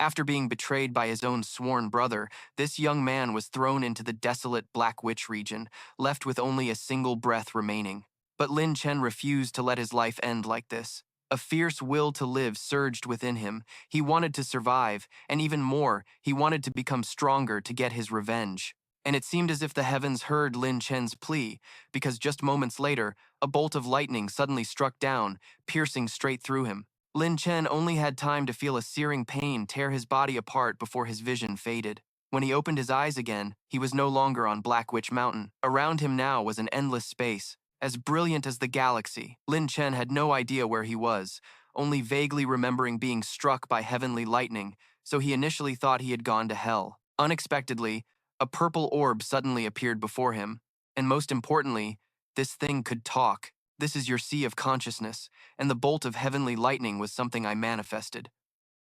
After being betrayed by his own sworn brother, this young man was thrown into the desolate Black Witch region, left with only a single breath remaining. But Lin Chen refused to let his life end like this. A fierce will to live surged within him. He wanted to survive, and even more, he wanted to become stronger to get his revenge. And it seemed as if the heavens heard Lin Chen's plea, because just moments later, a bolt of lightning suddenly struck down, piercing straight through him. Lin Chen only had time to feel a searing pain tear his body apart before his vision faded. When he opened his eyes again, he was no longer on Black Witch Mountain. Around him now was an endless space, as brilliant as the galaxy. Lin Chen had no idea where he was, only vaguely remembering being struck by heavenly lightning, so he initially thought he had gone to hell. Unexpectedly, a purple orb suddenly appeared before him, and most importantly, this thing could talk. This is your sea of consciousness, and the bolt of heavenly lightning was something I manifested.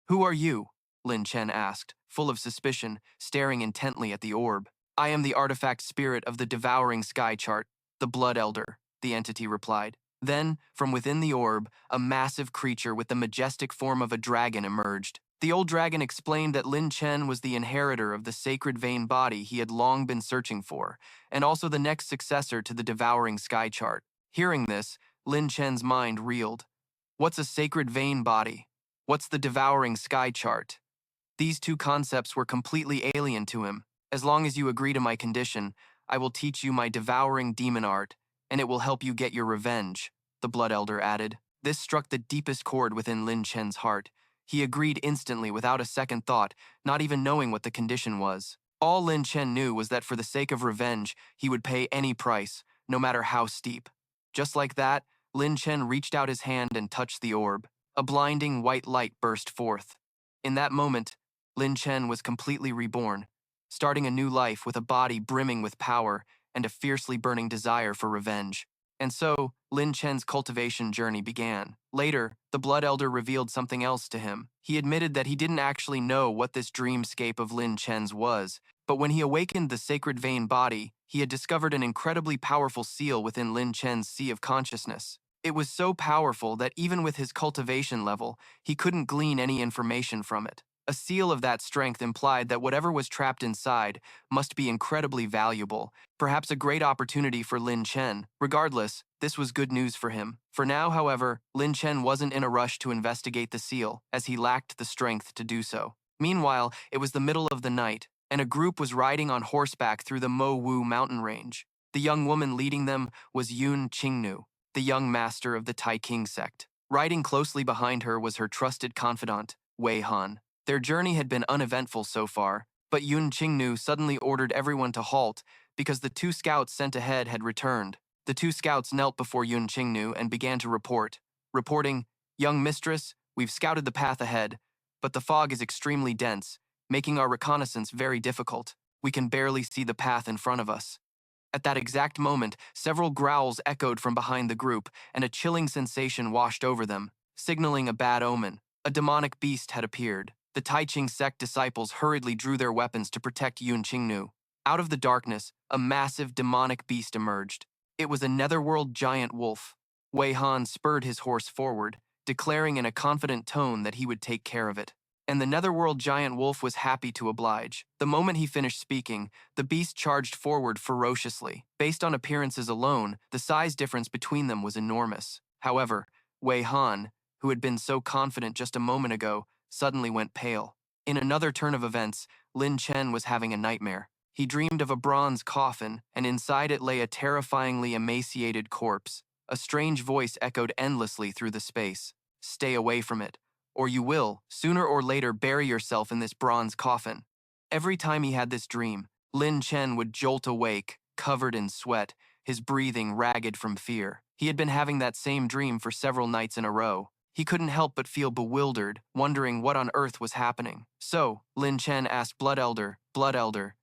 Who are you? Lin Chen asked, full of suspicion, staring intently at the orb. I am the artifact spirit of the Devouring Sky Chart, the Blood Elder, the entity replied. Then, from within the orb, a massive creature with the majestic form of a dragon emerged. The old dragon explained that Lin Chen was the inheritor of the sacred vein body he had long been searching for, and also the next successor to the Devouring Sky Chart. Hearing this, Lin Chen's mind reeled. What's a sacred vein body? What's the Devouring Sky Chart? These two concepts were completely alien to him. As long as you agree to my condition, I will teach you my Devouring Demon Art, and it will help you get your revenge, the Blood Elder added. This struck the deepest chord within Lin Chen's heart. He agreed instantly without a second thought, not even knowing what the condition was. All Lin Chen knew was that for the sake of revenge, he would pay any price, no matter how steep. Just like that, Lin Chen reached out his hand and touched the orb. A blinding white light burst forth. In that moment, Lin Chen was completely reborn, starting a new life with a body brimming with power and a fiercely burning desire for revenge. And so, Lin Chen's cultivation journey began. Later, the Blood Elder revealed something else to him. He admitted that he didn't actually know what this dreamscape of Lin Chen's was, but when he awakened the sacred vein body, he had discovered an incredibly powerful seal within Lin Chen's sea of consciousness. It was so powerful that even with his cultivation level, he couldn't glean any information from it. A seal of that strength implied that whatever was trapped inside must be incredibly valuable, perhaps a great opportunity for Lin Chen. Regardless, this was good news for him. For now, however, Lin Chen wasn't in a rush to investigate the seal, as he lacked the strength to do so. Meanwhile, it was the middle of the night, and a group was riding on horseback through the Mo Wu mountain range. The young woman leading them was Yun Qingnu, the young master of the Tai King sect. Riding closely behind her was her trusted confidant, Wei Han. Their journey had been uneventful so far, but Yun Qingnu suddenly ordered everyone to halt because the two scouts sent ahead had returned. The two scouts knelt before Yun Qingnu and began to reporting, "Young mistress, we've scouted the path ahead, but the fog is extremely dense, making our reconnaissance very difficult. We can barely see the path in front of us." At that exact moment, several growls echoed from behind the group, and a chilling sensation washed over them, signaling a bad omen. A demonic beast had appeared. The Tai Ching sect disciples hurriedly drew their weapons to protect Yun Qingnu. Out of the darkness, a massive demonic beast emerged. It was a netherworld giant wolf. Wei Han spurred his horse forward, declaring in a confident tone that he would take care of it. And the netherworld giant wolf was happy to oblige. The moment he finished speaking, the beast charged forward ferociously. Based on appearances alone, the size difference between them was enormous. However, Wei Han, who had been so confident just a moment ago, suddenly went pale. In another turn of events, Lin Chen was having a nightmare. He dreamed of a bronze coffin, and inside it lay a terrifyingly emaciated corpse. A strange voice echoed endlessly through the space. "Stay away from it, or you will, sooner or later, bury yourself in this bronze coffin." Every time he had this dream, Lin Chen would jolt awake, covered in sweat, his breathing ragged from fear. He had been having that same dream for several nights in a row. He couldn't help but feel bewildered, wondering what on earth was happening. So, Lin Chen asked Blood Elder,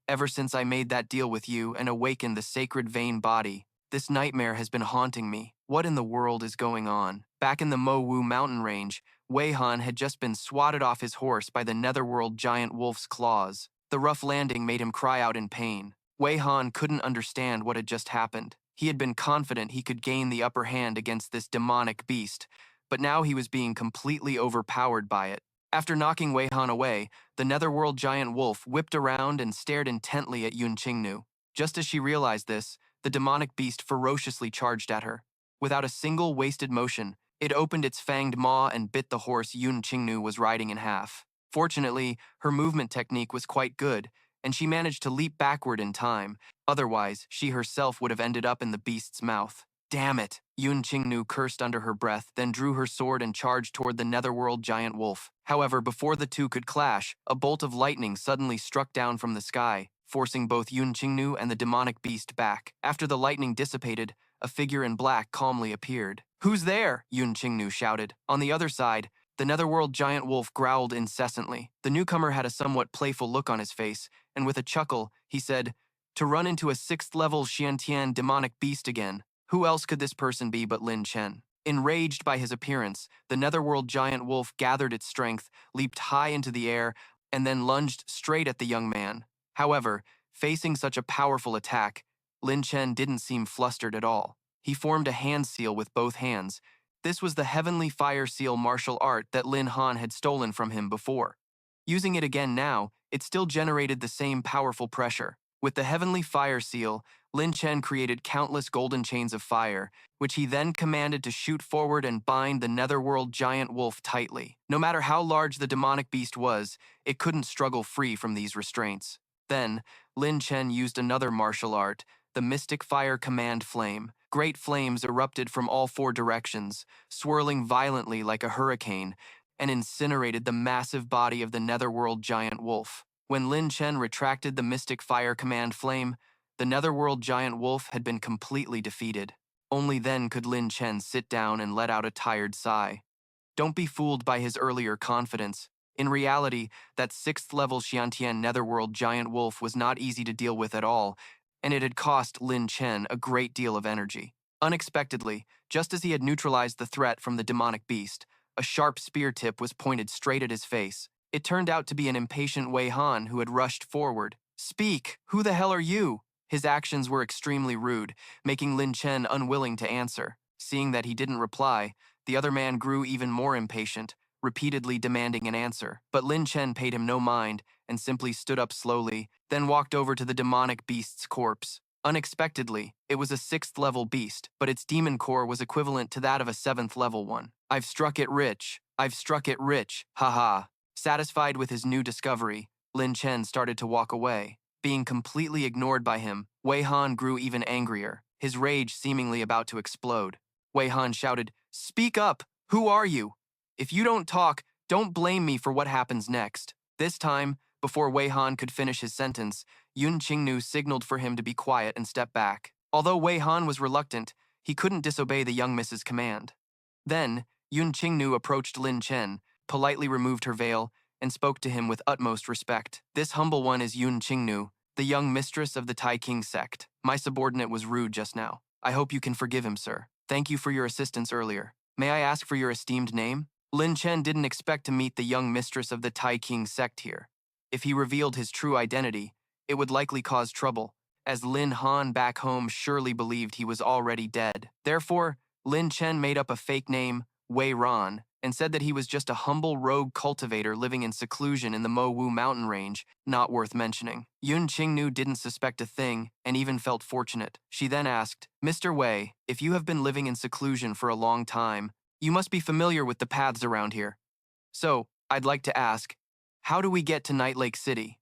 ever since I made that deal with you and awakened the sacred vein body, this nightmare has been haunting me. What in the world is going on?" Back in the Mo Wu mountain range, Wei Han had just been swatted off his horse by the netherworld giant wolf's claws. The rough landing made him cry out in pain. Wei Han couldn't understand what had just happened. He had been confident he could gain the upper hand against this demonic beast, but now he was being completely overpowered by it. After knocking Wei Han away, the netherworld giant wolf whipped around and stared intently at Yun Qingnu. Just as she realized this, the demonic beast ferociously charged at her. Without a single wasted motion, it opened its fanged maw and bit the horse Yun Qingnu was riding in half. Fortunately, her movement technique was quite good, and she managed to leap backward in time. Otherwise, she herself would have ended up in the beast's mouth. Damn it! Yun Qingnu cursed under her breath, then drew her sword and charged toward the netherworld giant wolf. However, before the two could clash, a bolt of lightning suddenly struck down from the sky, forcing both Yun Qingnu and the demonic beast back. After the lightning dissipated, a figure in black calmly appeared. "Who's there?" Yun Qingnu shouted. On the other side, the netherworld giant wolf growled incessantly. The newcomer had a somewhat playful look on his face, and with a chuckle, he said, "To run into a 6th-level Xiantian demonic beast again. Who else could this person be but Lin Chen?" Enraged by his appearance, the netherworld giant wolf gathered its strength, leaped high into the air, and then lunged straight at the young man. However, facing such a powerful attack, Lin Chen didn't seem flustered at all. He formed a hand seal with both hands. This was the heavenly fire seal martial art that Lin Han had stolen from him before. Using it again now, it still generated the same powerful pressure. With the heavenly fire seal, Lin Chen created countless golden chains of fire, which he then commanded to shoot forward and bind the netherworld giant wolf tightly. No matter how large the demonic beast was, it couldn't struggle free from these restraints. Then, Lin Chen used another martial art, the mystic fire command flame. Great flames erupted from all 4 directions, swirling violently like a hurricane, and incinerated the massive body of the netherworld giant wolf. When Lin Chen retracted the mystic fire command flame, the netherworld giant wolf had been completely defeated. Only then could Lin Chen sit down and let out a tired sigh. Don't be fooled by his earlier confidence. In reality, that 6th-level Xiantian netherworld giant wolf was not easy to deal with at all, and it had cost Lin Chen a great deal of energy. Unexpectedly, just as he had neutralized the threat from the demonic beast, a sharp spear tip was pointed straight at his face. It turned out to be an impatient Wei Han who had rushed forward. "Speak! Who the hell are you?" His actions were extremely rude, making Lin Chen unwilling to answer. Seeing that he didn't reply, the other man grew even more impatient, repeatedly demanding an answer. But Lin Chen paid him no mind and simply stood up slowly, then walked over to the demonic beast's corpse. Unexpectedly, it was a 6th-level beast, but its demon core was equivalent to that of a 7th-level one. "I've struck it rich. I've struck it rich. Haha." Satisfied with his new discovery, Lin Chen started to walk away. Being completely ignored by him, Wei Han grew even angrier, his rage seemingly about to explode. Wei Han shouted, "Speak up! Who are you? If you don't talk, don't blame me for what happens next." This time, before Wei Han could finish his sentence, Yun Qingnu signaled for him to be quiet and step back. Although Wei Han was reluctant, he couldn't disobey the young Miss's command. Then, Yun Qingnu approached Lin Chen, politely removed her veil, and spoke to him with utmost respect. "This humble one is Yun Qingnu, the young mistress of the Tai King sect. My subordinate was rude just now. I hope you can forgive him, sir. Thank you for your assistance earlier. May I ask for your esteemed name?" Lin Chen didn't expect to meet the young mistress of the Tai King sect here. If he revealed his true identity, it would likely cause trouble, as Lin Han back home surely believed he was already dead. Therefore, Lin Chen made up a fake name, Wei Ran, and said that he was just a humble rogue cultivator living in seclusion in the Mo Wu mountain range, not worth mentioning. Yun Qingnu didn't suspect a thing and even felt fortunate. She then asked, "Mr. Wei, if you have been living in seclusion for a long time, you must be familiar with the paths around here. So, I'd like to ask, how do we get to Night Lake City?"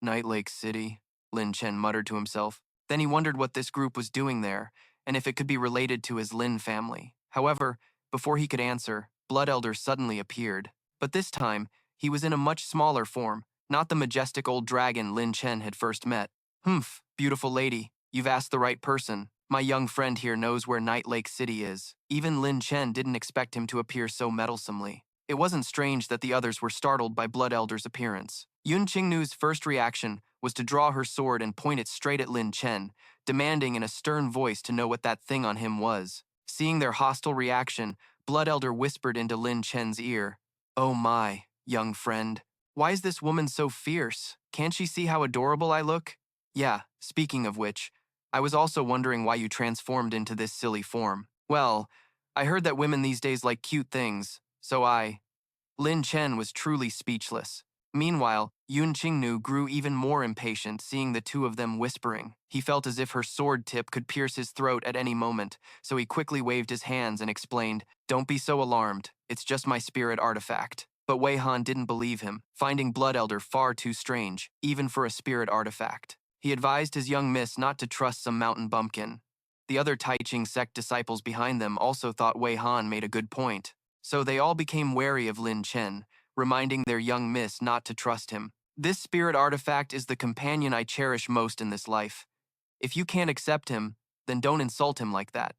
"Night Lake City," Lin Chen muttered to himself. Then he wondered what this group was doing there, and if it could be related to his Lin family. However, before he could answer, Blood Elder suddenly appeared. But this time, he was in a much smaller form, not the majestic old dragon Lin Chen had first met. "Humph, beautiful lady, you've asked the right person. My young friend here knows where Night Lake City is." Even Lin Chen didn't expect him to appear so meddlesomely. It wasn't strange that the others were startled by Blood Elder's appearance. Yun Qingnu's first reaction was to draw her sword and point it straight at Lin Chen, demanding in a stern voice to know what that thing on him was. Seeing their hostile reaction, Blood Elder whispered into Lin Chen's ear, "Oh my, young friend, why is this woman so fierce? Can't she see how adorable I look? Yeah, speaking of which, I was also wondering why you transformed into this silly form. Well, I heard that women these days like cute things, so I..." Lin Chen was truly speechless. Meanwhile, Yun Qingnu grew even more impatient seeing the two of them whispering. He felt as if her sword tip could pierce his throat at any moment, so he quickly waved his hands and explained, "Don't be so alarmed, it's just my spirit artifact." But Wei Han didn't believe him, finding Blood Elder far too strange, even for a spirit artifact. He advised his young miss not to trust some mountain bumpkin. The other Taiching sect disciples behind them also thought Wei Han made a good point, so they all became wary of Lin Chen, reminding their young miss not to trust him. "This spirit artifact is the companion I cherish most in this life. If you can't accept him, then don't insult him like that.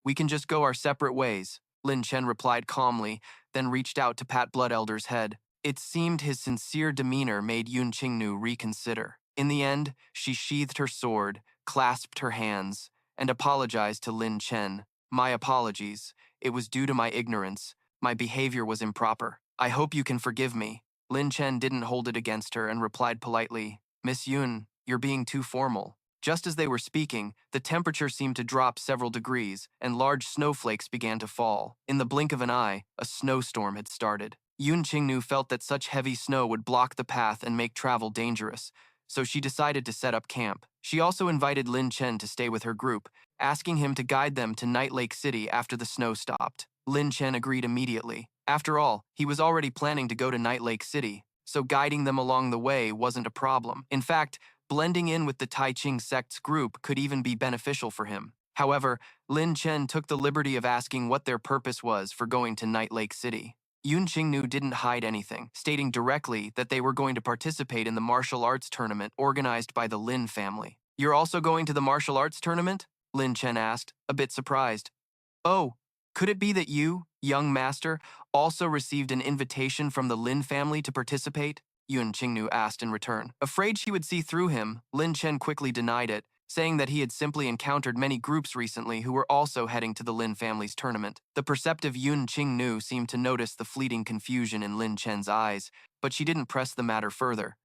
We can just go our separate ways," Lin Chen replied calmly, then reached out to pat Blood Elder's head. It seemed his sincere demeanor made Yun Qingnu reconsider. In the end, she sheathed her sword, clasped her hands, and apologized to Lin Chen. "My apologies. It was due to my ignorance. My behavior was improper. I hope you can forgive me." Lin Chen didn't hold it against her and replied politely, "Miss Yun, you're being too formal." Just as they were speaking, the temperature seemed to drop several degrees, and large snowflakes began to fall. In the blink of an eye, a snowstorm had started. Yun Qingnu felt that such heavy snow would block the path and make travel dangerous, so she decided to set up camp. She also invited Lin Chen to stay with her group, asking him to guide them to Night Lake City after the snow stopped. Lin Chen agreed immediately. After all, he was already planning to go to Night Lake City, so guiding them along the way wasn't a problem. In fact, blending in with the Taiching sect's group could even be beneficial for him. However, Lin Chen took the liberty of asking what their purpose was for going to Night Lake City. Yun Qingnu didn't hide anything, stating directly that they were going to participate in the martial arts tournament organized by the Lin family. "You're also going to the martial arts tournament?" Lin Chen asked, a bit surprised. "Oh, could it be that you, young master, also received an invitation from the Lin family to participate?" Yun Qingnu asked in return. Afraid she would see through him, Lin Chen quickly denied it, saying that he had simply encountered many groups recently who were also heading to the Lin family's tournament. The perceptive Yun Qingnu seemed to notice the fleeting confusion in Lin Chen's eyes, but she didn't press the matter further.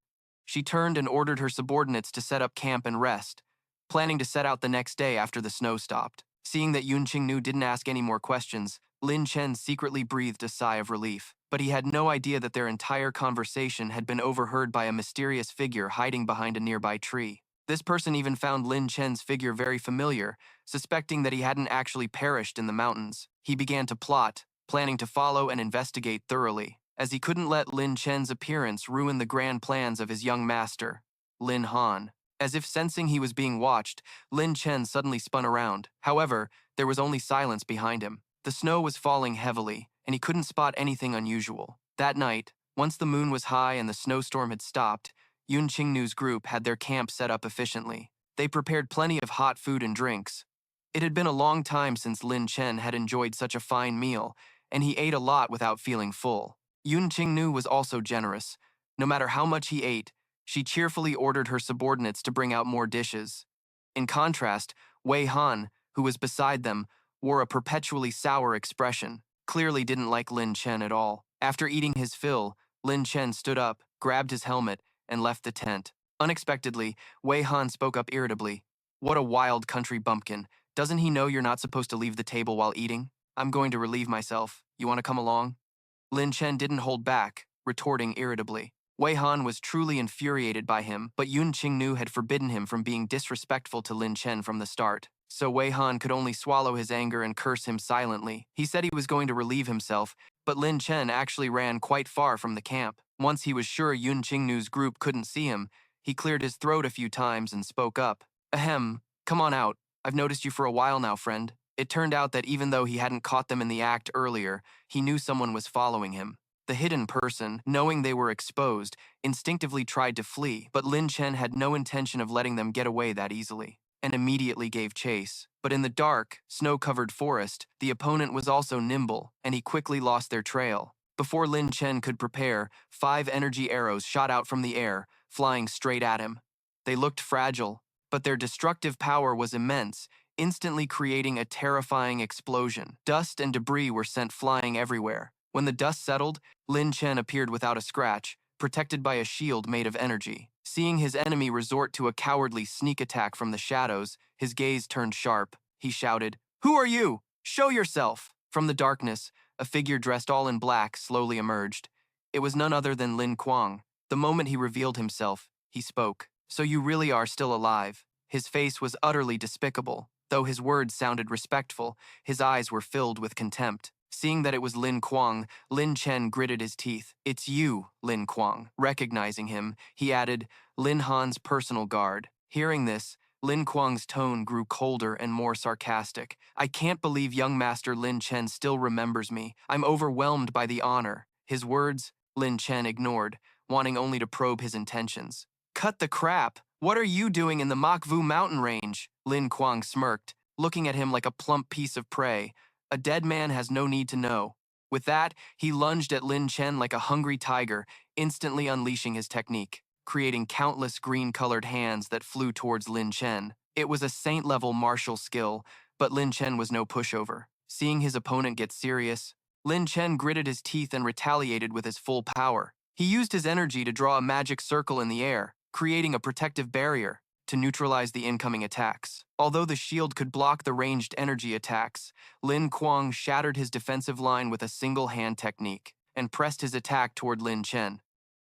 She turned and ordered her subordinates to set up camp and rest, planning to set out the next day after the snow stopped. Seeing that Yun Qingnu didn't ask any more questions, Lin Chen secretly breathed a sigh of relief. But he had no idea that their entire conversation had been overheard by a mysterious figure hiding behind a nearby tree. This person even found Lin Chen's figure very familiar, suspecting that he hadn't actually perished in the mountains. He began to plot, planning to follow and investigate thoroughly, as he couldn't let Lin Chen's appearance ruin the grand plans of his young master, Lin Han. As if sensing he was being watched, Lin Chen suddenly spun around. However, there was only silence behind him. The snow was falling heavily, and he couldn't spot anything unusual. That night, once the moon was high and the snowstorm had stopped, Yun Qingnu's group had their camp set up efficiently. They prepared plenty of hot food and drinks. It had been a long time since Lin Chen had enjoyed such a fine meal, and he ate a lot without feeling full. Yun Qingnu was also generous. No matter how much he ate, she cheerfully ordered her subordinates to bring out more dishes. In contrast, Wei Han, who was beside them, wore a perpetually sour expression, clearly didn't like Lin Chen at all. After eating his fill, Lin Chen stood up, grabbed his helmet, and left the tent. Unexpectedly, Wei Han spoke up irritably. "What a wild country bumpkin. Doesn't he know you're not supposed to leave the table while eating? I'm going to relieve myself. You want to come along?" Lin Chen didn't hold back, retorting irritably. Wei Han was truly infuriated by him, but Yun Qingnu had forbidden him from being disrespectful to Lin Chen from the start. So Wei Han could only swallow his anger and curse him silently. He said he was going to relieve himself, but Lin Chen actually ran quite far from the camp. Once he was sure Yun Qingnu's group couldn't see him, he cleared his throat a few times and spoke up. "Ahem, come on out. I've noticed you for a while now, friend." It turned out that even though he hadn't caught them in the act earlier, he knew someone was following him. The hidden person, knowing they were exposed, instinctively tried to flee, but Lin Chen had no intention of letting them get away that easily, and immediately gave chase. But in the dark, snow-covered forest, the opponent was also nimble, and he quickly lost their trail. Before Lin Chen could prepare, 5 energy arrows shot out from the air, flying straight at him. They looked fragile, but their destructive power was immense, instantly creating a terrifying explosion. Dust and debris were sent flying everywhere. When the dust settled, Lin Chen appeared without a scratch, protected by a shield made of energy. Seeing his enemy resort to a cowardly sneak attack from the shadows, his gaze turned sharp. He shouted, "Who are you? Show yourself!" From the darkness, a figure dressed all in black slowly emerged. It was none other than Lin Kuang. The moment he revealed himself, he spoke. "So you really are still alive." His face was utterly despicable. Though his words sounded respectful, his eyes were filled with contempt. Seeing that it was Lin Kuang, Lin Chen gritted his teeth. "It's you, Lin Kuang." Recognizing him, he added, "Lin Han's personal guard." Hearing this, Lin Kuang's tone grew colder and more sarcastic. "I can't believe young master Lin Chen still remembers me. I'm overwhelmed by the honor." His words, Lin Chen ignored, wanting only to probe his intentions. "Cut the crap! What are you doing in the Makvu mountain range?" Lin Kuang smirked, looking at him like a plump piece of prey. A dead man has no need to know. With that, he lunged at Lin Chen like a hungry tiger, instantly unleashing his technique, creating countless green-colored hands that flew towards Lin Chen. It was a saint-level martial skill, but Lin Chen was no pushover. Seeing his opponent get serious, Lin Chen gritted his teeth and retaliated with his full power. He used his energy to draw a magic circle in the air, creating a protective barrier to neutralize the incoming attacks. Although the shield could block the ranged energy attacks, Lin Kuang shattered his defensive line with a single-hand technique and pressed his attack toward Lin Chen.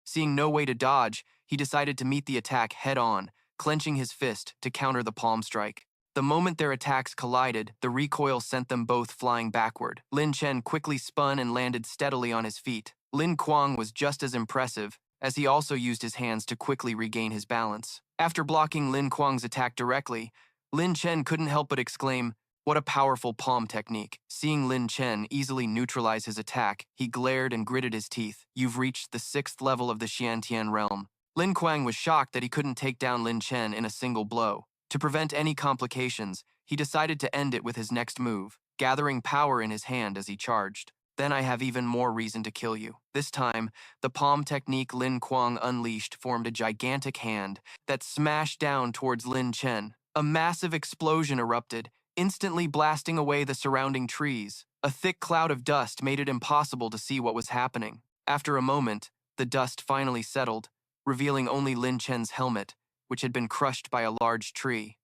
Seeing no way to dodge, he decided to meet the attack head-on, clenching his fist to counter the palm strike. The moment their attacks collided, the recoil sent them both flying backward. Lin Chen quickly spun and landed steadily on his feet. Lin Kuang was just as impressive, as he also used his hands to quickly regain his balance. After blocking Lin Kuang's attack directly, Lin Chen couldn't help but exclaim, "What a powerful palm technique." Seeing Lin Chen easily neutralize his attack, he glared and gritted his teeth. "You've reached the 6th level of the Xiantian realm." Lin Kuang was shocked that he couldn't take down Lin Chen in a single blow. To prevent any complications, he decided to end it with his next move, gathering power in his hand as he charged. "Then I have even more reason to kill you." This time, the palm technique Lin Kuang unleashed formed a gigantic hand that smashed down towards Lin Chen. A massive explosion erupted, instantly blasting away the surrounding trees. A thick cloud of dust made it impossible to see what was happening. After a moment, the dust finally settled, revealing only Lin Chen's helmet, which had been crushed by a large tree.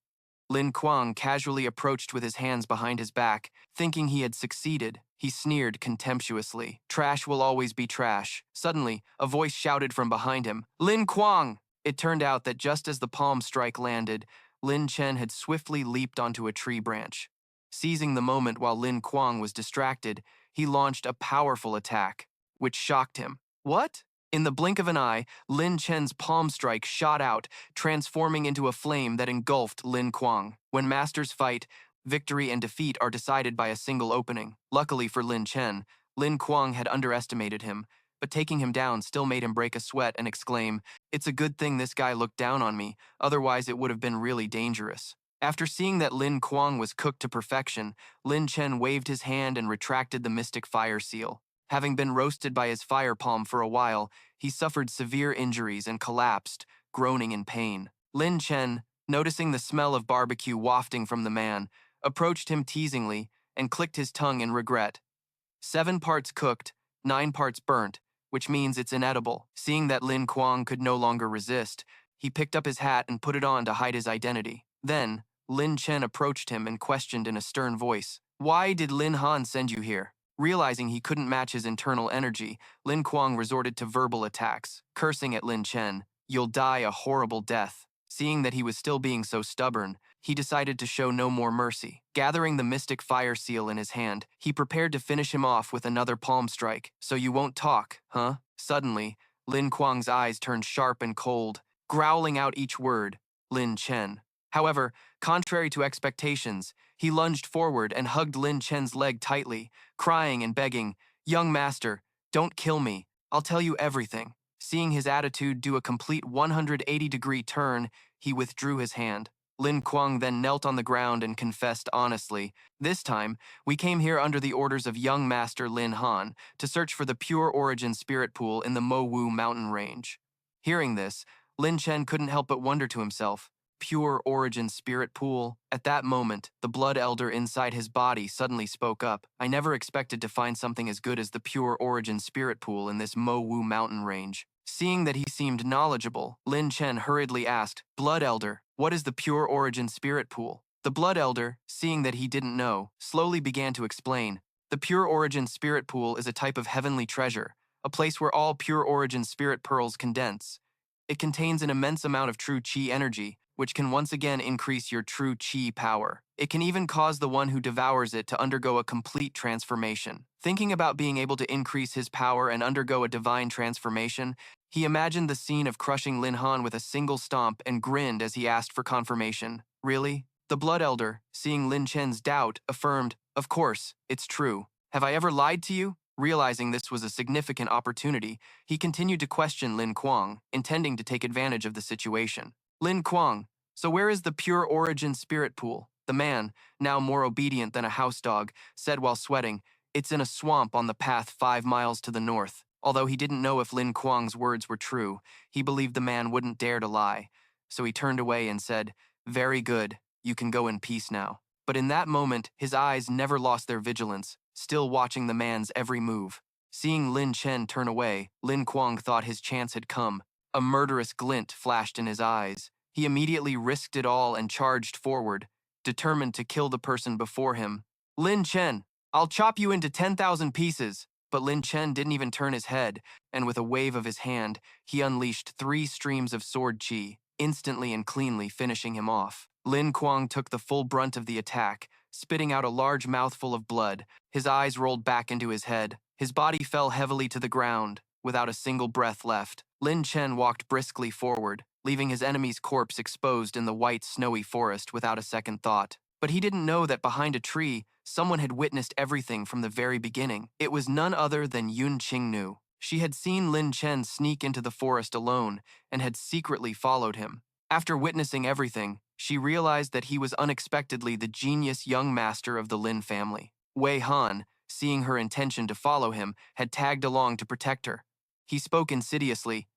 Lin Kuang casually approached with his hands behind his back, thinking he had succeeded. He sneered contemptuously. "Trash will always be trash." Suddenly, a voice shouted from behind him, "Lin Kuang!" It turned out that just as the palm strike landed, Lin Chen had swiftly leaped onto a tree branch. Seizing the moment while Lin Kuang was distracted, he launched a powerful attack, which shocked him. "What?" In the blink of an eye, Lin Chen's palm strike shot out, transforming into a flame that engulfed Lin Kuang. When masters fight, victory and defeat are decided by a single opening. Luckily for Lin Chen, Lin Kuang had underestimated him, but taking him down still made him break a sweat and exclaim, "It's a good thing this guy looked down on me, otherwise it would have been really dangerous." After seeing that Lin Kuang was cooked to perfection, Lin Chen waved his hand and retracted the mystic fire seal. Having been roasted by his fire palm for a while, he suffered severe injuries and collapsed, groaning in pain. Lin Chen, noticing the smell of barbecue wafting from the man, approached him teasingly and clicked his tongue in regret. 7 parts cooked, 9 parts burnt, which means it's inedible. Seeing that Lin Kuang could no longer resist, he picked up his hat and put it on to hide his identity. Then, Lin Chen approached him and questioned in a stern voice, "Why did Lin Han send you here?" Realizing he couldn't match his internal energy, Lin Kuang resorted to verbal attacks, cursing at Lin Chen, "You'll die a horrible death." Seeing that he was still being so stubborn, he decided to show no more mercy. Gathering the mystic fire seal in his hand, he prepared to finish him off with another palm strike. "So you won't talk, huh?" Suddenly, Lin Kuang's eyes turned sharp and cold, growling out each word, "Lin Chen." However, contrary to expectations, he lunged forward and hugged Lin Chen's leg tightly, crying and begging, "Young master, don't kill me. I'll tell you everything." Seeing his attitude do a complete 180-degree turn, he withdrew his hand. Lin Kuang then knelt on the ground and confessed honestly, "This time, we came here under the orders of young master Lin Han to search for the pure origin spirit pool in the Mo Wu mountain range." Hearing this, Lin Chen couldn't help but wonder to himself, "Pure origin spirit pool?" At that moment, the blood elder inside his body suddenly spoke up. "I never expected to find something as good as the pure origin spirit pool in this Mo Wu mountain range." Seeing that he seemed knowledgeable, Lin Chen hurriedly asked, "Blood elder, what is the pure origin spirit pool?" The blood elder, seeing that he didn't know, slowly began to explain. "The pure origin spirit pool is a type of heavenly treasure, a place where all pure origin spirit pearls condense. It contains an immense amount of true chi energy, which can once again increase your true chi power. It can even cause the one who devours it to undergo a complete transformation. Thinking about being able to increase his power and undergo a divine transformation, he imagined the scene of crushing Lin Han with a single stomp and grinned as he asked for confirmation. Really? The Blood Elder, seeing Lin Chen's doubt, affirmed, "Of course, it's true. Have I ever lied to you?" Realizing this was a significant opportunity, he continued to question Lin Kuang, intending to take advantage of the situation. "Lin Kuang, so where is the pure origin spirit pool?" The man, now more obedient than a house dog, said while sweating, "It's in a swamp on the path 5 miles to the north." Although he didn't know if Lin Kuang's words were true, he believed the man wouldn't dare to lie. So he turned away and said, "Very good, you can go in peace now." But in that moment, his eyes never lost their vigilance, still watching the man's every move. Seeing Lin Chen turn away, Lin Kuang thought his chance had come. A murderous glint flashed in his eyes. He immediately risked it all and charged forward, determined to kill the person before him. "Lin Chen, I'll chop you into 10,000 pieces." But Lin Chen didn't even turn his head, and with a wave of his hand, he unleashed 3 streams of sword chi, instantly and cleanly finishing him off. Lin Kuang took the full brunt of the attack, spitting out a large mouthful of blood. His eyes rolled back into his head. His body fell heavily to the ground, without a single breath left. Lin Chen walked briskly forward, leaving his enemy's corpse exposed in the white, snowy forest without a second thought. But he didn't know that behind a tree, someone had witnessed everything from the very beginning. It was none other than Yun Qingnu. She had seen Lin Chen sneak into the forest alone and had secretly followed him. After witnessing everything, she realized that he was unexpectedly the genius young master of the Lin family. Wei Han, seeing her intention to follow him, had tagged along to protect her. He spoke insidiously,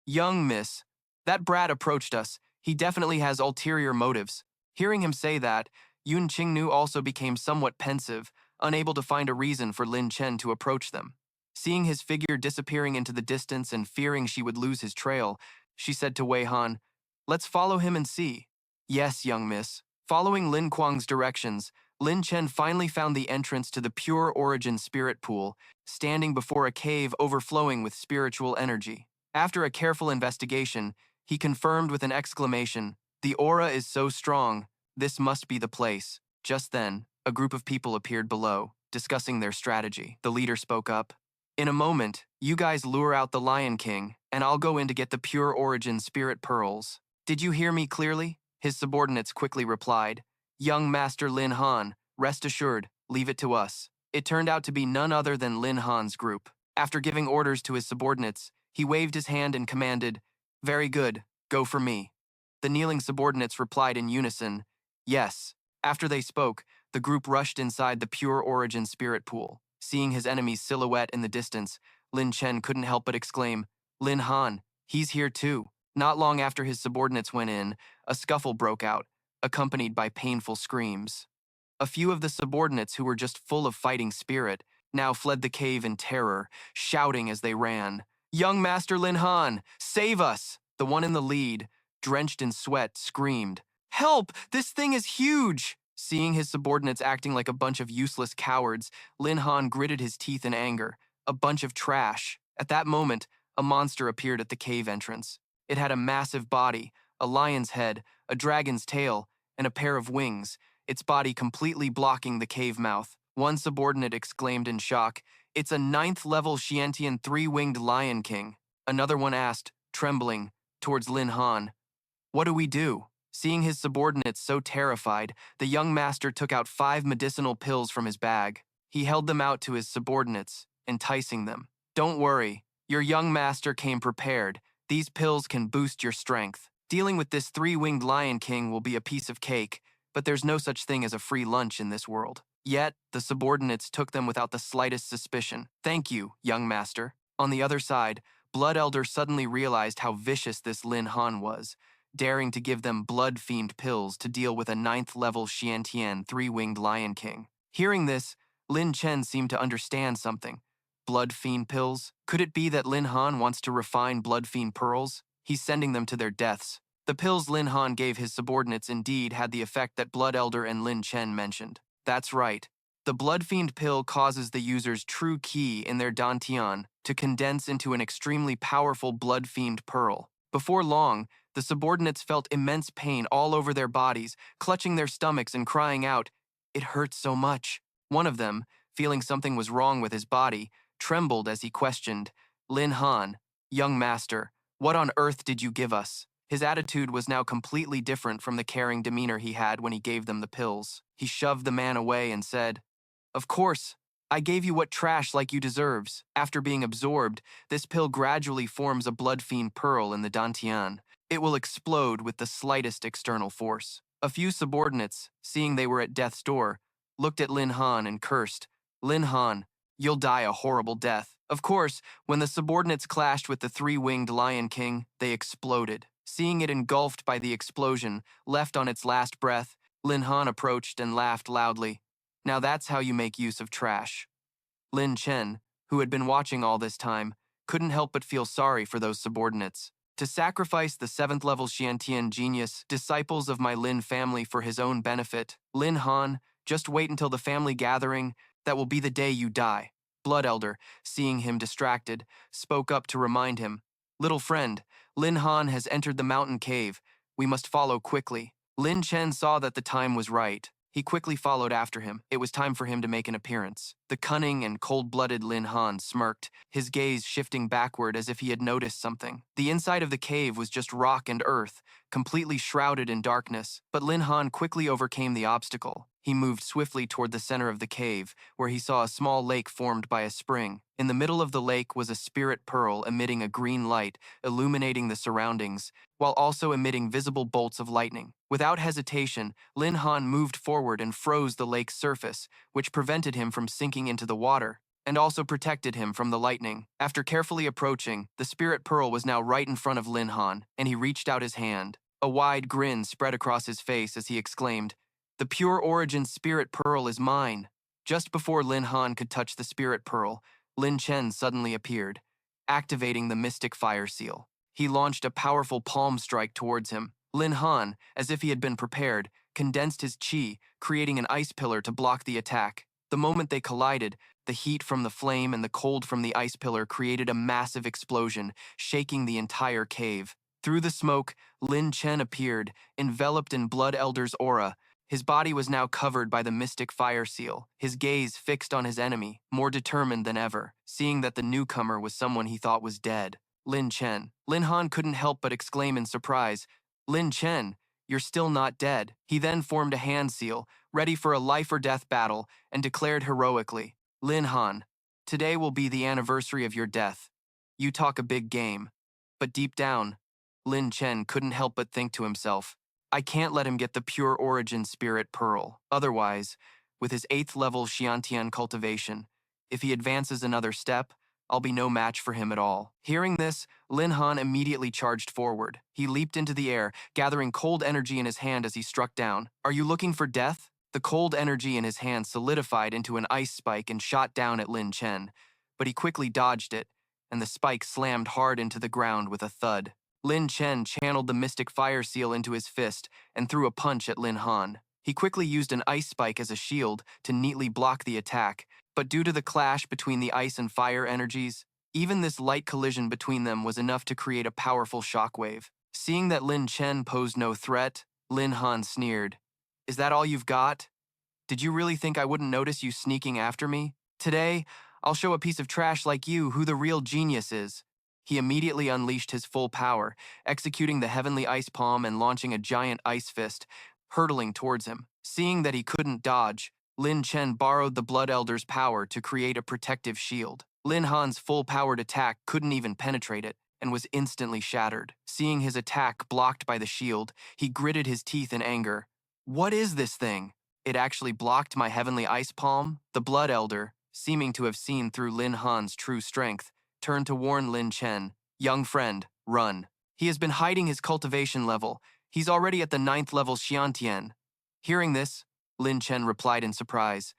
"Young miss, that brat approached us. He definitely has ulterior motives." Hearing him say that, Yun Qingnu also became somewhat pensive, unable to find a reason for Lin Chen to approach them. Seeing his figure disappearing into the distance and fearing she would lose his trail, she said to Wei Han, "Let's follow him and see." "Yes, young miss." Following Lin Kuang's directions, Lin Chen finally found the entrance to the pure origin spirit pool, standing before a cave overflowing with spiritual energy. After a careful investigation, he confirmed with an exclamation, "The aura is so strong, this must be the place." Just then, a group of people appeared below, discussing their strategy. The leader spoke up, "In a moment, you guys lure out the Lion King, and I'll go in to get the pure origin spirit pearls." "Did you hear me clearly?" His subordinates quickly replied, "Young Master Lin Han, rest assured, leave it to us." It turned out to be none other than Lin Han's group. After giving orders to his subordinates, he waved his hand and commanded, "Very good, go for me." The kneeling subordinates replied in unison, "Yes." After they spoke, the group rushed inside the pure origin spirit pool. Seeing his enemy's silhouette in the distance, Lin Chen couldn't help but exclaim, "Lin Han, he's here too." Not long after his subordinates went in, a scuffle broke out, accompanied by painful screams. A few of the subordinates who were just full of fighting spirit now fled the cave in terror, shouting as they ran, "Young Master Lin Han, save us!" The one in the lead, drenched in sweat, screamed, "Help! This thing is huge!" Seeing his subordinates acting like a bunch of useless cowards, Lin Han gritted his teeth in anger. A bunch of trash. At that moment, a monster appeared at the cave entrance. It had a massive body, a lion's head, a dragon's tail, and a pair of wings, its body completely blocking the cave mouth. One subordinate exclaimed in shock, "It's a 9th-level Xiantian 3-winged Lion King." Another one asked, trembling, towards Lin Han, "What do we do?" Seeing his subordinates so terrified, the young master took out 5 medicinal pills from his bag. He held them out to his subordinates, enticing them. "Don't worry, your young master came prepared. These pills can boost your strength. Dealing with this 3-winged Lion King will be a piece of cake, but there's no such thing as a free lunch in this world." Yet, the subordinates took them without the slightest suspicion. "Thank you, young master." On the other side, Blood Elder suddenly realized how vicious this Lin Han was, daring to give them blood-fiend pills to deal with a 9th-level Xiantian 3-winged Lion King. Hearing this, Lin Chen seemed to understand something. Blood-fiend pills? Could it be that Lin Han wants to refine blood-fiend pearls? He's sending them to their deaths. The pills Lin Han gave his subordinates indeed had the effect that Blood Elder and Lin Chen mentioned. That's right. The Blood Fiend pill causes the user's true ki in their dantian to condense into an extremely powerful Blood Fiend pearl. Before long, the subordinates felt immense pain all over their bodies, clutching their stomachs and crying out, "It hurts so much." One of them, feeling something was wrong with his body, trembled as he questioned, "Lin Han, young master, what on earth did you give us?" His attitude was now completely different from the caring demeanor he had when he gave them the pills. He shoved the man away and said, "Of course, I gave you what trash like you deserves." After being absorbed, this pill gradually forms a blood fiend pearl in the dantian. It will explode with the slightest external force. A few subordinates, seeing they were at death's door, looked at Lin Han and cursed, "Lin Han, you'll die a horrible death." Of course, when the subordinates clashed with the three-winged Lion King, they exploded. Seeing it engulfed by the explosion, left on its last breath, Lin Han approached and laughed loudly. "Now that's how you make use of trash." Lin Chen, who had been watching all this time, couldn't help but feel sorry for those subordinates. To sacrifice the 7th level Xiantian genius, disciples of my Lin family for his own benefit. Lin Han, just wait until the family gathering, that will be the day you die. Blood Elder, seeing him distracted, spoke up to remind him, "Little friend, Lin Han has entered the mountain cave. We must follow quickly." Lin Chen saw that the time was right. He quickly followed after him. It was time for him to make an appearance. The cunning and cold-blooded Lin Han smirked, his gaze shifting backward as if he had noticed something. The inside of the cave was just rock and earth, completely shrouded in darkness, but Lin Han quickly overcame the obstacle. He moved swiftly toward the center of the cave, where he saw a small lake formed by a spring. In the middle of the lake was a spirit pearl emitting a green light, illuminating the surroundings, while also emitting visible bolts of lightning. Without hesitation, Lin Han moved forward and froze the lake's surface, which prevented him from sinking into the water, and also protected him from the lightning. After carefully approaching, the spirit pearl was now right in front of Lin Han, and he reached out his hand. A wide grin spread across his face as he exclaimed, "The pure origin spirit pearl is mine." Just before Lin Han could touch the spirit pearl, Lin Chen suddenly appeared, activating the mystic fire seal. He launched a powerful palm strike towards him. Lin Han, as if he had been prepared, condensed his chi, creating an ice pillar to block the attack. The moment they collided, the heat from the flame and the cold from the ice pillar created a massive explosion, shaking the entire cave. Through the smoke, Lin Chen appeared, enveloped in Blood Elder's aura. His body was now covered by the mystic fire seal, his gaze fixed on his enemy, more determined than ever, seeing that the newcomer was someone he thought was dead. Lin Chen. Lin Han couldn't help but exclaim in surprise, "Lin Chen, you're still not dead." He then formed a hand seal, ready for a life-or-death battle, and declared heroically, "Lin Han, today will be the anniversary of your death. You talk a big game." But deep down, Lin Chen couldn't help but think to himself, "I can't let him get the pure origin spirit pearl. Otherwise, with his 8th level Xiantian cultivation, if he advances another step, I'll be no match for him at all." Hearing this, Lin Han immediately charged forward. He leaped into the air, gathering cold energy in his hand as he struck down. "Are you looking for death?" The cold energy in his hand solidified into an ice spike and shot down at Lin Chen, but he quickly dodged it, and the spike slammed hard into the ground with a thud. Lin Chen channeled the mystic fire seal into his fist and threw a punch at Lin Han. He quickly used an ice spike as a shield to neatly block the attack, but due to the clash between the ice and fire energies, even this light collision between them was enough to create a powerful shockwave. Seeing that Lin Chen posed no threat, Lin Han sneered, "Is that all you've got? Did you really think I wouldn't notice you sneaking after me? Today, I'll show a piece of trash like you who the real genius is." He immediately unleashed his full power, executing the heavenly ice palm and launching a giant ice fist, hurtling towards him. Seeing that he couldn't dodge, Lin Chen borrowed the Blood Elder's power to create a protective shield. Lin Han's full-powered attack couldn't even penetrate it, and was instantly shattered. Seeing his attack blocked by the shield, he gritted his teeth in anger. "What is this thing? It actually blocked my heavenly ice palm?" The Blood Elder, seeming to have seen through Lin Han's true strength, turned to warn Lin Chen, "Young friend, run. He has been hiding his cultivation level. He's already at the 9th level Xiantian." Hearing this, Lin Chen replied in surprise,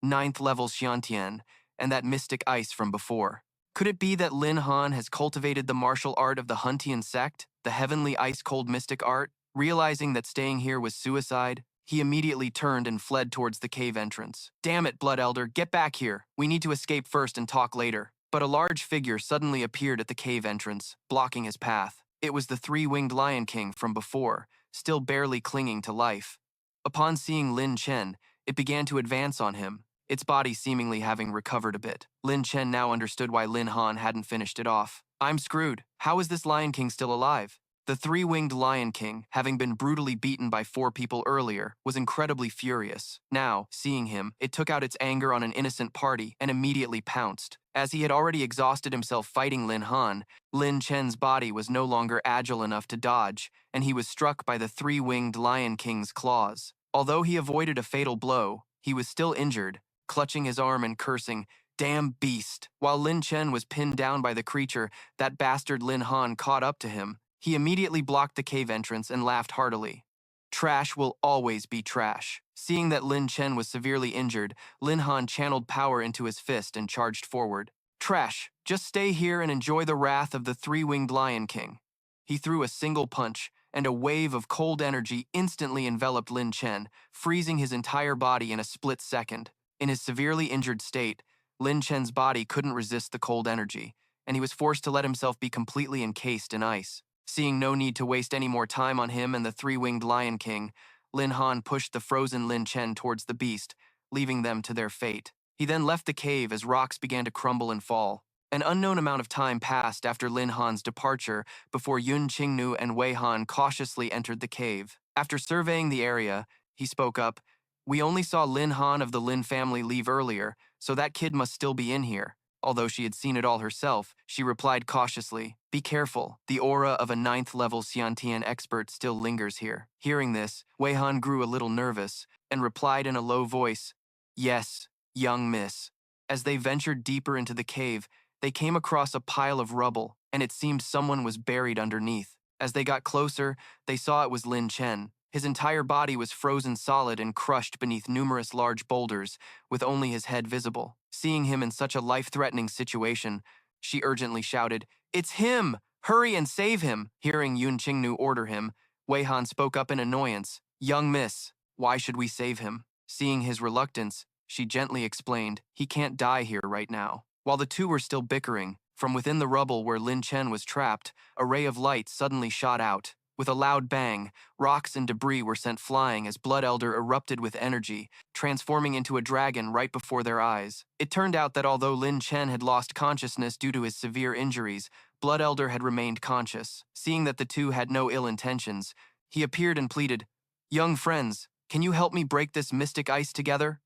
"9th level Xiantian, and that mystic ice from before. Could it be that Lin Han has cultivated the martial art of the Huntian sect, the heavenly ice-cold mystic art?" Realizing that staying here was suicide, he immediately turned and fled towards the cave entrance. "Damn it, Blood Elder, get back here. We need to escape first and talk later." But a large figure suddenly appeared at the cave entrance, blocking his path. It was the three-winged Lion King from before, still barely clinging to life. Upon seeing Lin Chen, it began to advance on him, its body seemingly having recovered a bit. Lin Chen now understood why Lin Han hadn't finished it off. "I'm screwed. How is this Lion King still alive?" The three-winged Lion King, having been brutally beaten by 4 people earlier, was incredibly furious. Now, seeing him, it took out its anger on an innocent party and immediately pounced. As he had already exhausted himself fighting Lin Han, Lin Chen's body was no longer agile enough to dodge, and he was struck by the three-winged Lion King's claws. Although he avoided a fatal blow, he was still injured, clutching his arm and cursing, "Damn beast." While Lin Chen was pinned down by the creature, that bastard Lin Han caught up to him. He immediately blocked the cave entrance and laughed heartily. Trash will always be trash. Seeing that Lin Chen was severely injured, Lin Han channeled power into his fist and charged forward. "Trash, just stay here and enjoy the wrath of the three-winged Lion King." He threw a single punch, and a wave of cold energy instantly enveloped Lin Chen, freezing his entire body in a split second. In his severely injured state, Lin Chen's body couldn't resist the cold energy, and he was forced to let himself be completely encased in ice. Seeing no need to waste any more time on him and the three-winged Lion King, Lin Han pushed the frozen Lin Chen towards the beast, leaving them to their fate. He then left the cave as rocks began to crumble and fall. An unknown amount of time passed after Lin Han's departure before Yun Qingnu and Wei Han cautiously entered the cave. After surveying the area, he spoke up, "We only saw Lin Han of the Lin family leave earlier, so that kid must still be in here." Although she had seen it all herself, she replied cautiously, "Be careful, the aura of a 9th-level Xiantian expert still lingers here." Hearing this, Wei Han grew a little nervous and replied in a low voice, "Yes, young miss." As they ventured deeper into the cave, they came across a pile of rubble, and it seemed someone was buried underneath. As they got closer, they saw it was Lin Chen. His entire body was frozen solid and crushed beneath numerous large boulders, with only his head visible. Seeing him in such a life-threatening situation, she urgently shouted, "It's him! Hurry and save him!" Hearing Yun Qingnu order him, Wei Han spoke up in annoyance, "Young miss, why should we save him?" Seeing his reluctance, she gently explained, "He can't die here right now." While the two were still bickering, from within the rubble where Lin Chen was trapped, a ray of light suddenly shot out. With a loud bang, rocks and debris were sent flying as Blood Elder erupted with energy, transforming into a dragon right before their eyes. It turned out that although Lin Chen had lost consciousness due to his severe injuries, Blood Elder had remained conscious. Seeing that the two had no ill intentions, he appeared and pleaded, "Young friends, can you help me break this mystic ice together?"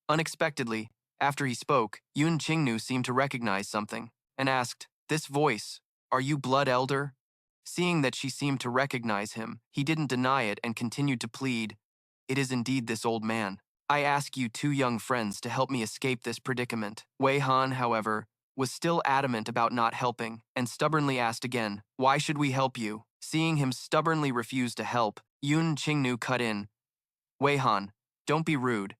Unexpectedly, after he spoke, Yun Qingnu seemed to recognize something, and asked, "This voice, are you Blood Elder?" Seeing that she seemed to recognize him, he didn't deny it and continued to plead, "It is indeed this old man. I ask you two young friends to help me escape this predicament." Wei Han, however, was still adamant about not helping, and stubbornly asked again, "Why should we help you?" Seeing him stubbornly refuse to help, Yun Qingnu cut in, "Wei Han, don't be rude.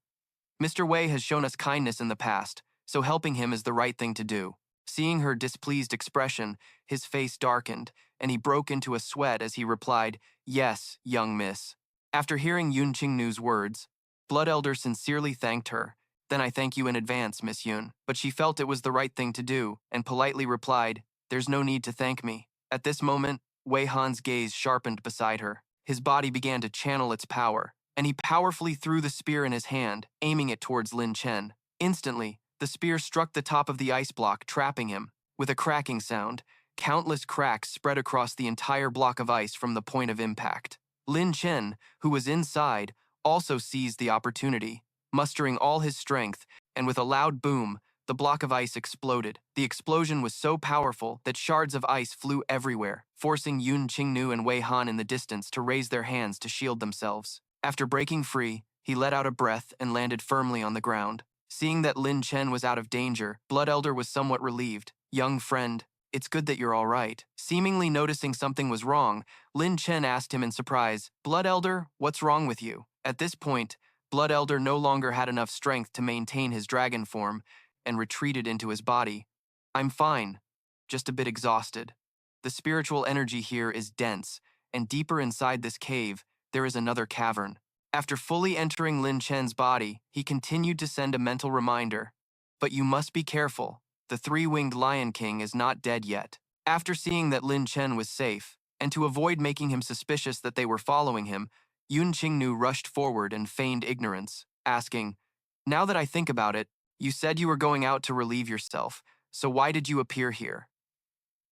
Mr. Wei has shown us kindness in the past, so helping him is the right thing to do." Seeing her displeased expression, his face darkened, and he broke into a sweat as he replied, "Yes, young miss." After hearing Yun Qingnu's words, Blood Elder sincerely thanked her. "Then I thank you in advance, Miss Yun." But she felt it was the right thing to do, and politely replied, "There's no need to thank me." At this moment, Wei Han's gaze sharpened beside her. His body began to channel its power, and he powerfully threw the spear in his hand, aiming it towards Lin Chen. Instantly, the spear struck the top of the ice block, trapping him. With a cracking sound, countless cracks spread across the entire block of ice from the point of impact. Lin Chen, who was inside, also seized the opportunity. Mustering all his strength, and with a loud boom, the block of ice exploded. The explosion was so powerful that shards of ice flew everywhere, forcing Yun Qingnu and Wei Han in the distance to raise their hands to shield themselves. After breaking free, he let out a breath and landed firmly on the ground. Seeing that Lin Chen was out of danger, Blood Elder was somewhat relieved. "Young friend, it's good that you're all right." Seemingly noticing something was wrong, Lin Chen asked him in surprise, "Blood Elder, what's wrong with you?" At this point, Blood Elder no longer had enough strength to maintain his dragon form and retreated into his body. "I'm fine, just a bit exhausted. The spiritual energy here is dense, and deeper inside this cave, there is another cavern. After fully entering Lin Chen's body, he continued to send a mental reminder. But you must be careful. The three-winged Lion King is not dead yet. After seeing that Lin Chen was safe, and to avoid making him suspicious that they were following him, Yun Qingnu rushed forward and feigned ignorance, asking, "Now that I think about it, you said you were going out to relieve yourself, so why did you appear here?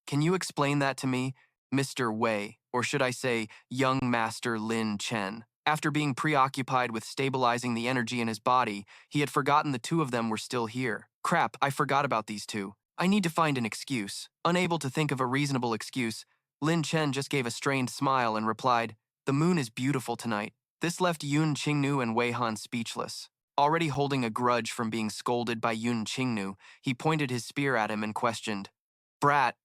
Can you explain that to me, Mr. Wei, or should I say, young master Lin Chen?" After being preoccupied with stabilizing the energy in his body, he had forgotten the two of them were still here. Crap, I forgot about these two. I need to find an excuse. Unable to think of a reasonable excuse, Lin Chen just gave a strained smile and replied, "The moon is beautiful tonight." This left Yun Qingnu and Wei Han speechless. Already holding a grudge from being scolded by Yun Qingnu, he pointed his spear at him and questioned, "Brat,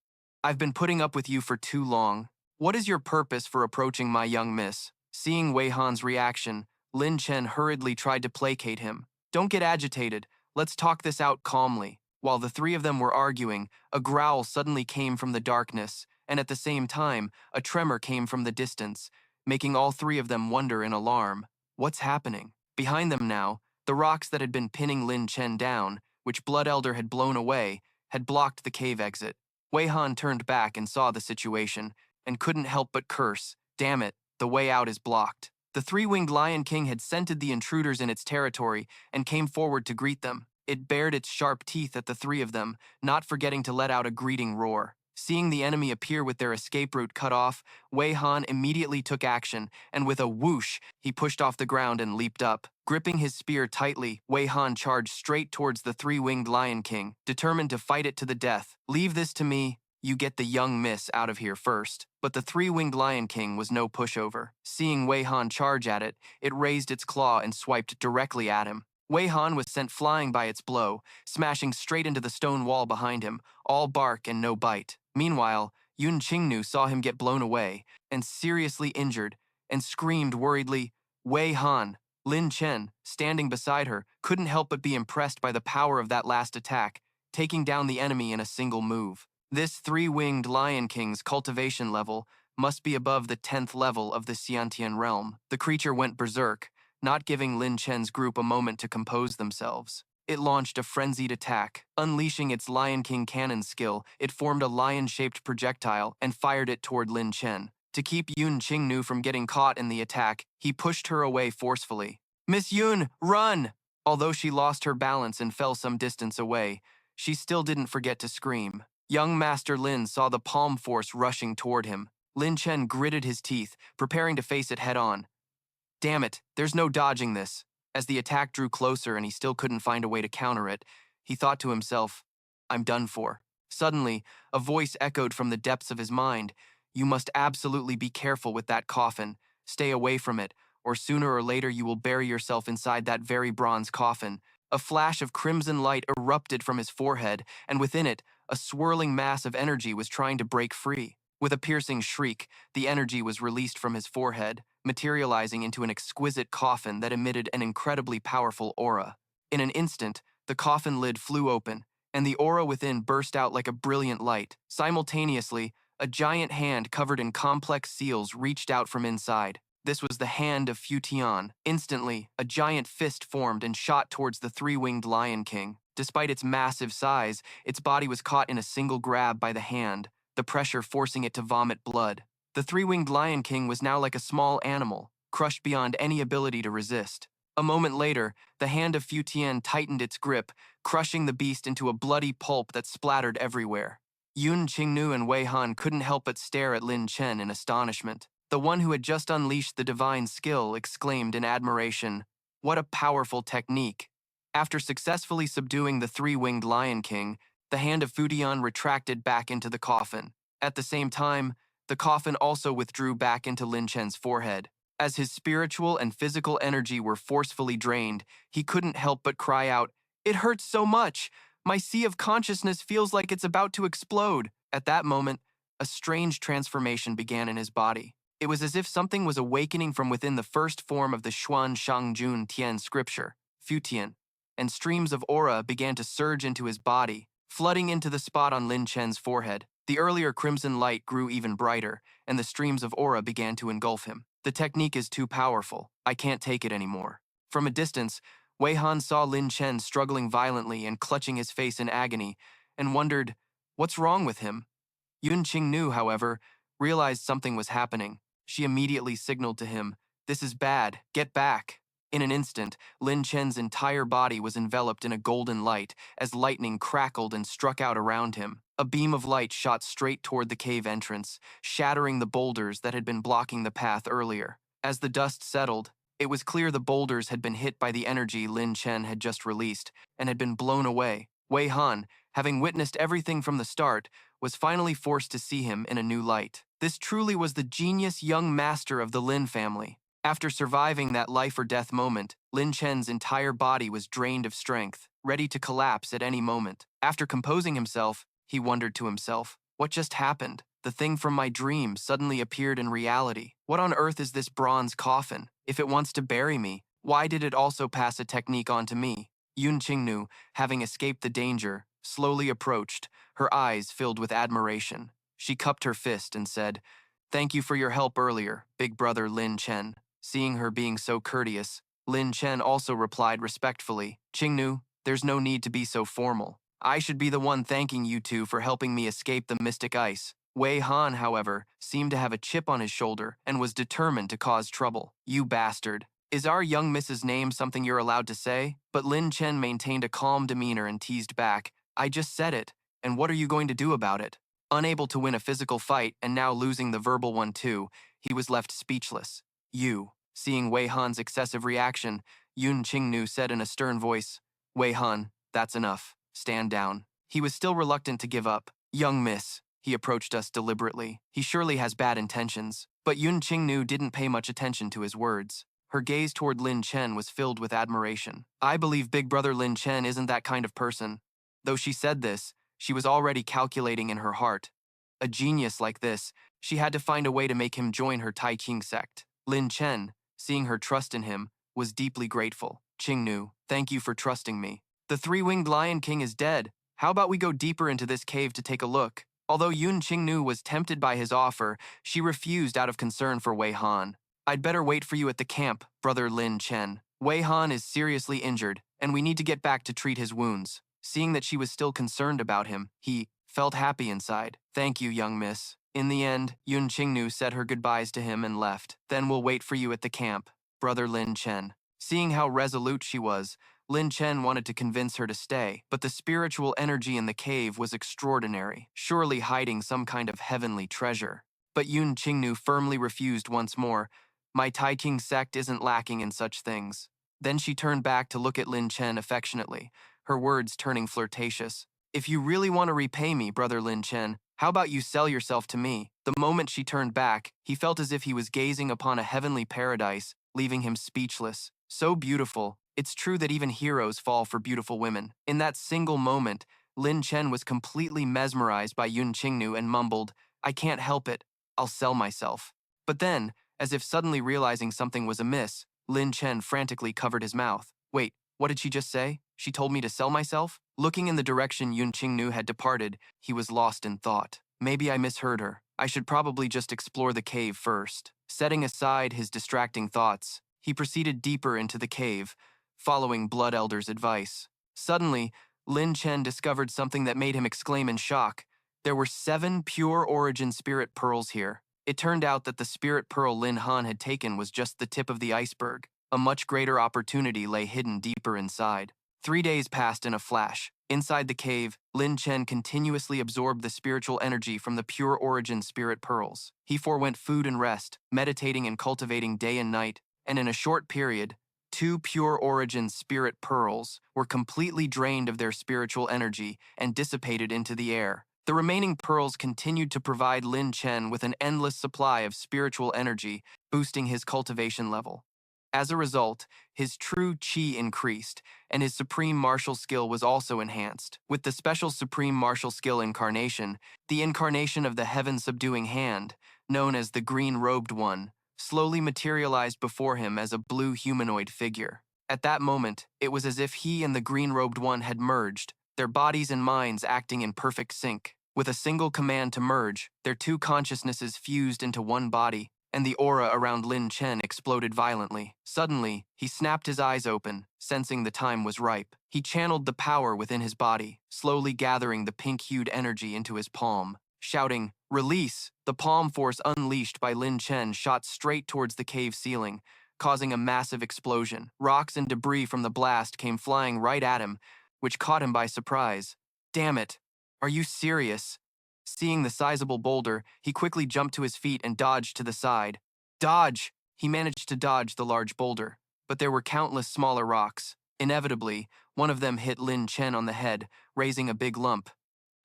I've been putting up with you for too long. What is your purpose for approaching my young miss?" Seeing Wei Han's reaction, Lin Chen hurriedly tried to placate him. "Don't get agitated. Let's talk this out calmly." While the three of them were arguing, a growl suddenly came from the darkness, and at the same time, a tremor came from the distance, making all three of them wonder in alarm. What's happening? Behind them now, the rocks that had been pinning Lin Chen down, which Blood Elder had blown away, had blocked the cave exit. Wei Han turned back and saw the situation, and couldn't help but curse. Damn it, the way out is blocked. The three-winged Lion King had scented the intruders in its territory and came forward to greet them. It bared its sharp teeth at the three of them, not forgetting to let out a greeting roar. Seeing the enemy appear with their escape route cut off, Wei Han immediately took action, and with a whoosh, he pushed off the ground and leaped up. Gripping his spear tightly, Wei Han charged straight towards the three-winged Lion King, determined to fight it to the death. "Leave this to me. You get the young miss out of here first." But the three-winged Lion King was no pushover. Seeing Wei Han charge at it, it raised its claw and swiped directly at him. Wei Han was sent flying by its blow, smashing straight into the stone wall behind him, all bark and no bite. Meanwhile, Yun Qingnu saw him get blown away, and seriously injured, and screamed worriedly, "Wei Han!" Lin Chen, standing beside her, couldn't help but be impressed by the power of that last attack, taking down the enemy in a single move. This three-winged Lion King's cultivation level must be above the 10th level of the Xiantian realm. The creature went berserk, not giving Lin Chen's group a moment to compose themselves. It launched a frenzied attack. Unleashing its Lion King cannon skill, it formed a lion-shaped projectile and fired it toward Lin Chen. To keep Yun Qingnu from getting caught in the attack, he pushed her away forcefully. "Miss Yun, run!" Although she lost her balance and fell some distance away, she still didn't forget to scream. Young Master Lin saw the palm force rushing toward him. Lin Chen gritted his teeth, preparing to face it head-on. Damn it, there's no dodging this. As the attack drew closer and he still couldn't find a way to counter it, he thought to himself, "I'm done for." Suddenly, a voice echoed from the depths of his mind, "You must absolutely be careful with that coffin. Stay away from it, or sooner or later you will bury yourself inside that very bronze coffin." A flash of crimson light erupted from his forehead, and within it, a swirling mass of energy was trying to break free. With a piercing shriek, the energy was released from his forehead, materializing into an exquisite coffin that emitted an incredibly powerful aura. In an instant, the coffin lid flew open, and the aura within burst out like a brilliant light. Simultaneously, a giant hand covered in complex seals reached out from inside. This was the hand of Futian. Instantly, a giant fist formed and shot towards the three-winged Lion King. Despite its massive size, its body was caught in a single grab by the hand, the pressure forcing it to vomit blood. The three-winged Lion King was now like a small animal, crushed beyond any ability to resist. A moment later, the hand of Futian tightened its grip, crushing the beast into a bloody pulp that splattered everywhere. Yun Qingnu and Wei Han couldn't help but stare at Lin Chen in astonishment. The one who had just unleashed the divine skill exclaimed in admiration, "What a powerful technique." After successfully subduing the three-winged Lion King, the hand of Futian retracted back into the coffin. At the same time, the coffin also withdrew back into Lin Chen's forehead. As his spiritual and physical energy were forcefully drained, he couldn't help but cry out, "It hurts so much! My sea of consciousness feels like it's about to explode." At that moment, a strange transformation began in his body. It was as if something was awakening from within the first form of the Xuan Shangjun Tian scripture, Futian, and streams of aura began to surge into his body, flooding into the spot on Lin Chen's forehead. The earlier crimson light grew even brighter, and the streams of aura began to engulf him. The technique is too powerful. I can't take it anymore. From a distance, Wei Han saw Lin Chen struggling violently and clutching his face in agony, and wondered, what's wrong with him? Yun Qingnu, however, realized something was happening. She immediately signaled to him, "This is bad, get back." In an instant, Lin Chen's entire body was enveloped in a golden light as lightning crackled and struck out around him. A beam of light shot straight toward the cave entrance, shattering the boulders that had been blocking the path earlier. As the dust settled, it was clear the boulders had been hit by the energy Lin Chen had just released and had been blown away. Wei Han, having witnessed everything from the start, was finally forced to see him in a new light. This truly was the genius young master of the Lin family. After surviving that life-or-death moment, Lin Chen's entire body was drained of strength, ready to collapse at any moment. After composing himself, he wondered to himself, what just happened? The thing from my dream suddenly appeared in reality. What on earth is this bronze coffin? If it wants to bury me, why did it also pass a technique on to me? Yun Qingnu, having escaped the danger, slowly approached, her eyes filled with admiration. She cupped her fist and said, "Thank you for your help earlier, big brother Lin Chen." Seeing her being so courteous, Lin Chen also replied respectfully, "Qingnu, there's no need to be so formal. I should be the one thanking you two for helping me escape the mystic ice." Wei Han, however, seemed to have a chip on his shoulder and was determined to cause trouble. "You bastard. Is our young Mrs. name something you're allowed to say?" But Lin Chen maintained a calm demeanor and teased back, "I just said it, and what are you going to do about it?" Unable to win a physical fight and now losing the verbal one too, he was left speechless. "You." Seeing Wei Han's excessive reaction, Yun Qingnu said in a stern voice, "Wei Han, that's enough. Stand down." He was still reluctant to give up. "Young miss," he approached us deliberately. "He surely has bad intentions." But Yun Qingnu didn't pay much attention to his words. Her gaze toward Lin Chen was filled with admiration. "I believe big brother Lin Chen isn't that kind of person." Though she said this, she was already calculating in her heart. A genius like this, she had to find a way to make him join her Tai Qing sect. Lin Chen, seeing her trust in him, was deeply grateful. "Qingnu, thank you for trusting me. The three-winged Lion King is dead. How about we go deeper into this cave to take a look?" Although Yun Qingnu was tempted by his offer, she refused out of concern for Wei Han. "I'd better wait for you at the camp, brother Lin Chen. Wei Han is seriously injured, and we need to get back to treat his wounds." Seeing that she was still concerned about him, he felt happy inside. "Thank you, young miss." In the end, Yun Qingnu said her goodbyes to him and left. "Then we'll wait for you at the camp, brother Lin Chen." Seeing how resolute she was, Lin Chen wanted to convince her to stay, but the spiritual energy in the cave was extraordinary, surely hiding some kind of heavenly treasure. But Yun Qingnu firmly refused once more. "My Tai King sect isn't lacking in such things." Then she turned back to look at Lin Chen affectionately, her words turning flirtatious. "If you really want to repay me, brother Lin Chen, how about you sell yourself to me?" The moment she turned back, he felt as if he was gazing upon a heavenly paradise, leaving him speechless. So beautiful, it's true that even heroes fall for beautiful women. In that single moment, Lin Chen was completely mesmerized by Yun Qingnu and mumbled, "I can't help it, I'll sell myself." But then, as if suddenly realizing something was amiss, Lin Chen frantically covered his mouth. "Wait, what did she just say? She told me to sell myself?" Looking in the direction Yun Qingnu had departed, he was lost in thought. "Maybe I misheard her. I should probably just explore the cave first." Setting aside his distracting thoughts, he proceeded deeper into the cave, following Blood Elder's advice. Suddenly, Lin Chen discovered something that made him exclaim in shock. There were 7 pure origin spirit pearls here. It turned out that the spirit pearl Lin Han had taken was just the tip of the iceberg. A much greater opportunity lay hidden deeper inside. 3 days passed in a flash. Inside the cave, Lin Chen continuously absorbed the spiritual energy from the pure origin spirit pearls. He forewent food and rest, meditating and cultivating day and night, and in a short period, 2 pure origin spirit pearls were completely drained of their spiritual energy and dissipated into the air. The remaining pearls continued to provide Lin Chen with an endless supply of spiritual energy, boosting his cultivation level. As a result, his true qi increased, and his supreme martial skill was also enhanced. With the special supreme martial skill incarnation, the incarnation of the heaven-subduing hand, known as the Green-Robed One, slowly materialized before him as a blue humanoid figure. At that moment, it was as if he and the Green-Robed One had merged, their bodies and minds acting in perfect sync. With a single command to merge, their two consciousnesses fused into one body, and the aura around Lin Chen exploded violently. Suddenly, he snapped his eyes open, sensing the time was ripe. He channeled the power within his body, slowly gathering the pink-hued energy into his palm. Shouting, "Release!" The palm force unleashed by Lin Chen shot straight towards the cave ceiling, causing a massive explosion. Rocks and debris from the blast came flying right at him, which caught him by surprise. Damn it! Are you serious? Seeing the sizable boulder, he quickly jumped to his feet and dodged to the side. Dodge! He managed to dodge the large boulder, but there were countless smaller rocks. Inevitably, one of them hit Lin Chen on the head, raising a big lump.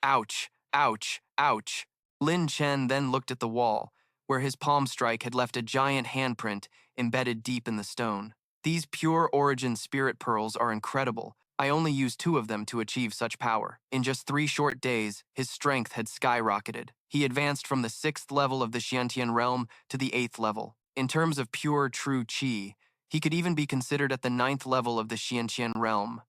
Ouch! Ouch! Ouch! Lin Chen then looked at the wall, where his palm strike had left a giant handprint embedded deep in the stone. These pure origin spirit pearls are incredible. I only used 2 of them to achieve such power. In just 3 short days, his strength had skyrocketed. He advanced from the 6th level of the Xiantian realm to the 8th level. In terms of pure, true qi, he could even be considered at the 9th level of the Xiantian realm.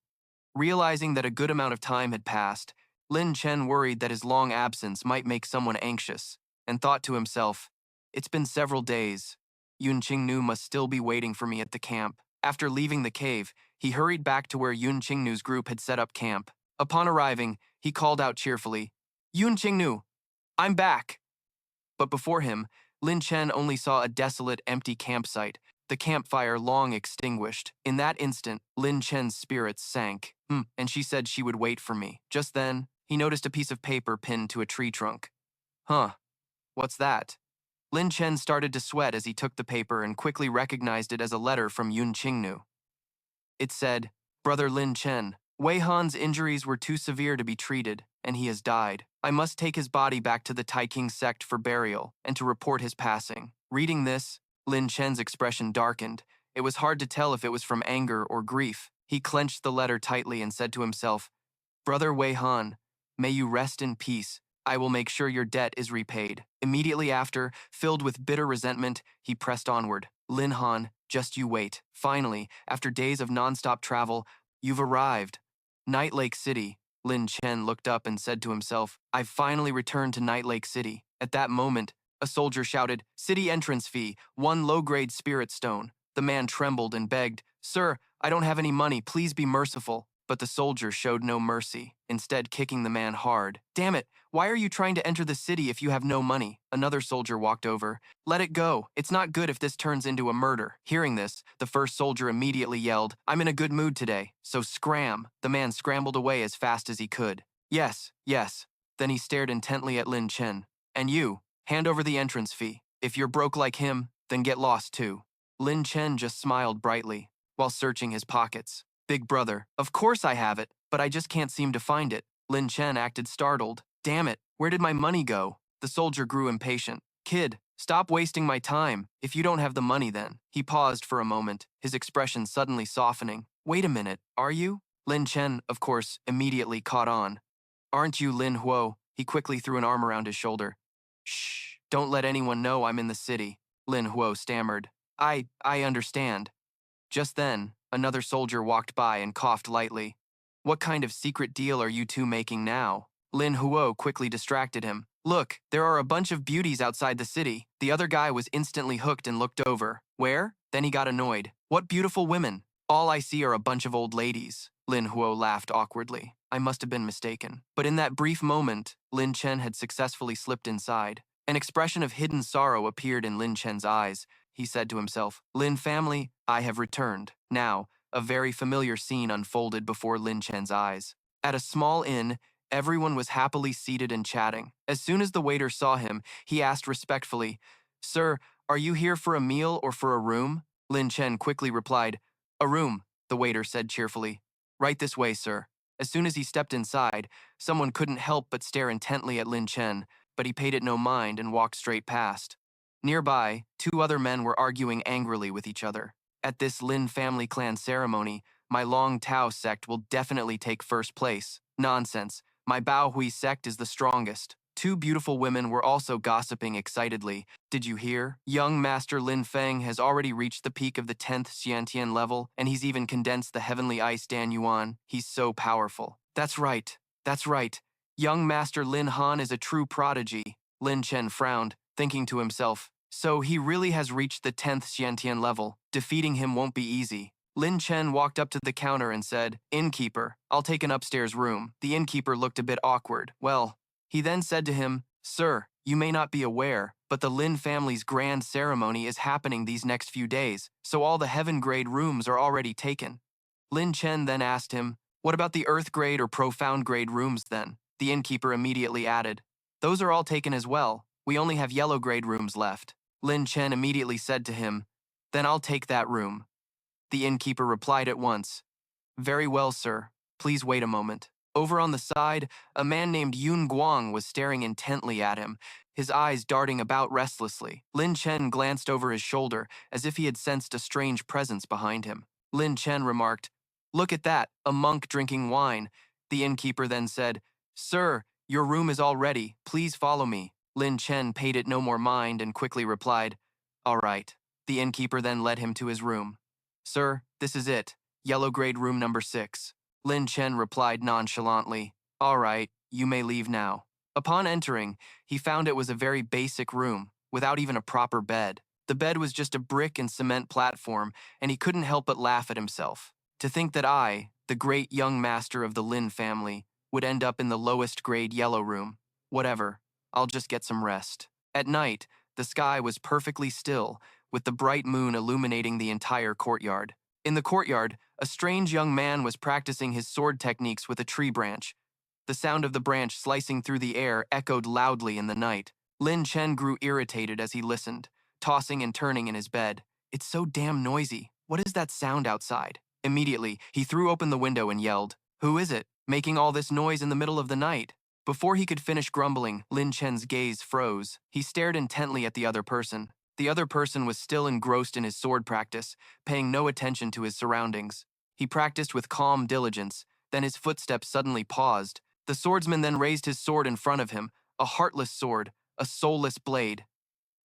Realizing that a good amount of time had passed, Lin Chen worried that his long absence might make someone anxious, and thought to himself, "It's been several days. Yun Qingnu must still be waiting for me at the camp." After leaving the cave, he hurried back to where Yun Qingnu's group had set up camp. Upon arriving, he called out cheerfully, "Yun Qingnu, I'm back!" But before him, Lin Chen only saw a desolate, empty campsite, the campfire long extinguished. In that instant, Lin Chen's spirits sank, and she said she would wait for me. Just then, he noticed a piece of paper pinned to a tree trunk. Huh, what's that? Lin Chen started to sweat as he took the paper and quickly recognized it as a letter from Yun Qingnu. It said, "Brother Lin Chen, Wei Han's injuries were too severe to be treated, and he has died. I must take his body back to the Taiking sect for burial and to report his passing." Reading this, Lin Chen's expression darkened. It was hard to tell if it was from anger or grief. He clenched the letter tightly and said to himself, "Brother Wei Han, may you rest in peace. I will make sure your debt is repaid." Immediately after, filled with bitter resentment, he pressed onward. "Lin Han, just you wait. Finally, after days of non-stop travel, you've arrived. Night Lake City." Lin Chen looked up and said to himself, "I've finally returned to Night Lake City." At that moment, a soldier shouted, "City entrance fee, 1 low-grade spirit stone." The man trembled and begged, "Sir, I don't have any money, please be merciful." But the soldier showed no mercy, instead kicking the man hard. "Damn it, why are you trying to enter the city if you have no money?" Another soldier walked over. "Let it go. It's not good if this turns into a murder." Hearing this, the first soldier immediately yelled, "I'm in a good mood today, so scram." The man scrambled away as fast as he could. Yes. Then he stared intently at Lin Chen. "And you, hand over the entrance fee. If you're broke like him, then get lost too." Lin Chen just smiled brightly, while searching his pockets. "Big brother, of course I have it, but I just can't seem to find it." Lin Chen acted startled. "Damn it, where did my money go?" The soldier grew impatient. "Kid, stop wasting my time. If you don't have the money then." He paused for a moment, his expression suddenly softening. "Wait a minute, are you?" Lin Chen, of course, immediately caught on. "Aren't you Lin Huo?" He quickly threw an arm around his shoulder. "Shh, don't let anyone know I'm in the city." Lin Huo stammered. I understand." Just then, another soldier walked by and coughed lightly. "What kind of secret deal are you two making now?" Lin Huo quickly distracted him. "Look, there are a bunch of beauties outside the city." The other guy was instantly hooked and looked over. "Where?" Then he got annoyed. "What beautiful women? All I see are a bunch of old ladies." Lin Huo laughed awkwardly. "I must have been mistaken." But in that brief moment, Lin Chen had successfully slipped inside. An expression of hidden sorrow appeared in Lin Chen's eyes. He said to himself, "Lin family, I have returned." Now, a very familiar scene unfolded before Lin Chen's eyes. At a small inn, everyone was happily seated and chatting. As soon as the waiter saw him, he asked respectfully, "Sir, are you here for a meal or for a room?" Lin Chen quickly replied, "A room," the waiter said cheerfully. "Right this way, sir." As soon as he stepped inside, someone couldn't help but stare intently at Lin Chen, but he paid it no mind and walked straight past. Nearby, 2 other men were arguing angrily with each other. "At this Lin family clan ceremony, my Long Tao sect will definitely take first place." "Nonsense. My Bao Hui sect is the strongest." 2 beautiful women were also gossiping excitedly. "Did you hear? Young Master Lin Feng has already reached the peak of the 10th Xiantian level, and he's even condensed the heavenly ice Dan Yuan. He's so powerful." That's right. Young Master Lin Han is a true prodigy. Lin Chen frowned, thinking to himself, so he really has reached the 10th Xiantian level. Defeating him won't be easy. Lin Chen walked up to the counter and said, "Innkeeper, I'll take an upstairs room." The innkeeper looked a bit awkward. Well, he then said to him, "Sir, you may not be aware, but the Lin family's grand ceremony is happening these next few days, so all the heaven-grade rooms are already taken." Lin Chen then asked him, "What about the earth-grade or profound-grade rooms then?" The innkeeper immediately added, "Those are all taken as well. We only have yellow-grade rooms left." Lin Chen immediately said to him, "Then I'll take that room." The innkeeper replied at once, "Very well, sir. Please wait a moment." Over on the side, a man named Yun Guang was staring intently at him, his eyes darting about restlessly. Lin Chen glanced over his shoulder as if he had sensed a strange presence behind him. Lin Chen remarked, "Look at that, a monk drinking wine." The innkeeper then said, "Sir, your room is all ready. Please follow me." Lin Chen paid it no more mind and quickly replied, "All right." The innkeeper then led him to his room. "Sir, this is it. Yellow grade room number 6. Lin Chen replied nonchalantly, "All right, you may leave now." Upon entering, he found it was a very basic room, without even a proper bed. The bed was just a brick and cement platform, and he couldn't help but laugh at himself. To think that I, the great young master of the Lin family, would end up in the lowest grade yellow room. Whatever, I'll just get some rest. At night, the sky was perfectly still, with the bright moon illuminating the entire courtyard. In the courtyard, a strange young man was practicing his sword techniques with a tree branch. The sound of the branch slicing through the air echoed loudly in the night. Lin Chen grew irritated as he listened, tossing and turning in his bed. "It's so damn noisy. What is that sound outside?" Immediately, he threw open the window and yelled, "Who is it, making all this noise in the middle of the night?" Before he could finish grumbling, Lin Chen's gaze froze. He stared intently at the other person. The other person was still engrossed in his sword practice, paying no attention to his surroundings. He practiced with calm diligence, then his footsteps suddenly paused. The swordsman then raised his sword in front of him, a heartless sword, a soulless blade.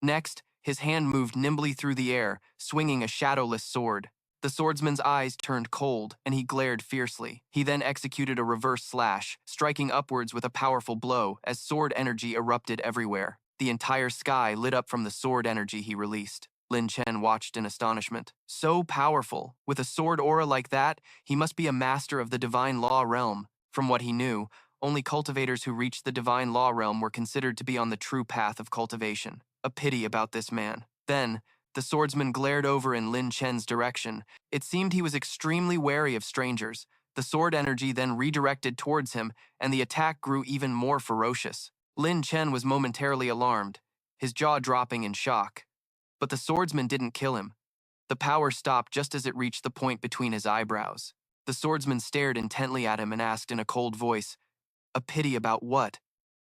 Next, his hand moved nimbly through the air, swinging a shadowless sword. The swordsman's eyes turned cold, and he glared fiercely. He then executed a reverse slash, striking upwards with a powerful blow as sword energy erupted everywhere. The entire sky lit up from the sword energy he released. Lin Chen watched in astonishment. So powerful. With a sword aura like that, he must be a master of the divine law realm. From what he knew, only cultivators who reached the divine law realm were considered to be on the true path of cultivation. A pity about this man. Then, the swordsman glared over in Lin Chen's direction. It seemed he was extremely wary of strangers. The sword energy then redirected towards him, and the attack grew even more ferocious. Lin Chen was momentarily alarmed, his jaw dropping in shock. But the swordsman didn't kill him. The power stopped just as it reached the point between his eyebrows. The swordsman stared intently at him and asked in a cold voice, "A pity about what?"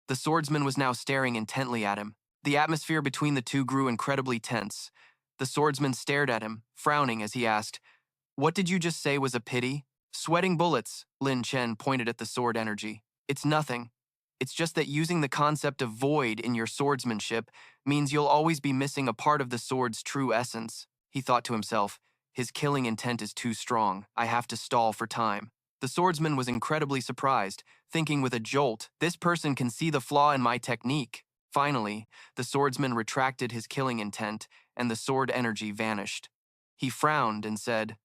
The swordsman was now staring intently at him. The atmosphere between the two grew incredibly tense. The swordsman stared at him, frowning as he asked, "What did you just say was a pity?" "Sweating bullets," Lin Chen pointed at the sword energy. "It's nothing. It's just that using the concept of void in your swordsmanship means you'll always be missing a part of the sword's true essence." He thought to himself, "His killing intent is too strong. I have to stall for time." The swordsman was incredibly surprised, thinking with a jolt, "This person can see the flaw in my technique." Finally, the swordsman retracted his killing intent, and the sword energy vanished. He frowned and said,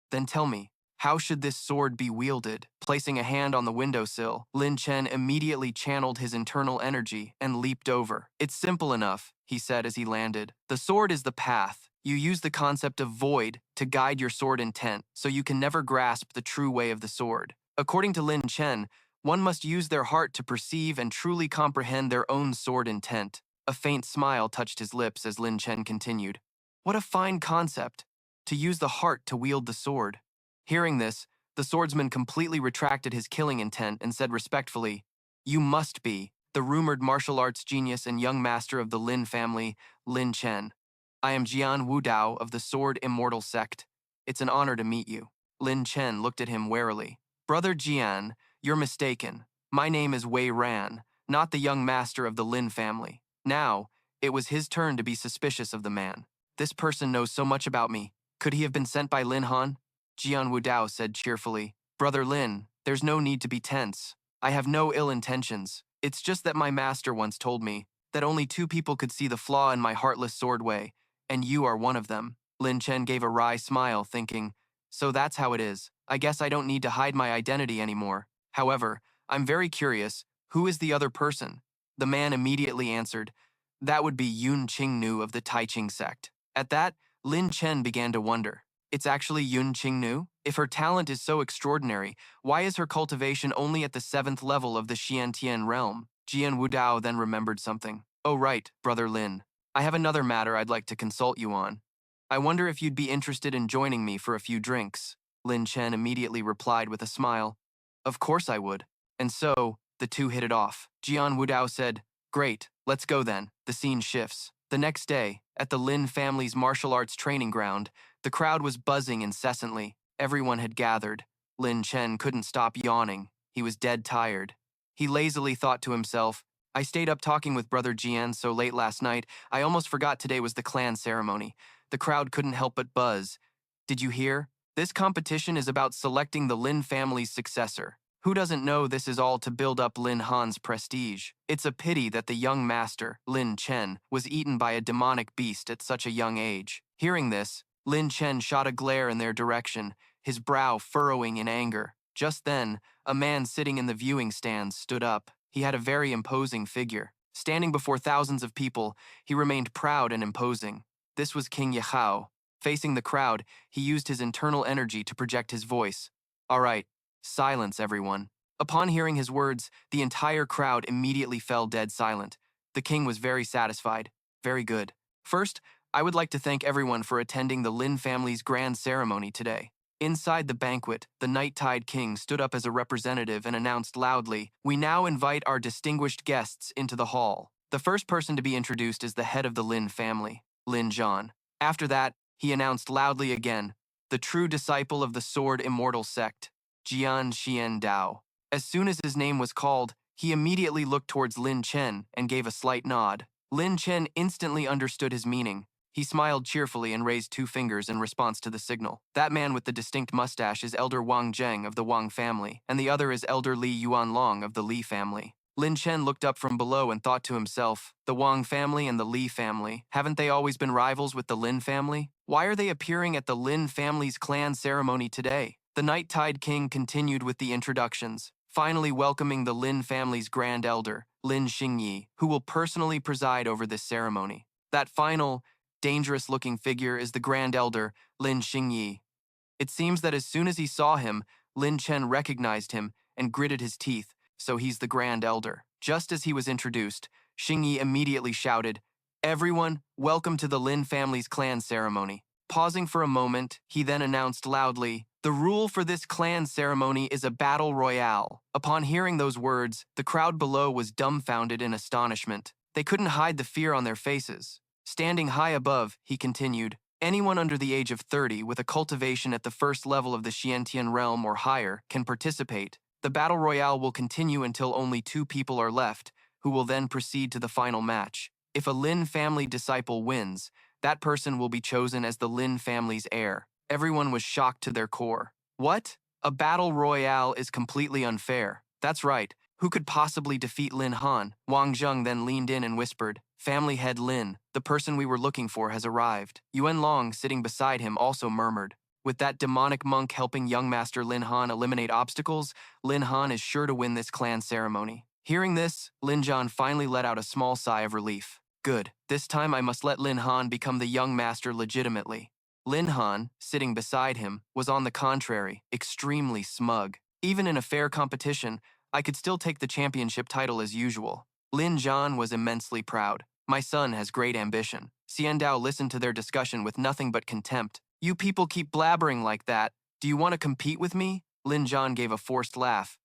"Then tell me, how should this sword be wielded?" Placing a hand on the windowsill, Lin Chen immediately channeled his internal energy and leaped over. "It's simple enough," he said as he landed. "The sword is the path. You use the concept of void to guide your sword intent, so you can never grasp the true way of the sword. According to Lin Chen, one must use their heart to perceive and truly comprehend their own sword intent." A faint smile touched his lips as Lin Chen continued, "What a fine concept, to use the heart to wield the sword." Hearing this, the swordsman completely retracted his killing intent and said respectfully, "You must be the rumored martial arts genius and young master of the Lin family, Lin Chen. I am Jian Wudao of the Sword Immortal Sect. It's an honor to meet you." Lin Chen looked at him warily. "Brother Jian, you're mistaken. My name is Wei Ran, not the young master of the Lin family." Now, it was his turn to be suspicious of the man. "This person knows so much about me. Could he have been sent by Lin Han?" Jian Wudao said cheerfully, "Brother Lin, there's no need to be tense. I have no ill intentions. It's just that my master once told me that only two people could see the flaw in my heartless swordway, and you are one of them. Lin Chen gave a wry smile, thinking, so that's how it is. I guess I don't need to hide my identity anymore. However, I'm very curious, who is the other person? The man immediately answered, that would be Yun Qingnu of the Taiqing sect. At that, Lin Chen began to wonder. It's actually Yun Qingnu? If her talent is so extraordinary, why is her cultivation only at the 7th level of the Xiantian realm? Jian Wudao then remembered something. Oh right, Brother Lin. I have another matter I'd like to consult you on. I wonder if you'd be interested in joining me for a few drinks. Lin Chen immediately replied with a smile. Of course I would. And so, the two hit it off. Jian Wudao said, great, let's go then. The scene shifts. The next day, at the Lin family's martial arts training ground, the crowd was buzzing incessantly. Everyone had gathered. Lin Chen couldn't stop yawning. He was dead tired. He lazily thought to himself, I stayed up talking with Brother Jian so late last night, I almost forgot today was the clan ceremony. The crowd couldn't help but buzz. Did you hear? This competition is about selecting the Lin family's successor. Who doesn't know this is all to build up Lin Han's prestige? It's a pity that the young master, Lin Chen, was eaten by a demonic beast at such a young age. Hearing this, Lin Chen shot a glare in their direction, his brow furrowing in anger. Just then, a man sitting in the viewing stands stood up. He had a very imposing figure. Standing before thousands of people, he remained proud and imposing. This was King Yahao. Facing the crowd, he used his internal energy to project his voice. All right, silence everyone. Upon hearing his words, the entire crowd immediately fell dead silent. The king was very satisfied. Very good. First, I would like to thank everyone for attending the Lin family's grand ceremony today. Inside the banquet, the Night-Tide King stood up as a representative and announced loudly, we now invite our distinguished guests into the hall. The first person to be introduced is the head of the Lin family, Lin Zhan. After that, he announced loudly again, the true disciple of the Sword Immortal sect, Jian Xian Dao. As soon as his name was called, he immediately looked towards Lin Chen and gave a slight nod. Lin Chen instantly understood his meaning. He smiled cheerfully and raised 2 fingers in response to the signal. That man with the distinct mustache is Elder Wang Zheng of the Wang family, and the other is Elder Li Yuanlong of the Li family. Lin Chen looked up from below and thought to himself, the Wang family and the Li family, haven't they always been rivals with the Lin family? Why are they appearing at the Lin family's clan ceremony today? The Night-Tide King continued with the introductions, finally welcoming the Lin family's Grand Elder, Lin Xingyi, who will personally preside over this ceremony. That final, dangerous-looking figure is the Grand Elder, Lin Xingyi. It seems that as soon as he saw him, Lin Chen recognized him and gritted his teeth, so he's the Grand Elder. Just as he was introduced, Xingyi immediately shouted, everyone, welcome to the Lin family's clan ceremony. Pausing for a moment, he then announced loudly, the rule for this clan ceremony is a battle royale. Upon hearing those words, the crowd below was dumbfounded in astonishment. They couldn't hide the fear on their faces. Standing high above, he continued, anyone under the age of 30 with a cultivation at the 1st level of the Xiantian realm or higher can participate. The battle royale will continue until only 2 people are left, who will then proceed to the final match. If a Lin family disciple wins, that person will be chosen as the Lin family's heir. Everyone was shocked to their core. What? A battle royale is completely unfair. That's right. Who could possibly defeat Lin Han? Wang Zheng then leaned in and whispered, family head Lin, the person we were looking for has arrived. Yuan Long, sitting beside him, also murmured, with that demonic monk helping young master Lin Han eliminate obstacles, Lin Han is sure to win this clan ceremony. Hearing this, Lin Zhan finally let out a small sigh of relief. Good, this time I must let Lin Han become the young master legitimately. Lin Han, sitting beside him, was on the contrary, extremely smug. Even in a fair competition, I could still take the championship title as usual. Lin Zhan was immensely proud. My son has great ambition. Xian Dao listened to their discussion with nothing but contempt. You people keep blabbering like that. Do you want to compete with me? Lin Zhan gave a forced laugh.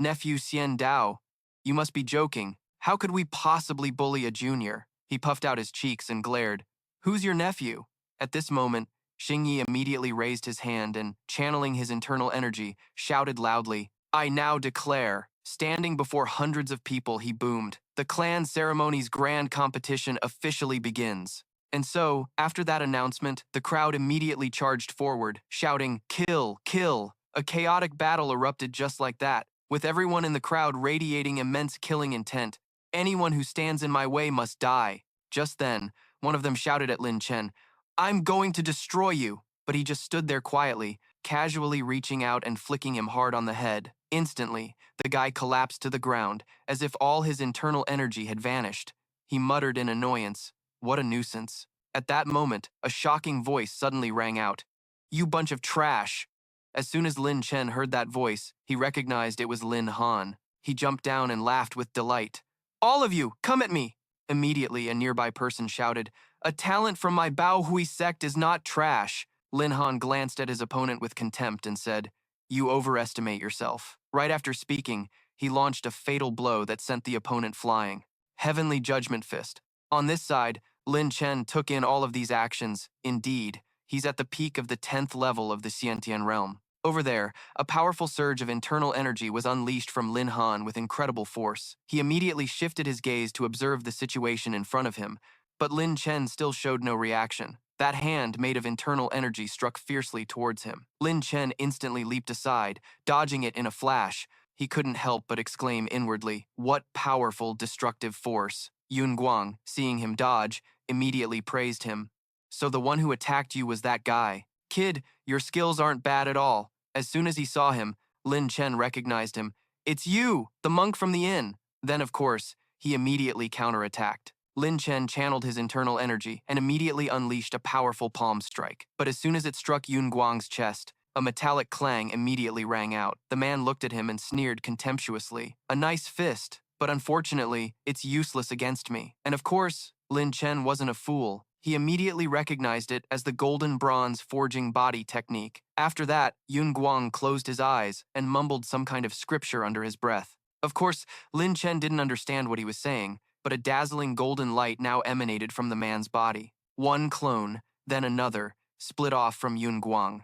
Nephew Xian Dao, you must be joking. How could we possibly bully a junior? He puffed out his cheeks and glared. Who's your nephew? At this moment, Xingyi immediately raised his hand and, channeling his internal energy, shouted loudly, I now declare. Standing before hundreds of people, he boomed, the clan ceremony's grand competition officially begins. And so, after that announcement, the crowd immediately charged forward, shouting, kill, kill. A chaotic battle erupted just like that. with everyone in the crowd radiating immense killing intent. Anyone who stands in my way must die. Just then, one of them shouted at Lin Chen, I'm going to destroy you. But he just stood there quietly, casually reaching out and flicking him hard on the head. Instantly, the guy collapsed to the ground, as if all his internal energy had vanished. He muttered in annoyance, what a nuisance. At that moment, a shocking voice suddenly rang out. You bunch of trash. As soon as Lin Chen heard that voice, he recognized it was Lin Han. He jumped down and laughed with delight. All of you, come at me! Immediately, a nearby person shouted, a talent from my Bao Hui sect is not trash. Lin Han glanced at his opponent with contempt and said, you overestimate yourself. Right after speaking, he launched a fatal blow that sent the opponent flying. Heavenly Judgment Fist. On this side, Lin Chen took in all of these actions. Indeed, he's at the peak of the 10th level of the Xiantian realm. Over there, a powerful surge of internal energy was unleashed from Lin Han with incredible force. He immediately shifted his gaze to observe the situation in front of him, but Lin Chen still showed no reaction. That hand made of internal energy struck fiercely towards him. Lin Chen instantly leaped aside, dodging it in a flash. He couldn't help but exclaim inwardly, what powerful destructive force. Yun Guang, seeing him dodge, immediately praised him. So the one who attacked you was that guy. Kid, your skills aren't bad at all. As soon as he saw him, Lin Chen recognized him. It's you, the monk from the inn. Then, of course, he immediately counterattacked. Lin Chen channeled his internal energy and immediately unleashed a powerful palm strike. But as soon as it struck Yun Guang's chest, a metallic clang immediately rang out. The man looked at him and sneered contemptuously. A nice fist, but unfortunately, it's useless against me. And of course, Lin Chen wasn't a fool. He immediately recognized it as the golden bronze forging body technique. After that, Yun Guang closed his eyes and mumbled some kind of scripture under his breath. Of course, Lin Chen didn't understand what he was saying, but a dazzling golden light now emanated from the man's body. One clone, then another, split off from Yun Guang.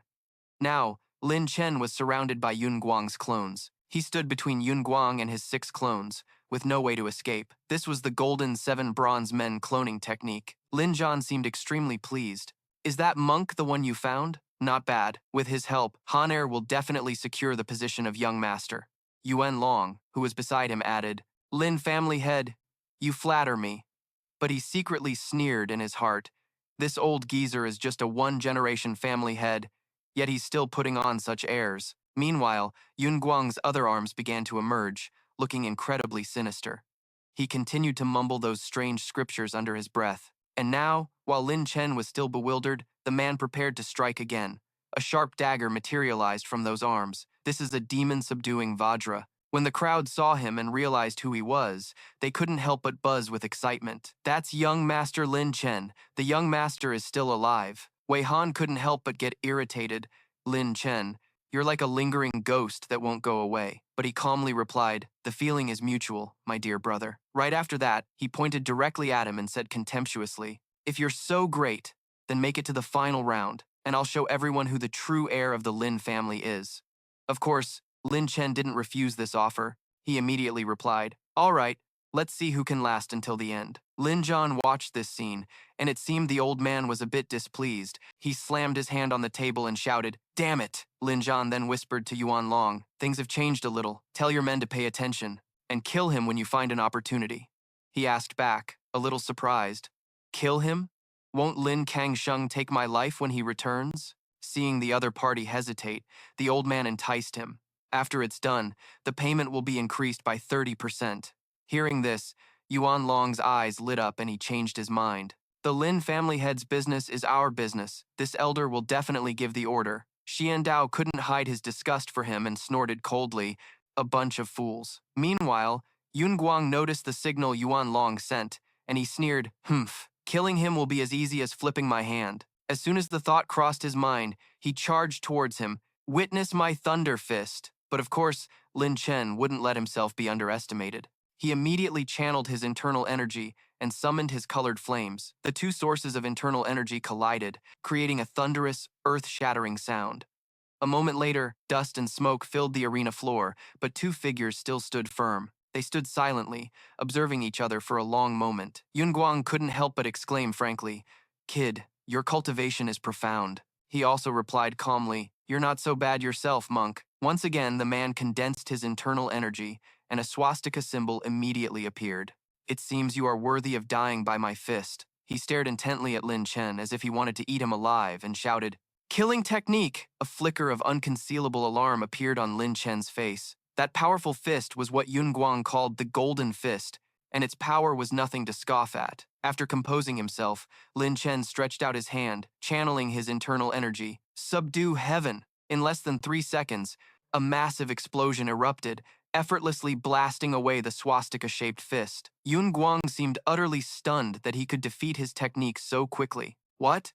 Now, Lin Chen was surrounded by Yun Guang's clones. He stood between Yun Guang and his 6 clones, with no way to escape. This was the golden 7 bronze men cloning technique. Lin Zhan seemed extremely pleased. Is that monk the one you found? Not bad. With his help, Han Er will definitely secure the position of young master. Yuan Long, who was beside him, added, Lin family head, you flatter me. But he secretly sneered in his heart. This old geezer is just a one-generation family head, yet he's still putting on such airs. Meanwhile, Yun Guang's other arms began to emerge, looking incredibly sinister. He continued to mumble those strange scriptures under his breath. And now, while Lin Chen was still bewildered, the man prepared to strike again. A sharp dagger materialized from those arms. This is a demon-subduing Vajra. When the crowd saw him and realized who he was, they couldn't help but buzz with excitement. That's young Master Lin Chen. The young master is still alive. Wei Han couldn't help but get irritated. Lin Chen, you're like a lingering ghost that won't go away. But he calmly replied, the feeling is mutual, my dear brother. Right after that, he pointed directly at him and said contemptuously, if you're so great, then make it to the final round, and I'll show everyone who the true heir of the Lin family is. Of course, Lin Chen didn't refuse this offer. He immediately replied, all right, let's see who can last until the end. Lin Zhan watched this scene, and it seemed the old man was a bit displeased. He slammed his hand on the table and shouted, damn it! Lin Zhan then whispered to Yuan Long, things have changed a little. Tell your men to pay attention, and kill him when you find an opportunity. He asked back, a little surprised. Kill him? Won't Lin Kangsheng take my life when he returns? Seeing the other party hesitate, the old man enticed him. After it's done, the payment will be increased by 30%. Hearing this, Yuan Long's eyes lit up and he changed his mind. The Lin family head's business is our business. This elder will definitely give the order. Xian Dao couldn't hide his disgust for him and snorted coldly, a bunch of fools. Meanwhile, Yun Guang noticed the signal Yuan Long sent, and he sneered, humph, killing him will be as easy as flipping my hand. As soon as the thought crossed his mind, he charged towards him, witness my thunder fist. But of course, Lin Chen wouldn't let himself be underestimated. He immediately channeled his internal energy and summoned his colored flames. The two sources of internal energy collided, creating a thunderous, earth-shattering sound. A moment later, dust and smoke filled the arena floor, but 2 figures still stood firm. They stood silently, observing each other for a long moment. Yun Guang couldn't help but exclaim frankly, kid, your cultivation is profound. He also replied calmly, you're not so bad yourself, monk. Once again, the man condensed his internal energy, and a swastika symbol immediately appeared. It seems you are worthy of dying by my fist. He stared intently at Lin Chen as if he wanted to eat him alive and shouted, "Killing technique!" A flicker of unconcealable alarm appeared on Lin Chen's face. That powerful fist was what Yun Guang called the Golden Fist, and its power was nothing to scoff at. After composing himself, Lin Chen stretched out his hand, channeling his internal energy. Subdue heaven! In less than 3 seconds, a massive explosion erupted, effortlessly blasting away the swastika-shaped fist. Yun Guang seemed utterly stunned that he could defeat his technique so quickly. What?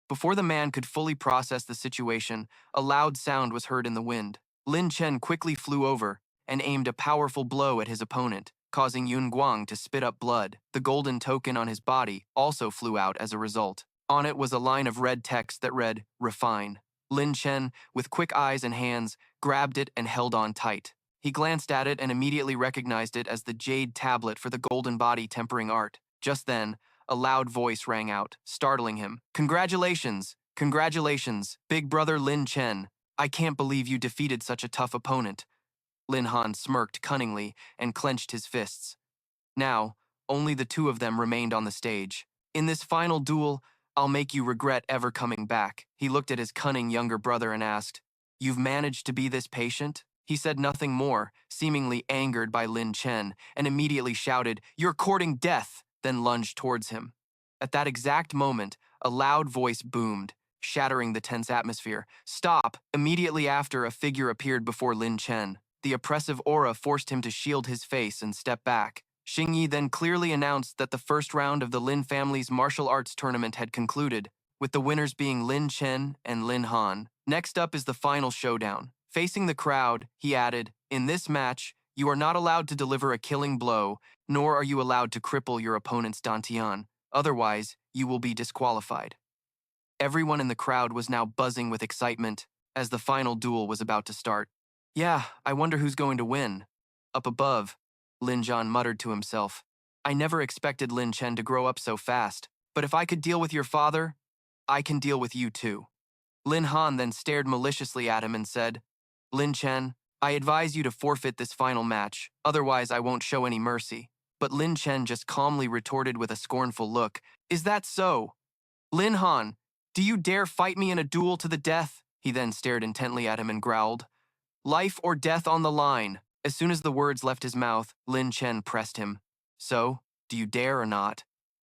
Before the man could fully process the situation, a loud sound was heard in the wind. Lin Chen quickly flew over and aimed a powerful blow at his opponent, causing Yun Guang to spit up blood. The golden token on his body also flew out as a result. On it was a line of red text that read, "Refine." Lin Chen, with quick eyes and hands, grabbed it and held on tight. He glanced at it and immediately recognized it as the jade tablet for the golden body tempering art. Just then, a loud voice rang out, startling him. "Congratulations! Congratulations, big brother Lin Chen. I can't believe you defeated such a tough opponent." Lin Han smirked cunningly and clenched his fists. Now, only the two of them remained on the stage. "In this final duel, I'll make you regret ever coming back." He looked at his cunning younger brother and asked, "You've managed to be this patient?" He said nothing more, seemingly angered by Lin Chen, and immediately shouted, "You're courting death!" then lunged towards him. At that exact moment, a loud voice boomed, shattering the tense atmosphere. "Stop!" Immediately after, a figure appeared before Lin Chen. The oppressive aura forced him to shield his face and step back. Xingyi then clearly announced that the first round of the Lin family's martial arts tournament had concluded, with the winners being Lin Chen and Lin Han. Next up is the final showdown. Facing the crowd, he added, "In this match, you are not allowed to deliver a killing blow, nor are you allowed to cripple your opponent's dantian. Otherwise, you will be disqualified." Everyone in the crowd was now buzzing with excitement as the final duel was about to start. "Yeah, I wonder who's going to win." Up above, Lin Zhan muttered to himself, "I never expected Lin Chen to grow up so fast, but if I could deal with your father, I can deal with you too." Lin Han then stared maliciously at him and said, "Lin Chen, I advise you to forfeit this final match, otherwise I won't show any mercy." But Lin Chen just calmly retorted with a scornful look, "Is that so? Lin Han, do you dare fight me in a duel to the death?" He then stared intently at him and growled, "Life or death on the line." As soon as the words left his mouth, Lin Chen pressed him. "So, do you dare or not?"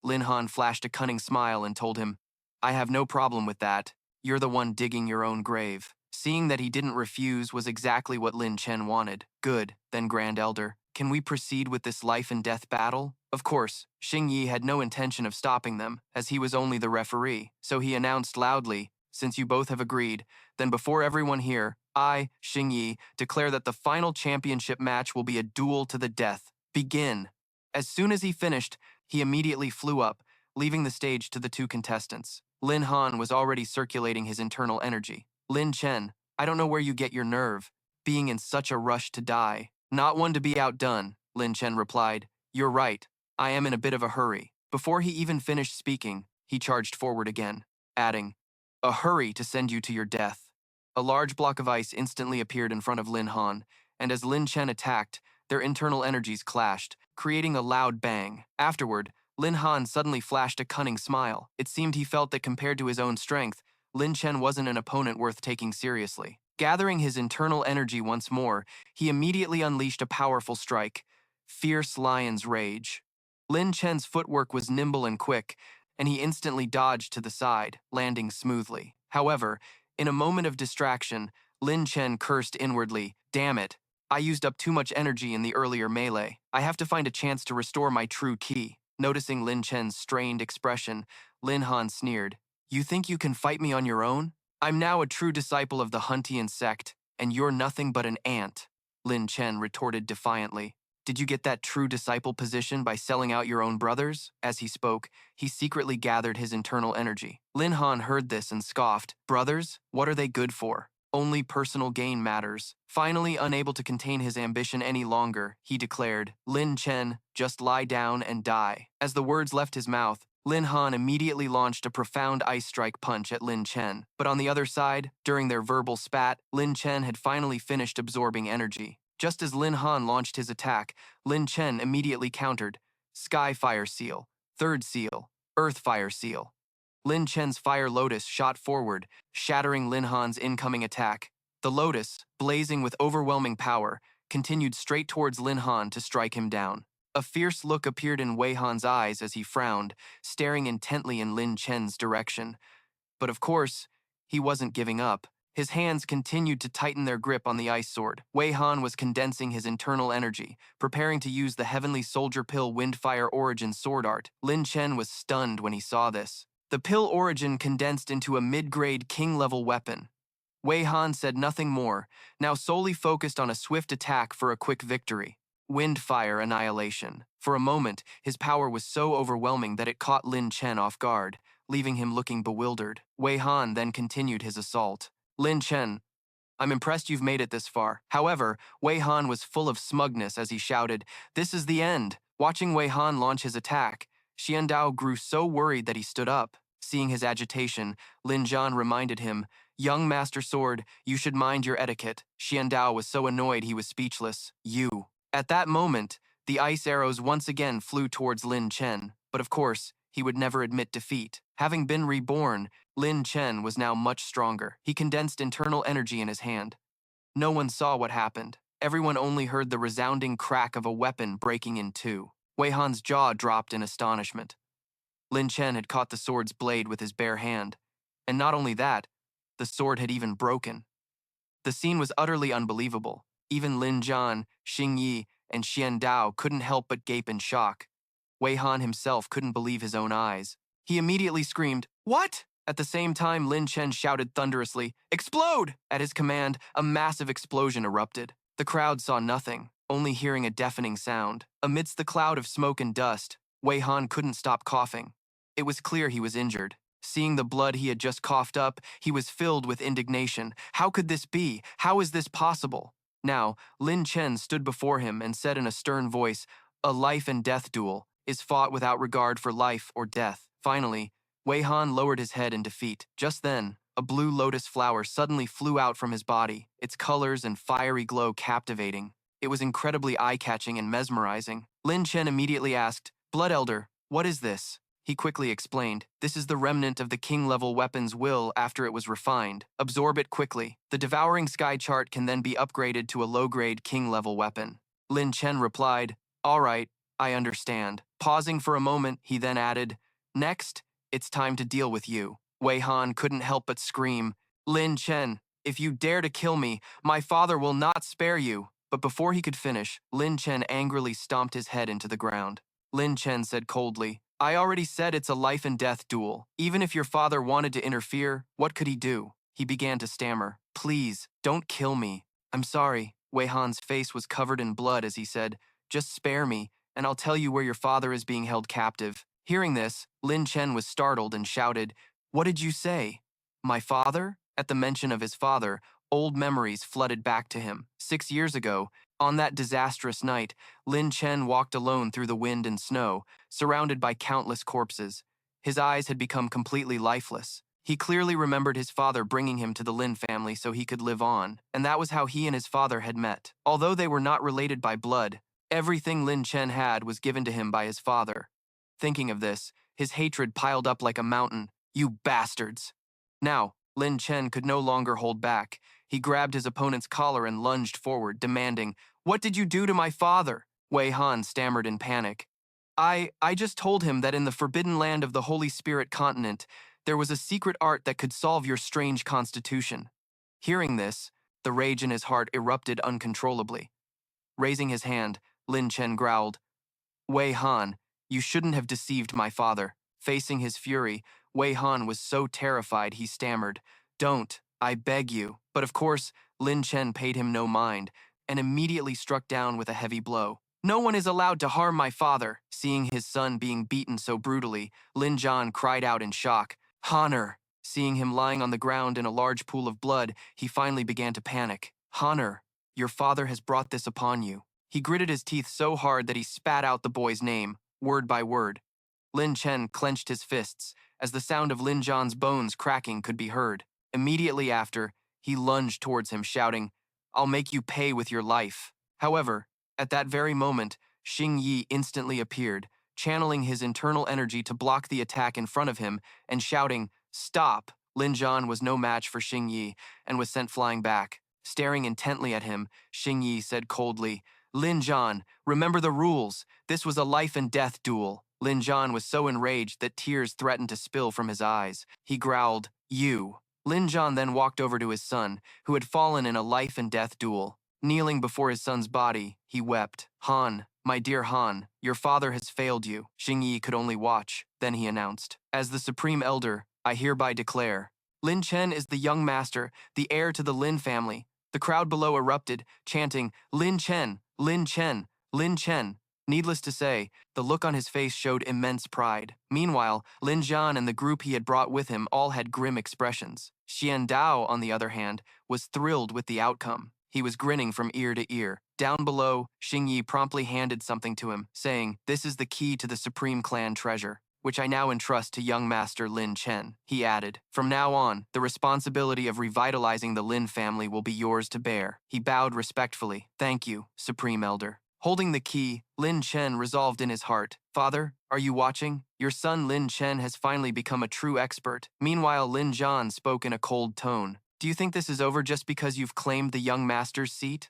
Lin Han flashed a cunning smile and told him, "I have no problem with that. You're the one digging your own grave." Seeing that he didn't refuse was exactly what Lin Chen wanted. "Good, then, Grand Elder. Can we proceed with this life and death battle?" Of course, Xingyi had no intention of stopping them, as he was only the referee, so he announced loudly, "Since you both have agreed, then before everyone here, I, Xingyi, declare that the final championship match will be a duel to the death. Begin." As soon as he finished, he immediately flew up, leaving the stage to the two contestants. Lin Han was already circulating his internal energy. "Lin Chen, I don't know where you get your nerve, being in such a rush to die." "Not one to be outdone," Lin Chen replied. "You're right, I am in a bit of a hurry." Before he even finished speaking, he charged forward again, adding, "A hurry to send you to your death." A large block of ice instantly appeared in front of Lin Han, and as Lin Chen attacked, their internal energies clashed, creating a loud bang. Afterward, Lin Han suddenly flashed a cunning smile. It seemed he felt that compared to his own strength, Lin Chen wasn't an opponent worth taking seriously. Gathering his internal energy once more, he immediately unleashed a powerful strike, Fierce Lion's Rage. Lin Chen's footwork was nimble and quick, and he instantly dodged to the side, landing smoothly. However, in a moment of distraction, Lin Chen cursed inwardly, "Damn it, I used up too much energy in the earlier melee. I have to find a chance to restore my true ki." Noticing Lin Chen's strained expression, Lin Han sneered, "You think you can fight me on your own? I'm now a true disciple of the Huntian sect, and you're nothing but an ant," Lin Chen retorted defiantly. "Did you get that true disciple position by selling out your own brothers?" As he spoke, he secretly gathered his internal energy. Lin Han heard this and scoffed. "Brothers? What are they good for? Only personal gain matters." Finally, unable to contain his ambition any longer, he declared, "Lin Chen, just lie down and die." As the words left his mouth, Lin Han immediately launched a profound ice strike punch at Lin Chen. But on the other side, during their verbal spat, Lin Chen had finally finished absorbing energy. Just as Lin Han launched his attack, Lin Chen immediately countered. Sky Fire Seal, Third Seal, Earth Fire Seal. Lin Chen's Fire Lotus shot forward, shattering Lin Han's incoming attack. The Lotus, blazing with overwhelming power, continued straight towards Lin Han to strike him down. A fierce look appeared in Wei Han's eyes as he frowned, staring intently in Lin Chen's direction. But of course, he wasn't giving up. His hands continued to tighten their grip on the ice sword. Wei Han was condensing his internal energy, preparing to use the Heavenly Soldier Pill Windfire Origin sword art. Lin Chen was stunned when he saw this. The pill origin condensed into a mid-grade king-level weapon. Wei Han said nothing more, now solely focused on a swift attack for a quick victory. Windfire Annihilation. For a moment, his power was so overwhelming that it caught Lin Chen off guard, leaving him looking bewildered. Wei Han then continued his assault. Lin Chen, I'm impressed you've made it this far. However, Wei Han was full of smugness as he shouted, "This is the end." Watching Wei Han launch his attack, Xiandao grew so worried that he stood up. Seeing his agitation, Lin Zhan reminded him, "Young Master Sword, you should mind your etiquette." Xiandao was so annoyed he was speechless. You. At that moment, the ice arrows once again flew towards Lin Chen, but of course, he would never admit defeat. Having been reborn, Lin Chen was now much stronger. He condensed internal energy in his hand. No one saw what happened. Everyone only heard the resounding crack of a weapon breaking in two. Wei Han's jaw dropped in astonishment. Lin Chen had caught the sword's blade with his bare hand. And not only that, the sword had even broken. The scene was utterly unbelievable. Even Lin Zhan, Xing Yi, and Xian Dao couldn't help but gape in shock. Wei Han himself couldn't believe his own eyes. He immediately screamed, "What?" At the same time, Lin Chen shouted thunderously, "Explode!" At his command, a massive explosion erupted. The crowd saw nothing, only hearing a deafening sound. Amidst the cloud of smoke and dust, Wei Han couldn't stop coughing. It was clear he was injured. Seeing the blood he had just coughed up, he was filled with indignation. How could this be? How is this possible? Now, Lin Chen stood before him and said in a stern voice, "A life and death duel is fought without regard for life or death." Finally, Wei Han lowered his head in defeat. Just then, a blue lotus flower suddenly flew out from his body, its colors and fiery glow captivating. It was incredibly eye-catching and mesmerizing. Lin Chen immediately asked, "Blood Elder, what is this?" He quickly explained, "This is the remnant of the king-level weapon's will after it was refined. Absorb it quickly. The Devouring Sky Chart can then be upgraded to a low-grade king-level weapon." Lin Chen replied, "All right, I understand." Pausing for a moment, he then added, "Next, it's time to deal with you." Wei Han couldn't help but scream, "Lin Chen, if you dare to kill me, my father will not spare you." But before he could finish, Lin Chen angrily stomped his head into the ground. Lin Chen said coldly, "I already said it's a life and death duel. Even if your father wanted to interfere, what could he do?" He began to stammer, "Please, don't kill me. I'm sorry." Wei Han's face was covered in blood as he said, "Just spare me, and I'll tell you where your father is being held captive." Hearing this, Lin Chen was startled and shouted, "What did you say? My father?" At the mention of his father, old memories flooded back to him. 6 years ago, on that disastrous night, Lin Chen walked alone through the wind and snow, surrounded by countless corpses. His eyes had become completely lifeless. He clearly remembered his father bringing him to the Lin family so he could live on, and that was how he and his father had met. Although they were not related by blood, everything Lin Chen had was given to him by his father. Thinking of this, his hatred piled up like a mountain. "You bastards!" Now, Lin Chen could no longer hold back. He grabbed his opponent's collar and lunged forward, demanding, "What did you do to my father?" Wei Han stammered in panic. I just told him that in the forbidden land of the Holy Spirit continent, there was a secret art that could solve your strange constitution." Hearing this, the rage in his heart erupted uncontrollably. Raising his hand, Lin Chen growled, "Wei Han, you shouldn't have deceived my father." Facing his fury, Wei Han was so terrified he stammered, "Don't, I beg you." But of course, Lin Chen paid him no mind and immediately struck down with a heavy blow. "No one is allowed to harm my father." Seeing his son being beaten so brutally, Lin Zhan cried out in shock, "Honor!" Seeing him lying on the ground in a large pool of blood, he finally began to panic. "Honor, your father has brought this upon you." He gritted his teeth so hard that he spat out the boy's name, word by word. Lin Chen clenched his fists, as the sound of Lin Zhan's bones cracking could be heard. Immediately after, he lunged towards him, shouting, "I'll make you pay with your life." However, at that very moment, Xing Yi instantly appeared, channeling his internal energy to block the attack in front of him and shouting, "Stop!" Lin Zhan was no match for Xing Yi and was sent flying back. Staring intently at him, Xing Yi said coldly, "Lin Zhan, remember the rules. This was a life and death duel." Lin Zhan was so enraged that tears threatened to spill from his eyes. He growled, "You." Lin Zhan then walked over to his son, who had fallen in a life and death duel. Kneeling before his son's body, he wept. "Han, my dear Han, your father has failed you." Xing Yi could only watch. Then he announced, "As the Supreme Elder, I hereby declare, Lin Chen is the young master, the heir to the Lin family." The crowd below erupted, chanting, "Lin Chen, Lin Chen, Lin Chen." Needless to say, the look on his face showed immense pride. Meanwhile, Lin Zhan and the group he had brought with him all had grim expressions. Xian Dao, on the other hand, was thrilled with the outcome. He was grinning from ear to ear. Down below, Xing Yi promptly handed something to him, saying, "This is the key to the Supreme Clan treasure, which I now entrust to young master Lin Chen." He added, "From now on, the responsibility of revitalizing the Lin family will be yours to bear." He bowed respectfully. "Thank you, Supreme Elder." Holding the key, Lin Chen resolved in his heart, "Father, are you watching? Your son Lin Chen has finally become a true expert." Meanwhile, Lin Zhan spoke in a cold tone. "Do you think this is over just because you've claimed the young master's seat?"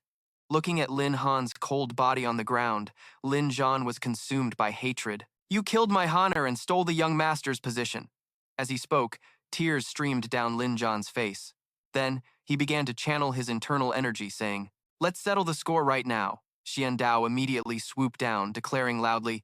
Looking at Lin Han's cold body on the ground, Lin Zhan was consumed by hatred. "You killed my honor and stole the young master's position." As he spoke, tears streamed down Lin Zhan's face. Then, he began to channel his internal energy, saying, "Let's settle the score right now." Xian Dao immediately swooped down, declaring loudly,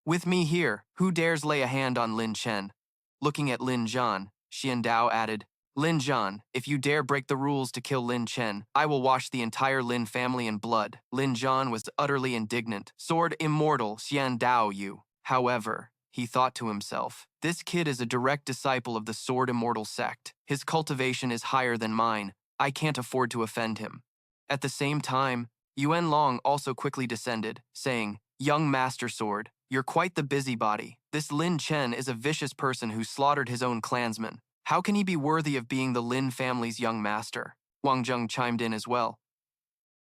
"With me here, who dares lay a hand on Lin Chen?" Looking at Lin Zhan, Xian Dao added, "Lin Zhan, if you dare break the rules to kill Lin Chen, I will wash the entire Lin family in blood." Lin Zhan was utterly indignant. "Sword immortal, Xian Dao you." However, he thought to himself, "This kid is a direct disciple of the Sword Immortal sect. His cultivation is higher than mine. I can't afford to offend him." At the same time, Yuan Long also quickly descended, saying, "Young Master Sword, you're quite the busybody. This Lin Chen is a vicious person who slaughtered his own clansmen. How can he be worthy of being the Lin family's young master?" Wang Zheng chimed in as well.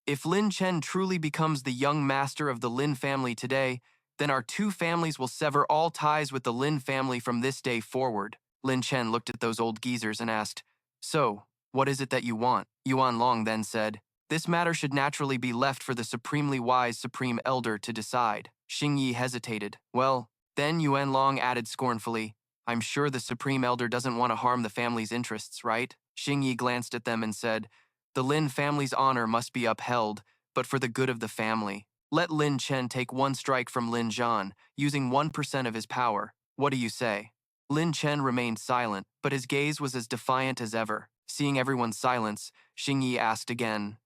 "If Lin Chen truly becomes the young master of the Lin family today, then our two families will sever all ties with the Lin family from this day forward." Lin Chen looked at those old geezers and asked, "So, what is it that you want?" Yuan Long then said, "This matter should naturally be left for the supremely wise Supreme Elder to decide." Xing Yi hesitated. "Well," then Yuan Long added scornfully, "I'm sure the Supreme Elder doesn't want to harm the family's interests, right?" Xing Yi glanced at them and said, "The Lin family's honor must be upheld, but for the good of the family. Let Lin Chen take one strike from Lin Zhan, using 1% of his power. What do you say?" Lin Chen remained silent, but his gaze was as defiant as ever. Seeing everyone's silence, Xing Yi asked again,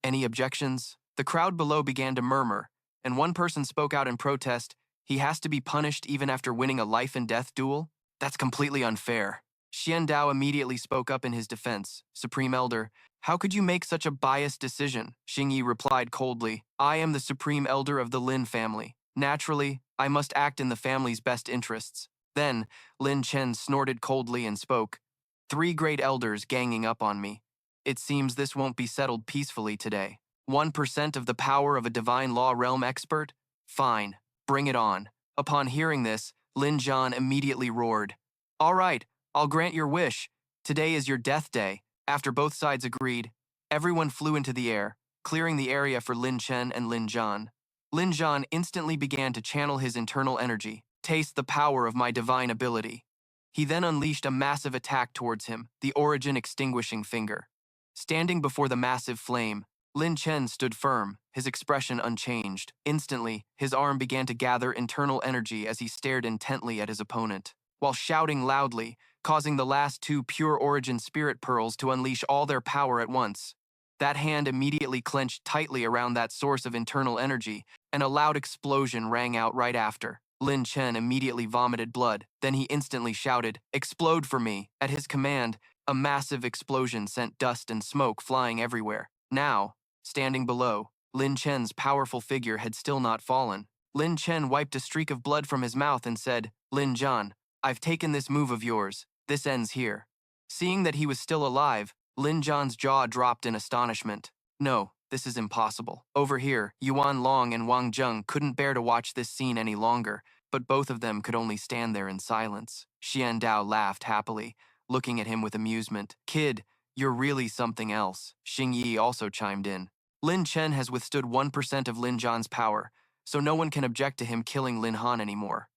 "Any objections?" The crowd below began to murmur, and one person spoke out in protest, "He has to be punished even after winning a life and death duel? That's completely unfair." Xian Dao immediately spoke up in his defense. "Supreme Elder, how could you make such a biased decision?" Xing Yi replied coldly, "I am the Supreme Elder of the Lin family. Naturally, I must act in the family's best interests." Then, Lin Chen snorted coldly and spoke, "Three great elders ganging up on me. It seems this won't be settled peacefully today. 1% of the power of a divine law realm expert? Fine, bring it on." Upon hearing this, Lin Zhan immediately roared, "All right, I'll grant your wish. Today is your death day." After both sides agreed, everyone flew into the air, clearing the area for Lin Chen and Lin Zhan. Lin Zhan instantly began to channel his internal energy. "Taste the power of my divine ability." He then unleashed a massive attack towards him, the Origin Extinguishing Finger. Standing before the massive flame, Lin Chen stood firm, his expression unchanged. Instantly, his arm began to gather internal energy as he stared intently at his opponent, while shouting loudly, causing the last two pure Origin Spirit Pearls to unleash all their power at once. That hand immediately clenched tightly around that source of internal energy, and a loud explosion rang out right after. Lin Chen immediately vomited blood. Then he instantly shouted, "Explode for me." At his command, a massive explosion sent dust and smoke flying everywhere. Now, standing below, Lin Chen's powerful figure had still not fallen. Lin Chen wiped a streak of blood from his mouth and said, Lin Zhan, I've taken this move of yours. This ends here. Seeing that he was still alive, Lin Zhan's jaw dropped in astonishment. No, this is impossible. Over here, Yuan Long and Wang Zheng couldn't bear to watch this scene any longer, but both of them could only stand there in silence. Xian Dao laughed happily, looking at him with amusement. Kid, you're really something else. Xing Yi also chimed in. Lin Chen has withstood 1% of Lin Zhan's power, so no one can object to him killing Lin Han anymore.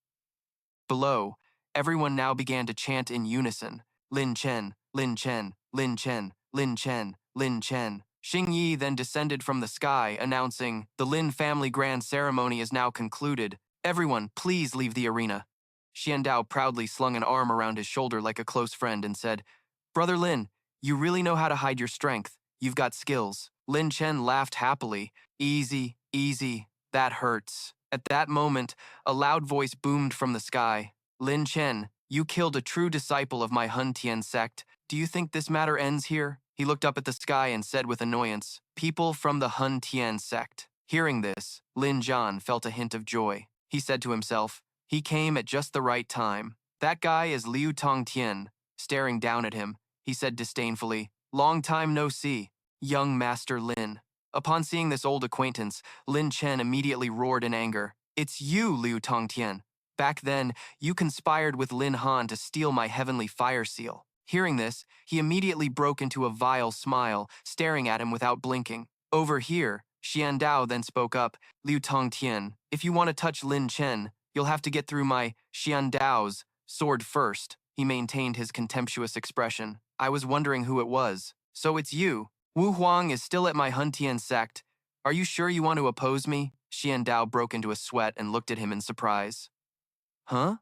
Below, everyone now began to chant in unison, Lin Chen, Lin Chen, Lin Chen, Lin Chen, Lin Chen. Xing Yi then descended from the sky, announcing, the Lin family grand ceremony is now concluded. Everyone, please leave the arena. Xian Dao proudly slung an arm around his shoulder like a close friend and said, Brother Lin, you really know how to hide your strength. You've got skills. Lin Chen laughed happily. Easy, easy, that hurts. At that moment, a loud voice boomed from the sky. Lin Chen, you killed a true disciple of my Hun Tian sect. Do you think this matter ends here? He looked up at the sky and said with annoyance, People from the Hun Tian sect. Hearing this, Lin Zhan felt a hint of joy. He said to himself, he came at just the right time. That guy is Liu Tongtian. Staring down at him, he said disdainfully, Long time no see, young Master Lin. Upon seeing this old acquaintance, Lin Chen immediately roared in anger. It's you, Liu Tongtian. Back then, you conspired with Lin Han to steal my heavenly fire seal. Hearing this, he immediately broke into a vile smile, staring at him without blinking. Over here, Xian Dao then spoke up, Liu Tongtian, if you want to touch Lin Chen, you'll have to get through my Xian Dao's sword first. He maintained his contemptuous expression. I was wondering who it was. So it's you. Wu Huang is still at my Hun Tian sect. Are you sure you want to oppose me? Xian Dao broke into a sweat and looked at him in surprise. Huh?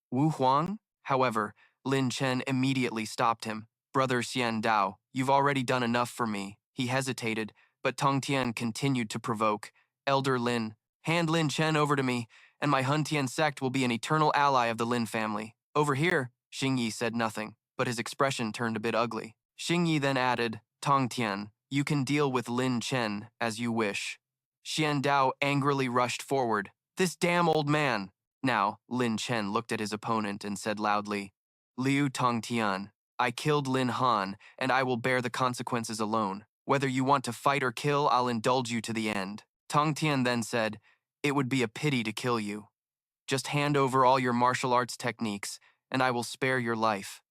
Wu Huang? However, Lin Chen immediately stopped him. Brother Xian Dao, you've already done enough for me. He hesitated, but Tongtian continued to provoke. Elder Lin, hand Lin Chen over to me, and my Hun Tian sect will be an eternal ally of the Lin family. Over here, Xing Yi said nothing, but his expression turned a bit ugly. Xing Yi then added, Tongtian, you can deal with Lin Chen as you wish. Xian Dao angrily rushed forward. This damn old man! Now, Lin Chen looked at his opponent and said loudly, Liu Tongtian, I killed Lin Han, and I will bear the consequences alone. Whether you want to fight or kill, I'll indulge you to the end. Tongtian then said, it would be a pity to kill you. Just hand over all your martial arts techniques, and I will spare your life.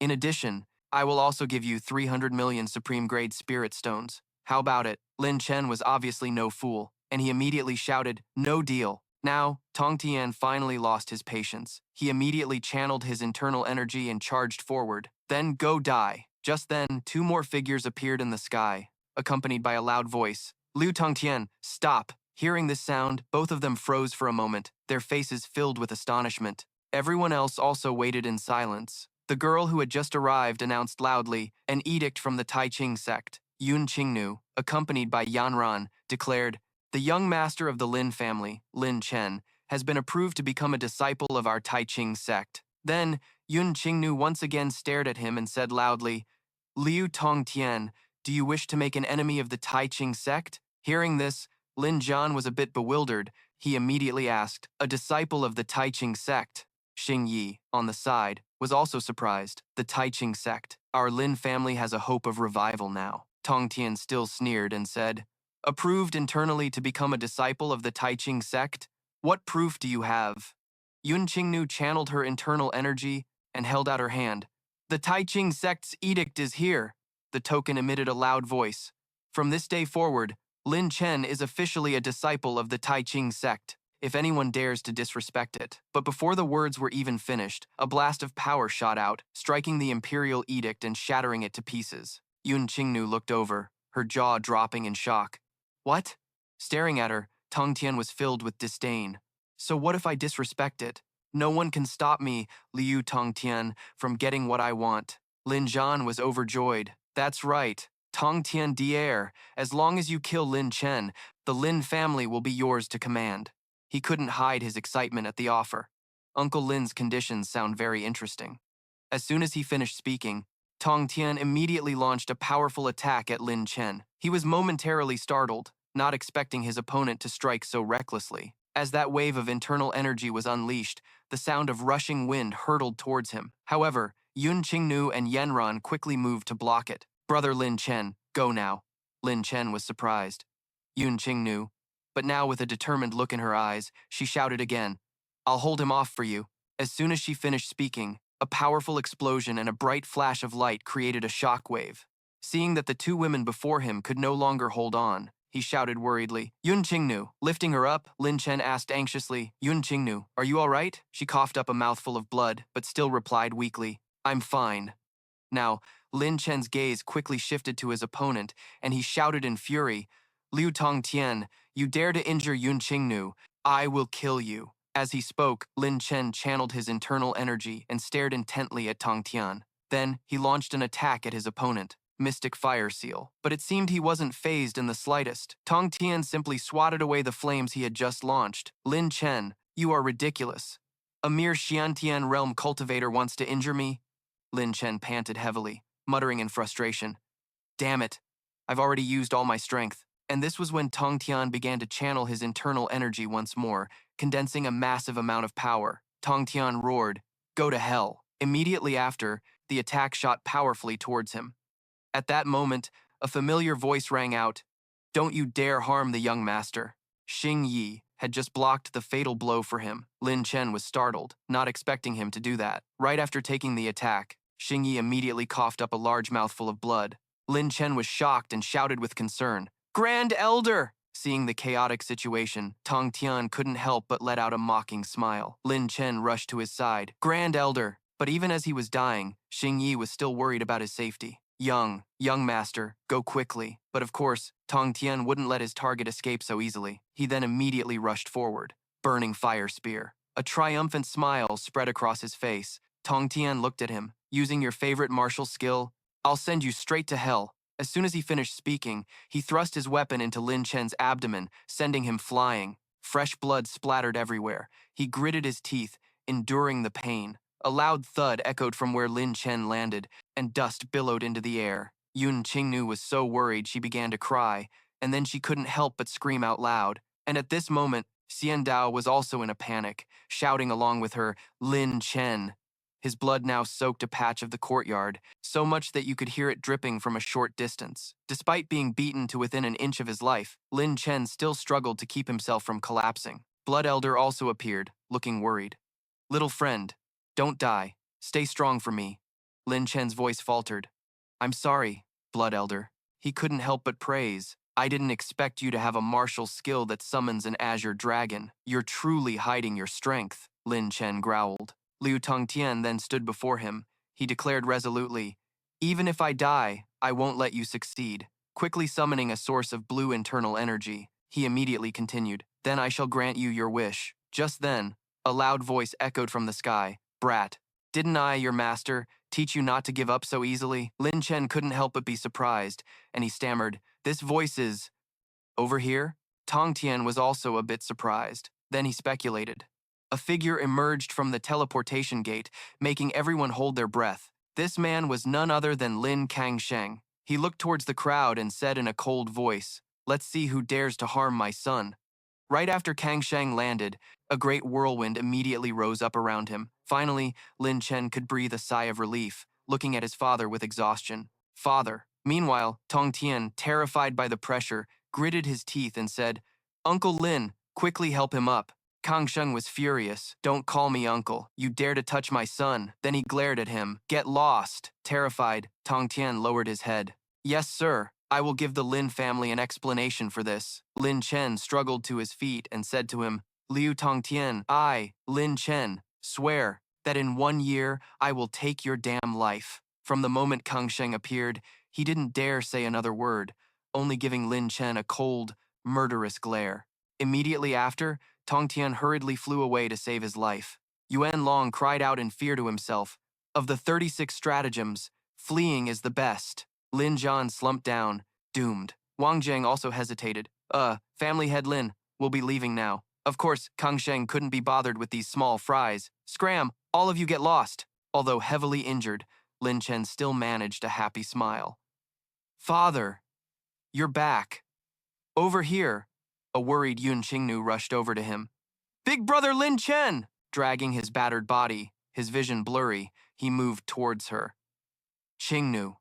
In addition, I will also give you 300 million supreme-grade spirit stones. How about it? Lin Chen was obviously no fool, and he immediately shouted, no deal. Now, Tongtian finally lost his patience. He immediately channeled his internal energy and charged forward. Then go die. Just then, two more figures appeared in the sky, accompanied by a loud voice. Liu Tongtian, stop. Hearing this sound, both of them froze for a moment, their faces filled with astonishment. Everyone else also waited in silence. The girl who had just arrived announced loudly, an edict from the Tai Ching sect. Yun Qingnu, accompanied by Yan Ran, declared, the young master of the Lin family, Lin Chen, has been approved to become a disciple of our Tai Ching sect. Then, Yun Qingnu once again stared at him and said loudly, Liu Tongtian, do you wish to make an enemy of the Tai Ching sect? Hearing this, Lin Zhan was a bit bewildered. He immediately asked, a disciple of the Tai Ching sect? Xing Yi, on the side, was also surprised. The Tai Ching sect. Our Lin family has a hope of revival now. Tongtian still sneered and said, approved internally to become a disciple of the Tai Ching sect? What proof do you have? Yun Qingnu channeled her internal energy and held out her hand. The Tai Ching sect's edict is here. The token emitted a loud voice. From this day forward, Lin Chen is officially a disciple of the Tai Ching sect, if anyone dares to disrespect it. But before the words were even finished, a blast of power shot out, striking the imperial edict and shattering it to pieces. Yun Qingnu looked over, her jaw dropping in shock. What? Staring at her, Tongtian was filled with disdain. So what if I disrespect it? No one can stop me, Liu Tongtian, from getting what I want. Lin Zhan was overjoyed. That's right, Tongtian Dier. As long as you kill Lin Chen, the Lin family will be yours to command. He couldn't hide his excitement at the offer. Uncle Lin's conditions sound very interesting. As soon as he finished speaking, Tongtian immediately launched a powerful attack at Lin Chen. He was momentarily startled, not expecting his opponent to strike so recklessly. As that wave of internal energy was unleashed, the sound of rushing wind hurtled towards him. However, Yun Qingnu and Yenran quickly moved to block it. Brother Lin Chen, go now. Lin Chen was surprised. Yun Qingnu, but now with a determined look in her eyes, she shouted again, I'll hold him off for you. As soon as she finished speaking, a powerful explosion and a bright flash of light created a shockwave. Seeing that the two women before him could no longer hold on, he shouted worriedly, Yun Qingnu. Lifting her up, Lin Chen asked anxiously, Yun Qingnu, are you all right? She coughed up a mouthful of blood, but still replied weakly, I'm fine. Now, Lin Chen's gaze quickly shifted to his opponent, and he shouted in fury, Liu Tongtian, you dare to injure Yun Qingnu, I will kill you. As he spoke, Lin Chen channeled his internal energy and stared intently at Tongtian. Then, he launched an attack at his opponent, Mystic Fire Seal. But it seemed he wasn't fazed in the slightest. Tongtian simply swatted away the flames he had just launched. Lin Chen, you are ridiculous. A mere Xiantian realm cultivator wants to injure me? Lin Chen panted heavily, muttering in frustration. Damn it, I've already used all my strength. And this was when Tongtian began to channel his internal energy once more, condensing a massive amount of power. Tongtian roared, go to hell. Immediately after, the attack shot powerfully towards him. At that moment, a familiar voice rang out, don't you dare harm the young master. Xing Yi had just blocked the fatal blow for him. Lin Chen was startled, not expecting him to do that. Right after taking the attack, Xing Yi immediately coughed up a large mouthful of blood. Lin Chen was shocked and shouted with concern, Grand Elder! Seeing the chaotic situation, Tong Tian couldn't help but let out a mocking smile. Lin Chen rushed to his side. Grand Elder! But even as he was dying, Xing Yi was still worried about his safety. Young master, go quickly. But of course, Tong Tian wouldn't let his target escape so easily. He then immediately rushed forward, burning fire spear. A triumphant smile spread across his face. Tong Tian looked at him. Using your favorite martial skill, I'll send you straight to hell. As soon as he finished speaking, he thrust his weapon into Lin Chen's abdomen, sending him flying. Fresh blood splattered everywhere. He gritted his teeth, enduring the pain. A loud thud echoed from where Lin Chen landed, and dust billowed into the air. Yun Qingnu was so worried she began to cry, and then she couldn't help but scream out loud. And at this moment, Xian Dao was also in a panic, shouting along with her, Lin Chen. His blood now soaked a patch of the courtyard, so much that you could hear it dripping from a short distance. Despite being beaten to within an inch of his life, Lin Chen still struggled to keep himself from collapsing. Blood Elder also appeared, looking worried. Little friend, don't die. Stay strong for me. Lin Chen's voice faltered. I'm sorry, Blood Elder. He couldn't help but praise. I didn't expect you to have a martial skill that summons an azure dragon. You're truly hiding your strength, Lin Chen growled. Liu Tongtian then stood before him. He declared resolutely, even if I die, I won't let you succeed. Quickly summoning a source of blue internal energy, he immediately continued, then I shall grant you your wish. Just then, a loud voice echoed from the sky, Brat, didn't I, your master, teach you not to give up so easily? Lin Chen couldn't help but be surprised, and he stammered, this voice is... over here? Tong Tian was also a bit surprised. Then he speculated. A figure emerged from the teleportation gate, making everyone hold their breath. This man was none other than Lin Kangsheng. He looked towards the crowd and said in a cold voice, let's see who dares to harm my son. Right after Kangsheng landed, a great whirlwind immediately rose up around him. Finally, Lin Chen could breathe a sigh of relief, looking at his father with exhaustion. Father. Meanwhile, Tong Tian, terrified by the pressure, gritted his teeth and said, Uncle Lin, quickly help him up. Kangsheng was furious. Don't call me uncle. You dare to touch my son. Then he glared at him. Get lost. Terrified, Tong Tian lowered his head. Yes, sir. I will give the Lin family an explanation for this. Lin Chen struggled to his feet and said to him, Liu Tongtian, I, Lin Chen, swear that in 1 year I will take your damn life. From the moment Kangsheng appeared, he didn't dare say another word, only giving Lin Chen a cold, murderous glare. Immediately after, Tongtian hurriedly flew away to save his life. Yuan Long cried out in fear to himself, of the 36 stratagems, fleeing is the best. Lin Zhan slumped down, doomed. Wang Zheng also hesitated. Family head Lin, we'll be leaving now. Of course, Kangsheng couldn't be bothered with these small fries. Scram, all of you get lost. Although heavily injured, Lin Chen still managed a happy smile. Father, you're back. Over here. A worried Yun Qingnu rushed over to him. Big brother Lin Chen! Dragging his battered body, his vision blurry, he moved towards her. Qingnu.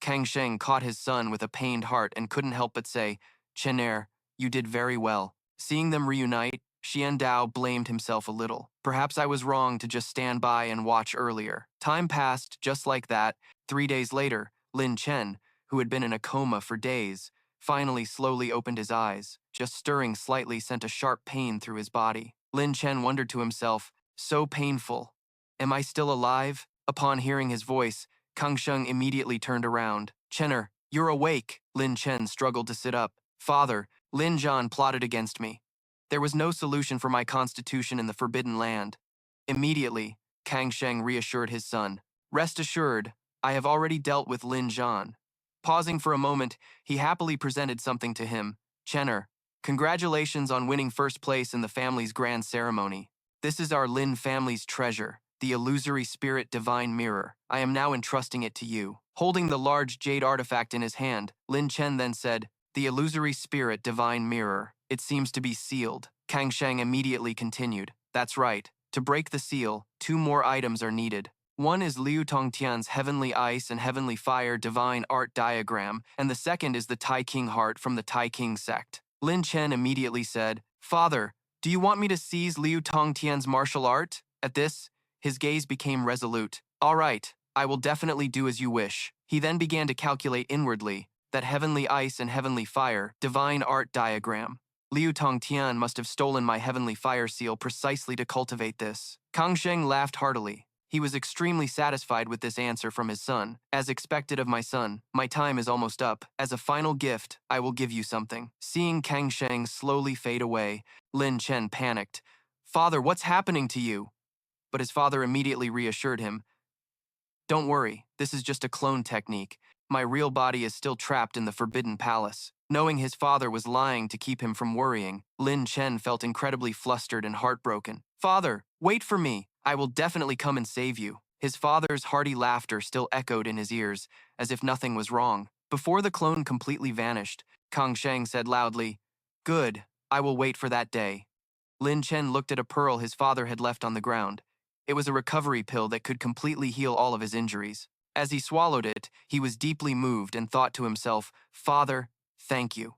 Kang Sheng caught his son with a pained heart and couldn't help but say, Chener, you did very well. Seeing them reunite, Xian Dao blamed himself a little. Perhaps I was wrong to just stand by and watch earlier. Time passed just like that. 3 days later, Lin Chen, who had been in a coma for days, finally slowly opened his eyes. Just stirring slightly sent a sharp pain through his body. Lin Chen wondered to himself, so painful. Am I still alive? Upon hearing his voice, Kang Sheng immediately turned around. Chener, you're awake. Lin Chen struggled to sit up. Father, Lin Zhan plotted against me. There was no solution for my constitution in the Forbidden Land. Immediately, Kang Sheng reassured his son. Rest assured, I have already dealt with Lin Zhan. Pausing for a moment, he happily presented something to him. Chener, congratulations on winning first place in the family's grand ceremony. This is our Lin family's treasure, the illusory spirit divine mirror. I am now entrusting it to you. Holding the large jade artifact in his hand, Lin Chen then said, the illusory spirit divine mirror. It seems to be sealed. Kang Sheng immediately continued. That's right. To break the seal, 2 more items are needed. One is Liu Tongtian's Heavenly Ice and Heavenly Fire Divine Art Diagram, and the second is the Tai King Heart from the Tai King sect. Lin Chen immediately said, Father, do you want me to seize Liu Tongtian's martial art? At this, his gaze became resolute. All right, I will definitely do as you wish. He then began to calculate inwardly that Heavenly Ice and Heavenly Fire Divine Art Diagram. Liu Tongtian must have stolen my Heavenly Fire seal precisely to cultivate this. Kang Sheng laughed heartily. He was extremely satisfied with this answer from his son. As expected of my son, my time is almost up. As a final gift, I will give you something. Seeing Kang Sheng slowly fade away, Lin Chen panicked. Father, what's happening to you? But his father immediately reassured him. Don't worry, this is just a clone technique. My real body is still trapped in the Forbidden Palace. Knowing his father was lying to keep him from worrying, Lin Chen felt incredibly flustered and heartbroken. Father, wait for me. I will definitely come and save you. His father's hearty laughter still echoed in his ears, as if nothing was wrong. Before the clone completely vanished, Kang Sheng said loudly, Good, I will wait for that day. Lin Chen looked at a pearl his father had left on the ground. It was a recovery pill that could completely heal all of his injuries. As he swallowed it, he was deeply moved and thought to himself, Father, thank you.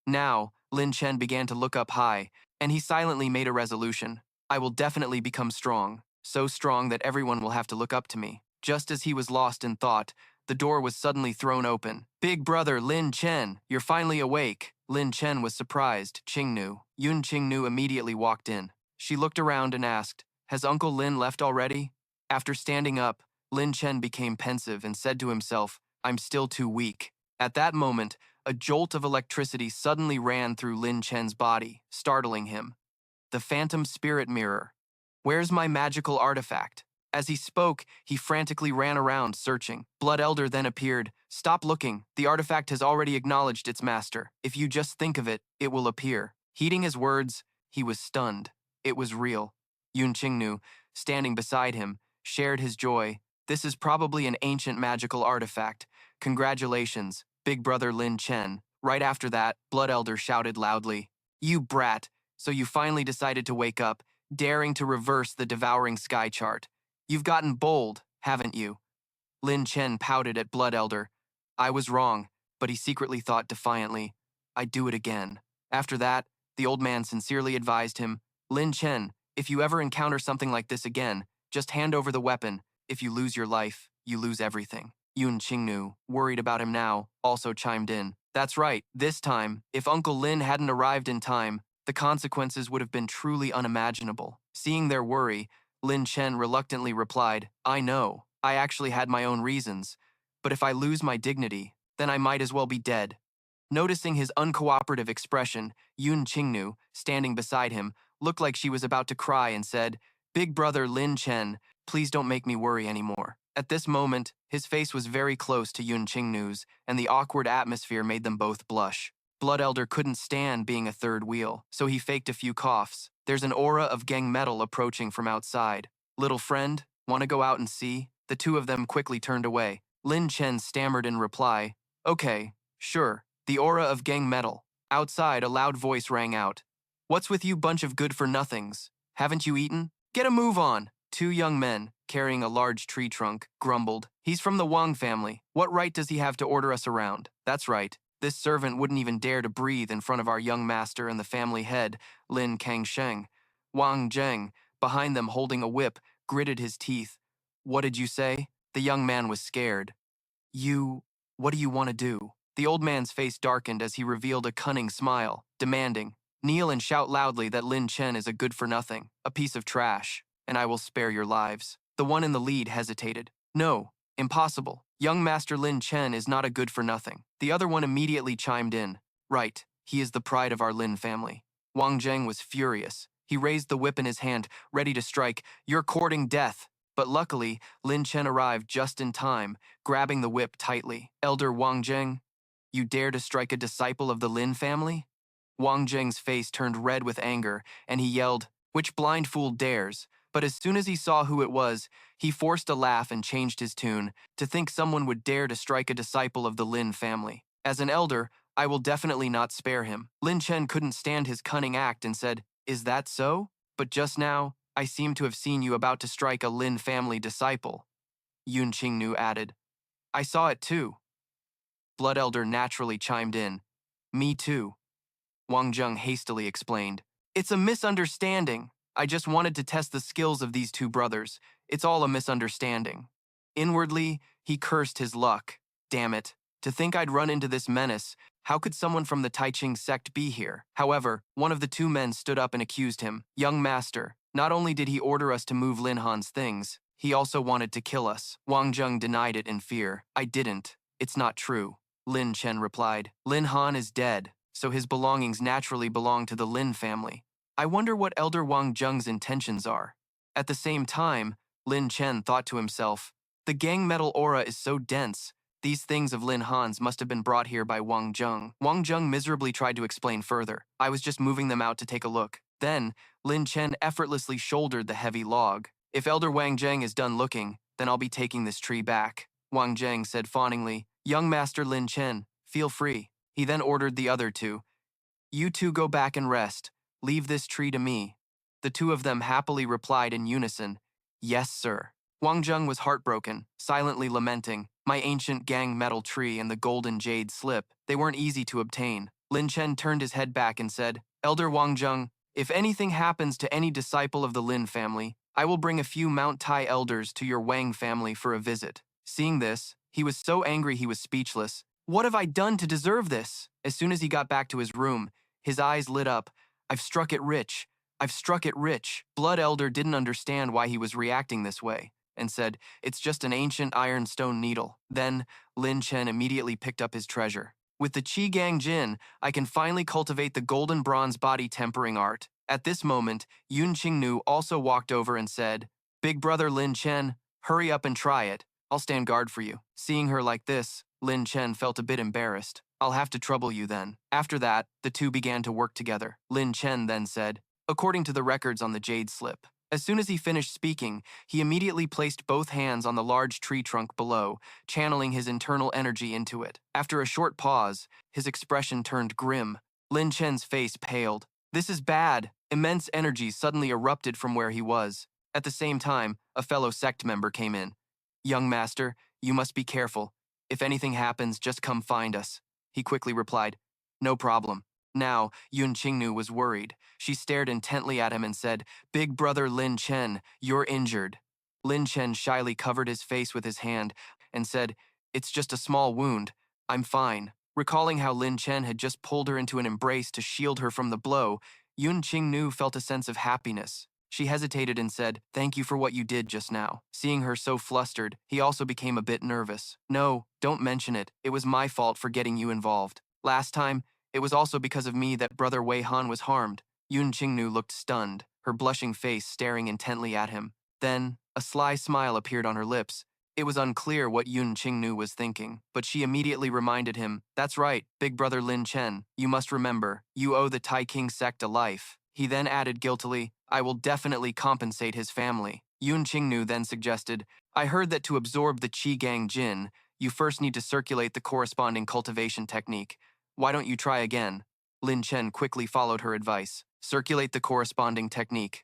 Now, Lin Chen began to look up high, and he silently made a resolution. I will definitely become strong, so strong that everyone will have to look up to me. Just as he was lost in thought, the door was suddenly thrown open. Big brother Lin Chen, you're finally awake. Lin Chen was surprised. Qingnu. Yun Qingnu immediately walked in. She looked around and asked, Has Uncle Lin left already? After standing up, Lin Chen became pensive and said to himself, I'm still too weak. At that moment, a jolt of electricity suddenly ran through Lin Chen's body, startling him. The phantom spirit mirror. Where's my magical artifact? As he spoke, he frantically ran around, searching. Blood Elder then appeared. Stop looking. The artifact has already acknowledged its master. If you just think of it, it will appear. Heeding his words, he was stunned. It was real. Yun Qingnu, standing beside him, shared his joy. This is probably an ancient magical artifact. Congratulations, Big Brother Lin Chen. Right after that, Blood Elder shouted loudly, You brat, so you finally decided to wake up, daring to reverse the Devouring Sky Chart. You've gotten bold, haven't you? Lin Chen pouted at Blood Elder. I was wrong, but he secretly thought defiantly, I'd do it again. After that, the old man sincerely advised him, Lin Chen, if you ever encounter something like this again, just hand over the weapon. If you lose your life, you lose everything. Yun Qingnu, worried about him now, also chimed in. That's right, this time, if Uncle Lin hadn't arrived in time, the consequences would have been truly unimaginable. Seeing their worry, Lin Chen reluctantly replied, I know, I actually had my own reasons, but if I lose my dignity, then I might as well be dead. Noticing his uncooperative expression, Yun Qingnu, standing beside him, looked like she was about to cry and said, Big brother Lin Chen, please don't make me worry anymore. At this moment, his face was very close to Yun Qingnu's, and the awkward atmosphere made them both blush. Blood Elder couldn't stand being a third wheel, so he faked a few coughs. There's an aura of gang metal approaching from outside. Little friend, want to go out and see? The two of them quickly turned away. Lin Chen stammered in reply, Okay, sure, the aura of gang metal. Outside, a loud voice rang out. What's with you bunch of good-for-nothings? Haven't you eaten? Get a move on. Two young men, carrying a large tree trunk, grumbled. He's from the Wang family. What right does he have to order us around? That's right. This servant wouldn't even dare to breathe in front of our young master and the family head, Lin Kangsheng. Wang Zheng, behind them holding a whip, gritted his teeth. What did you say? The young man was scared. What do you want to do? The old man's face darkened as he revealed a cunning smile, demanding, kneel and shout loudly that Lin Chen is a good-for-nothing, a piece of trash, and I will spare your lives. The one in the lead hesitated. No, impossible. Young Master Lin Chen is not a good-for-nothing. The other one immediately chimed in. Right, he is the pride of our Lin family. Wang Zheng was furious. He raised the whip in his hand, ready to strike. You're courting death. But luckily, Lin Chen arrived just in time, grabbing the whip tightly. Elder Wang Zheng, you dare to strike a disciple of the Lin family? Wang Zheng's face turned red with anger, and he yelled, which blind fool dares? But as soon as he saw who it was, he forced a laugh and changed his tune, to think someone would dare to strike a disciple of the Lin family. As an elder, I will definitely not spare him. Lin Chen couldn't stand his cunning act and said, is that so? But just now, I seem to have seen you about to strike a Lin family disciple. Yun Qingnu added. I saw it too. Blood Elder naturally chimed in. Me too. Wang Zheng hastily explained. It's a misunderstanding. I just wanted to test the skills of these two brothers. It's all a misunderstanding. Inwardly, he cursed his luck. Damn it. To think I'd run into this menace. How could someone from the Taiching sect be here? However, one of the two men stood up and accused him. Young master, not only did he order us to move Lin Han's things, he also wanted to kill us. Wang Zheng denied it in fear. I didn't. It's not true. Lin Chen replied. Lin Han is dead, so his belongings naturally belong to the Lin family. I wonder what Elder Wang Zheng's intentions are. At the same time, Lin Chen thought to himself, the gang metal aura is so dense. These things of Lin Han's must have been brought here by Wang Zheng. Wang Zheng miserably tried to explain further. I was just moving them out to take a look. Then, Lin Chen effortlessly shouldered the heavy log. If Elder Wang Zheng is done looking, then I'll be taking this tree back. Wang Zheng said fawningly, Young Master Lin Chen, feel free. He then ordered the other two. You two go back and rest. Leave this tree to me. The two of them happily replied in unison, Yes, sir. Wang Zheng was heartbroken, silently lamenting, my ancient gang metal tree and the golden jade slip, they weren't easy to obtain. Lin Chen turned his head back and said, Elder Wang Zheng, if anything happens to any disciple of the Lin family, I will bring a few Mount Tai elders to your Wang family for a visit. Seeing this, he was so angry he was speechless. What have I done to deserve this? As soon as he got back to his room, his eyes lit up. I've struck it rich. I've struck it rich. Blood Elder didn't understand why he was reacting this way, and said, it's just an ancient ironstone needle. Then, Lin Chen immediately picked up his treasure. With the Qi Gang Jin, I can finally cultivate the golden bronze body tempering art. At this moment, Yun Qingnu also walked over and said, Big brother Lin Chen, hurry up and try it. I'll stand guard for you. Seeing her like this, Lin Chen felt a bit embarrassed. I'll have to trouble you then. After that, the two began to work together. Lin Chen then said, according to the records on the jade slip. As soon as he finished speaking, he immediately placed both hands on the large tree trunk below, channeling his internal energy into it. After a short pause, his expression turned grim. Lin Chen's face paled. This is bad. Immense energy suddenly erupted from where he was. At the same time, a fellow sect member came in. Young master, you must be careful. If anything happens, just come find us. He quickly replied, no problem. Now, Yun Qingnu was worried. She stared intently at him and said, Big brother Lin Chen, you're injured. Lin Chen shyly covered his face with his hand and said, it's just a small wound. I'm fine. Recalling how Lin Chen had just pulled her into an embrace to shield her from the blow, Yun Qingnu felt a sense of happiness. She hesitated and said, thank you for what you did just now. Seeing her so flustered, he also became a bit nervous. No, don't mention it. It was my fault for getting you involved. Last time, it was also because of me that Brother Wei Han was harmed. Yun Qingnu looked stunned, her blushing face staring intently at him. Then, a sly smile appeared on her lips. It was unclear what Yun Qingnu was thinking, but she immediately reminded him, that's right, Big Brother Lin Chen. You must remember, you owe the Tai King sect a life. He then added guiltily, I will definitely compensate his family. Yun Qingnu then suggested, I heard that to absorb the Qi Gang Jin, you first need to circulate the corresponding cultivation technique. Why don't you try again? Lin Chen quickly followed her advice. Circulate the corresponding technique.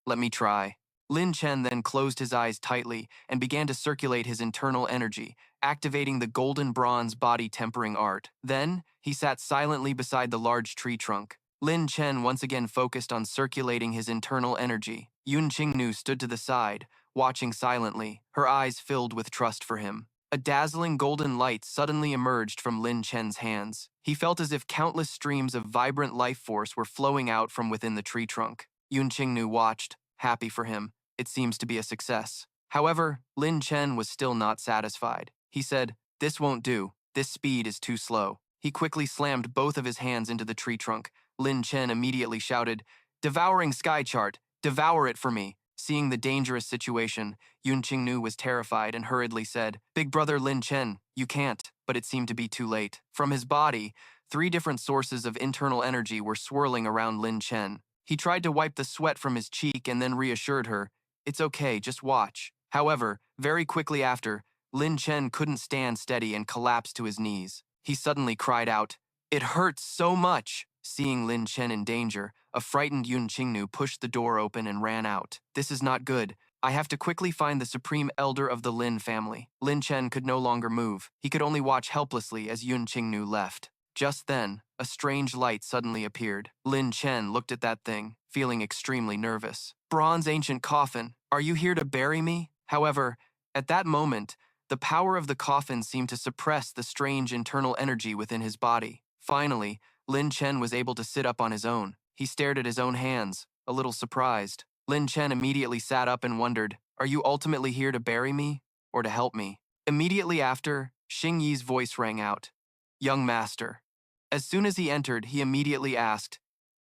Let me try. Lin Chen then closed his eyes tightly and began to circulate his internal energy, activating the golden bronze body tempering art. Then, he sat silently beside the large tree trunk. Lin Chen once again focused on circulating his internal energy. Yun Qingnu stood to the side, watching silently, her eyes filled with trust for him. A dazzling golden light suddenly emerged from Lin Chen's hands. He felt as if countless streams of vibrant life force were flowing out from within the tree trunk. Yun Qingnu watched, happy for him. It seems to be a success. However, Lin Chen was still not satisfied. He said, "This won't do. This speed is too slow." He quickly slammed both of his hands into the tree trunk. Lin Chen immediately shouted, "Devouring Sky Chart, devour it for me." Seeing the dangerous situation, Yun Qingnu was terrified and hurriedly said, "Big brother Lin Chen, you can't," but it seemed to be too late. From his body, 3 different sources of internal energy were swirling around Lin Chen. He tried to wipe the sweat from his cheek and then reassured her, "It's okay, just watch." However, very quickly after, Lin Chen couldn't stand steady and collapsed to his knees. He suddenly cried out, "It hurts so much!" Seeing Lin Chen in danger, a frightened Yun Qingnu pushed the door open and ran out. "This is not good. I have to quickly find the supreme elder of the Lin family." Lin Chen could no longer move. He could only watch helplessly as Yun Qingnu left. Just then, a strange light suddenly appeared. Lin Chen looked at that thing, feeling extremely nervous. "Bronze ancient coffin, are you here to bury me?" However, at that moment, the power of the coffin seemed to suppress the strange internal energy within his body. Finally, Lin Chen was able to sit up on his own. He stared at his own hands, a little surprised. Lin Chen immediately sat up and wondered, "Are you ultimately here to bury me, or to help me?" Immediately after, Xing Yi's voice rang out, "Young master." As soon as he entered, he immediately asked,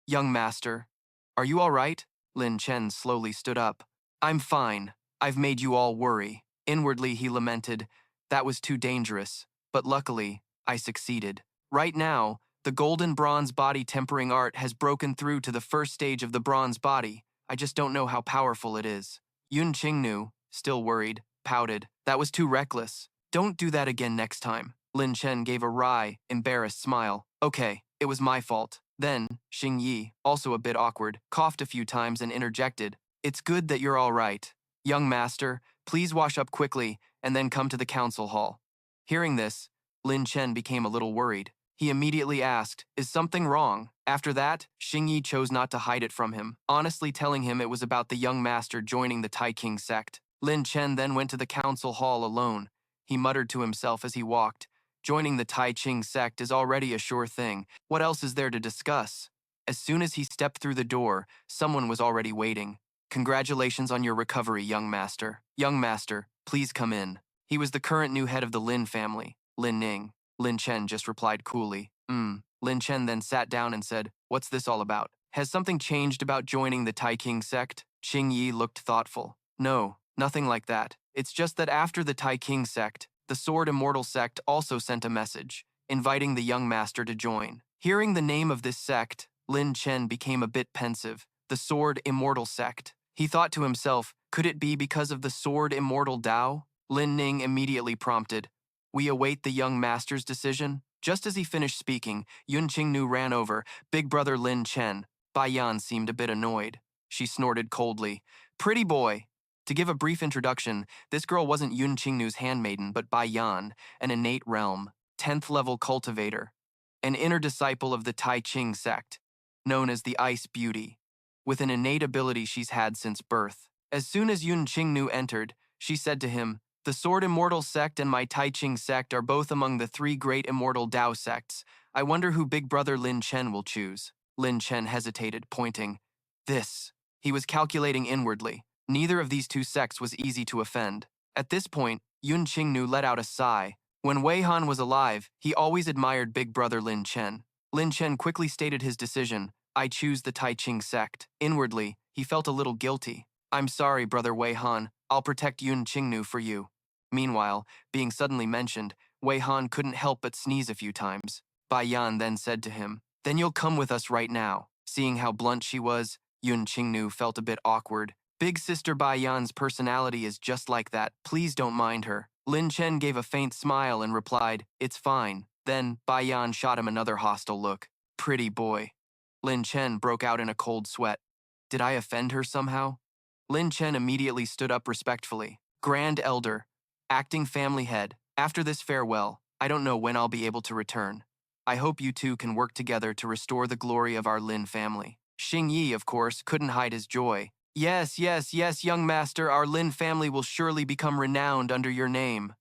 "Young master, are you all right?" Lin Chen slowly stood up. "I'm fine. I've made you all worry." Inwardly, he lamented, "That was too dangerous, but luckily, I succeeded." Right now, the golden bronze body tempering art has broken through to the first stage of the bronze body. I just don't know how powerful it is. Yun Qingnu, still worried, pouted, "That was too reckless. Don't do that again next time." Lin Chen gave a wry, embarrassed smile. "Okay, it was my fault." Then, Xing Yi, also a bit awkward, coughed a few times and interjected, "It's good that you're all right. Young master, please wash up quickly and then come to the council hall." Hearing this, Lin Chen became a little worried. He immediately asked, "Is something wrong?" After that, Xing Yi chose not to hide it from him, honestly telling him it was about the young master joining the Tai King sect. Lin Chen then went to the council hall alone. He muttered to himself as he walked, "Joining the Tai Ching sect is already a sure thing. What else is there to discuss?" As soon as he stepped through the door, someone was already waiting. "Congratulations on your recovery, young master." "Young master, please come in." He was the current new head of the Lin family, Lin Ning. Lin Chen just replied coolly, Lin Chen then sat down and said, "What's this all about? Has something changed about joining the Tai King sect?" Xing Yi looked thoughtful. "No, nothing like that. It's just that after the Tai King sect, the Sword Immortal sect also sent a message, inviting the young master to join." Hearing the name of this sect, Lin Chen became a bit pensive. The Sword Immortal sect. He thought to himself, could it be because of the Sword Immortal Dao? Lin Ning immediately prompted, "We await the young master's decision." Just as he finished speaking, Yun Qingnu ran over, "Big brother Lin Chen." Bai Yan seemed a bit annoyed. She snorted coldly, "Pretty boy." To give a brief introduction, this girl wasn't Yun Qingnu's handmaiden, but Bai Yan, an innate realm, 10th level cultivator, an inner disciple of the Tai Ching sect, known as the Ice Beauty, with an innate ability she's had since birth. As soon as Yun Qingnu entered, she said to him, "The Sword Immortal sect and my Tai Ching sect are both among the 3 great immortal Dao sects. I wonder who big brother Lin Chen will choose." Lin Chen hesitated, pointing. "This." He was calculating inwardly. Neither of these 2 sects was easy to offend. At this point, Yun Qingnu let out a sigh. When Wei Han was alive, he always admired big brother Lin Chen. Lin Chen quickly stated his decision, "I choose the Tai Ching sect." Inwardly, he felt a little guilty. "I'm sorry, brother Wei Han. I'll protect Yun Qingnu for you." Meanwhile, being suddenly mentioned, Wei Han couldn't help but sneeze a few times. Bai Yan then said to him, "Then you'll come with us right now." Seeing how blunt she was, Yun Qingnu felt a bit awkward. Big sister Bai Yan's personality is just like that. Please don't mind her. Lin Chen gave a faint smile and replied, "It's fine." Then Bai Yan shot him another hostile look. "Pretty boy." Lin Chen broke out in a cold sweat. Did I offend her somehow? Lin Chen immediately stood up respectfully. Grand Elder, acting family head, after this farewell, I don't know when I'll be able to return. I hope you two can work together to restore the glory of our Lin family. Xing Yi, of course, couldn't hide his joy. Yes, yes, yes, young master, our Lin family will surely become renowned under your name.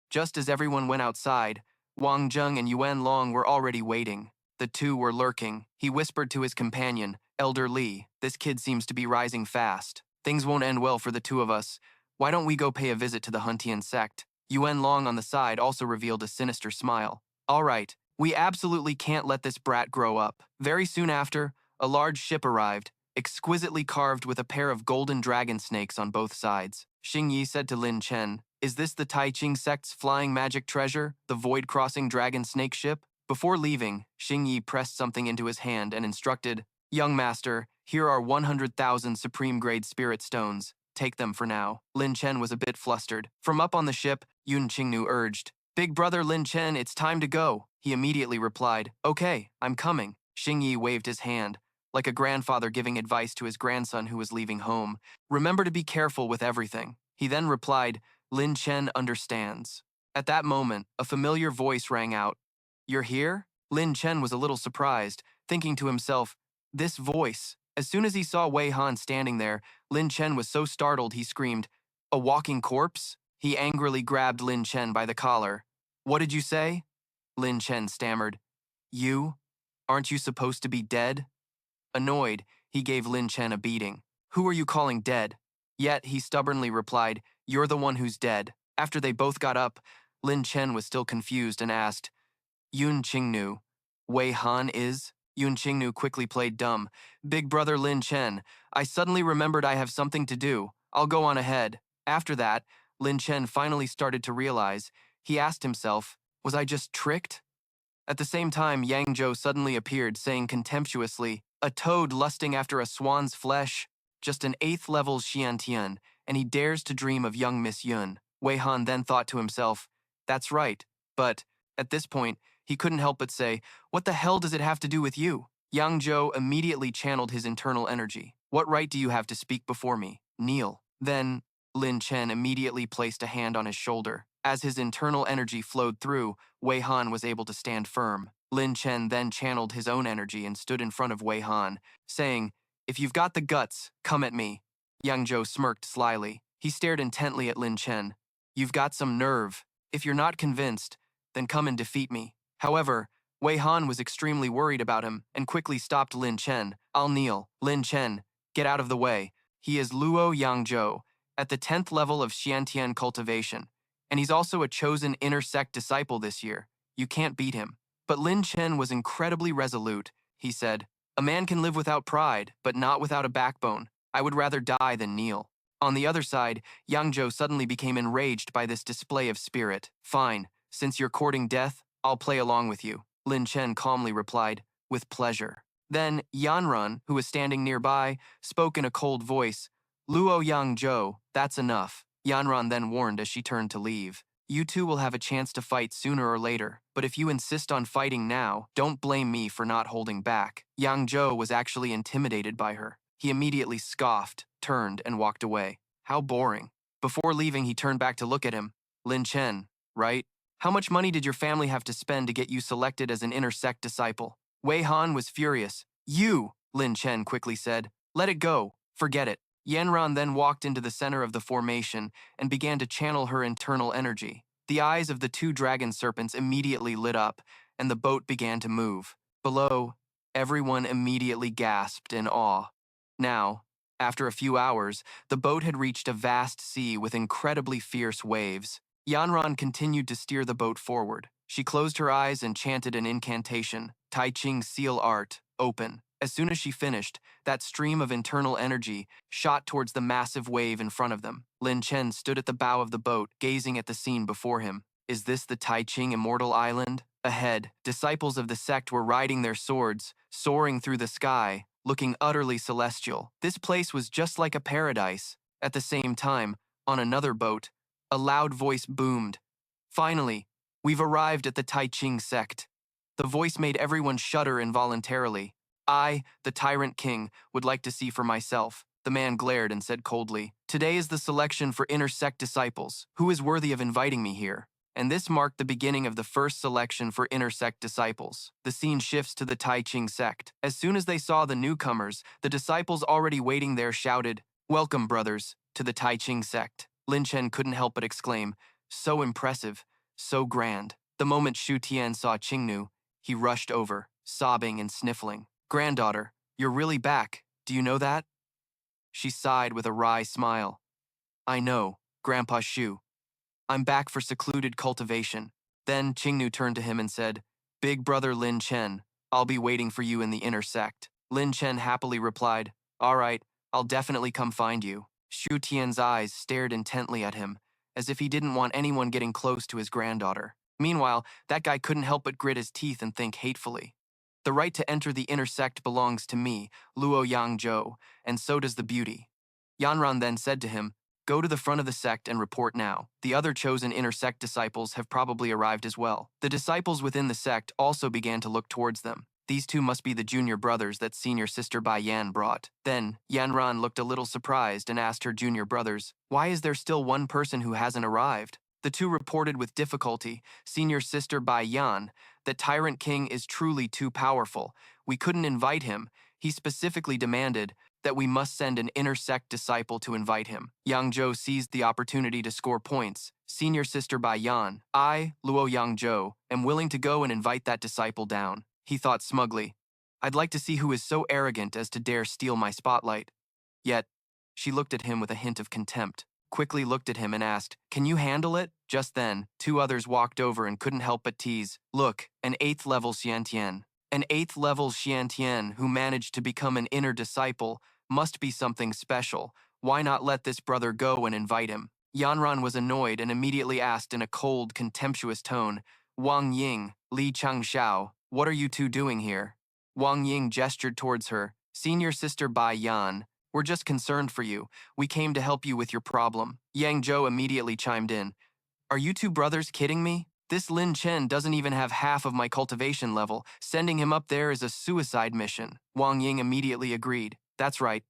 Just as everyone went outside, Wang Zheng and Yuan Long were already waiting. The two were lurking. He whispered to his companion, Elder Li, this kid seems to be rising fast. Things won't end well for the two of us. Why don't we go pay a visit to the Huntian sect? Yuan Long on the side also revealed a sinister smile. All right, we absolutely can't let this brat grow up. Very soon after, a large ship arrived, exquisitely carved with a pair of golden dragon snakes on both sides. Xing Yi said to Lin Chen, is this the Tai Ching sect's flying magic treasure, the void-crossing dragon snake ship? Before leaving, Xing Yi pressed something into his hand and instructed, young master, here are 100,000 supreme-grade spirit stones. Take them for now. Lin Chen was a bit flustered. From up on the ship, Yun Qingnu urged, Big brother Lin Chen, it's time to go. He immediately replied, okay, I'm coming. Xing Yi waved his hand, like a grandfather giving advice to his grandson who was leaving home. Remember to be careful with everything. He then replied, Lin Chen understands. At that moment, a familiar voice rang out. You're here? Lin Chen was a little surprised, thinking to himself, this voice. As soon as he saw Wei Han standing there, Lin Chen was so startled he screamed, a walking corpse? He angrily grabbed Lin Chen by the collar. What did you say? Lin Chen stammered. You? Aren't you supposed to be dead? Annoyed, he gave Lin Chen a beating. Who are you calling dead? Yet, he stubbornly replied, you're the one who's dead. After they both got up, Lin Chen was still confused and asked, Yun Qingnu, Wei Han is? Yun Qingnu quickly played dumb. Big brother Lin Chen, I suddenly remembered I have something to do. I'll go on ahead. After that, Lin Chen finally started to realize. He asked himself, was I just tricked? At the same time, Yang Zhou suddenly appeared, saying contemptuously, a toad lusting after a swan's flesh, just an 8th level Xiantian, and he dares to dream of young Miss Yun. Wei Han then thought to himself, that's right, but, at this point, he couldn't help but say, what the hell does it have to do with you? Yang Zhou immediately channeled his internal energy. What right do you have to speak before me? Kneel. Then, Lin Chen immediately placed a hand on his shoulder. As his internal energy flowed through, Wei Han was able to stand firm. Lin Chen then channeled his own energy and stood in front of Wei Han, saying, if you've got the guts, come at me. Yang Zhou smirked slyly. He stared intently at Lin Chen. You've got some nerve. If you're not convinced, then come and defeat me. However, Wei Han was extremely worried about him and quickly stopped Lin Chen. I'll kneel. Lin Chen, get out of the way. He is Luo Yangzhou, at the 10th level of Xiantian cultivation, and he's also a chosen inner sect disciple this year. You can't beat him. But Lin Chen was incredibly resolute. He said, a man can live without pride, but not without a backbone. I would rather die than kneel. On the other side, Yangzhou suddenly became enraged by this display of spirit. Fine, since you're courting death, I'll play along with you. Lin Chen calmly replied, with pleasure. Then, Yanran, who was standing nearby, spoke in a cold voice, Luo Yangzhou, that's enough. Yanran then warned as she turned to leave. You two will have a chance to fight sooner or later, but if you insist on fighting now, don't blame me for not holding back. Yang Zhou was actually intimidated by her. He immediately scoffed, turned, and walked away. How boring. Before leaving, he turned back to look at him. Lin Chen, right? How much money did your family have to spend to get you selected as an inner sect disciple? Wei Han was furious. You, Lin Chen quickly said. Let it go. Forget it. Yanran then walked into the center of the formation and began to channel her internal energy. The eyes of the two dragon serpents immediately lit up, and the boat began to move. Below, everyone immediately gasped in awe. Now, after a few hours, the boat had reached a vast sea with incredibly fierce waves. Yanran continued to steer the boat forward. She closed her eyes and chanted an incantation, Tai Ching Seal Art, Open. As soon as she finished, that stream of internal energy shot towards the massive wave in front of them. Lin Chen stood at the bow of the boat, gazing at the scene before him. Is this the Tai Ching Immortal Island? Ahead, disciples of the sect were riding their swords, soaring through the sky, looking utterly celestial. This place was just like a paradise. At the same time, on another boat, a loud voice boomed. Finally, we've arrived at the Tai Ching sect. The voice made everyone shudder involuntarily. I, the Tyrant King, would like to see for myself. The man glared and said coldly, "Today is the selection for inner sect disciples. Who is worthy of inviting me here?" And this marked the beginning of the first selection for inner sect disciples. The scene shifts to the Tai Ching sect. As soon as they saw the newcomers, the disciples already waiting there shouted, "Welcome, brothers, to the Tai Ching sect." Lin Chen couldn't help but exclaim, "So impressive, so grand." The moment Shu Tian saw Qingnu, he rushed over, sobbing and sniffling. "Granddaughter, you're really back. Do you know that?" She sighed with a wry smile. "I know, Grandpa Shu. I'm back for secluded cultivation." Then Qingnu turned to him and said, "Big brother Lin Chen, I'll be waiting for you in the inner sect." Lin Chen happily replied, "All right, I'll definitely come find you." Shu Tian's eyes stared intently at him, as if he didn't want anyone getting close to his granddaughter. Meanwhile, that guy couldn't help but grit his teeth and think hatefully. "The right to enter the inner sect belongs to me, Luo Yangzhou, and so does the beauty." Yanran then said to him, "Go to the front of the sect and report now. The other chosen inner sect disciples have probably arrived as well." The disciples within the sect also began to look towards them. These two must be the junior brothers that senior sister Bai Yan brought. Then, Yanran looked a little surprised and asked her junior brothers, "Why is there still one person who hasn't arrived?" The two reported with difficulty, "Senior sister Bai Yan, the Tyrant King is truly too powerful. We couldn't invite him. He specifically demanded that we must send an inner sect disciple to invite him." Yang Zhou seized the opportunity to score points. "Senior sister Bai Yan, I, Luo Yangzhou, am willing to go and invite that disciple down." He thought smugly, "I'd like to see who is so arrogant as to dare steal my spotlight." Yet, she looked at him with a hint of contempt, quickly looked at him and asked, "Can you handle it?" Just then, two others walked over and couldn't help but tease, "Look, an 8th level Xiantian. An 8th level Xiantian who managed to become an inner disciple must be something special. Why not let this brother go and invite him?" Yanran was annoyed and immediately asked in a cold, contemptuous tone, "Wang Ying, Li Changxiao, what are you two doing here?" Wang Ying gestured towards her, "Senior sister Bai Yan, we're just concerned for you. We came to help you with your problem." Yang Zhou immediately chimed in, "Are you two brothers kidding me? This Lin Chen doesn't even have half of my cultivation level. Sending him up there is a suicide mission." Wang Ying immediately agreed. That's right,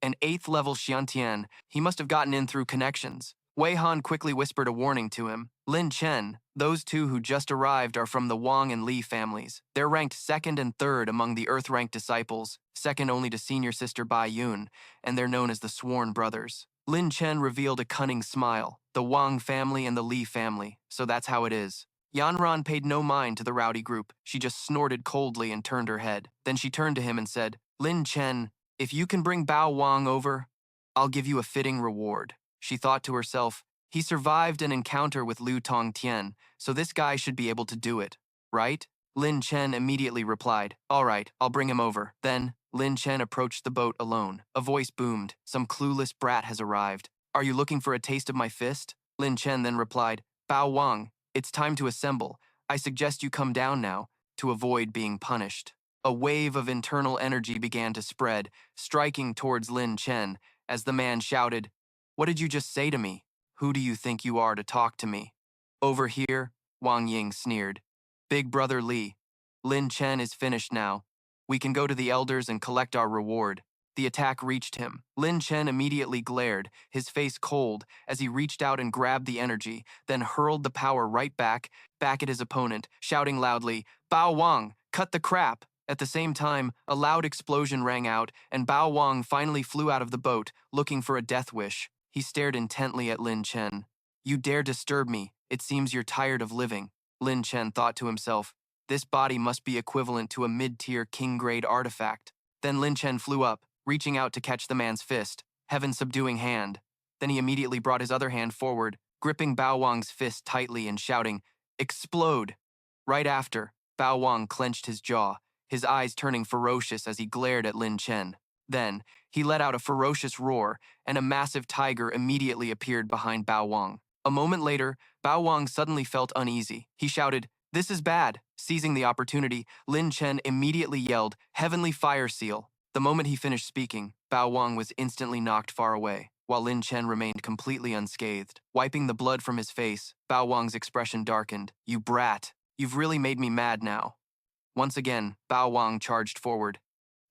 an 8th level Xiantian. He must have gotten in through connections." Wei Han quickly whispered a warning to him. "Lin Chen, those two who just arrived are from the Wang and Li families. They're ranked 2nd and 3rd among the Earth-ranked disciples, second only to senior sister Bai Yun, and they're known as the Sworn Brothers." Lin Chen revealed a cunning smile. "The Wang family and the Li family, so that's how it is." Yanran paid no mind to the rowdy group. She just snorted coldly and turned her head. Then she turned to him and said, "Lin Chen, if you can bring Bao Wang over, I'll give you a fitting reward." She thought to herself, "He survived an encounter with Liu Tongtian, so this guy should be able to do it, right?" Lin Chen immediately replied, "All right, I'll bring him over." Then, Lin Chen approached the boat alone. A voice boomed, "Some clueless brat has arrived. Are you looking for a taste of my fist?" Lin Chen then replied, "Bao Wang, it's time to assemble. I suggest you come down now, to avoid being punished." A wave of internal energy began to spread, striking towards Lin Chen, as the man shouted, "What did you just say to me? Who do you think you are to talk to me?" "Over here," Wang Ying sneered. "Big brother Li, Lin Chen is finished now. We can go to the elders and collect our reward." The attack reached him. Lin Chen immediately glared, his face cold, as he reached out and grabbed the energy, then hurled the power right back at his opponent, shouting loudly, "Bao Wang, cut the crap!" At the same time, a loud explosion rang out, and Bao Wang finally flew out of the boat, looking for a death wish. He stared intently at Lin Chen. "You dare disturb me. It seems you're tired of living." Lin Chen thought to himself, "This body must be equivalent to a mid-tier king-grade artifact." Then Lin Chen flew up, reaching out to catch the man's fist, heaven-subduing hand. Then he immediately brought his other hand forward, gripping Bao Wang's fist tightly and shouting, "Explode!" Right after, Bao Wang clenched his jaw, his eyes turning ferocious as he glared at Lin Chen. Then, he let out a ferocious roar, and a massive tiger immediately appeared behind Bao Wang. A moment later, Bao Wang suddenly felt uneasy. He shouted, "This is bad." Seizing the opportunity, Lin Chen immediately yelled, "Heavenly Fire Seal." The moment he finished speaking, Bao Wang was instantly knocked far away, while Lin Chen remained completely unscathed. Wiping the blood from his face, Bao Wang's expression darkened. "You brat, you've really made me mad now." Once again, Bao Wang charged forward.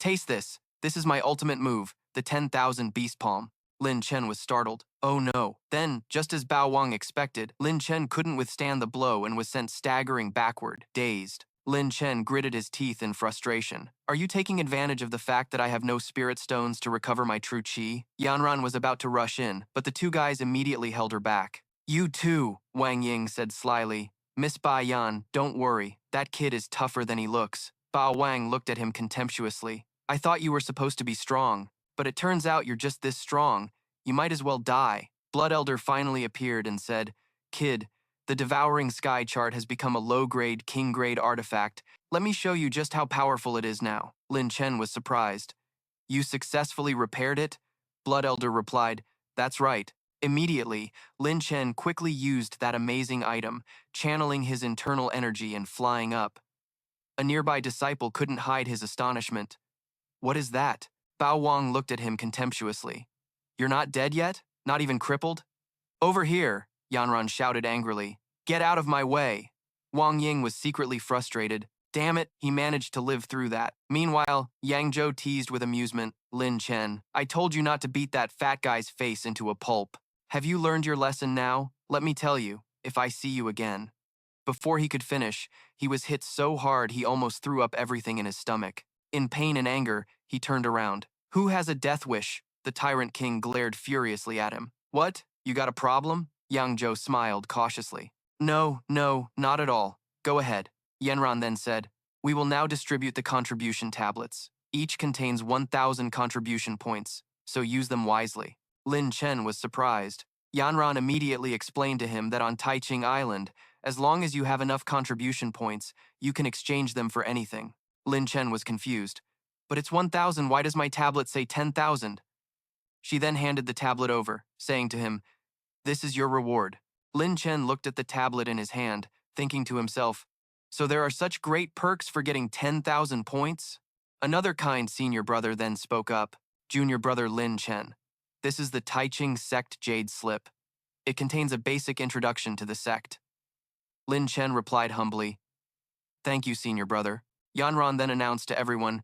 Taste this. This is my ultimate move, the 10,000 Beast Palm. Lin Chen was startled. Oh no. Then, just as Bao Wang expected, Lin Chen couldn't withstand the blow and was sent staggering backward, dazed. Lin Chen gritted his teeth in frustration. Are you taking advantage of the fact that I have no spirit stones to recover my true chi? Yanran was about to rush in, but the two guys immediately held her back. You too, Wang Ying said slyly. Miss Bai Yan, don't worry. That kid is tougher than he looks. Bao Wang looked at him contemptuously. I thought you were supposed to be strong, but it turns out you're just this strong. You might as well die. Blood Elder finally appeared and said, Kid, the Devouring Sky Chart has become a low-grade, king-grade artifact. Let me show you just how powerful it is now. Lin Chen was surprised. You successfully repaired it? Blood Elder replied, That's right. Immediately, Lin Chen quickly used that amazing item, channeling his internal energy and flying up. A nearby disciple couldn't hide his astonishment. What is that? Bao Wang looked at him contemptuously. You're not dead yet? Not even crippled? Over here, Yanran shouted angrily. Get out of my way. Wang Ying was secretly frustrated. Damn it, he managed to live through that. Meanwhile, Yang Zhou teased with amusement. Lin Chen, I told you not to beat that fat guy's face into a pulp. Have you learned your lesson now? Let me tell you, if I see you again. Before he could finish, he was hit so hard he almost threw up everything in his stomach. In pain and anger, he turned around. Who has a death wish? The Tyrant King glared furiously at him. What? You got a problem? Yang Zhou smiled cautiously. No, not at all. Go ahead. Yanran then said, We will now distribute the contribution tablets. Each contains 1,000 contribution points, so use them wisely. Lin Chen was surprised. Yanran immediately explained to him that on Taiching Island, as long as you have enough contribution points, you can exchange them for anything. Lin Chen was confused. But it's 1,000, why does my tablet say 10,000? She then handed the tablet over, saying to him, This is your reward. Lin Chen looked at the tablet in his hand, thinking to himself, So there are such great perks for getting 10,000 points? Another kind senior brother then spoke up, junior brother Lin Chen. This is the Taiching Sect Jade Slip. It contains a basic introduction to the sect. Lin Chen replied humbly, Thank you, senior brother. Yanran then announced to everyone,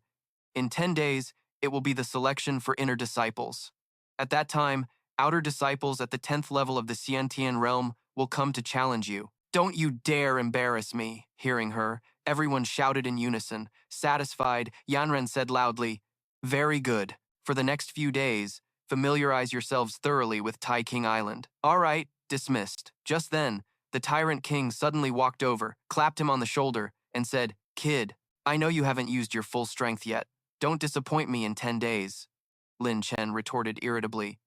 In 10 days, it will be the selection for inner disciples. At that time, outer disciples at the 10th level of the Xiantian realm will come to challenge you. Don't you dare embarrass me. Hearing her, everyone shouted in unison. Satisfied, Yanran said loudly, Very good. For the next few days, familiarize yourselves thoroughly with Tai King Island. All right, dismissed. Just then, the Tyrant King suddenly walked over, clapped him on the shoulder, and said, Kid, I know you haven't used your full strength yet. Don't disappoint me in 10 days. Lin Chen retorted irritably.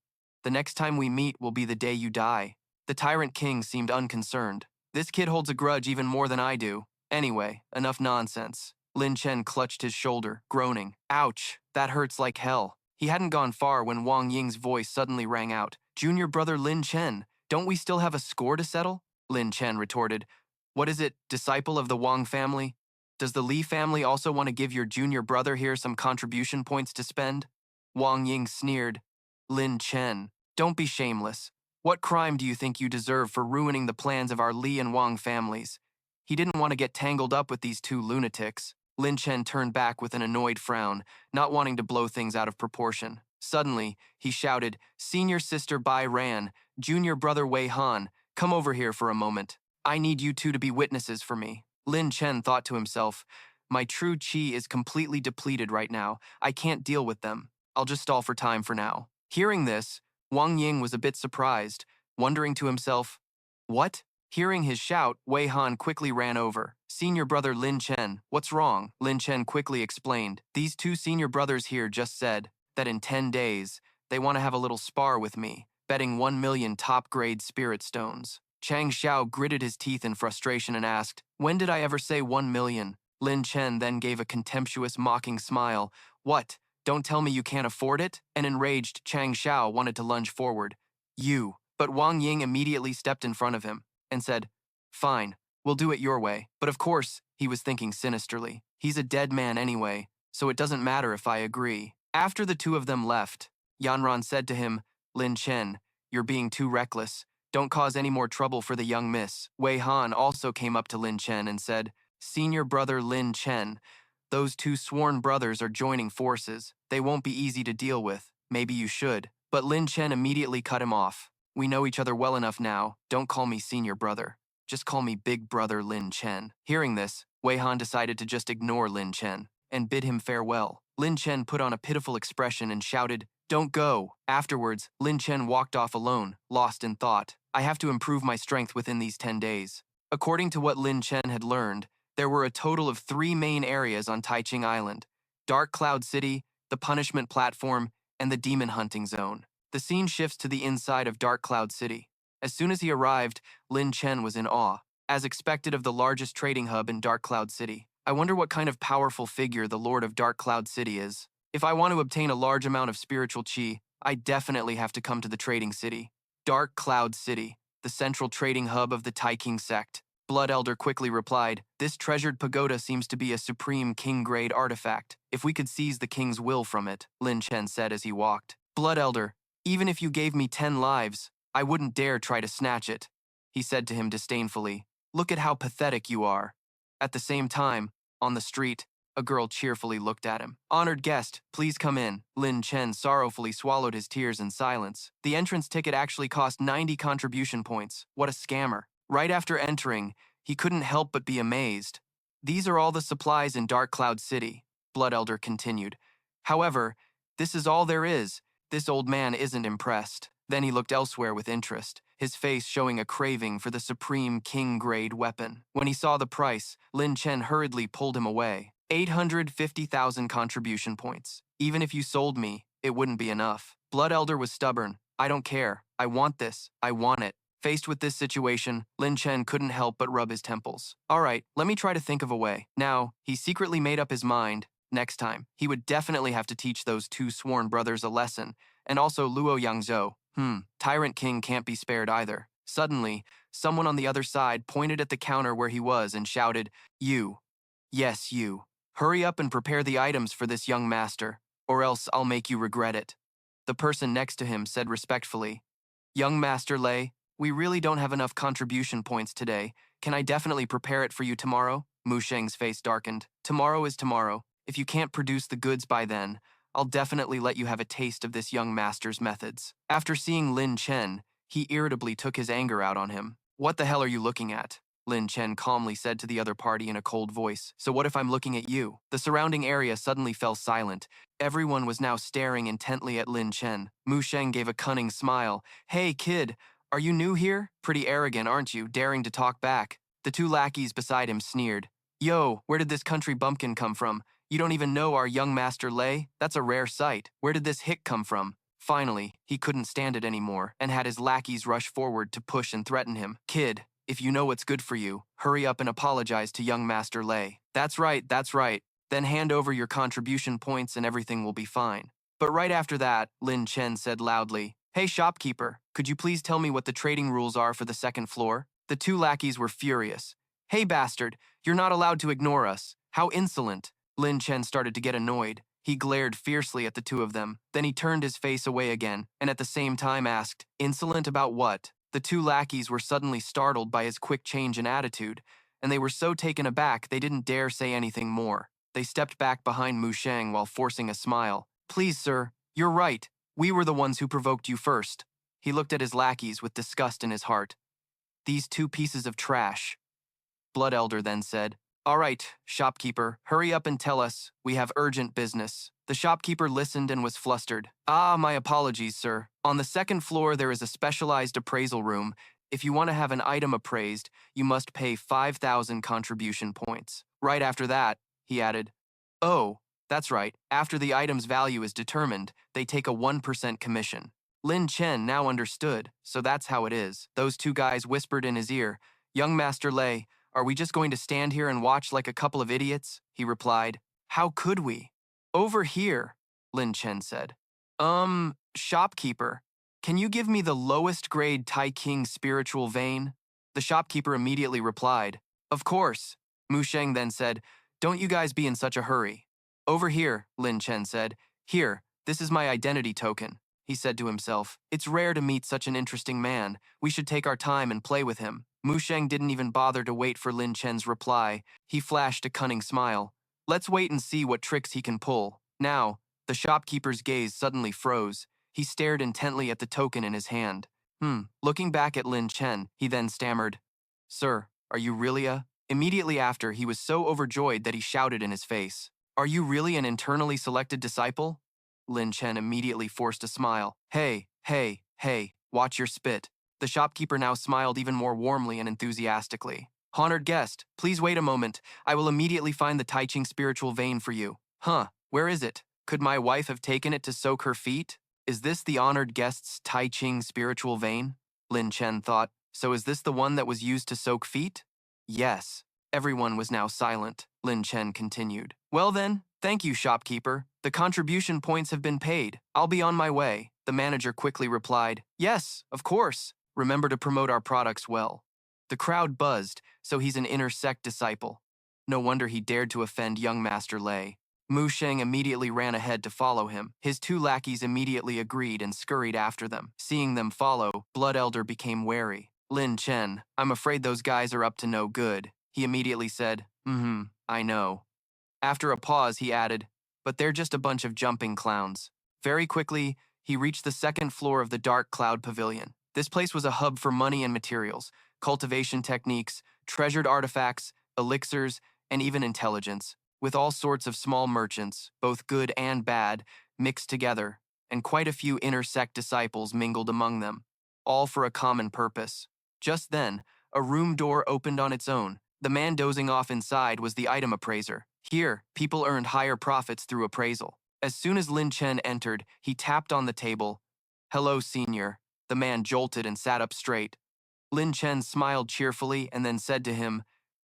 The next time we meet will be the day you die. The Tyrant King seemed unconcerned. This kid holds a grudge even more than I do. Anyway, enough nonsense. Lin Chen clutched his shoulder, groaning. Ouch, that hurts like hell. He hadn't gone far when Wang Ying's voice suddenly rang out. Junior brother Lin Chen, don't we still have a score to settle? Lin Chen retorted. What is it, disciple of the Wang family? Does the Li family also want to give your junior brother here some contribution points to spend? Wang Ying sneered. Lin Chen, don't be shameless. What crime do you think you deserve for ruining the plans of our Li and Wang families? He didn't want to get tangled up with these two lunatics. Lin Chen turned back with an annoyed frown, not wanting to blow things out of proportion. Suddenly, he shouted, Senior sister Bai Ran, junior brother Wei Han, come over here for a moment. I need you two to be witnesses for me. Lin Chen thought to himself, My true chi is completely depleted right now. I can't deal with them. I'll just stall for time for now. Hearing this, Wang Ying was a bit surprised, wondering to himself, What? Hearing his shout, Wei Han quickly ran over. Senior brother Lin Chen, what's wrong? Lin Chen quickly explained. These two senior brothers here just said that in 10 days, they want to have a little spar with me, betting 1 million top-grade spirit stones. Chang Xiao gritted his teeth in frustration and asked, When did I ever say 1 million? Lin Chen then gave a contemptuous, mocking smile. What? Don't tell me you can't afford it? An enraged Chang Xiao wanted to lunge forward. You. But Wang Ying immediately stepped in front of him and said, Fine, we'll do it your way. But of course, he was thinking sinisterly. He's a dead man anyway, so it doesn't matter if I agree. After the two of them left, Yanran said to him, Lin Chen, you're being too reckless. Don't cause any more trouble for the young miss. Wei Han also came up to Lin Chen and said, Senior brother Lin Chen, Those two sworn brothers are joining forces. They won't be easy to deal with. Maybe you should. But Lin Chen immediately cut him off. We know each other well enough now. Don't call me senior brother. Just call me big brother Lin Chen. Hearing this, Wei Han decided to just ignore Lin Chen and bid him farewell. Lin Chen put on a pitiful expression and shouted, "Don't go." Afterwards, Lin Chen walked off alone, lost in thought. I have to improve my strength within these 10 days. According to what Lin Chen had learned, there were a total of 3 main areas on Taiching Island: Dark Cloud City, the Punishment Platform, and the Demon Hunting Zone. The scene shifts to the inside of Dark Cloud City. As soon as he arrived, Lin Chen was in awe, as expected of the largest trading hub in Dark Cloud City. I wonder what kind of powerful figure the Lord of Dark Cloud City is. If I want to obtain a large amount of spiritual chi, I definitely have to come to the trading city. Dark Cloud City, the central trading hub of the Tai King sect. Blood Elder quickly replied, "This treasured pagoda seems to be a supreme king-grade artifact. If we could seize the king's will from it," Lin Chen said as he walked. "Blood Elder, even if you gave me 10 lives, I wouldn't dare try to snatch it," he said to him disdainfully. "Look at how pathetic you are." At the same time, on the street, a girl cheerfully looked at him. "Honored guest, please come in." Lin Chen sorrowfully swallowed his tears in silence. The entrance ticket actually cost 90 contribution points. What a scammer. Right after entering, he couldn't help but be amazed. "These are all the supplies in Dark Cloud City," Blood Elder continued. "However, this is all there is." This old man isn't impressed. Then he looked elsewhere with interest, his face showing a craving for the supreme king-grade weapon. When he saw the price, Lin Chen hurriedly pulled him away. 850,000 contribution points. Even if you sold me, it wouldn't be enough. Blood Elder was stubborn. "I don't care. I want this. I want it." Faced with this situation, Lin Chen couldn't help but rub his temples. "All right, let me try to think of a way." Now, he secretly made up his mind. Next time, he would definitely have to teach those two sworn brothers a lesson, and also Luo Yangzhou. Tyrant King can't be spared either. Suddenly, someone on the other side pointed at the counter where he was and shouted, "You. Yes, you. Hurry up and prepare the items for this young master, or else I'll make you regret it." The person next to him said respectfully, "Young Master Lei, we really don't have enough contribution points today. Can I definitely prepare it for you tomorrow?" Mu Sheng's face darkened. "Tomorrow is tomorrow. If you can't produce the goods by then, I'll definitely let you have a taste of this young master's methods." After seeing Lin Chen, he irritably took his anger out on him. "What the hell are you looking at?" Lin Chen calmly said to the other party in a cold voice. "So what if I'm looking at you?" The surrounding area suddenly fell silent. Everyone was now staring intently at Lin Chen. Mu Sheng gave a cunning smile. "Hey, kid, are you new here? Pretty arrogant, aren't you, daring to talk back?" The two lackeys beside him sneered. "Yo, where did this country bumpkin come from? You don't even know our young master Lei? That's a rare sight. Where did this hick come from?" Finally, he couldn't stand it anymore and had his lackeys rush forward to push and threaten him. "Kid, if you know what's good for you, hurry up and apologize to young Master Lei." That's right, that's right. Then hand over your contribution points and everything will be fine." But right after that, Lin Chen said loudly, "Hey shopkeeper, could you please tell me what the trading rules are for the second floor?" The two lackeys were furious. "Hey bastard, you're not allowed to ignore us. How insolent." Lin Chen started to get annoyed. He glared fiercely at the two of them. Then he turned his face away again, and at the same time asked, "Insolent about what?" The two lackeys were suddenly startled by his quick change in attitude, and they were so taken aback they didn't dare say anything more. They stepped back behind Mu Sheng while forcing a smile. "Please, sir, you're right. We were the ones who provoked you first." He looked at his lackeys with disgust in his heart. "These two pieces of trash." Blood Elder then said, "All right, shopkeeper, hurry up and tell us. We have urgent business." The shopkeeper listened and was flustered. My apologies, sir. On the second floor, there is a specialized appraisal room. If you want to have an item appraised, you must pay 5,000 contribution points. Right after that," he added, "Oh, that's right. After the item's value is determined, they take a 1% commission." Lin Chen now understood, so that's how it is. Those two guys whispered in his ear, "Young Master Lei, are we just going to stand here and watch like a couple of idiots?" He replied, "How could we?" "Over here," Lin Chen said. Shopkeeper, can you give me the lowest grade Tai King spiritual vein?" The shopkeeper immediately replied, "Of course." Mu Sheng then said, "Don't you guys be in such a hurry." "Over here," Lin Chen said. "Here, this is my identity token." He said to himself, "It's rare to meet such an interesting man. We should take our time and play with him." Mu Sheng didn't even bother to wait for Lin Chen's reply. He flashed a cunning smile. Let's wait and see what tricks he can pull. Now, the shopkeeper's gaze suddenly froze. He stared intently at the token in his hand. Looking back at Lin Chen, he then stammered, "Sir, are you really a—" Immediately after, he was so overjoyed that he shouted in his face, "Are you really an internally selected disciple?" Lin Chen immediately forced a smile. "Hey, hey, hey, watch your spit." The shopkeeper now smiled even more warmly and enthusiastically. "Honored guest, please wait a moment. I will immediately find the Tai Ching spiritual vein for you." "Huh, where is it? Could my wife have taken it to soak her feet?" "Is this the honored guest's Tai Ching spiritual vein?" Lin Chen thought. "So is this the one that was used to soak feet?" "Yes." Everyone was now silent. Lin Chen continued. "Well then, thank you, shopkeeper. The contribution points have been paid. I'll be on my way." The manager quickly replied, "Yes, of course. Remember to promote our products well." The crowd buzzed, so he's an inner sect disciple. No wonder he dared to offend young Master Lei. Mu Sheng immediately ran ahead to follow him. His two lackeys immediately agreed and scurried after them. Seeing them follow, Blood Elder became wary. "Lin Chen, I'm afraid those guys are up to no good." He immediately said, I know." After a pause, he added, "But they're just a bunch of jumping clowns." Very quickly, he reached the second floor of the Dark Cloud Pavilion. This place was a hub for money and materials, cultivation techniques, treasured artifacts, elixirs, and even intelligence, with all sorts of small merchants, both good and bad, mixed together, and quite a few inner sect disciples mingled among them, all for a common purpose. Just then, a room door opened on its own. The man dozing off inside was the item appraiser. Here, people earned higher profits through appraisal. As soon as Lin Chen entered, he tapped on the table. "Hello, senior." The man jolted and sat up straight. Lin Chen smiled cheerfully and then said to him,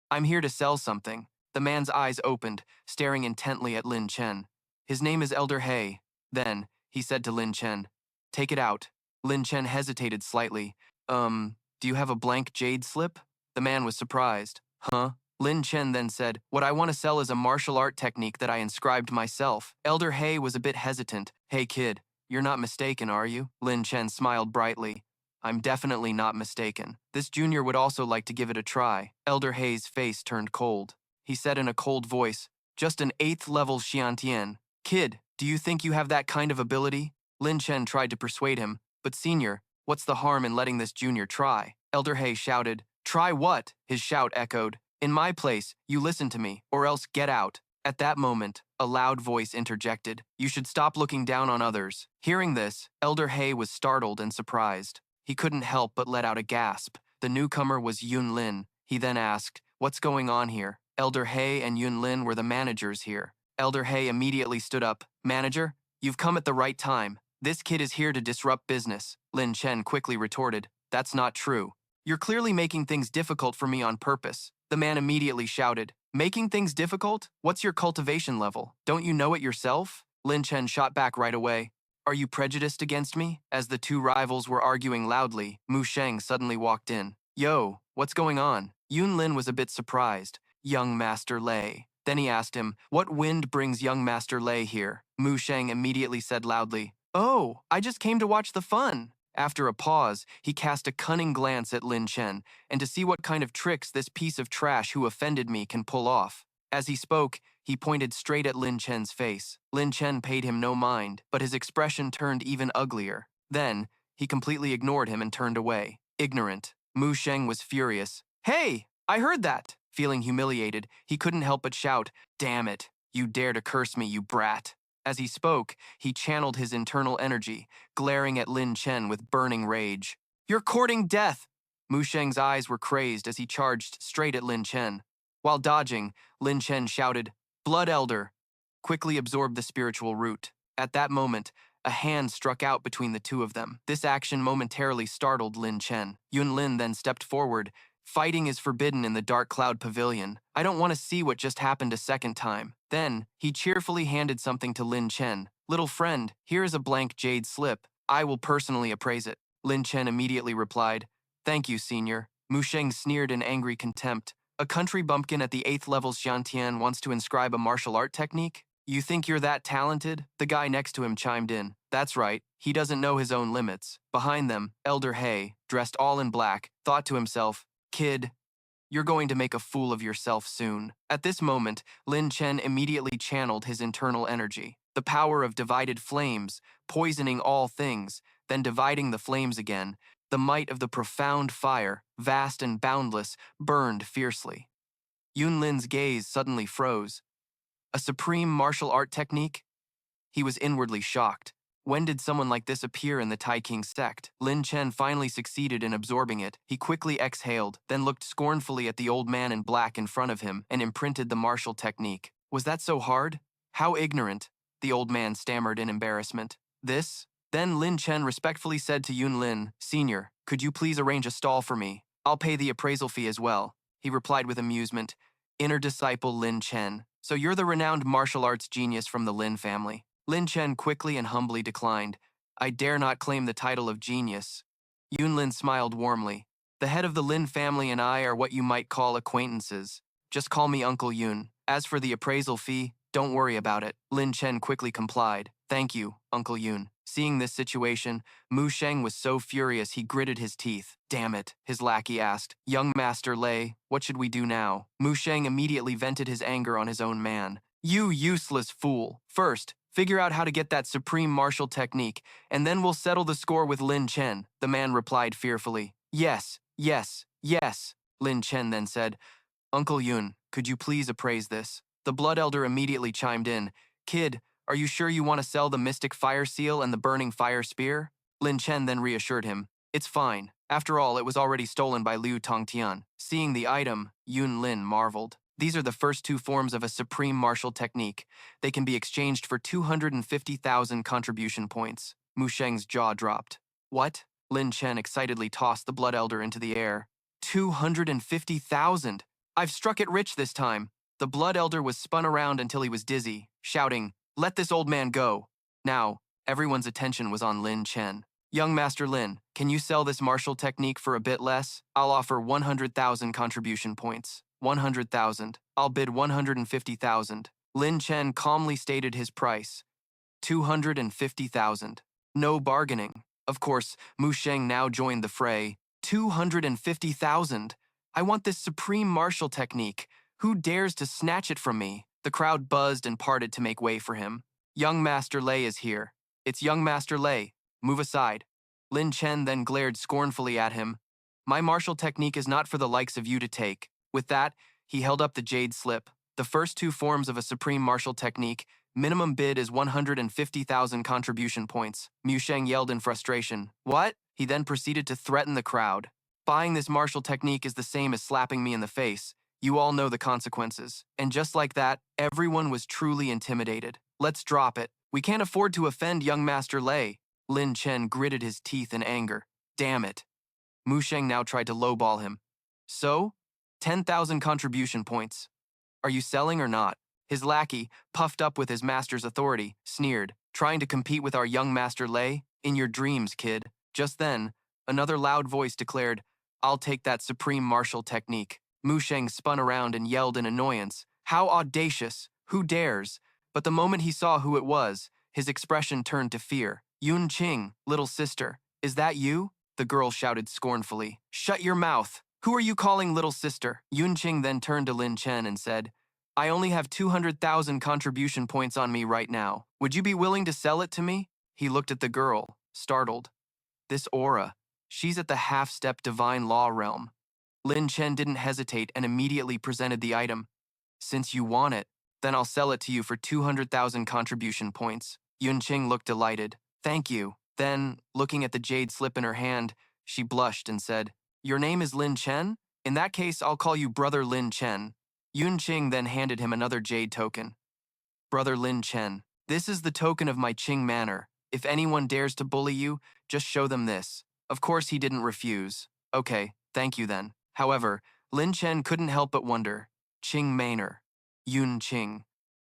"I'm here to sell something." The man's eyes opened, staring intently at Lin Chen. "His name is Elder He." Then, he said to Lin Chen, "Take it out." Lin Chen hesitated slightly. Do you have a blank jade slip?" The man was surprised. "Huh?" Lin Chen then said, "What I want to sell is a martial art technique that I inscribed myself." Elder He was a bit hesitant. "Hey kid, you're not mistaken, are you?" Lin Chen smiled brightly. "I'm definitely not mistaken. This junior would also like to give it a try." Elder He's face turned cold. He said in a cold voice, "Just an 8th level Xiantian. Kid, do you think you have that kind of ability?" Lin Chen tried to persuade him, "But senior, what's the harm in letting this junior try?" Elder He shouted. "Try what?" His shout echoed. "In my place, you listen to me, or else get out." At that moment, a loud voice interjected. "You should stop looking down on others." Hearing this, Elder He was startled and surprised. He couldn't help but let out a gasp. The newcomer was Yun Lin. He then asked, "What's going on here?" Elder He and Yun Lin were the managers here. Elder He immediately stood up. "Manager, you've come at the right time. This kid is here to disrupt business." Lin Chen quickly retorted, "That's not true. You're clearly making things difficult for me on purpose." The man immediately shouted, "Making things difficult? What's your cultivation level? Don't you know it yourself?" Lin Chen shot back right away. "Are you prejudiced against me?" As the two rivals were arguing loudly, Mu Sheng suddenly walked in. "Yo, what's going on?" Yun Lin was a bit surprised. "Young Master Lei." Then he asked him, "What wind brings young Master Lei here?" Mu Sheng immediately said loudly, "Oh, I just came to watch the fun." After a pause, he cast a cunning glance at Lin Chen, and to see what kind of tricks this piece of trash who offended me can pull off. As he spoke, he pointed straight at Lin Chen's face. Lin Chen paid him no mind, but his expression turned even uglier. Then, he completely ignored him and turned away. Ignorant. Mu Sheng was furious. "Hey, I heard that!" Feeling humiliated, he couldn't help but shout, "Damn it! You dare to curse me, you brat!" As he spoke, he channeled his internal energy, glaring at Lin Chen with burning rage. "You're courting death!" Mu Sheng's eyes were crazed as he charged straight at Lin Chen. While dodging, Lin Chen shouted, "Blood Elder!" Quickly absorbed the spiritual root. At that moment, a hand struck out between the two of them. This action momentarily startled Lin Chen. Yun Lin then stepped forward. "Fighting is forbidden in the Dark Cloud Pavilion. I don't want to see what just happened a second time." Then, he cheerfully handed something to Lin Chen. "Little friend, here is a blank jade slip. I will personally appraise it." Lin Chen immediately replied, "Thank you, senior." Mu Sheng sneered in angry contempt. "A country bumpkin at the 8th level Xiantian wants to inscribe a martial art technique? You think you're that talented?" The guy next to him chimed in. "That's right, he doesn't know his own limits." Behind them, Elder He, dressed all in black, thought to himself, "Kid, You're going to make a fool of yourself soon. At this moment, Lin Chen immediately channeled his internal energy. The power of divided flames, poisoning all things, then dividing the flames again. The might of the profound fire, vast and boundless, burned fiercely. Yun Lin's gaze suddenly froze. A supreme martial art technique? He was inwardly shocked. When did someone like this appear in the Tai King sect? Lin Chen finally succeeded in absorbing it. He quickly exhaled, then looked scornfully at the old man in black in front of him and imprinted the martial technique. Was that so hard? How ignorant, the old man stammered in embarrassment. This? Then Lin Chen respectfully said to Yun Lin, Senior, could you please arrange a stall for me? I'll pay the appraisal fee as well. He replied with amusement. Inner disciple Lin Chen. So you're the renowned martial arts genius from the Lin family. Lin Chen quickly and humbly declined. I dare not claim the title of genius. Yun Lin smiled warmly. The head of the Lin family and I are what you might call acquaintances. Just call me Uncle Yun. As for the appraisal fee, don't worry about it. Lin Chen quickly complied. Thank you, Uncle Yun. Seeing this situation, Mu Sheng was so furious he gritted his teeth. Damn it, his lackey asked. Young Master Lei, what should we do now? Mu Sheng immediately vented his anger on his own man. You useless fool. First, figure out how to get that supreme martial technique, and then we'll settle the score with Lin Chen, the man replied fearfully. Yes, yes, yes, Lin Chen then said. Uncle Yun, could you please appraise this? The Blood Elder immediately chimed in. Kid, are you sure you want to sell the Mystic Fire Seal and the Burning Fire Spear? Lin Chen then reassured him. It's fine. After all, it was already stolen by Liu Tongtian. Seeing the item, Yun Lin marveled. These are the first two forms of a supreme martial technique. They can be exchanged for 250,000 contribution points. Mu Sheng's jaw dropped. What? Lin Chen excitedly tossed the Blood Elder into the air. 250,000! I've struck it rich this time. The Blood Elder was spun around until he was dizzy, shouting, Let this old man go. Now, everyone's attention was on Lin Chen. Young Master Lin, can you sell this martial technique for a bit less? I'll offer 100,000 contribution points. 100,000. I'll bid 150,000. Lin Chen calmly stated his price. 250,000. No bargaining. Of course, Mu Sheng now joined the fray. 250,000. I want this supreme martial technique. Who dares to snatch it from me? The crowd buzzed and parted to make way for him. Young Master Lei is here. It's young Master Lei. Move aside. Lin Chen then glared scornfully at him. My martial technique is not for the likes of you to take. With that, he held up the jade slip. The first two forms of a supreme martial technique, minimum bid is 150,000 contribution points. Mu Sheng yelled in frustration. What? He then proceeded to threaten the crowd. Buying this martial technique is the same as slapping me in the face. You all know the consequences. And just like that, everyone was truly intimidated. Let's drop it. We can't afford to offend young Master Lei. Lin Chen gritted his teeth in anger. Damn it. Mu Sheng now tried to lowball him. So? 10,000 contribution points. Are you selling or not? His lackey, puffed up with his master's authority, sneered. Trying to compete with our young Master Lei? In your dreams, kid. Just then, another loud voice declared, I'll take that supreme martial technique. Mu Sheng spun around and yelled in annoyance. How audacious! Who dares? But the moment he saw who it was, his expression turned to fear. Yun Qing, little sister, is that you? The girl shouted scornfully. Shut your mouth! Who are you calling little sister? Yun Qing then turned to Lin Chen and said, I only have 200,000 contribution points on me right now. Would you be willing to sell it to me? He looked at the girl, startled. This aura, she's at the half-step divine law realm. Lin Chen didn't hesitate and immediately presented the item. Since you want it, then I'll sell it to you for 200,000 contribution points. Yun Qing looked delighted. Thank you. Then, looking at the jade slip in her hand, she blushed and said, Your name is Lin Chen? In that case, I'll call you Brother Lin Chen. Yun Qing then handed him another jade token. Brother Lin Chen, this is the token of my Qing manor. If anyone dares to bully you, just show them this. Of course he didn't refuse. Okay, thank you then. However, Lin Chen couldn't help but wonder, Qing Manor, Yun Qing.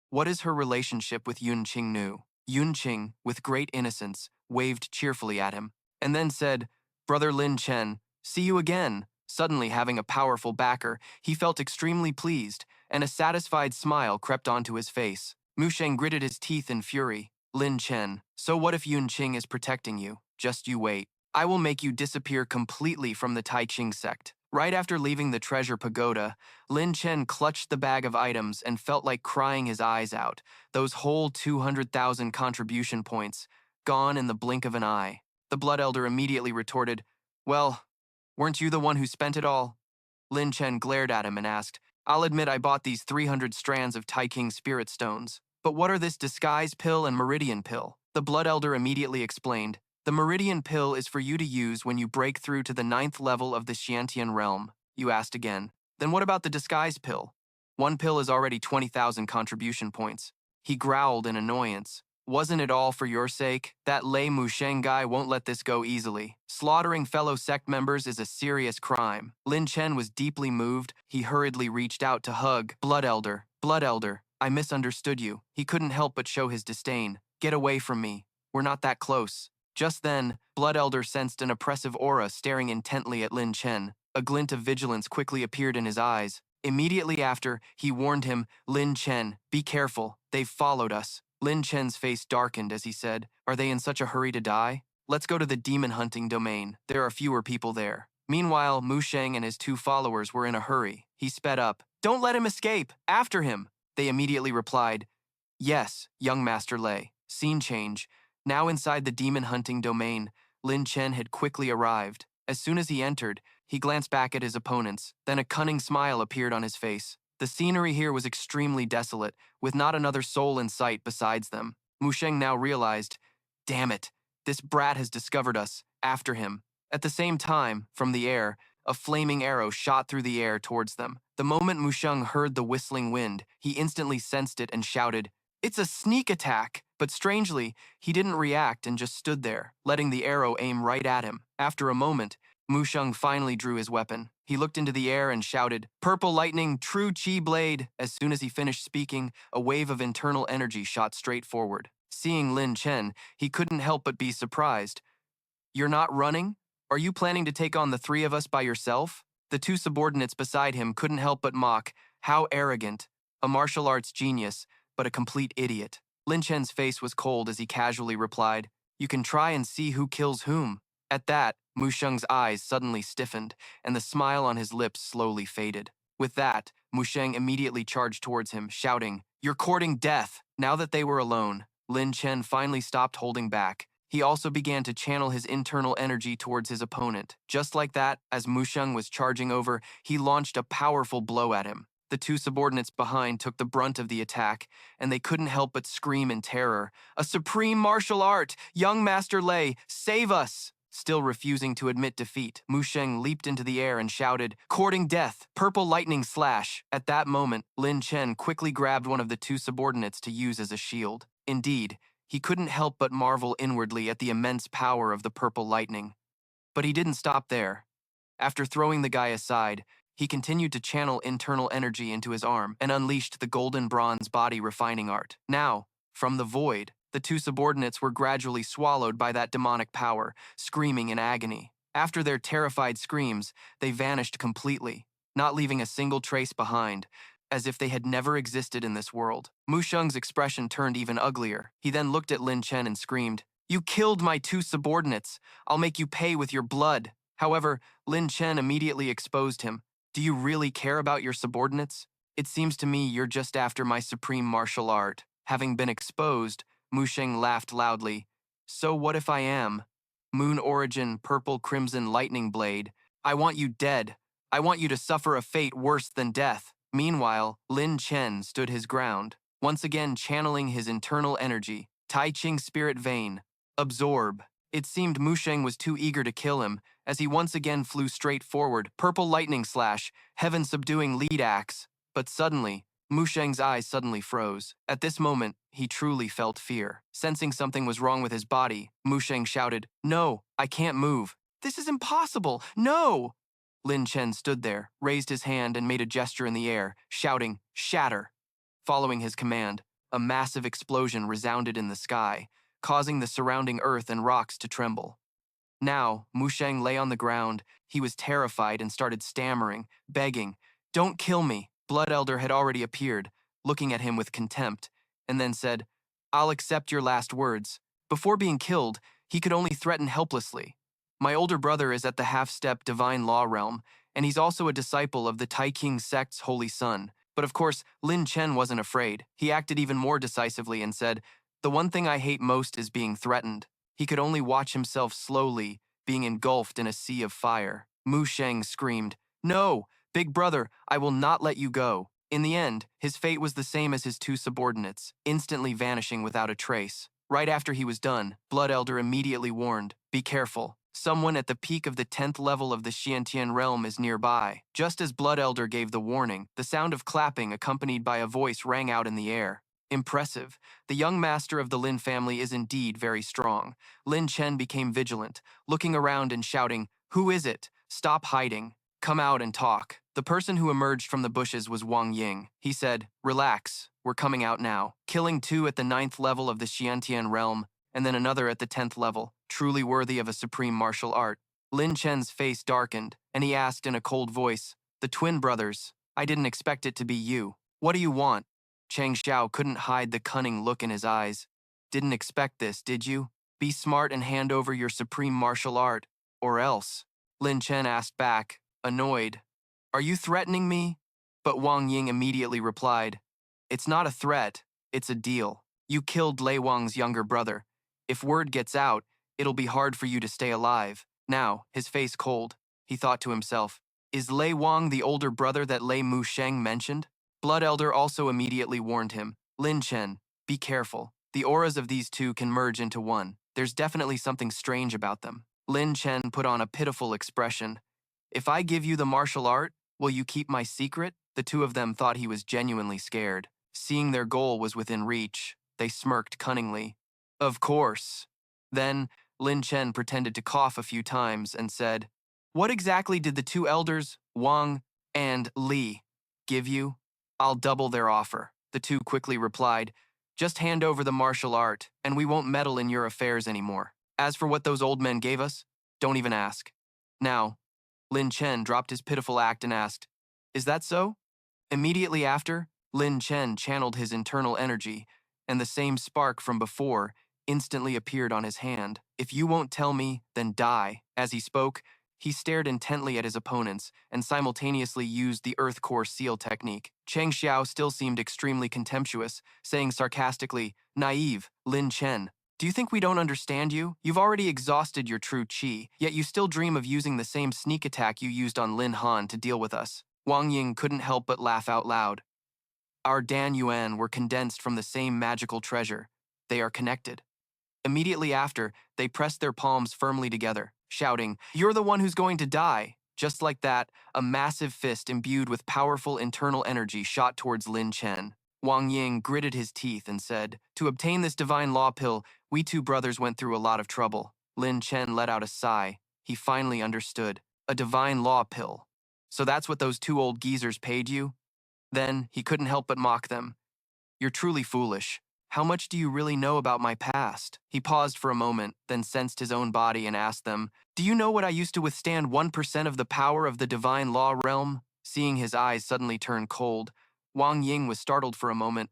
What is her relationship with Yun Qing Nu? Yun Qing, with great innocence, waved cheerfully at him, and then said, Brother Lin Chen, see you again. Suddenly having a powerful backer, he felt extremely pleased, and a satisfied smile crept onto his face. Mu Sheng gritted his teeth in fury. Lin Chen, so what if Yun Qing is protecting you? Just you wait. I will make you disappear completely from the Tai Qing sect. Right after leaving the treasure pagoda, Lin Chen clutched the bag of items and felt like crying his eyes out. Those whole 200,000 contribution points, gone in the blink of an eye. The Blood Elder immediately retorted, "Well, weren't you the one who spent it all?" Lin Chen glared at him and asked, "I'll admit I bought these 300 strands of Tai King spirit stones. But what are this disguise pill and meridian pill?" The Blood Elder immediately explained, "The meridian pill is for you to use when you break through to the 9th level of the Xiantian realm." You asked again, "Then what about the disguise pill?" "One pill is already 20,000 contribution points." He growled in annoyance. "Wasn't it all for your sake? That Lei Musheng guy won't let this go easily. Slaughtering fellow sect members is a serious crime." Lin Chen was deeply moved. He hurriedly reached out to hug. Blood Elder, Blood Elder, I misunderstood you." He couldn't help but show his disdain. "Get away from me. We're not that close." Just then, Blood Elder sensed an oppressive aura staring intently at Lin Chen. A glint of vigilance quickly appeared in his eyes. Immediately after, he warned him, "Lin Chen, be careful. They've followed us." Lin Chen's face darkened as he said, "Are they in such a hurry to die? Let's go to the demon hunting domain. There are fewer people there." Meanwhile, Mu Sheng and his two followers were in a hurry. He sped up. "Don't let him escape! After him!" They immediately replied, "Yes, young Master Lei." Scene change. Now inside the demon hunting domain, Lin Chen had quickly arrived. As soon as he entered, he glanced back at his opponents. Then a cunning smile appeared on his face. The scenery here was extremely desolate, with not another soul in sight besides them. Mu Sheng now realized, "Damn it, this brat has discovered us. After him." At the same time, from the air, a flaming arrow shot through the air towards them. The moment Mu Sheng heard the whistling wind, he instantly sensed it and shouted, "It's a sneak attack!" But strangely, he didn't react and just stood there, letting the arrow aim right at him. After a moment, Mu Sheng finally drew his weapon. He looked into the air and shouted, "Purple lightning, true chi blade!" As soon as he finished speaking, a wave of internal energy shot straight forward. Seeing Lin Chen, he couldn't help but be surprised. "You're not running? Are you planning to take on the three of us by yourself?" The two subordinates beside him couldn't help but mock. How arrogant. A martial arts genius, but a complete idiot. Lin Chen's face was cold as he casually replied, "You can try and see who kills whom." At that, Mu Sheng's eyes suddenly stiffened, and the smile on his lips slowly faded. With that, Mu Sheng immediately charged towards him, shouting, "You're courting death!" Now that they were alone, Lin Chen finally stopped holding back. He also began to channel his internal energy towards his opponent. Just like that, as Mu Sheng was charging over, he launched a powerful blow at him. The two subordinates behind took the brunt of the attack, and they couldn't help but scream in terror. "A supreme martial art! Young Master Lei, save us!" Still refusing to admit defeat, Mu Sheng leaped into the air and shouted, "Courting death! Purple lightning slash!" At that moment, Lin Chen quickly grabbed one of the two subordinates to use as a shield. Indeed, he couldn't help but marvel inwardly at the immense power of the purple lightning. But he didn't stop there. After throwing the guy aside, he continued to channel internal energy into his arm and unleashed the golden bronze body refining art. Now, from the void, the two subordinates were gradually swallowed by that demonic power, screaming in agony. After their terrified screams, they vanished completely, not leaving a single trace behind, as if they had never existed in this world. Mu Sheng's expression turned even uglier. He then looked at Lin Chen and screamed, "You killed my two subordinates. I'll make you pay with your blood." However, Lin Chen immediately exposed him. "Do you really care about your subordinates? It seems to me you're just after my supreme martial art." Having been exposed, Mu Sheng laughed loudly. "So what if I am? Moon origin, purple crimson lightning blade. I want you dead. I want you to suffer a fate worse than death." Meanwhile, Lin Chen stood his ground, once again channeling his internal energy. Tai Ching spirit vein. Absorb. It seemed Mu Sheng was too eager to kill him, as he once again flew straight forward. Purple lightning slash, heaven subduing lead axe. But suddenly, Mu Sheng's eyes suddenly froze. At this moment, he truly felt fear. Sensing something was wrong with his body, Mu Sheng shouted, "No, I can't move. This is impossible. No!" Lin Chen stood there, raised his hand and made a gesture in the air, shouting, "Shatter." Following his command, a massive explosion resounded in the sky, causing the surrounding earth and rocks to tremble. Now, Mu Sheng lay on the ground. He was terrified and started stammering, begging, "Don't kill me." Blood Elder had already appeared, looking at him with contempt, and then said, "I'll accept your last words." Before being killed, he could only threaten helplessly. "My older brother is at the half-step divine law realm, and he's also a disciple of the Tai King sect's holy son. But of course, Lin Chen wasn't afraid. He acted even more decisively and said, "The one thing I hate most is being threatened." He could only watch himself slowly being engulfed in a sea of fire. Mu Sheng screamed, "No, big brother, I will not let you go." In the end, his fate was the same as his two subordinates, instantly vanishing without a trace. Right after he was done, Blood Elder immediately warned, "Be careful. Someone at the peak of the 10th level of the Xiantian realm is nearby." Just as Blood Elder gave the warning, the sound of clapping accompanied by a voice rang out in the air. Impressive. The young master of the Lin family is indeed very strong. Lin Chen became vigilant, looking around and shouting, "Who is it? Stop hiding. Come out and talk." The person who emerged from the bushes was Wang Ying. He said, "Relax, we're coming out now." Killing two at the 9th level of the Xiantian realm, and then another at the 10th level, truly worthy of a supreme martial art. Lin Chen's face darkened, and he asked in a cold voice, "The twin brothers, I didn't expect it to be you. What do you want?" Chang Xiao couldn't hide the cunning look in his eyes. "Didn't expect this, did you? Be smart and hand over your supreme martial art, or else." Lin Chen asked back, annoyed, "Are you threatening me?" But Wang Ying immediately replied, "It's not a threat, it's a deal. You killed Lei Wang's younger brother. If word gets out, it'll be hard for you to stay alive." Now, his face cold, he thought to himself, "Is Lei Wang the older brother that Lei Mu Sheng mentioned?" Blood Elder also immediately warned him, "Lin Chen, be careful. The auras of these two can merge into one. There's definitely something strange about them." Lin Chen put on a pitiful expression. "If I give you the martial art, will you keep my secret?" The two of them thought he was genuinely scared. Seeing their goal was within reach, they smirked cunningly. "Of course." Then, Lin Chen pretended to cough a few times and said, "What exactly did the two elders, Wang and Li, give you?" "I'll double their offer." The two quickly replied, "Just hand over the martial art, and we won't meddle in your affairs anymore. As for what those old men gave us, don't even ask." Now, Lin Chen dropped his pitiful act and asked, "Is that so?" Immediately after, Lin Chen channeled his internal energy, and the same spark from before instantly appeared on his hand. "If you won't tell me, then die." As he spoke, he stared intently at his opponents and simultaneously used the Earth Core Seal technique. Chang Xiao still seemed extremely contemptuous, saying sarcastically, "Naive, Lin Chen. Do you think we don't understand you? You've already exhausted your true qi, yet you still dream of using the same sneak attack you used on Lin Han to deal with us." Wang Ying couldn't help but laugh out loud. "Our Dan Yuan were condensed from the same magical treasure. They are connected." Immediately after, they pressed their palms firmly together, shouting, "You're the one who's going to die." Just like that, a massive fist imbued with powerful internal energy shot towards Lin Chen. Wang Ying gritted his teeth and said, "To obtain this divine law pill, we two brothers went through a lot of trouble." Lin Chen let out a sigh. He finally understood. A divine law pill. "So that's what those two old geezers paid you?" Then he couldn't help but mock them. "You're truly foolish. How much do you really know about my past?" He paused for a moment, then sensed his own body and asked them, "Do you know what I used to withstand 1% of the power of the divine law realm?" Seeing his eyes suddenly turn cold, Wang Ying was startled for a moment.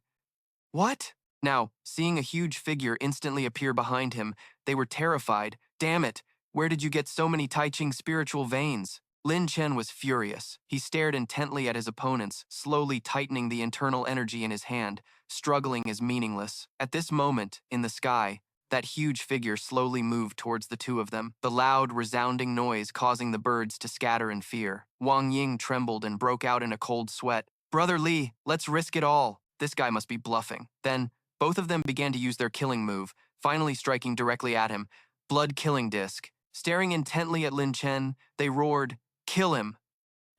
"What?" Now, seeing a huge figure instantly appear behind him, they were terrified. "Damn it, where did you get so many Tai Ching spiritual veins?" Lin Chen was furious. He stared intently at his opponents, slowly tightening the internal energy in his hand. Struggling is meaningless. At this moment, in the sky, that huge figure slowly moved towards the two of them, the loud, resounding noise causing the birds to scatter in fear. Wang Ying trembled and broke out in a cold sweat. "Brother Li, let's risk it all. This guy must be bluffing." Then, both of them began to use their killing move, finally striking directly at him. Blood killing disc. Staring intently at Lin Chen, they roared, "Kill him!"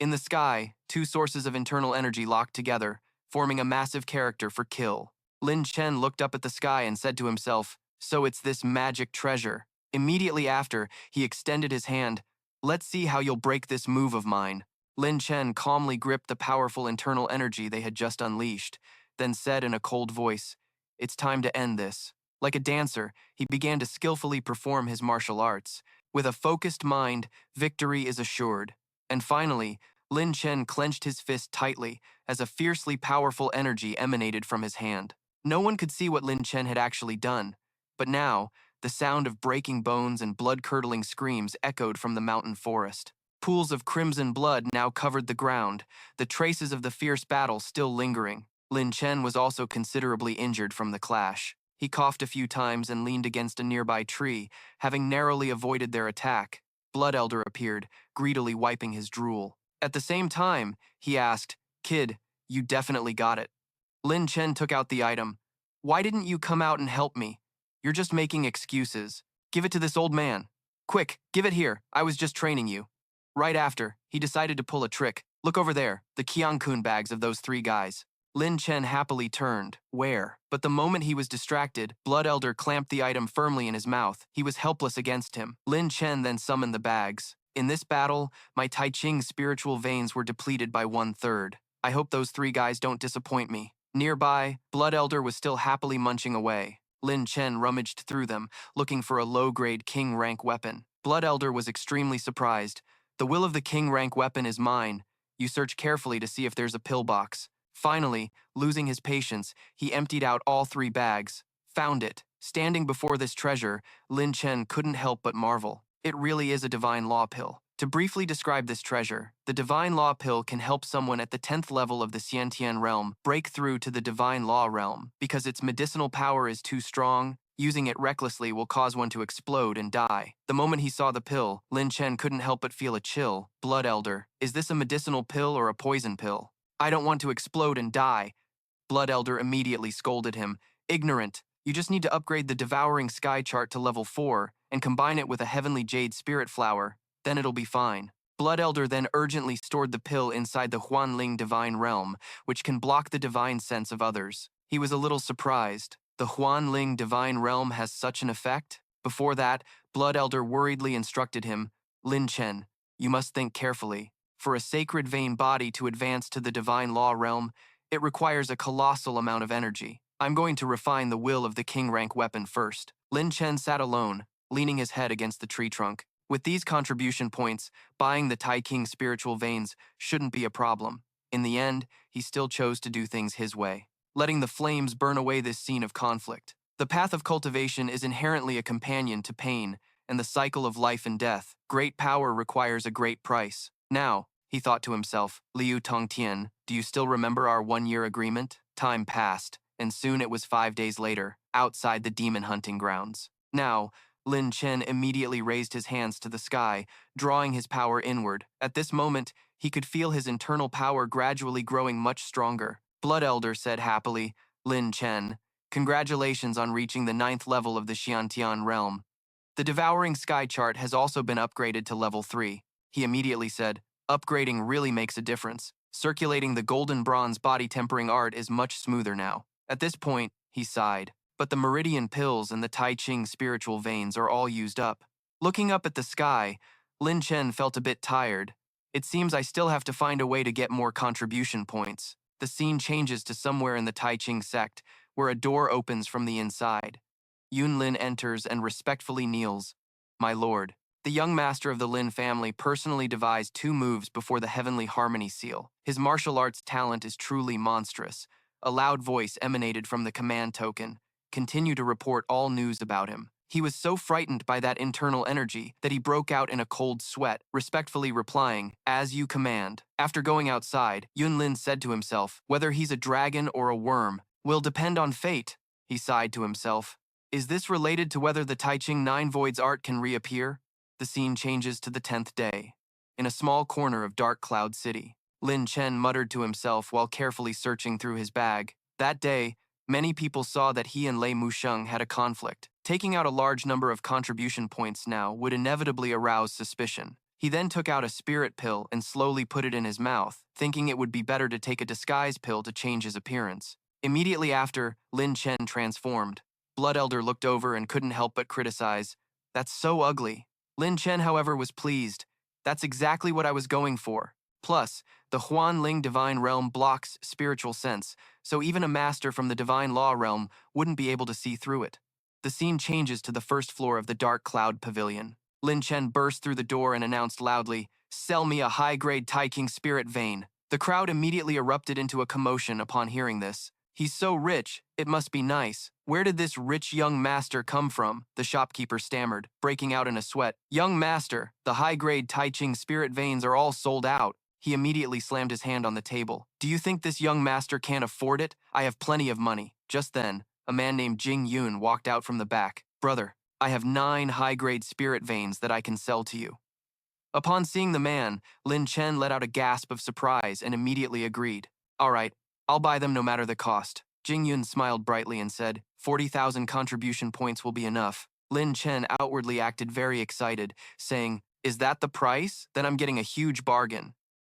In the sky, two sources of internal energy locked together, forming a massive character for kill. Lin Chen looked up at the sky and said to himself, "So it's this magic treasure." Immediately after, he extended his hand. "Let's see how you'll break this move of mine." Lin Chen calmly gripped the powerful internal energy they had just unleashed, then said in a cold voice, "It's time to end this." Like a dancer, he began to skillfully perform his martial arts. With a focused mind, victory is assured. And finally, Lin Chen clenched his fist tightly as a fiercely powerful energy emanated from his hand. No one could see what Lin Chen had actually done, but now, the sound of breaking bones and blood-curdling screams echoed from the mountain forest. Pools of crimson blood now covered the ground, the traces of the fierce battle still lingering. Lin Chen was also considerably injured from the clash. He coughed a few times and leaned against a nearby tree, having narrowly avoided their attack. Blood Elder appeared, greedily wiping his drool. At the same time, he asked, "Kid, you definitely got it." Lin Chen took out the item. "Why didn't you come out and help me? You're just making excuses. Give it to this old man. Quick, give it here. I was just training you." Right after, he decided to pull a trick. "Look over there, the Kiankun bags of those three guys." Lin Chen happily turned. Where? But the moment he was distracted, Blood Elder clamped the item firmly in his mouth. He was helpless against him. Lin Chen then summoned the bags. "In this battle, my Tai Ching spiritual veins were depleted by 1/3. I hope those three guys don't disappoint me." Nearby, Blood Elder was still happily munching away. Lin Chen rummaged through them, looking for a low-grade king rank weapon. Blood Elder was extremely surprised. "The will of the king rank weapon is mine. You search carefully to see if there's a pillbox." Finally, losing his patience, he emptied out all three bags. Found it. Standing before this treasure, Lin Chen couldn't help but marvel. It really is a divine law pill. To briefly describe this treasure, the divine law pill can help someone at the 10th level of the Xiantian realm break through to the divine law realm. Because its medicinal power is too strong, using it recklessly will cause one to explode and die. The moment he saw the pill, Lin Chen couldn't help but feel a chill. "Blood Elder, is this a medicinal pill or a poison pill? I don't want to explode and die." Blood Elder immediately scolded him. "Ignorant. You just need to upgrade the Devouring Sky Chart to level 4 and combine it with a heavenly jade spirit flower. Then it'll be fine." Blood Elder then urgently stored the pill inside the Huanling divine realm, which can block the divine sense of others. He was a little surprised. The Huanling divine realm has such an effect? Before that, Blood Elder worriedly instructed him, "Lin Chen, you must think carefully. For a sacred vein body to advance to the divine law realm, it requires a colossal amount of energy. I'm going to refine the will of the king rank weapon first." Lin Chen sat alone, leaning his head against the tree trunk. With these contribution points, buying the Tai King spiritual veins shouldn't be a problem. In the end, he still chose to do things his way, letting the flames burn away this scene of conflict. The path of cultivation is inherently a companion to pain and the cycle of life and death. Great power requires a great price. Now, he thought to himself, "Liu Tongtian, do you still remember our 1-year agreement?" Time passed, and soon it was 5 days later, outside the demon hunting grounds. Now, Lin Chen immediately raised his hands to the sky, drawing his power inward. At this moment, he could feel his internal power gradually growing much stronger. Blood Elder said happily, "Lin Chen, congratulations on reaching the 9th level of the Xiantian realm. The Devouring Sky Chart has also been upgraded to level 3. He immediately said, "Upgrading really makes a difference. Circulating the golden bronze body tempering art is much smoother now." At this point, he sighed. But the meridian pills and the Tai Ching spiritual veins are all used up. Looking up at the sky, Lin Chen felt a bit tired. "It seems I still have to find a way to get more contribution points." The scene changes to somewhere in the Tai Ching sect, where a door opens from the inside. Yun Lin enters and respectfully kneels. "My lord." The young master of the Lin family personally devised 2 moves before the Heavenly Harmony seal. His martial arts talent is truly monstrous. A loud voice emanated from the command token. "Continue to report all news about him." He was so frightened by that internal energy that he broke out in a cold sweat, respectfully replying, "As you command." After going outside, Yun Lin said to himself, "Whether he's a dragon or a worm will depend on fate." He sighed to himself. Is this related to whether the Tai Ching 9 Voids art can reappear? The scene changes to the 10th day. In a small corner of Dark Cloud City, Lin Chen muttered to himself while carefully searching through his bag. That day, many people saw that he and Lei Musheng had a conflict. Taking out a large number of contribution points now would inevitably arouse suspicion. He then took out a spirit pill and slowly put it in his mouth, thinking it would be better to take a disguise pill to change his appearance. Immediately after, Lin Chen transformed. Blood Elder looked over and couldn't help but criticize. "That's so ugly." Lin Chen, however, was pleased. "That's exactly what I was going for. Plus, the Huanling Divine Realm blocks spiritual sense, so even a master from the Divine Law Realm wouldn't be able to see through it." The scene changes to the first floor of the Dark Cloud Pavilion. Lin Chen burst through the door and announced loudly, "Sell me a high-grade Tai King spirit vein." The crowd immediately erupted into a commotion upon hearing this. He's so rich, it must be nice. Where did this rich young master come from? The shopkeeper stammered, breaking out in a sweat. Young master, the high-grade Tai Ching spirit veins are all sold out. He immediately slammed his hand on the table. Do you think this young master can't afford it? I have plenty of money. Just then, a man named Jing Yun walked out from the back. Brother, I have 9 high-grade spirit veins that I can sell to you. Upon seeing the man, Lin Chen let out a gasp of surprise and immediately agreed. All right, I'll buy them no matter the cost. Jing Yun smiled brightly and said, 40,000 contribution points will be enough. Lin Chen outwardly acted very excited, saying, Is that the price? Then I'm getting a huge bargain.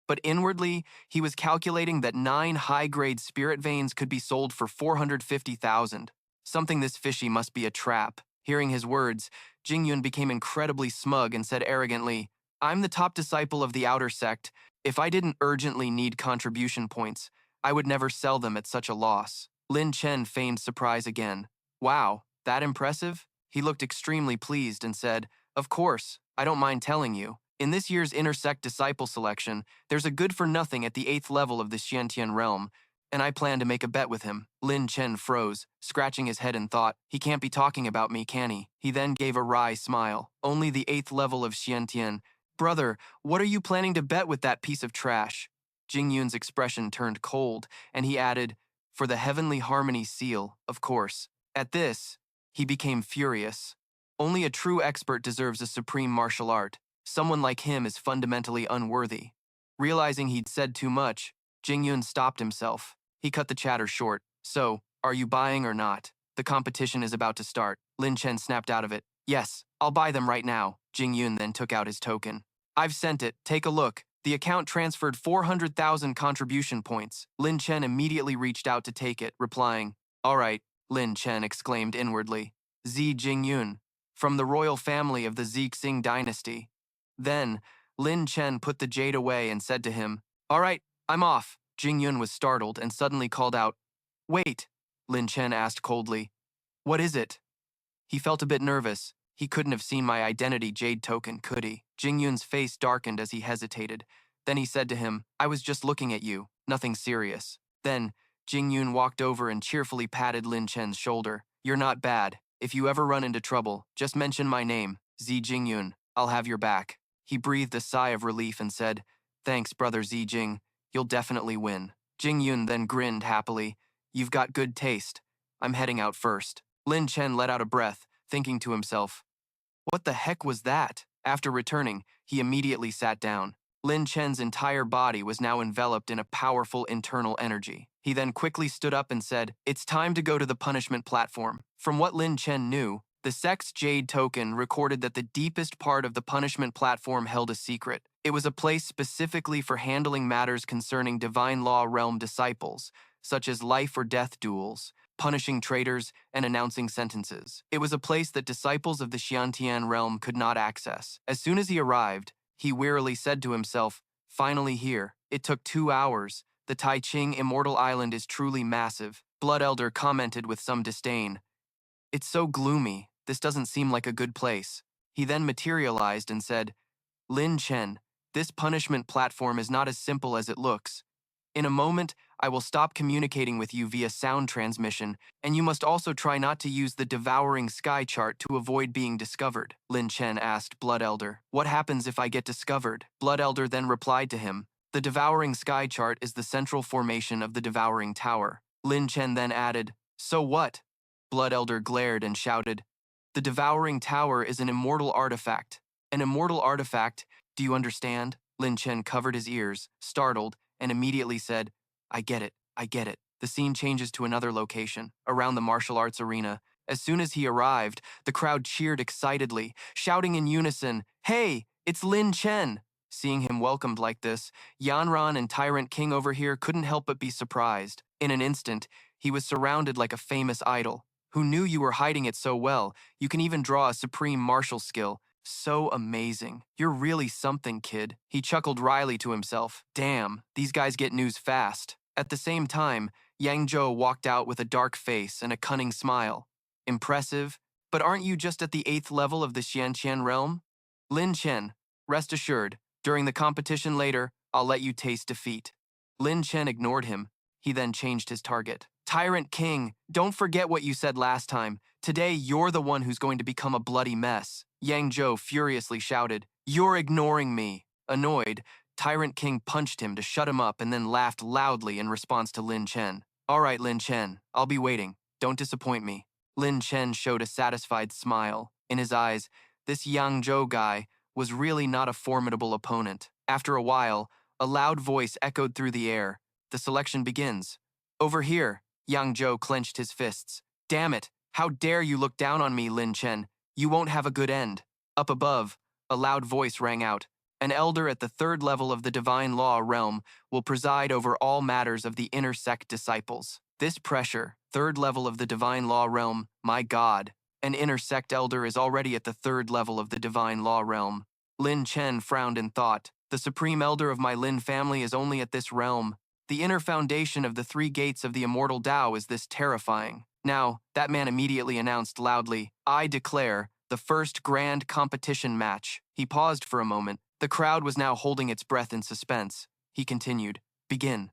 But inwardly, he was calculating that 9 high-grade spirit veins could be sold for 450,000. Something this fishy must be a trap. Hearing his words, Jing Yun became incredibly smug and said arrogantly, I'm the top disciple of the outer sect. If I didn't urgently need contribution points, I would never sell them at such a loss. Lin Chen feigned surprise again. Wow, that impressive? He looked extremely pleased and said, Of course, I don't mind telling you. In this year's intersect disciple selection, there's a good-for-nothing at the 8th level of the Xiantian realm, and I plan to make a bet with him. Lin Chen froze, scratching his head and thought, he can't be talking about me, can he? He then gave a wry smile. Only the 8th level of Xiantian. Brother, what are you planning to bet with that piece of trash? Jing Yun's expression turned cold, and he added, For the Heavenly Harmony seal, of course. At this, he became furious. Only a true expert deserves a supreme martial art. Someone like him is fundamentally unworthy. Realizing he'd said too much, Jing Yun stopped himself. He cut the chatter short. So, are you buying or not? The competition is about to start. Lin Chen snapped out of it. Yes, I'll buy them right now. Jing Yun then took out his token. I've sent it. Take a look. The account transferred 400,000 contribution points. Lin Chen immediately reached out to take it, replying, All right, Lin Chen exclaimed inwardly. Zi Jing Yun, from the royal family of the Zixing dynasty. Then, Lin Chen put the jade away and said to him, All right, I'm off. Jing Yun was startled and suddenly called out, Wait, Lin Chen asked coldly. What is it? He felt a bit nervous. He couldn't have seen my identity jade token, could he? Jing Yun's face darkened as he hesitated. Then he said to him, I was just looking at you, nothing serious. Then, Jing Yun walked over and cheerfully patted Lin Chen's shoulder. You're not bad. If you ever run into trouble, just mention my name, Zi Jing Yun. I'll have your back. He breathed a sigh of relief and said, Thanks, brother Zi Jing. You'll definitely win. Jing Yun then grinned happily. You've got good taste. I'm heading out first. Lin Chen let out a breath, thinking to himself, What the heck was that? After returning, he immediately sat down. Lin Chen's entire body was now enveloped in a powerful internal energy. He then quickly stood up and said, It's time to go to the punishment platform. From what Lin Chen knew, the sect's Jade token recorded that the deepest part of the punishment platform held a secret. It was a place specifically for handling matters concerning Divine Law Realm disciples, such as life or death duels, punishing traitors, and announcing sentences. It was a place that disciples of the Xiantian realm could not access. As soon as he arrived, he wearily said to himself, Finally here. It took 2 hours. The Tai Ching Immortal Island is truly massive. Blood Elder commented with some disdain. It's so gloomy. This doesn't seem like a good place. He then materialized and said, Lin Chen, this punishment platform is not as simple as it looks. In a moment, I will stop communicating with you via sound transmission, and you must also try not to use the Devouring Sky Chart to avoid being discovered. Lin Chen asked Blood Elder, What happens if I get discovered? Blood Elder then replied to him, The Devouring Sky Chart is the central formation of the Devouring Tower. Lin Chen then added, So what? Blood Elder glared and shouted, The Devouring Tower is an immortal artifact. An immortal artifact, do you understand? Lin Chen covered his ears, startled, and immediately said, I get it, I get it. The scene changes to another location, around the martial arts arena. As soon as he arrived, the crowd cheered excitedly, shouting in unison, Hey, it's Lin Chen! Seeing him welcomed like this, Yanran and Tyrant King over here couldn't help but be surprised. In an instant, he was surrounded like a famous idol. Who knew you were hiding it so well? You can even draw a supreme martial skill. So amazing. You're really something, kid. He chuckled wryly to himself. Damn, these guys get news fast. At the same time, Yang Zhou walked out with a dark face and a cunning smile. Impressive, but aren't you just at the 8th level of the Xiantian realm? Lin Chen, rest assured, during the competition later, I'll let you taste defeat. Lin Chen ignored him. He then changed his target. Tyrant King, don't forget what you said last time. Today, you're the one who's going to become a bloody mess. Yang Zhou furiously shouted. You're ignoring me. Annoyed, Tyrant King punched him to shut him up and then laughed loudly in response to Lin Chen. All right, Lin Chen, I'll be waiting. Don't disappoint me. Lin Chen showed a satisfied smile. In his eyes, this Yang Zhou guy was really not a formidable opponent. After a while, a loud voice echoed through the air. The selection begins. Over here. Yang Zhou clenched his fists. Damn it, how dare you look down on me, Lin Chen. You won't have a good end. Up above, a loud voice rang out. An elder at the third level of the divine law realm will preside over all matters of the inner sect disciples. This pressure, third level of the divine law realm, my God. An inner sect elder is already at the third level of the divine law realm. Lin Chen frowned in thought. The supreme elder of my Lin family is only at this realm. The inner foundation of the three gates of the immortal Tao is this terrifying. Now, that man immediately announced loudly, I declare the first grand competition match. He paused for a moment. The crowd was now holding its breath in suspense. He continued, begin.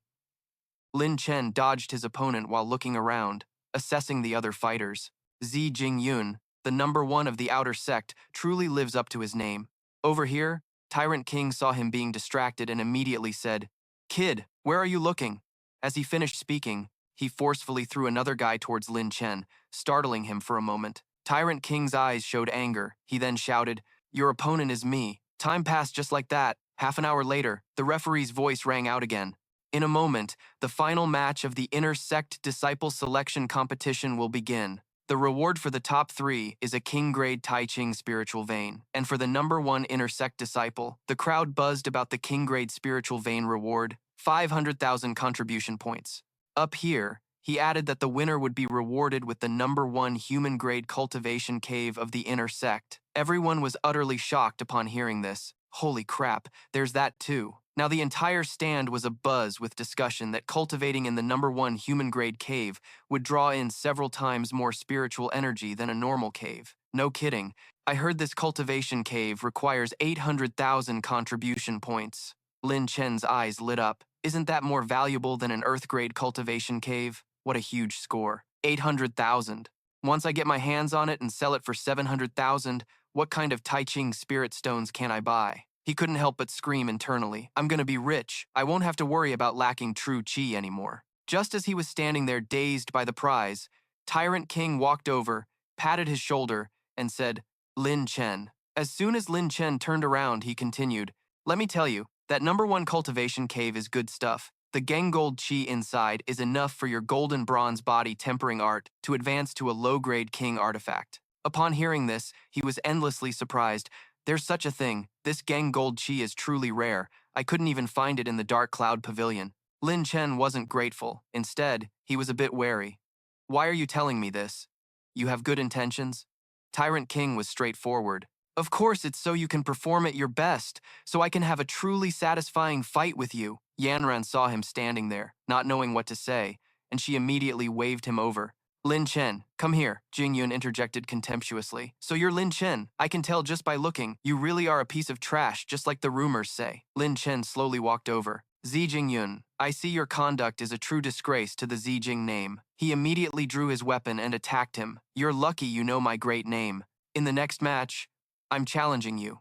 Lin Chen dodged his opponent while looking around, assessing the other fighters. Zi Jingyun, the number one of the outer sect, truly lives up to his name. Over here, Tyrant King saw him being distracted and immediately said, Kid, where are you looking? As he finished speaking, he forcefully threw another guy towards Lin Chen, startling him for a moment. Tyrant King's eyes showed anger. He then shouted, Your opponent is me. Time passed just like that. Half an hour later, the referee's voice rang out again. In a moment, the final match of the Inner Sect Disciple Selection Competition will begin. The reward for the top 3 is a King-grade Tai Ching spiritual vein, and for the number 1 Inner Sect disciple, the crowd buzzed about the King-grade spiritual vein reward, 500,000 contribution points. Up here, he added that the winner would be rewarded with the number 1 human-grade cultivation cave of the Inner Sect. Everyone was utterly shocked upon hearing this. Holy crap, there's that too. Now the entire stand was abuzz with discussion that cultivating in the number 1 human-grade cave would draw in several times more spiritual energy than a normal cave. No kidding, I heard this cultivation cave requires 800,000 contribution points. Lin Chen's eyes lit up. Isn't that more valuable than an Earth-grade cultivation cave? What a huge score. 800,000. Once I get my hands on it and sell it for 700,000, what kind of Tai Ching spirit stones can I buy? He couldn't help but scream internally. I'm gonna be rich. I won't have to worry about lacking true chi anymore. Just as he was standing there dazed by the prize, Tyrant King walked over, patted his shoulder, and said, Lin Chen. As soon as Lin Chen turned around, he continued, Let me tell you, that number 1 cultivation cave is good stuff. The Gengold Chi inside is enough for your golden bronze body tempering art to advance to a low-grade king artifact. Upon hearing this, he was endlessly surprised. There's such a thing. This Gengold Chi is truly rare. I couldn't even find it in the Dark Cloud Pavilion. Lin Chen wasn't grateful. Instead, he was a bit wary. Why are you telling me this? You have good intentions? Tyrant King was straightforward. Of course, it's so you can perform at your best, so I can have a truly satisfying fight with you. Yanran saw him standing there, not knowing what to say, and she immediately waved him over. Lin Chen, come here, Jingyun interjected contemptuously. So you're Lin Chen. I can tell just by looking. You really are a piece of trash, just like the rumors say. Lin Chen slowly walked over. Zi Jingyun, I see your conduct is a true disgrace to the Zi Jing name. He immediately drew his weapon and attacked him. You're lucky you know my great name. In the next match, I'm challenging you.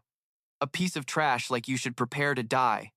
A piece of trash like you should prepare to die.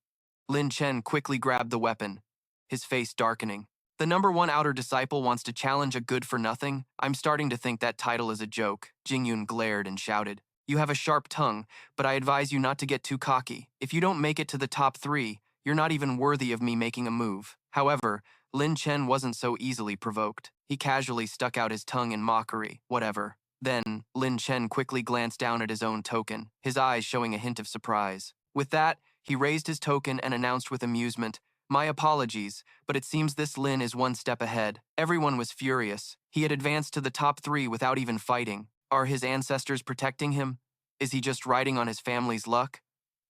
Lin Chen quickly grabbed the weapon, his face darkening. The number 1 outer disciple wants to challenge a good-for-nothing? I'm starting to think that title is a joke. Jingyun glared and shouted. You have a sharp tongue, but I advise you not to get too cocky. If you don't make it to the top 3, you're not even worthy of me making a move. However, Lin Chen wasn't so easily provoked. He casually stuck out his tongue in mockery. Whatever. Then, Lin Chen quickly glanced down at his own token, his eyes showing a hint of surprise. With that, he raised his token and announced with amusement, My apologies, but it seems this Lin is one step ahead. Everyone was furious. He had advanced to the top 3 without even fighting. Are his ancestors protecting him? Is he just riding on his family's luck?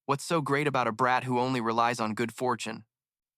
What's so great about a brat who only relies on good fortune?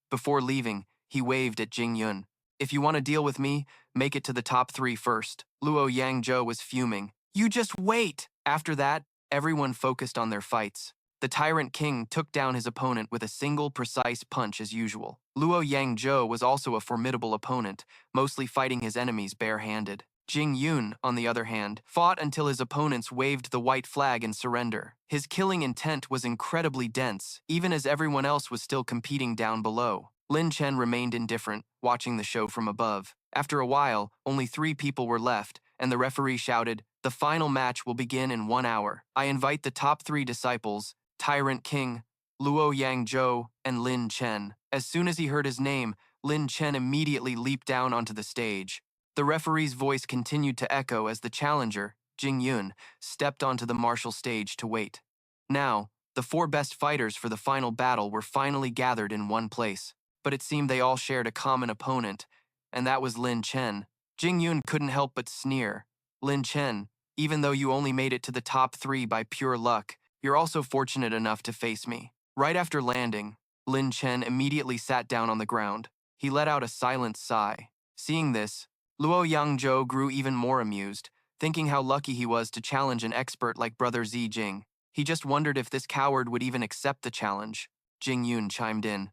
Before leaving, he waved at Jingyun. If you want to deal with me, make it to the top 3 first. Luo Yangzhou was fuming. You just wait! After that, everyone focused on their fights. The Tyrant King took down his opponent with a single precise punch as usual. Luo Yangzhou was also a formidable opponent, mostly fighting his enemies bare-handed. Jing Yun, on the other hand, fought until his opponents waved the white flag in surrender. His killing intent was incredibly dense, even as everyone else was still competing down below. Lin Chen remained indifferent, watching the show from above. After a while, only 3 people were left, and the referee shouted, "The final match will begin in 1 hour. I invite the top 3 disciples, Tyrant King, Luo Yangzhou, and Lin Chen." As soon as he heard his name, Lin Chen immediately leaped down onto the stage. The referee's voice continued to echo as the challenger, Jing Yun, stepped onto the martial stage to wait. Now, the 4 best fighters for the final battle were finally gathered in one place. But it seemed they all shared a common opponent, and that was Lin Chen. Jing Yun couldn't help but sneer. "Lin Chen, even though you only made it to the top 3 by pure luck, you're also fortunate enough to face me." Right after landing, Lin Chen immediately sat down on the ground. He let out a silent sigh. Seeing this, Luo Yangzhou grew even more amused, thinking how lucky he was to challenge an expert like Brother Zi Jing. He just wondered if this coward would even accept the challenge. Jing Yun chimed in.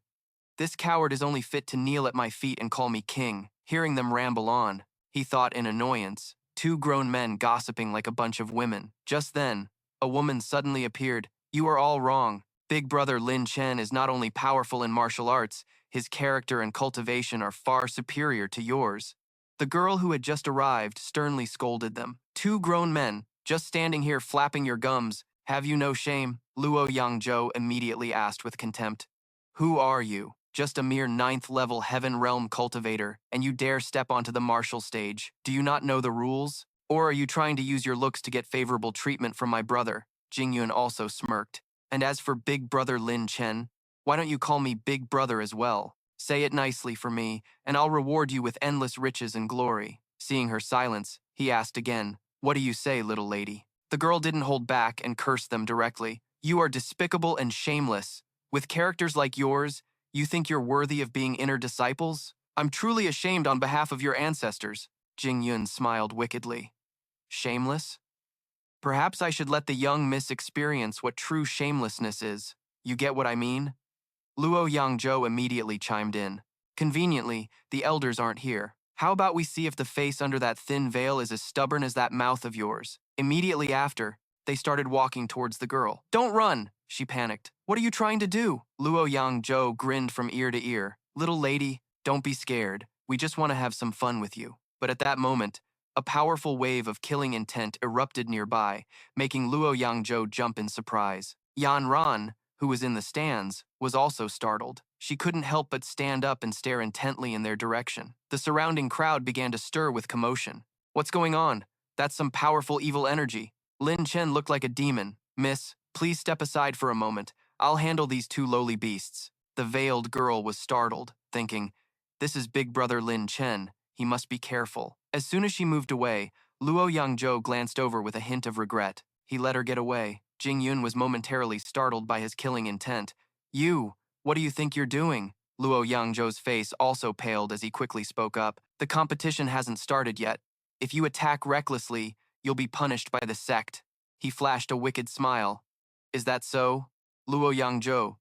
"This coward is only fit to kneel at my feet and call me king." Hearing them ramble on, he thought in annoyance, 2 grown men gossiping like a bunch of women. Just then, a woman suddenly appeared. "You are all wrong. Big brother Lin Chen is not only powerful in martial arts, his character and cultivation are far superior to yours." The girl who had just arrived sternly scolded them. "2 grown men, just standing here flapping your gums. Have you no shame?" Luo Yangzhou immediately asked with contempt. "Who are you? Just a mere 9th-level Heaven Realm cultivator, and you dare step onto the martial stage. Do you not know the rules? Or are you trying to use your looks to get favorable treatment from my brother?" Jing Yun also smirked. "And as for Big Brother Lin Chen, why don't you call me Big Brother as well? Say it nicely for me, and I'll reward you with endless riches and glory." Seeing her silence, he asked again, "What do you say, little lady?" The girl didn't hold back and cursed them directly. "You are despicable and shameless. With characters like yours, you think you're worthy of being inner disciples? I'm truly ashamed on behalf of your ancestors." Jing Yun smiled wickedly. "Shameless? Perhaps I should let the young miss experience what true shamelessness is. You get what I mean?" Luo Yangzhou immediately chimed in. "Conveniently, the elders aren't here. How about we see if the face under that thin veil is as stubborn as that mouth of yours?" Immediately after, they started walking towards the girl. "Don't run!" she panicked. "What are you trying to do?" Luo Yangzhou grinned from ear to ear. "Little lady, don't be scared. We just want to have some fun with you." But at that moment, a powerful wave of killing intent erupted nearby, making Luo Yangzhou jump in surprise. Yan Ran, who was in the stands, was also startled. She couldn't help but stand up and stare intently in their direction. The surrounding crowd began to stir with commotion. "What's going on? That's some powerful evil energy." Lin Chen looked like a demon. "Miss, please step aside for a moment. I'll handle these 2 lowly beasts." The veiled girl was startled, thinking, "This is Big Brother Lin Chen. He must be careful." As soon as she moved away, Luo Yangzhou glanced over with a hint of regret. He let her get away. Jing Yun was momentarily startled by his killing intent. "You, what do you think you're doing?" Luo Yangzhou's face also paled as he quickly spoke up. "The competition hasn't started yet. If you attack recklessly, you'll be punished by the sect." He flashed a wicked smile. "Is that so? Luo Yangzhou,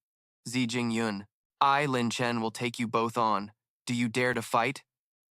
Zi Jing Yun, I, Lin Chen, will take you both on. Do you dare to fight?"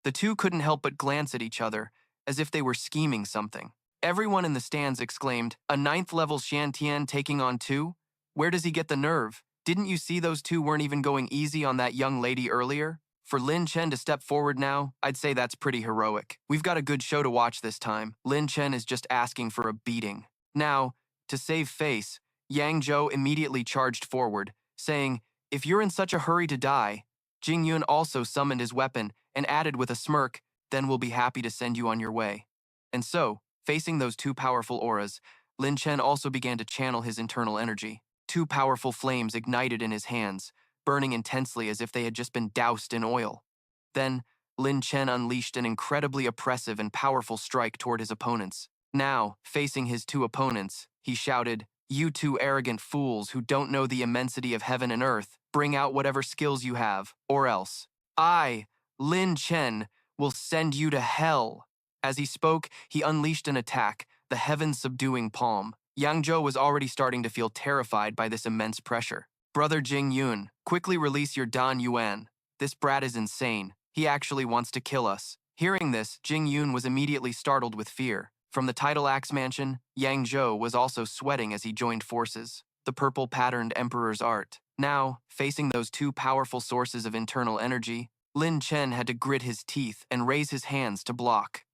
The 2 couldn't help but glance at each other, as if they were scheming something. Everyone in the stands exclaimed, "A 9th-level Shantian taking on 2? Where does he get the nerve? Didn't you see those 2 weren't even going easy on that young lady earlier? For Lin Chen to step forward now, I'd say that's pretty heroic. We've got a good show to watch this time. Lin Chen is just asking for a beating." Now, to save face, Yang Zhou immediately charged forward, saying, "If you're in such a hurry to die..." Jing Yun also summoned his weapon and added with a smirk, "Then we'll be happy to send you on your way." And so, facing those 2 powerful auras, Lin Chen also began to channel his internal energy. 2 powerful flames ignited in his hands, burning intensely as if they had just been doused in oil. Then, Lin Chen unleashed an incredibly oppressive and powerful strike toward his opponents. Now, facing his 2 opponents, he shouted, "You 2 arrogant fools who don't know the immensity of heaven and earth, bring out whatever skills you have, or else I, Lin Chen, will send you to hell." As he spoke, he unleashed an attack, the heaven-subduing palm. Yang Zhou was already starting to feel terrified by this immense pressure. Brother Jing Yun, quickly release your Dan Yuan. This brat is insane. He actually wants to kill us. Hearing this, Jing Yun was immediately startled with fear. From the Tidal Axe Mansion, Yang Zhou was also sweating as he joined forces. The purple-patterned Emperor's art. Now, facing those two powerful sources of internal energy, Lin Chen had to grit his teeth and raise his hands to block.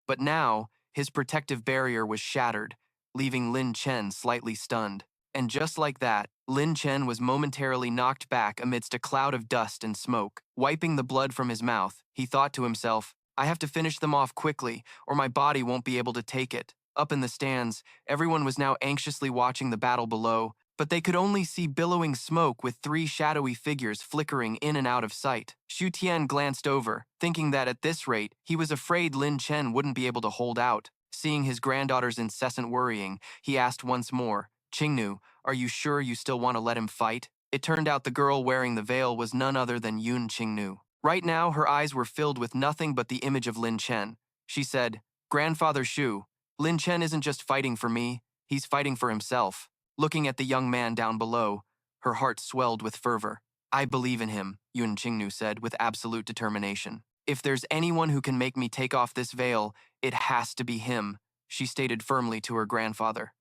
But now, his protective barrier was shattered, leaving Lin Chen slightly stunned. And just like that, Lin Chen was momentarily knocked back amidst a cloud of dust and smoke. Wiping the blood from his mouth, he thought to himself, I have to finish them off quickly, or my body won't be able to take it. Up in the stands, everyone was now anxiously watching the battle below, but they could only see billowing smoke with three shadowy figures flickering in and out of sight. Xu Tian glanced over, thinking that at this rate, he was afraid Lin Chen wouldn't be able to hold out. Seeing his granddaughter's incessant worrying, he asked once more, Qingnu, are you sure you still want to let him fight? It turned out the girl wearing the veil was none other than Yun Qingnu. Right now, her eyes were filled with nothing but the image of Lin Chen. She said, Grandfather Xu, Lin Chen isn't just fighting for me, he's fighting for himself. Looking at the young man down below, her heart swelled with fervor. I believe in him, Yun Qingnu said with absolute determination. If there's anyone who can make me take off this veil, it has to be him, she stated firmly to her grandfather.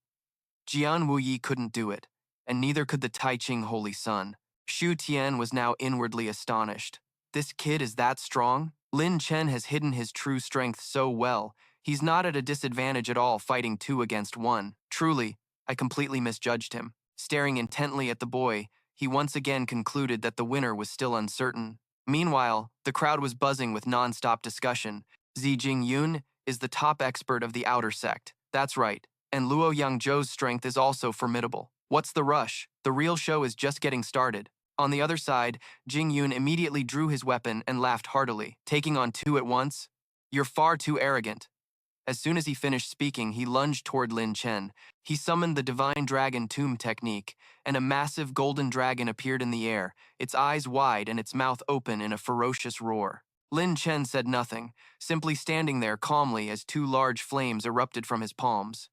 Jian Wuyi couldn't do it, and neither could the Tai Ching Holy Son. Xu Tian was now inwardly astonished. This kid is that strong? Lin Chen has hidden his true strength so well, he's not at a disadvantage at all fighting 2 against 1. Truly, I completely misjudged him. Staring intently at the boy, he once again concluded that the winner was still uncertain. Meanwhile, the crowd was buzzing with non-stop discussion. Zi Jingyun is the top expert of the outer sect. That's right. And Luo Yangzhou's strength is also formidable. What's the rush? The real show is just getting started. On the other side, Jing Yun immediately drew his weapon and laughed heartily. Taking on 2 at once? You're far too arrogant. As soon as he finished speaking, he lunged toward Lin Chen. He summoned the Divine Dragon Tomb technique, and a massive golden dragon appeared in the air, its eyes wide and its mouth open in a ferocious roar. Lin Chen said nothing, simply standing there calmly as 2 large flames erupted from his palms.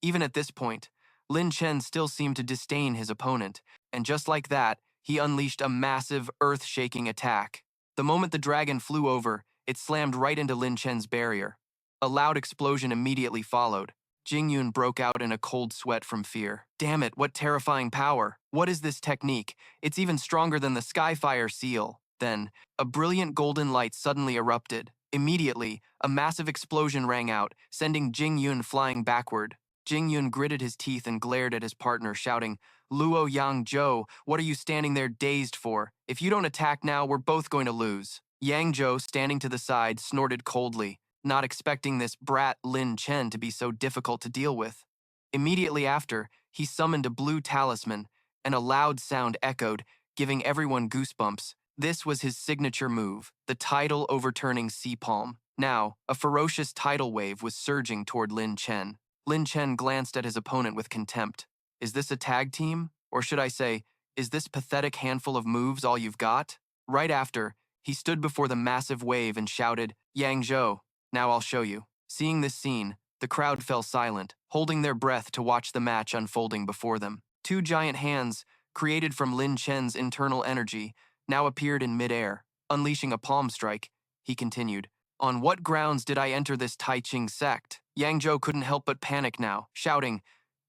Even at this point, Lin Chen still seemed to disdain his opponent, and just like that, he unleashed a massive, earth-shaking attack. The moment the dragon flew over, it slammed right into Lin Chen's barrier. A loud explosion immediately followed. Jing Yun broke out in a cold sweat from fear. Damn it, what terrifying power! What is this technique? It's even stronger than the Skyfire seal. Then, a brilliant golden light suddenly erupted. Immediately, a massive explosion rang out, sending Jing Yun flying backward. Jing Yun gritted his teeth and glared at his partner, shouting, Luo Yang Zhou, what are you standing there dazed for? If you don't attack now, we're both going to lose. Yang Zhou, standing to the side, snorted coldly, not expecting this brat Lin Chen to be so difficult to deal with. Immediately after, he summoned a blue talisman, and a loud sound echoed, giving everyone goosebumps. This was his signature move, the tidal overturning sea palm. Now, a ferocious tidal wave was surging toward Lin Chen. Lin Chen glanced at his opponent with contempt. Is this a tag team? Or should I say, is this pathetic handful of moves all you've got? Right after, he stood before the massive wave and shouted, Yang Zhou, now I'll show you. Seeing this scene, the crowd fell silent, holding their breath to watch the match unfolding before them. 2 giant hands, created from Lin Chen's internal energy, now appeared in midair. Unleashing a palm strike, he continued, On what grounds did I enter this Tai Ching sect? Yang Zhou couldn't help but panic now, shouting,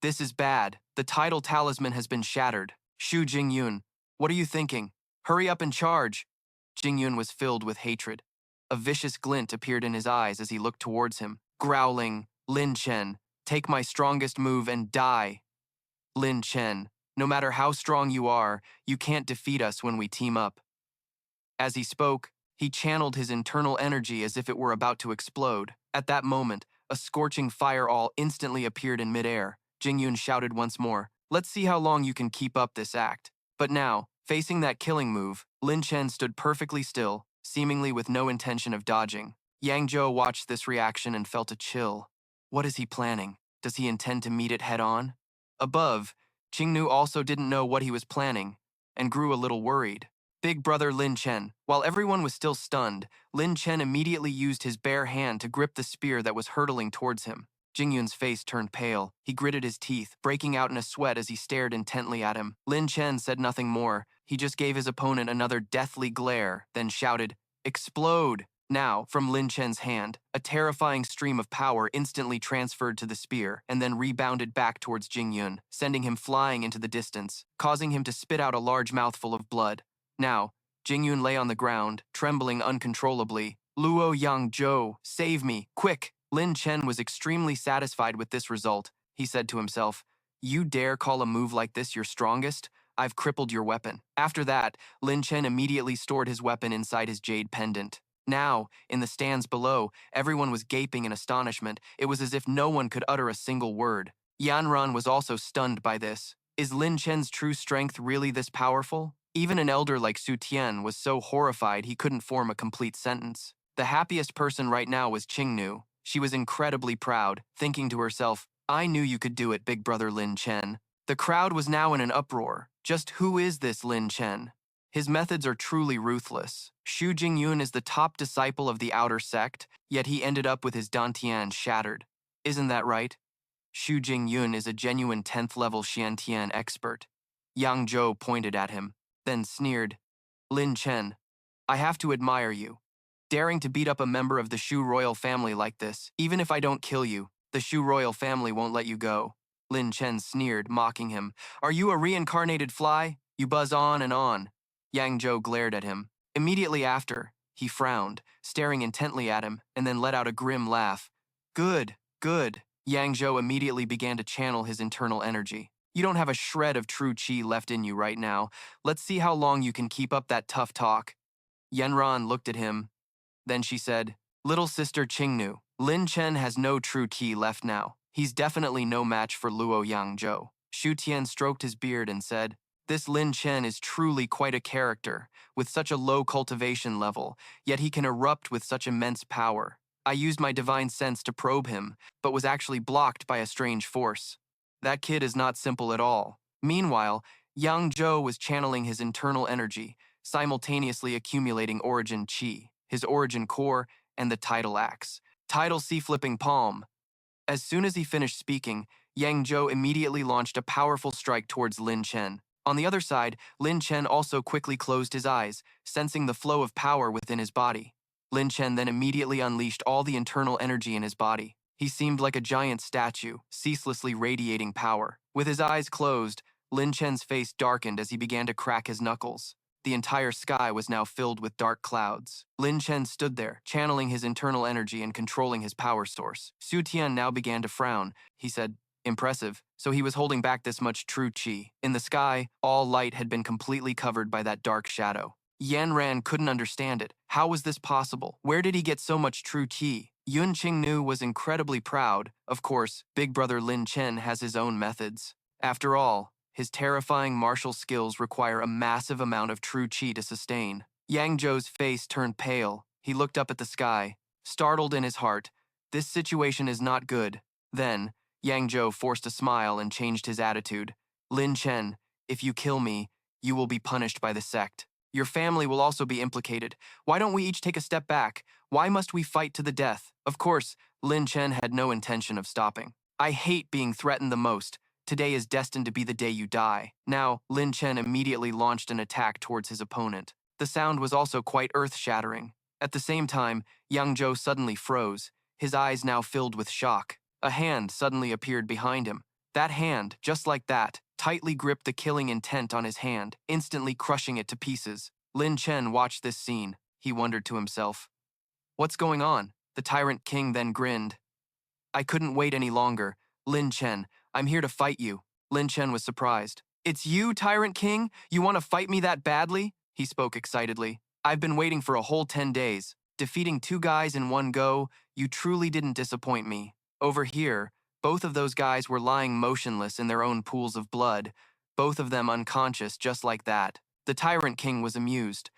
This is bad. The tidal talisman has been shattered. Xu Jingyun, what are you thinking? Hurry up and charge. Jingyun was filled with hatred. A vicious glint appeared in his eyes as he looked towards him, growling, Lin Chen, take my strongest move and die. Lin Chen, no matter how strong you are, you can't defeat us when we team up. As he spoke, he channeled his internal energy as if it were about to explode. At that moment, a scorching fireall instantly appeared in midair. Jingyun shouted once more, Let's see how long you can keep up this act. But now, facing that killing move, Lin Chen stood perfectly still, seemingly with no intention of dodging. Yang Zhou watched this reaction and felt a chill. What is he planning? Does he intend to meet it head-on? Above, Qingnu also didn't know what he was planning, and grew a little worried. Big brother Lin Chen. While everyone was still stunned, Lin Chen immediately used his bare hand to grip the spear that was hurtling towards him. Jingyun's face turned pale. He gritted his teeth, breaking out in a sweat as he stared intently at him. Lin Chen said nothing more. He just gave his opponent another deathly glare, then shouted, "Explode!" Now, from Lin Chen's hand, a terrifying stream of power instantly transferred to the spear and then rebounded back towards Jingyun, sending him flying into the distance, causing him to spit out a large mouthful of blood. Now, Jingyun lay on the ground, trembling uncontrollably. "Luo Yangzhou, save me, quick!" Lin Chen was extremely satisfied with this result. He said to himself, "You dare call a move like this your strongest? I've crippled your weapon." After that, Lin Chen immediately stored his weapon inside his jade pendant. Now, in the stands below, everyone was gaping in astonishment. It was as if no one could utter a single word. Yanran was also stunned by this. Is Lin Chen's true strength really this powerful? Even an elder like Su Tian was so horrified he couldn't form a complete sentence. The happiest person right now was Qingnu. She was incredibly proud, thinking to herself, "I knew you could do it, big brother Lin Chen." The crowd was now in an uproar. Just who is this Lin Chen? His methods are truly ruthless. Xu Jingyun is the top disciple of the outer sect, yet he ended up with his Dantian shattered. Isn't that right? Xu Jingyun is a genuine 10th level Xiantian expert. Yang Zhou pointed at him, then sneered, "Lin Chen, I have to admire you. Daring to beat up a member of the Shu royal family like this, even if I don't kill you, the Shu royal family won't let you go." Lin Chen sneered, mocking him. "Are you a reincarnated fly? You buzz on and on." Yang Zhou glared at him. Immediately after, he frowned, staring intently at him, and then let out a grim laugh. "Good, good." Yang Zhou immediately began to channel his internal energy. "You don't have a shred of true qi left in you right now. Let's see how long you can keep up that tough talk." Yanran looked at him. Then she said, "Little sister Qingnu, Lin Chen has no true qi left now. He's definitely no match for Luo Yangzhou." Xu Tian stroked his beard and said, "This Lin Chen is truly quite a character, with such a low cultivation level, yet he can erupt with such immense power. I used my divine sense to probe him, but was actually blocked by a strange force. That kid is not simple at all." Meanwhile, Yang Zhou was channeling his internal energy, simultaneously accumulating origin qi, his origin core, and the tidal axe. Tidal sea-flipping palm. As soon as he finished speaking, Yang Zhou immediately launched a powerful strike towards Lin Chen. On the other side, Lin Chen also quickly closed his eyes, sensing the flow of power within his body. Lin Chen then immediately unleashed all the internal energy in his body. He seemed like a giant statue, ceaselessly radiating power. With his eyes closed, Lin Chen's face darkened as he began to crack his knuckles. The entire sky was now filled with dark clouds. Lin Chen stood there, channeling his internal energy and controlling his power source. Su Tian now began to frown. He said, "Impressive. So he was holding back this much true qi." In the sky, all light had been completely covered by that dark shadow. Yan Ran couldn't understand it. How was this possible? Where did he get so much true qi? Yun Qingnu was incredibly proud. Of course, big brother Lin Chen has his own methods. After all, his terrifying martial skills require a massive amount of true qi to sustain. Yang Zhou's face turned pale. He looked up at the sky, startled in his heart. This situation is not good. Then, Yang Zhou forced a smile and changed his attitude. "Lin Chen, if you kill me, you will be punished by the sect. Your family will also be implicated. Why don't we each take a step back? Why must we fight to the death?" Of course, Lin Chen had no intention of stopping. "I hate being threatened the most. Today is destined to be the day you die." Now, Lin Chen immediately launched an attack towards his opponent. The sound was also quite earth-shattering. At the same time, Yang Zhou suddenly froze, his eyes now filled with shock. A hand suddenly appeared behind him. That hand, just like that, tightly gripped the killing intent on his hand, instantly crushing it to pieces. Lin Chen watched this scene. He wondered to himself, "What's going on?" The Tyrant King then grinned. "I couldn't wait any longer. Lin Chen, I'm here to fight you." Lin Chen was surprised. "It's you, Tyrant King? You want to fight me that badly?" He spoke excitedly. "I've been waiting for a whole 10 days. Defeating 2 guys in one go, you truly didn't disappoint me." Over here, both of those guys were lying motionless in their own pools of blood, both of them unconscious just like that. The Tyrant King was amused.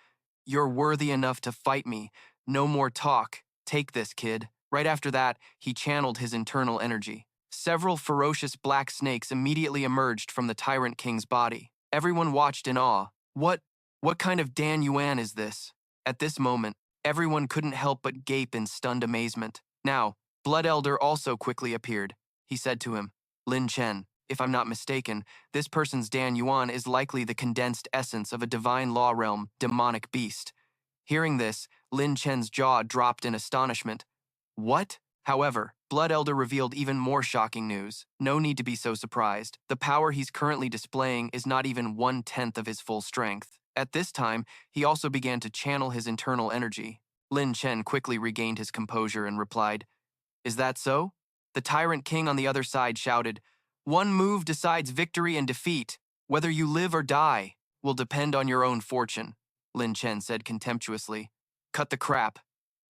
"You're worthy enough to fight me. No more talk. Take this, kid." Right after that, he channeled his internal energy. Several ferocious black snakes immediately emerged from the Tyrant King's body. Everyone watched in awe. What kind of Dan Yuan is this? At this moment, everyone couldn't help but gape in stunned amazement. Now, Blood Elder also quickly appeared. He said to him, Lin Chen, if I'm not mistaken, this person's Dan Yuan is likely the condensed essence of a divine law realm demonic beast. Hearing this, Lin Chen's jaw dropped in astonishment. What? However, Blood Elder revealed even more shocking news. No need to be so surprised. The power he's currently displaying is not even 1/10 of his full strength. At this time, he also began to channel his internal energy. Lin Chen quickly regained his composure and replied, Is that so? The Tyrant King on the other side shouted, One move decides victory and defeat. Whether you live or die will depend on your own fortune, Lin Chen said contemptuously. Cut the crap.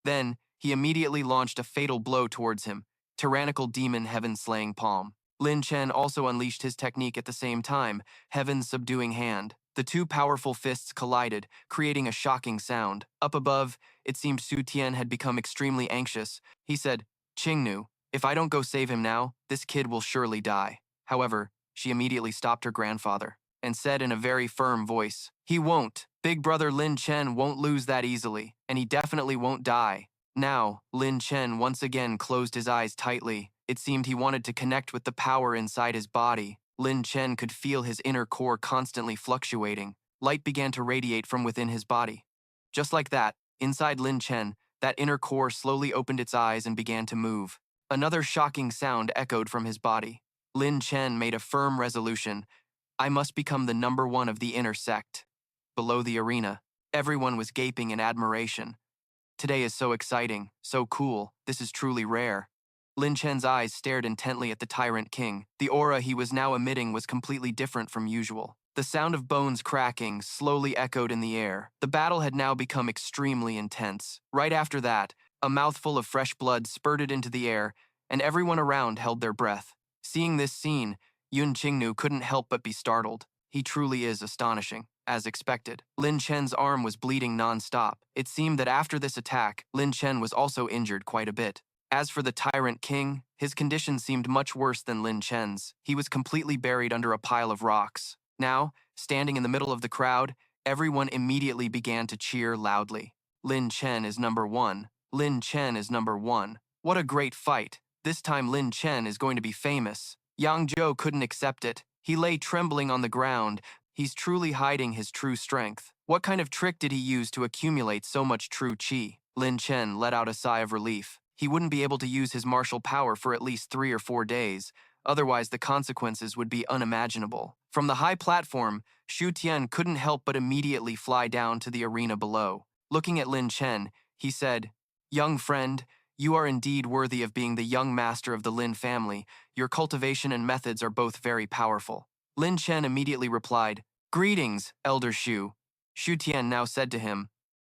Then, he immediately launched a fatal blow towards him, tyrannical demon heaven-slaying palm. Lin Chen also unleashed his technique at the same time, heaven's subduing hand. The two powerful fists collided, creating a shocking sound. Up above, it seemed Su Tian had become extremely anxious. He said, Qingnu, if I don't go save him now, this kid will surely die. However, she immediately stopped her grandfather and said in a very firm voice, He won't. Big brother Lin Chen won't lose that easily, and he definitely won't die. Now, Lin Chen once again closed his eyes tightly. It seemed he wanted to connect with the power inside his body. Lin Chen could feel his inner core constantly fluctuating. Light began to radiate from within his body. Just like that, inside Lin Chen, that inner core slowly opened its eyes and began to move. Another shocking sound echoed from his body. Lin Chen made a firm resolution. I must become the #1 of the inner sect. Below the arena, everyone was gaping in admiration. Today is so exciting, so cool, this is truly rare. Lin Chen's eyes stared intently at the Tyrant King. The aura he was now emitting was completely different from usual. The sound of bones cracking slowly echoed in the air. The battle had now become extremely intense. Right after that, a mouthful of fresh blood spurted into the air, and everyone around held their breath. Seeing this scene, Yun Qingnu couldn't help but be startled. He truly is astonishing. As expected, Lin Chen's arm was bleeding non-stop. It seemed that after this attack, Lin Chen was also injured quite a bit. As for the Tyrant King, his condition seemed much worse than Lin Chen's. He was completely buried under a pile of rocks. Now, standing in the middle of the crowd, everyone immediately began to cheer loudly. Lin Chen is #1. Lin Chen is #1. What a great fight. This time Lin Chen is going to be famous. Yang Zhou couldn't accept it. He lay trembling on the ground. He's truly hiding his true strength. What kind of trick did he use to accumulate so much true qi? Lin Chen let out a sigh of relief. He wouldn't be able to use his martial power for at least 3 or 4 days. Otherwise, the consequences would be unimaginable. From the high platform, Xu Tian couldn't help but immediately fly down to the arena below. Looking at Lin Chen, he said, Young friend, you are indeed worthy of being the young master of the Lin family. Your cultivation and methods are both very powerful. Lin Chen immediately replied, Greetings, Elder Xu. Xu Tian now said to him,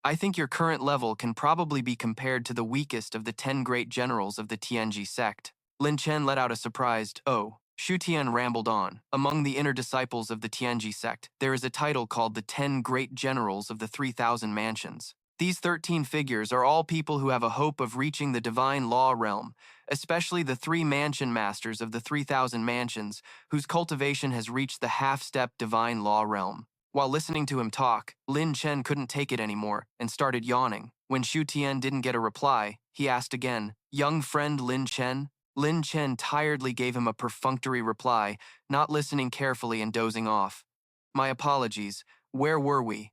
I think your current level can probably be compared to the weakest of the 10 great generals of the Tianji sect. Lin Chen let out a surprised, oh. Xu Tian rambled on. Among the inner disciples of the Tianji sect, there is a title called the 10 Great Generals of the 3,000 Mansions. These 13 figures are all people who have a hope of reaching the divine law realm, especially the 3 mansion masters of the 3,000 mansions, whose cultivation has reached the half-step divine law realm. While listening to him talk, Lin Chen couldn't take it anymore and started yawning. When Xu Tian didn't get a reply, he asked again, Young friend Lin Chen? Lin Chen tiredly gave him a perfunctory reply, not listening carefully and dozing off. My apologies, where were we?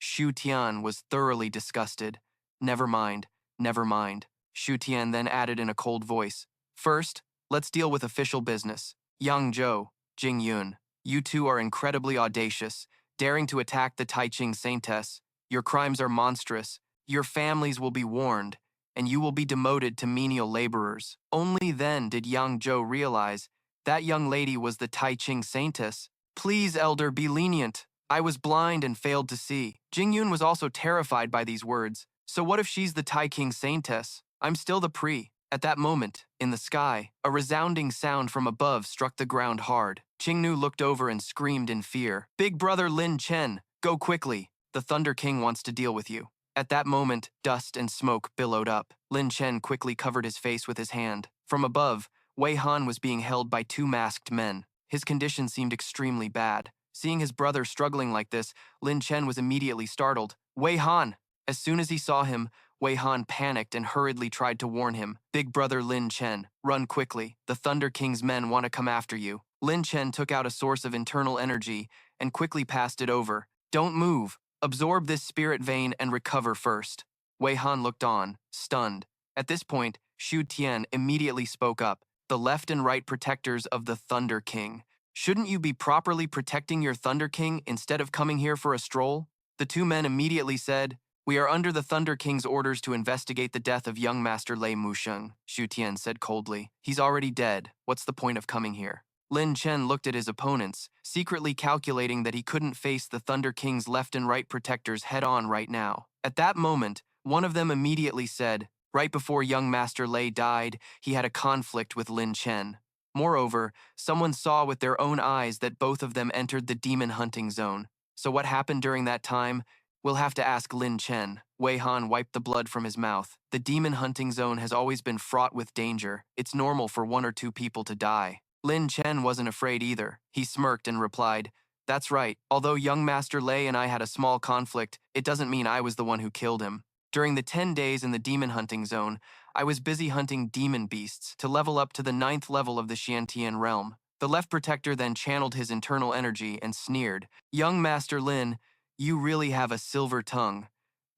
Xu Tian was thoroughly disgusted. Never mind, never mind. Xu Tian then added in a cold voice. First, let's deal with official business. Yang Zhou, Jing Yun, you two are incredibly audacious, daring to attack the Taiching Saintess. Your crimes are monstrous. Your families will be warned, and you will be demoted to menial laborers. Only then did Yang Zhou realize that young lady was the Taiching Saintess. Please, Elder, be lenient. I was blind and failed to see. Jing Yun was also terrified by these words. So what if she's the Taiching Saintess? I'm still the Pri. At that moment, in the sky, a resounding sound from above struck the ground hard. Qingnu looked over and screamed in fear. Big brother Lin Chen, go quickly. The Thunder King wants to deal with you. At that moment, dust and smoke billowed up. Lin Chen quickly covered his face with his hand. From above, Wei Han was being held by 2 masked men. His condition seemed extremely bad. Seeing his brother struggling like this, Lin Chen was immediately startled. Wei Han! As soon as he saw him, Wei Han panicked and hurriedly tried to warn him. Big brother Lin Chen, run quickly. The Thunder King's men want to come after you. Lin Chen took out a source of internal energy and quickly passed it over. Don't move. Absorb this spirit vein and recover first. Wei Han looked on, stunned. At this point, Xu Tian immediately spoke up. The left and right protectors of the Thunder King. Shouldn't you be properly protecting your Thunder King instead of coming here for a stroll? The two men immediately said, we are under the Thunder King's orders to investigate the death of young Master Lei Musheng, Xu Tian said coldly. He's already dead. What's the point of coming here? Lin Chen looked at his opponents, secretly calculating that he couldn't face the Thunder King's left and right protectors head-on right now. At that moment, one of them immediately said, right before young Master Lei died, he had a conflict with Lin Chen. Moreover, someone saw with their own eyes that both of them entered the demon hunting zone. So what happened during that time? We'll have to ask Lin Chen. Wei Han wiped the blood from his mouth. The demon hunting zone has always been fraught with danger. It's normal for 1 or 2 people to die. Lin Chen wasn't afraid either. He smirked and replied, that's right. Although young Master Lei and I had a small conflict, it doesn't mean I was the one who killed him. During the 10 days in the demon hunting zone, I was busy hunting demon beasts to level up to the 9th level of the Xiantian realm. The left protector then channeled his internal energy and sneered, young Master Lin, you really have a silver tongue.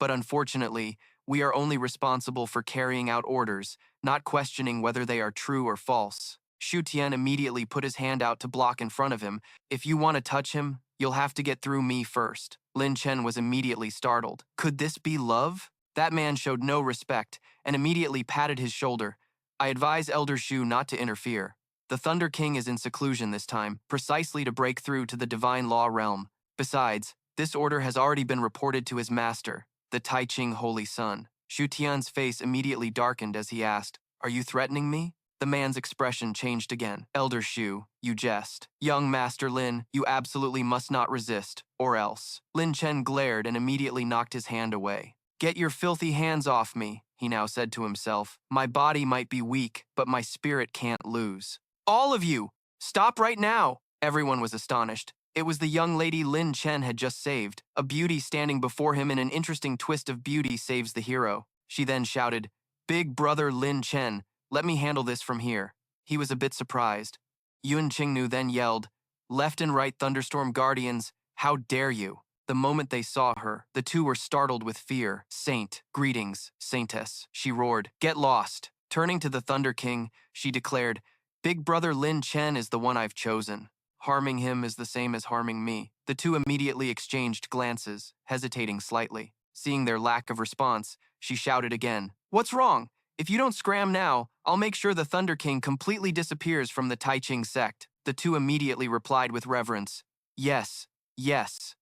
But unfortunately, we are only responsible for carrying out orders, not questioning whether they are true or false. Xu Tian immediately put his hand out to block in front of him. If you want to touch him, you'll have to get through me first. Lin Chen was immediately startled. Could this be love? That man showed no respect and immediately patted his shoulder. I advise Elder Xu not to interfere. The Thunder King is in seclusion this time, precisely to break through to the divine law realm. Besides, this order has already been reported to his master, the Tai Ching Holy Sun. Xu Tian's face immediately darkened as he asked, are you threatening me? The man's expression changed again. Elder Xu, you jest. Young Master Lin, you absolutely must not resist, or else. Lin Chen glared and immediately knocked his hand away. Get your filthy hands off me, he now said to himself. My body might be weak, but my spirit can't lose. All of you, stop right now! Everyone was astonished. It was the young lady Lin Chen had just saved, a beauty standing before him in an interesting twist of beauty saves the hero. She then shouted, Big brother Lin Chen, let me handle this from here. He was a bit surprised. Yun Qingnu then yelled, left and right thunderstorm guardians, how dare you? The moment they saw her, the two were startled with fear. Saint, greetings, saintess, she roared. Get lost. Turning to the Thunder King, she declared, Big brother Lin Chen is the one I've chosen. Harming him is the same as harming me. The two immediately exchanged glances, hesitating slightly. Seeing their lack of response, she shouted again, What's wrong? If you don't scram now, I'll make sure the Thunder King completely disappears from the Tai Ching sect. The two immediately replied with reverence, Yes, yes.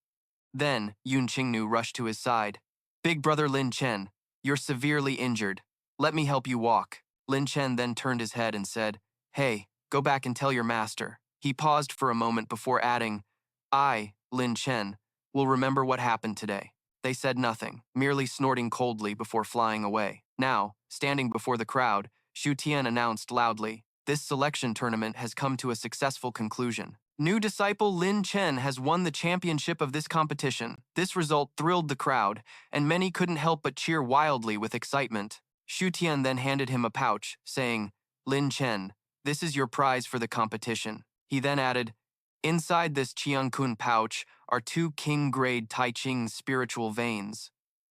Then, Yun Qingnu rushed to his side. Big brother Lin Chen, you're severely injured. Let me help you walk. Lin Chen then turned his head and said, Hey, go back and tell your master. He paused for a moment before adding, I, Lin Chen, will remember what happened today. They said nothing, merely snorting coldly before flying away. Now, standing before the crowd, Xu Tian announced loudly, This selection tournament has come to a successful conclusion. New disciple Lin Chen has won the championship of this competition. This result thrilled the crowd, and many couldn't help but cheer wildly with excitement. Xu Tian then handed him a pouch, saying, Lin Chen, this is your prize for the competition. He then added, Inside this Qiangkun pouch are 2 king-grade Tai Ching spiritual veins.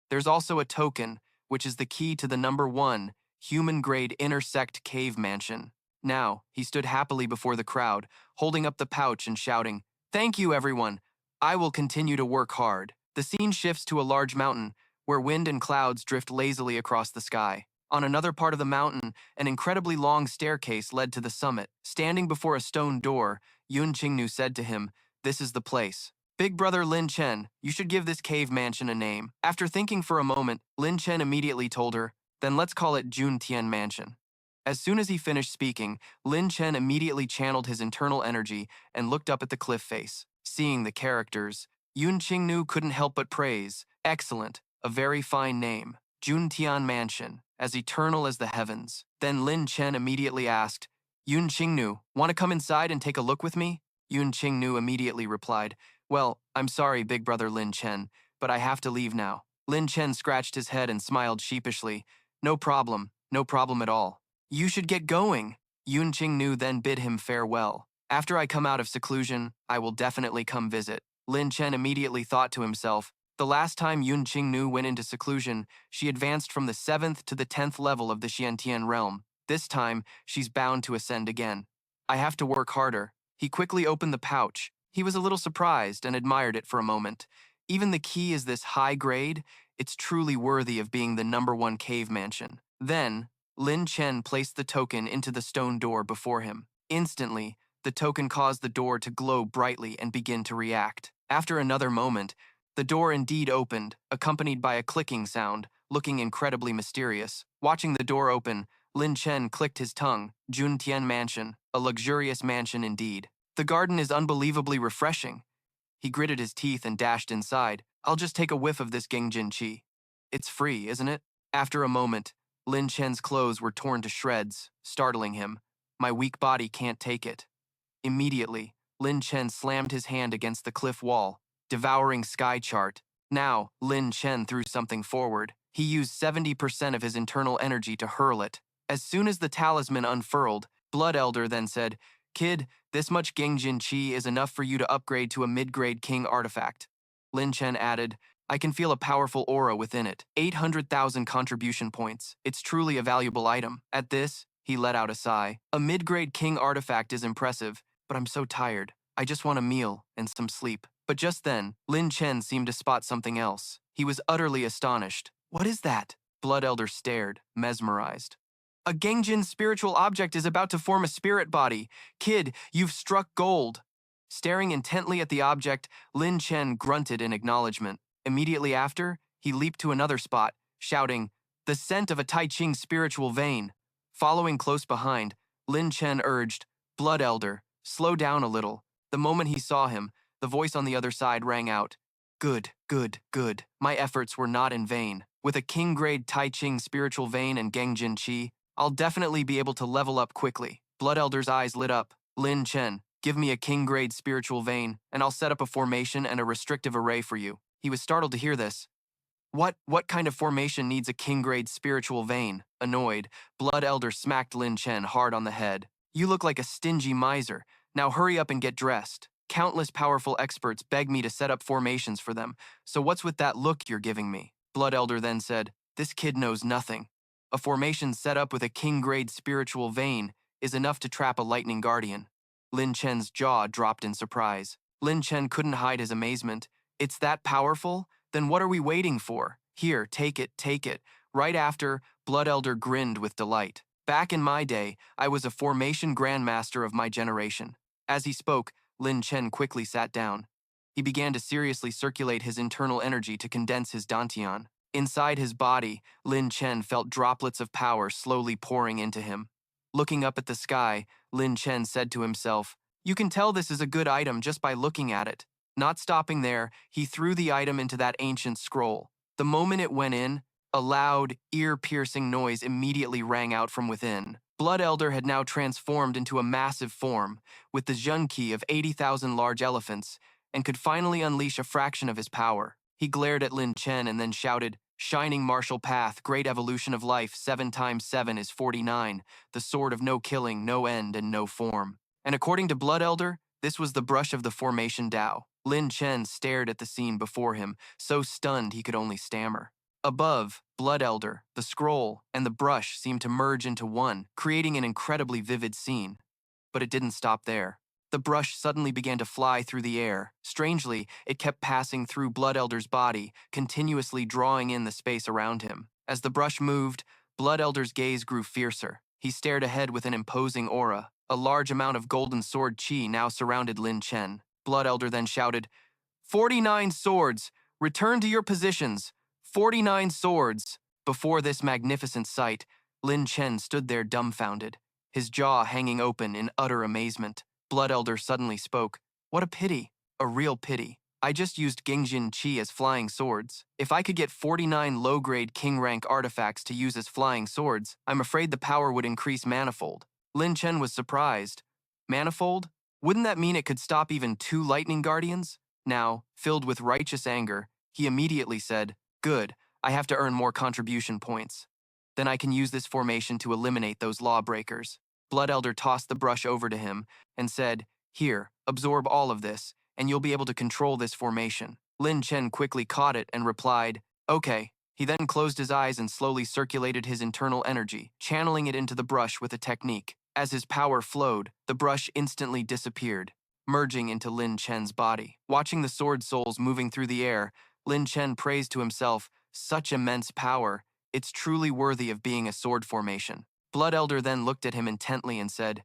There's also a token, which is the key to the number 1, human-grade inner sect cave mansion. Now, he stood happily before the crowd, holding up the pouch and shouting, Thank you, everyone. I will continue to work hard. The scene shifts to a large mountain, where wind and clouds drift lazily across the sky. On another part of the mountain, an incredibly long staircase led to the summit. Standing before a stone door, Yun Qingnu said to him, This is the place. Big brother Lin Chen, you should give this cave mansion a name. After thinking for a moment, Lin Chen immediately told her, Then let's call it Jun Tian Mansion. As soon as he finished speaking, Lin Chen immediately channeled his internal energy and looked up at the cliff face. Seeing the characters, Yun Qingnu couldn't help but praise, Excellent, a very fine name. Jun Tian Mansion, as eternal as the heavens. Then Lin Chen immediately asked, Yun Qingnu, want to come inside and take a look with me? Yun Qingnu immediately replied, Well, I'm sorry, big brother Lin Chen, but I have to leave now. Lin Chen scratched his head and smiled sheepishly. No problem at all. You should get going. Yun Qingnu then bid him farewell. After I come out of seclusion, I will definitely come visit. Lin Chen immediately thought to himself, the last time Yun Qingnu went into seclusion, she advanced from the 7th to the 10th level of the Xiantian realm. This time, she's bound to ascend again. I have to work harder. He quickly opened the pouch. He was a little surprised and admired it for a moment. Even the key is this high grade, it's truly worthy of being the #1 cave mansion. Then, Lin Chen placed the token into the stone door before him. Instantly, the token caused the door to glow brightly and begin to react. After another moment, the door indeed opened, accompanied by a clicking sound, looking incredibly mysterious. Watching the door open, Lin Chen clicked his tongue. Jun Tian Mansion, a luxurious mansion indeed. The garden is unbelievably refreshing. He gritted his teeth and dashed inside. I'll just take a whiff of this Gengjin Qi. It's free, isn't it? After a moment, Lin Chen's clothes were torn to shreds, startling him. My weak body can't take it. Immediately, Lin Chen slammed his hand against the cliff wall. Devouring Sky Chart. Now, Lin Chen threw something forward. He used 70% of his internal energy to hurl it. As soon as the talisman unfurled, Blood Elder then said, Kid, this much Gengjin Qi is enough for you to upgrade to a mid-grade king artifact. Lin Chen added, I can feel a powerful aura within it. 800,000 contribution points. It's truly a valuable item. At this, he let out a sigh. A mid-grade king artifact is impressive, but I'm so tired. I just want a meal and some sleep. But just then, Lin Chen seemed to spot something else. He was utterly astonished. What is that? Blood Elder stared, mesmerized. A Gengjin spiritual object is about to form a spirit body. Kid, you've struck gold. Staring intently at the object, Lin Chen grunted in acknowledgement. Immediately after, he leaped to another spot, shouting, The scent of a Tai Ching spiritual vein. Following close behind, Lin Chen urged, Blood Elder, slow down a little. The moment he saw him, the voice on the other side rang out, Good. My efforts were not in vain. With a king-grade Tai Ching spiritual vein and Gengjin Qi, I'll definitely be able to level up quickly. Blood Elder's eyes lit up. Lin Chen, give me a king-grade spiritual vein, and I'll set up a formation and a restrictive array for you. He was startled to hear this. What kind of formation needs a king-grade spiritual vein? Annoyed, Blood Elder smacked Lin Chen hard on the head. You look like a stingy miser. Now hurry up and get dressed. Countless powerful experts beg me to set up formations for them, so what's with that look you're giving me? Blood Elder then said, This kid knows nothing. A formation set up with a king-grade spiritual vein is enough to trap a lightning guardian. Lin Chen's jaw dropped in surprise. Lin Chen couldn't hide his amazement. It's that powerful? Then what are we waiting for? Here, take it. Right after, Blood Elder grinned with delight. Back in my day, I was a formation grandmaster of my generation. As he spoke, Lin Chen quickly sat down. He began to seriously circulate his internal energy to condense his dantian. Inside his body, Lin Chen felt droplets of power slowly pouring into him. Looking up at the sky, Lin Chen said to himself, You can tell this is a good item just by looking at it. Not stopping there, he threw the item into that ancient scroll. The moment it went in, a loud, ear-piercing noise immediately rang out from within. Blood Elder had now transformed into a massive form, with the Zheng of 80,000 large elephants, and could finally unleash a fraction of his power. He glared at Lin Chen and then shouted, Shining martial path, great evolution of life, 7 times 7 is 49, the sword of no killing, no end, and no form. And according to Blood Elder, this was the brush of the formation Dao. Lin Chen stared at the scene before him, so stunned he could only stammer. Above, Blood Elder, the scroll, and the brush seemed to merge into one, creating an incredibly vivid scene. But it didn't stop there. The brush suddenly began to fly through the air. Strangely, it kept passing through Blood Elder's body, continuously drawing in the space around him. As the brush moved, Blood Elder's gaze grew fiercer. He stared ahead with an imposing aura. A large amount of golden sword chi now surrounded Lin Chen. Blood Elder then shouted, 49 swords! Return to your positions! 49 swords! Before this magnificent sight, Lin Chen stood there dumbfounded, his jaw hanging open in utter amazement. Blood Elder suddenly spoke. What a pity. A real pity. I just used Gengjin Qi as flying swords. If I could get 49 low-grade king-rank artifacts to use as flying swords, I'm afraid the power would increase manifold. Lin Chen was surprised. Manifold? Wouldn't that mean it could stop even 2 lightning guardians? Now, filled with righteous anger, he immediately said, Good, I have to earn more contribution points. Then I can use this formation to eliminate those lawbreakers. Blood Elder tossed the brush over to him and said, "Here, absorb all of this, and you'll be able to control this formation." Lin Chen quickly caught it and replied, "Okay." He then closed his eyes and slowly circulated his internal energy, channeling it into the brush with a technique. As his power flowed, the brush instantly disappeared, merging into Lin Chen's body. Watching the sword souls moving through the air, Lin Chen praised to himself, "Such immense power. It's truly worthy of being a sword formation." Blood Elder then looked at him intently and said,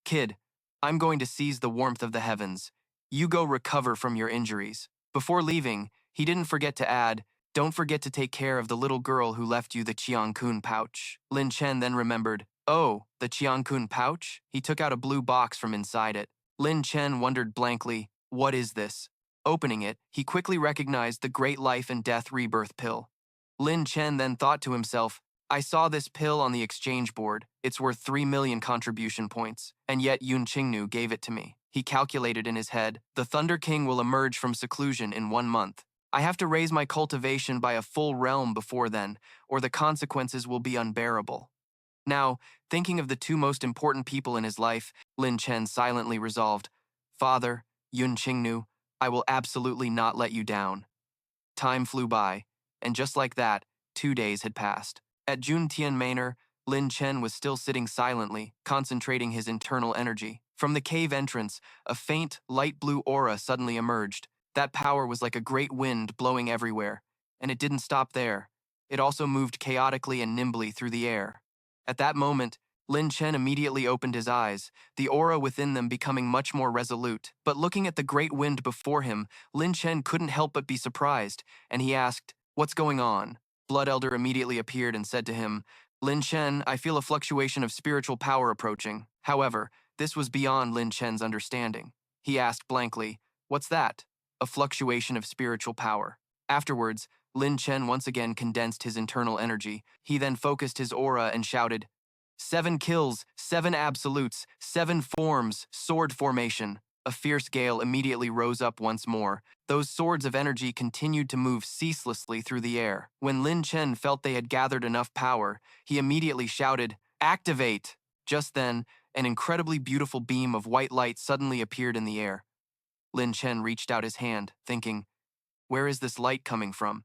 "Kid, I'm going to seize the warmth of the heavens. You go recover from your injuries." Before leaving, he didn't forget to add, "Don't forget to take care of the little girl who left you the Qiankun pouch." Lin Chen then remembered, "Oh, the Qiankun pouch?" He took out a blue box from inside it. Lin Chen wondered blankly, "What is this?" Opening it, he quickly recognized the Great Life and Death Rebirth pill. Lin Chen then thought to himself, "I saw this pill on the exchange board. It's worth 3 million contribution points, and yet Yun Qingnu gave it to me." He calculated in his head, "The Thunder King will emerge from seclusion in 1 month. I have to raise my cultivation by a full realm before then, or the consequences will be unbearable." Now, thinking of the two most important people in his life, Lin Chen silently resolved, "Father, Yun Qingnu, I will absolutely not let you down." Time flew by, and just like that, 2 days had passed. At Juntian Manor, Lin Chen was still sitting silently, concentrating his internal energy. From the cave entrance, a faint, light blue aura suddenly emerged. That power was like a great wind blowing everywhere, and it didn't stop there. It also moved chaotically and nimbly through the air. At that moment, Lin Chen immediately opened his eyes, the aura within them becoming much more resolute. But looking at the great wind before him, Lin Chen couldn't help but be surprised, and he asked, "What's going on?" Blood Elder immediately appeared and said to him, "Lin Chen, I feel a fluctuation of spiritual power approaching." However, this was beyond Lin Chen's understanding. He asked blankly, "What's that?" "A fluctuation of spiritual power." Afterwards, Lin Chen once again condensed his internal energy. He then focused his aura and shouted, "7 kills, 7 absolutes, 7 forms, sword formation." A fierce gale immediately rose up once more. Those swords of energy continued to move ceaselessly through the air. When Lin Chen felt they had gathered enough power, he immediately shouted, "Activate!" Just then, an incredibly beautiful beam of white light suddenly appeared in the air. Lin Chen reached out his hand, thinking, "Where is this light coming from?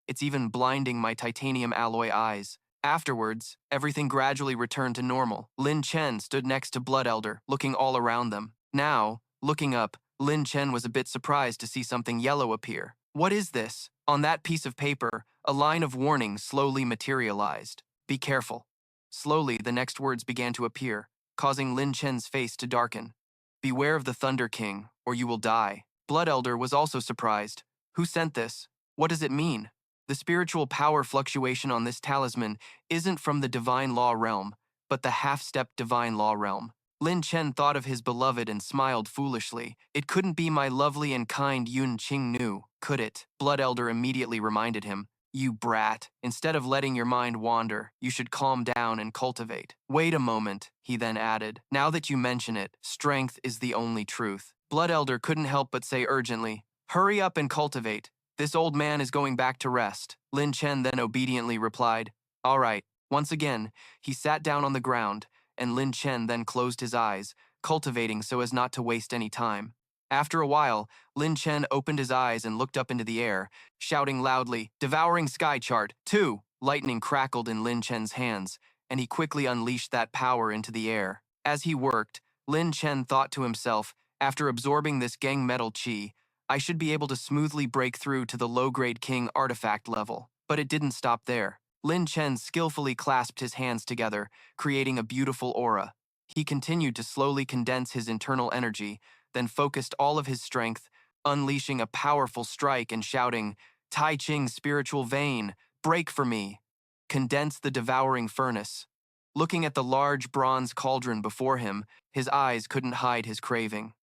It's even blinding my titanium alloy eyes." Afterwards, everything gradually returned to normal. Lin Chen stood next to Blood Elder, looking all around them. Now, looking up, Lin Chen was a bit surprised to see something yellow appear. "What is this?" On that piece of paper, a line of warning slowly materialized. "Be careful." Slowly, the next words began to appear, causing Lin Chen's face to darken. "Beware of the Thunder King, or you will die." Blood Elder was also surprised. "Who sent this? What does it mean?" The spiritual power fluctuation on this talisman isn't from the divine law realm, but the half-step divine law realm. Lin Chen thought of his beloved and smiled foolishly. "It couldn't be my lovely and kind Yun Qingnu, could it?" Blood Elder immediately reminded him, "You brat, instead of letting your mind wander, you should calm down and cultivate." "Wait a moment," he then added. "Now that you mention it, strength is the only truth." Blood Elder couldn't help but say urgently, "Hurry up and cultivate. This old man is going back to rest." Lin Chen then obediently replied, "All right." Once again, he sat down on the ground, and Lin Chen then closed his eyes, cultivating so as not to waste any time. After a while, Lin Chen opened his eyes and looked up into the air, shouting loudly, "Devouring Sky Chart, 2!" Lightning crackled in Lin Chen's hands, and he quickly unleashed that power into the air. As he worked, Lin Chen thought to himself, "After absorbing this gang metal chi, I should be able to smoothly break through to the low-grade king artifact level." But it didn't stop there. Lin Chen skillfully clasped his hands together, creating a beautiful aura. He continued to slowly condense his internal energy, then focused all of his strength, unleashing a powerful strike and shouting, "Tai Ching spiritual vein, break for me." Condense the devouring furnace. Looking at the large bronze cauldron before him, his eyes couldn't hide his craving.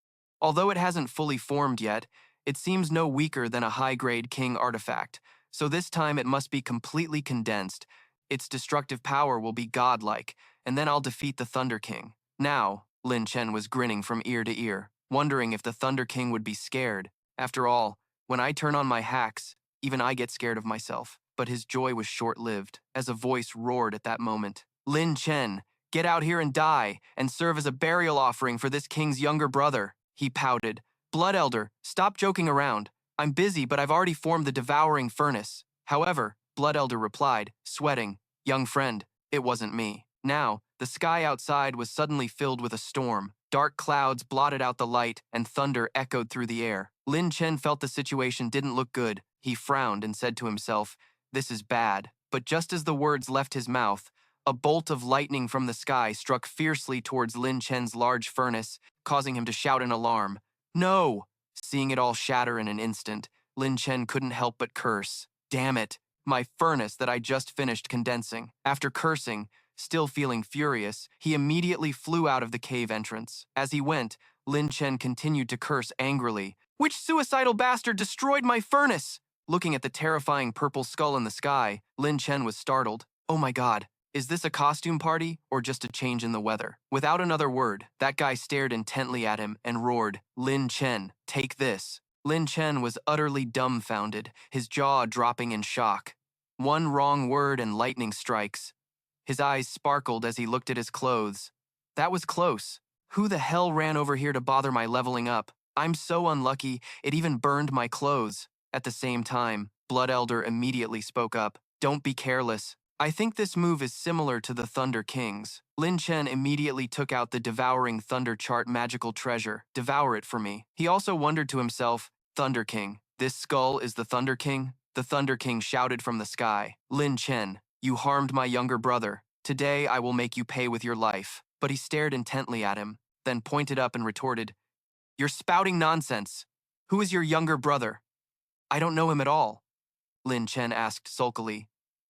Although it hasn't fully formed yet, it seems no weaker than a high-grade king artifact, so this time it must be completely condensed. Its destructive power will be godlike, and then I'll defeat the Thunder King. Now, Lin Chen was grinning from ear to ear, wondering if the Thunder King would be scared. After all, when I turn on my hacks, Even I get scared of myself. But his joy was short-lived, as a voice roared at that moment. Lin Chen, get out here and die, and serve as a burial offering for this king's younger brother. He pouted. Blood Elder, stop joking around. I'm busy, but I've already formed the devouring furnace. However, Blood Elder replied, sweating, young friend, it wasn't me. Now, the sky outside was suddenly filled with a storm. Dark clouds blotted out the light, and thunder echoed through the air. Lin Chen felt the situation didn't look good. He frowned and said to himself, this is bad. But just as the words left his mouth, a bolt of lightning from the sky struck fiercely towards Lin Chen's large furnace, causing him to shout in alarm. No! Seeing it all shatter in an instant, Lin Chen couldn't help but curse. Damn it! My furnace that I just finished condensing. After cursing, still feeling furious, he immediately flew out of the cave entrance. As he went, Lin Chen continued to curse angrily. Which suicidal bastard destroyed my furnace? Looking at the terrifying purple skull in the sky, Lin Chen was startled. Oh my god, is this a costume party or just a change in the weather? Without another word, that guy stared intently at him and roared, Lin Chen, take this. Lin Chen was utterly dumbfounded, his jaw dropping in shock. One wrong word and lightning strikes. His eyes sparkled as he looked at his clothes. That was close. Who the hell ran over here to bother my leveling up? I'm so unlucky, it even burned my clothes. At the same time, Blood Elder immediately spoke up. Don't be careless. I think this move is similar to the Thunder King's. Lin Chen immediately took out the Devouring Thunder Chart magical treasure. Devour it for me. He also wondered to himself, Thunder King, this skull is the Thunder King? The Thunder King shouted from the sky. Lin Chen, you harmed my younger brother. Today I will make you pay with your life. But he stared intently at him, then pointed up and retorted, you're spouting nonsense. Who is your younger brother? I don't know him at all, Lin Chen asked sulkily.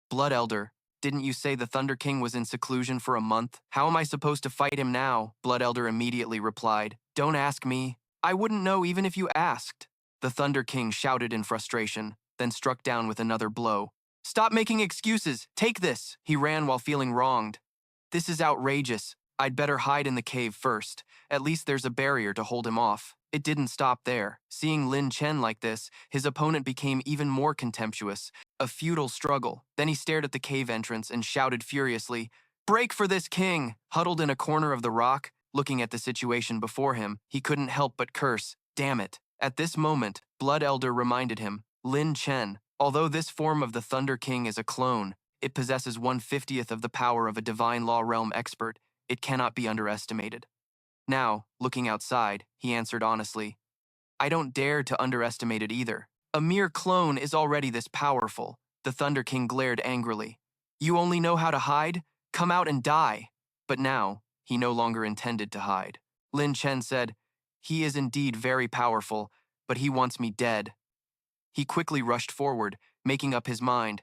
Blood Elder, didn't you say the Thunder King was in seclusion for a month? How am I supposed to fight him now? Blood Elder immediately replied. Don't ask me. I wouldn't know even if you asked. The Thunder King shouted in frustration, then struck down with another blow. Stop making excuses. Take this. He ran while feeling wronged. This is outrageous. I'd better hide in the cave first. At least there's a barrier to hold him off. It didn't stop there. Seeing Lin Chen like this, his opponent became even more contemptuous. A futile struggle. Then he stared at the cave entrance and shouted furiously, break for this king! Huddled in a corner of the rock, looking at the situation before him, he couldn't help but curse, damn it. At this moment, Blood Elder reminded him, Lin Chen, although this form of the Thunder King is a clone, it possesses 1/50th of the power of a divine law realm expert. It cannot be underestimated. Now, looking outside, he answered honestly, I don't dare to underestimate it either. A mere clone is already this powerful. The Thunder King glared angrily. You only know how to hide? Come out and die. But now, he no longer intended to hide. Lin Chen said, he is indeed very powerful, but he wants me dead. He quickly rushed forward, making up his mind.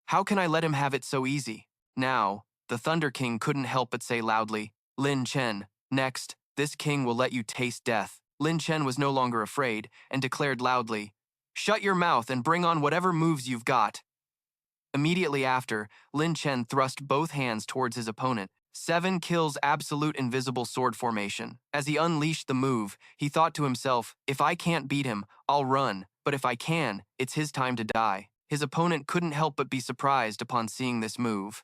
How can I let him have it so easy? Now, the Thunder King couldn't help but say loudly, Lin Chen, next, this king will let you taste death. Lin Chen was no longer afraid and declared loudly, shut your mouth and bring on whatever moves you've got. Immediately after, Lin Chen thrust both hands towards his opponent. 7 kills absolute invisible sword formation. As he unleashed the move, he thought to himself, if I can't beat him, I'll run, but if I can, it's his time to die. His opponent couldn't help but be surprised upon seeing this move.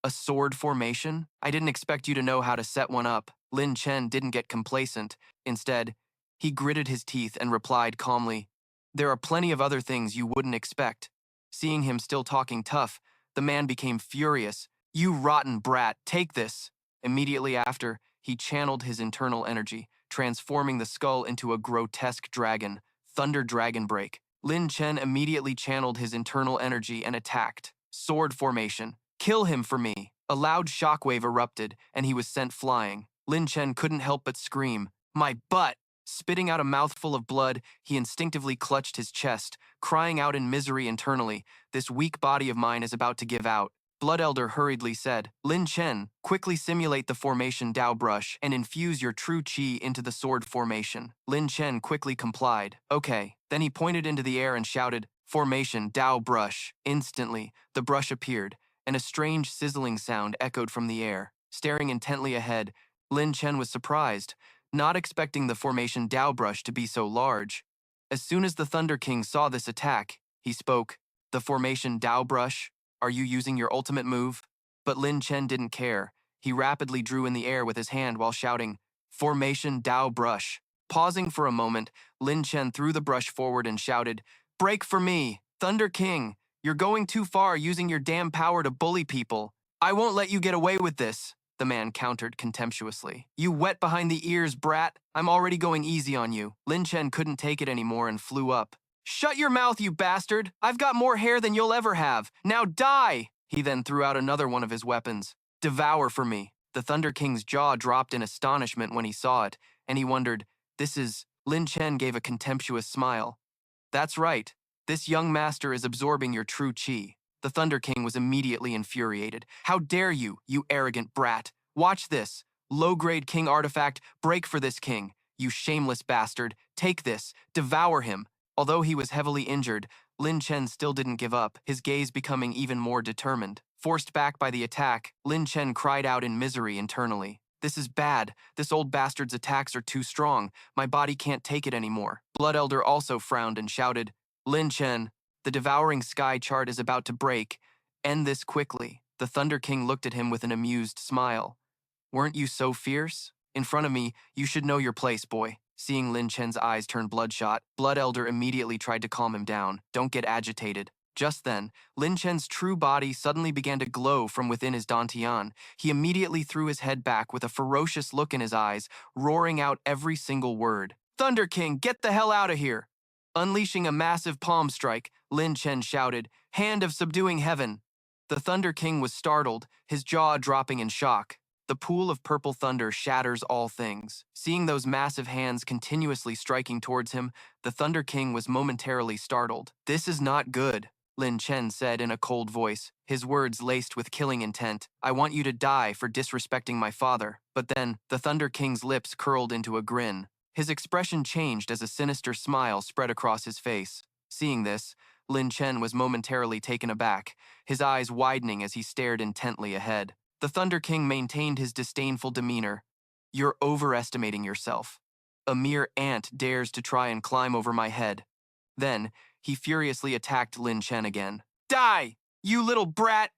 A sword formation? I didn't expect you to know how to set one up. Lin Chen didn't get complacent. Instead, he gritted his teeth and replied calmly, there are plenty of other things you wouldn't expect. Seeing him still talking tough, the man became furious. You rotten brat, take this. Immediately after, he channeled his internal energy, transforming the skull into a grotesque dragon, Thunder Dragon Break. Lin Chen immediately channeled his internal energy and attacked. Sword formation. Kill him for me. A loud shockwave erupted, and he was sent flying. Lin Chen couldn't help but scream, my butt! Spitting out a mouthful of blood, he instinctively clutched his chest, crying out in misery internally, this weak body of mine is about to give out. Blood Elder hurriedly said, Lin Chen, quickly simulate the formation Dao Brush and infuse your true chi into the sword formation. Lin Chen quickly complied. Okay. Then he pointed into the air and shouted, formation Dao Brush. Instantly, the brush appeared, and a strange sizzling sound echoed from the air. Staring intently ahead, Lin Chen was surprised, not expecting the formation Dao Brush to be so large. As soon as the Thunder King saw this attack, He spoke, "The formation Dao Brush. Are you using your ultimate move?" But Lin Chen didn't care. He rapidly drew in the air with his hand while shouting, "Formation Dao Brush." Pausing for a moment, Lin Chen threw the brush forward and shouted, "Break for me, Thunder King! You're going too far using your damn power to bully people. I won't let you get away with this," the man countered contemptuously. "You wet behind the ears, brat. I'm already going easy on you." Lin Chen couldn't take it anymore and flew up. "Shut your mouth, you bastard! I've got more hair than you'll ever have. Now die!" He then threw out another one of his weapons. "Devour for me." The Thunder King's jaw dropped in astonishment when he saw it, and he wondered, "This is..." Lin Chen gave a contemptuous smile. "That's right. This young master is absorbing your true chi." The Thunder King was immediately infuriated. "How dare you, you arrogant brat! Watch this. Low-grade king artifact, break for this king. You shameless bastard. Take this. Devour him." Although he was heavily injured, Lin Chen still didn't give up, his gaze becoming even more determined. Forced back by the attack, Lin Chen cried out in misery internally. "This is bad. This old bastard's attacks are too strong. My body can't take it anymore." Blood Elder also frowned and shouted, "Lin Chen, the Devouring Sky Chart is about to break. End this quickly." The Thunder King looked at him with an amused smile. "Weren't you so fierce? In front of me, you should know your place, boy." Seeing Lin Chen's eyes turn bloodshot, Blood Elder immediately tried to calm him down. "Don't get agitated." Just then, Lin Chen's true body suddenly began to glow from within his dantian. He immediately threw his head back with a ferocious look in his eyes, roaring out every single word. "Thunder King, get the hell out of here!" Unleashing a massive palm strike, Lin Chen shouted, "Hand of subduing heaven!" The Thunder King was startled, his jaw dropping in shock. The pool of purple thunder shatters all things. Seeing those massive hands continuously striking towards him, the Thunder King was momentarily startled. "This is not good," Lin Chen said in a cold voice, his words laced with killing intent. "I want you to die for disrespecting my father." But then, the Thunder King's lips curled into a grin. His expression changed as a sinister smile spread across his face. Seeing this, Lin Chen was momentarily taken aback, his eyes widening as he stared intently ahead. The Thunder King maintained his disdainful demeanor. "You're overestimating yourself. A mere ant dares to try and climb over my head." Then, he furiously attacked Lin Chen again. "Die, you little brat!"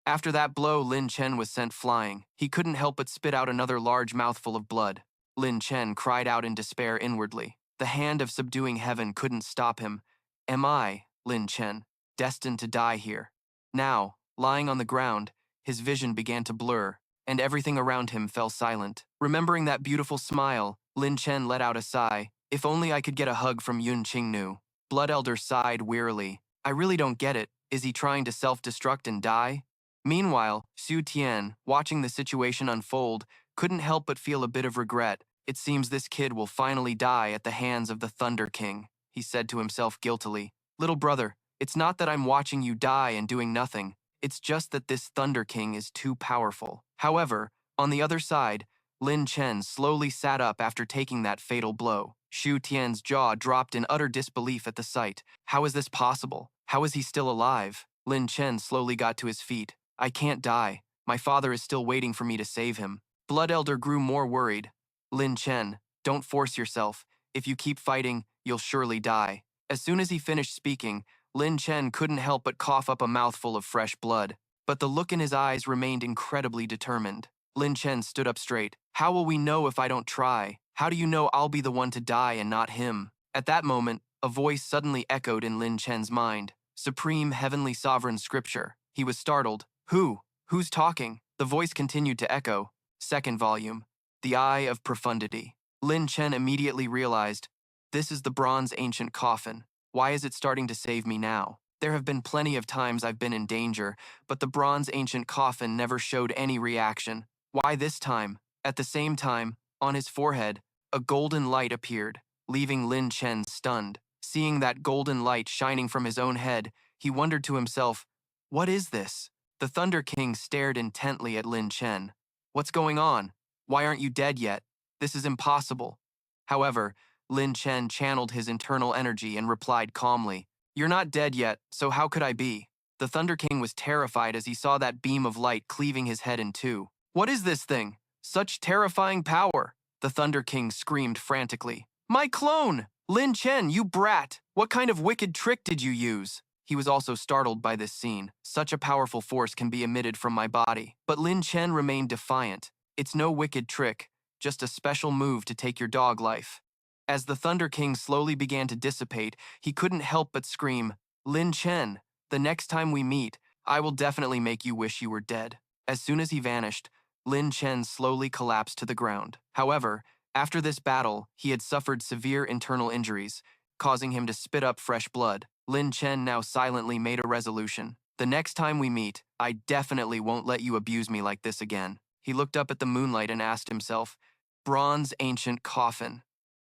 After that blow, Lin Chen was sent flying. He couldn't help but spit out another large mouthful of blood. Lin Chen cried out in despair inwardly. The hand of subduing heaven couldn't stop him. "Am I, Lin Chen, destined to die here?" Now, lying on the ground, his vision began to blur, and everything around him fell silent. Remembering that beautiful smile, Lin Chen let out a sigh. "If only I could get a hug from Yun Qingnu." Blood Elder sighed wearily. "I really don't get it. Is he trying to self-destruct and die?" Meanwhile, Xu Tian, watching the situation unfold, couldn't help but feel a bit of regret. "It seems this kid will finally die at the hands of the Thunder King," he said to himself guiltily. "Little brother, it's not that I'm watching you die and doing nothing. It's just that this Thunder King is too powerful." However, on the other side, Lin Chen slowly sat up after taking that fatal blow. Xu Tian's jaw dropped in utter disbelief at the sight. How is this possible? How is he still alive? Lin Chen slowly got to his feet. "I can't die. My father is still waiting for me to save him." Blood Elder grew more worried. "Lin Chen, don't force yourself. If you keep fighting, you'll surely die." As soon as he finished speaking, Lin Chen couldn't help but cough up a mouthful of fresh blood. But the look in his eyes remained incredibly determined. Lin Chen stood up straight. "How will we know if I don't try? How do you know I'll be the one to die and not him?" At that moment, a voice suddenly echoed in Lin Chen's mind. "Supreme Heavenly Sovereign Scripture." He was startled. "Who? Who's talking?" The voice continued to echo. Second volume. The Eye of Profundity. Lin Chen immediately realized, this is the bronze ancient coffin. Why is it starting to save me now? There have been plenty of times I've been in danger, but the bronze ancient coffin never showed any reaction. Why this time? At the same time, on his forehead, a golden light appeared, leaving Lin Chen stunned. Seeing that golden light shining from his own head, he wondered to himself, what is this? The Thunder King stared intently at Lin Chen. What's going on? Why aren't you dead yet? This is impossible. However, Lin Chen channeled his internal energy and replied calmly, "You're not dead yet, so how could I be?" The Thunder King was terrified as he saw that beam of light cleaving his head in two. "What is this thing? Such terrifying power!" The Thunder King screamed frantically. "My clone! Lin Chen, you brat! What kind of wicked trick did you use?" He was also startled by this scene. Such a powerful force can be emitted from my body. But Lin Chen remained defiant. It's no wicked trick, just a special move to take your dog life. As the Thunder King slowly began to dissipate, he couldn't help but scream, Lin Chen, the next time we meet, I will definitely make you wish you were dead. As soon as he vanished, Lin Chen slowly collapsed to the ground. However, after this battle, he had suffered severe internal injuries, causing him to spit up fresh blood. Lin Chen now silently made a resolution. The next time we meet, I definitely won't let you abuse me like this again. He looked up at the moonlight and asked himself, Bronze Ancient Coffin.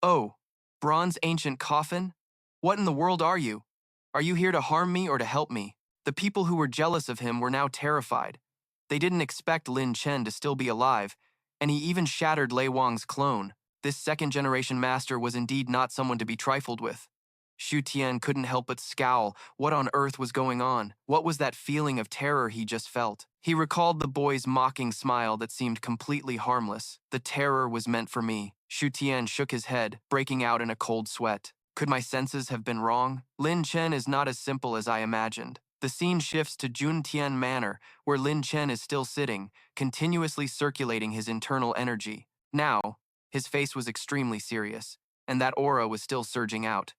Oh, Bronze Ancient Coffin? What in the world are you? Are you here to harm me or to help me? The people who were jealous of him were now terrified. They didn't expect Lin Chen to still be alive, and he even shattered Lei Wang's clone. This second-generation master was indeed not someone to be trifled with. Xu Tian couldn't help but scowl. What on earth was going on? What was that feeling of terror he just felt? He recalled the boy's mocking smile that seemed completely harmless. The terror was meant for me. Xu Tian shook his head, breaking out in a cold sweat. Could my senses have been wrong? Lin Chen is not as simple as I imagined. The scene shifts to Juntian Manor, where Lin Chen is still sitting, continuously circulating his internal energy. Now, his face was extremely serious, and that aura was still surging out.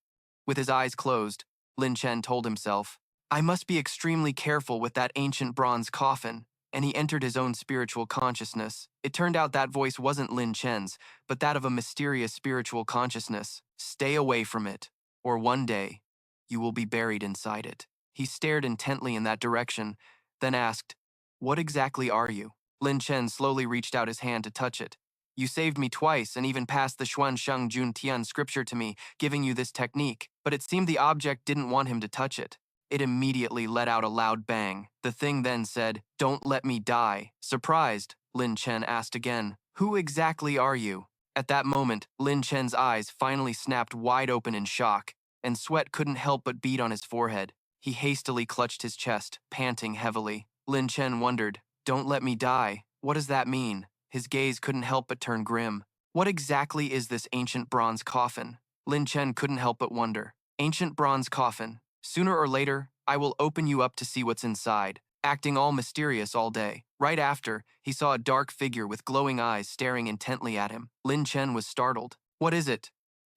With his eyes closed, Lin Chen told himself, I must be extremely careful with that ancient bronze coffin, and he entered his own spiritual consciousness. It turned out that voice wasn't Lin Chen's, but that of a mysterious spiritual consciousness. Stay away from it, or one day, you will be buried inside it. He stared intently in that direction, then asked, What exactly are you? Lin Chen slowly reached out his hand to touch it. You saved me twice and even passed the Xuansheng Juntian scripture to me, giving you this technique, but it seemed the object didn't want him to touch it. It immediately let out a loud bang. The thing then said, Don't let me die. Surprised, Lin Chen asked again, Who exactly are you? At that moment, Lin Chen's eyes finally snapped wide open in shock, and sweat couldn't help but bead on his forehead. He hastily clutched his chest, panting heavily. Lin Chen wondered, Don't let me die. What does that mean? His gaze couldn't help but turn grim. What exactly is this ancient bronze coffin? Lin Chen couldn't help but wonder. Ancient bronze coffin. Sooner or later, I will open you up to see what's inside. Acting all mysterious all day. Right after, he saw a dark figure with glowing eyes staring intently at him. Lin Chen was startled. What is it?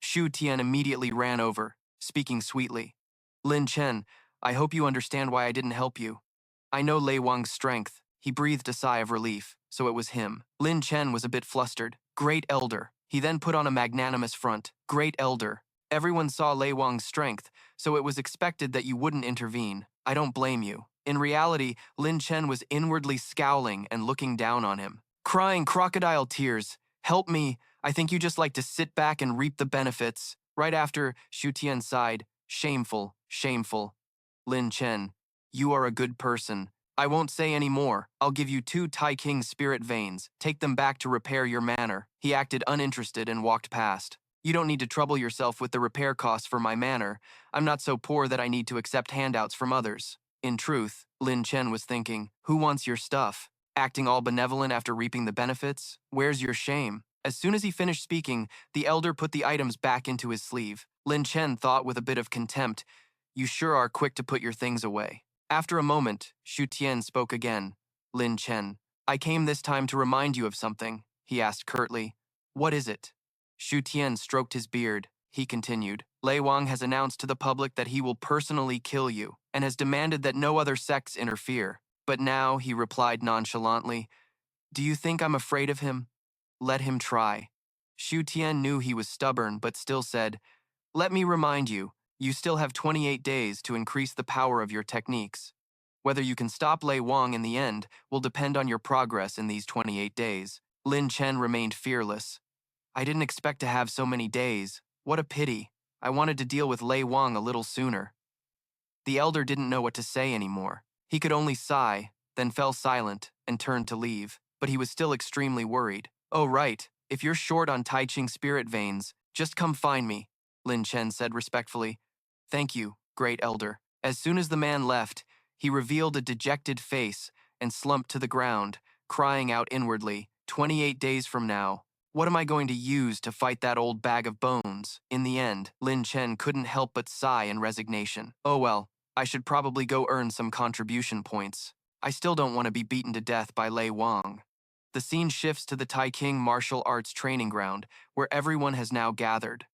Xu Tian immediately ran over, speaking sweetly. Lin Chen, I hope you understand why I didn't help you. I know Lei Wang's strength. He breathed a sigh of relief, so it was him. Lin Chen was a bit flustered. Great Elder. He then put on a magnanimous front. Great Elder. Everyone saw Lei Wang's strength, so it was expected that you wouldn't intervene. I don't blame you. In reality, Lin Chen was inwardly scowling and looking down on him. Crying crocodile tears. Help me. I think you just like to sit back and reap the benefits. Right after, Xu Tian sighed. Shameful, shameful. Lin Chen, you are a good person. I won't say any more. I'll give you 2 Tai King spirit veins. Take them back to repair your manor. He acted uninterested and walked past. You don't need to trouble yourself with the repair costs for my manor. I'm not so poor that I need to accept handouts from others. In truth, Lin Chen was thinking, who wants your stuff? Acting all benevolent after reaping the benefits? Where's your shame? As soon as he finished speaking, the elder put the items back into his sleeve. Lin Chen thought with a bit of contempt, You sure are quick to put your things away. After a moment, Xu Tian spoke again. Lin Chen, I came this time to remind you of something, he asked curtly. What is it? Xu Tian stroked his beard. He continued, Lei Wang has announced to the public that he will personally kill you, and has demanded that no other sects interfere. But now, he replied nonchalantly, Do you think I'm afraid of him? Let him try. Xu Tian knew he was stubborn, but still said, Let me remind you, you still have 28 days to increase the power of your techniques. Whether you can stop Lei Wang in the end will depend on your progress in these 28 days. Lin Chen remained fearless. I didn't expect to have so many days. What a pity. I wanted to deal with Lei Wang a little sooner. The elder didn't know what to say anymore. He could only sigh, then fell silent and turned to leave. But he was still extremely worried. Oh, right. If you're short on Tai Ching spirit veins, just come find me, Lin Chen said respectfully. Thank you, great elder. As soon as the man left, he revealed a dejected face and slumped to the ground, crying out inwardly, 28 days from now. What am I going to use to fight that old bag of bones? In the end, Lin Chen couldn't help but sigh in resignation. Oh well, I should probably go earn some contribution points. I still don't want to be beaten to death by Lei Wang. The scene shifts to the Taiking martial arts training ground, where everyone has now gathered.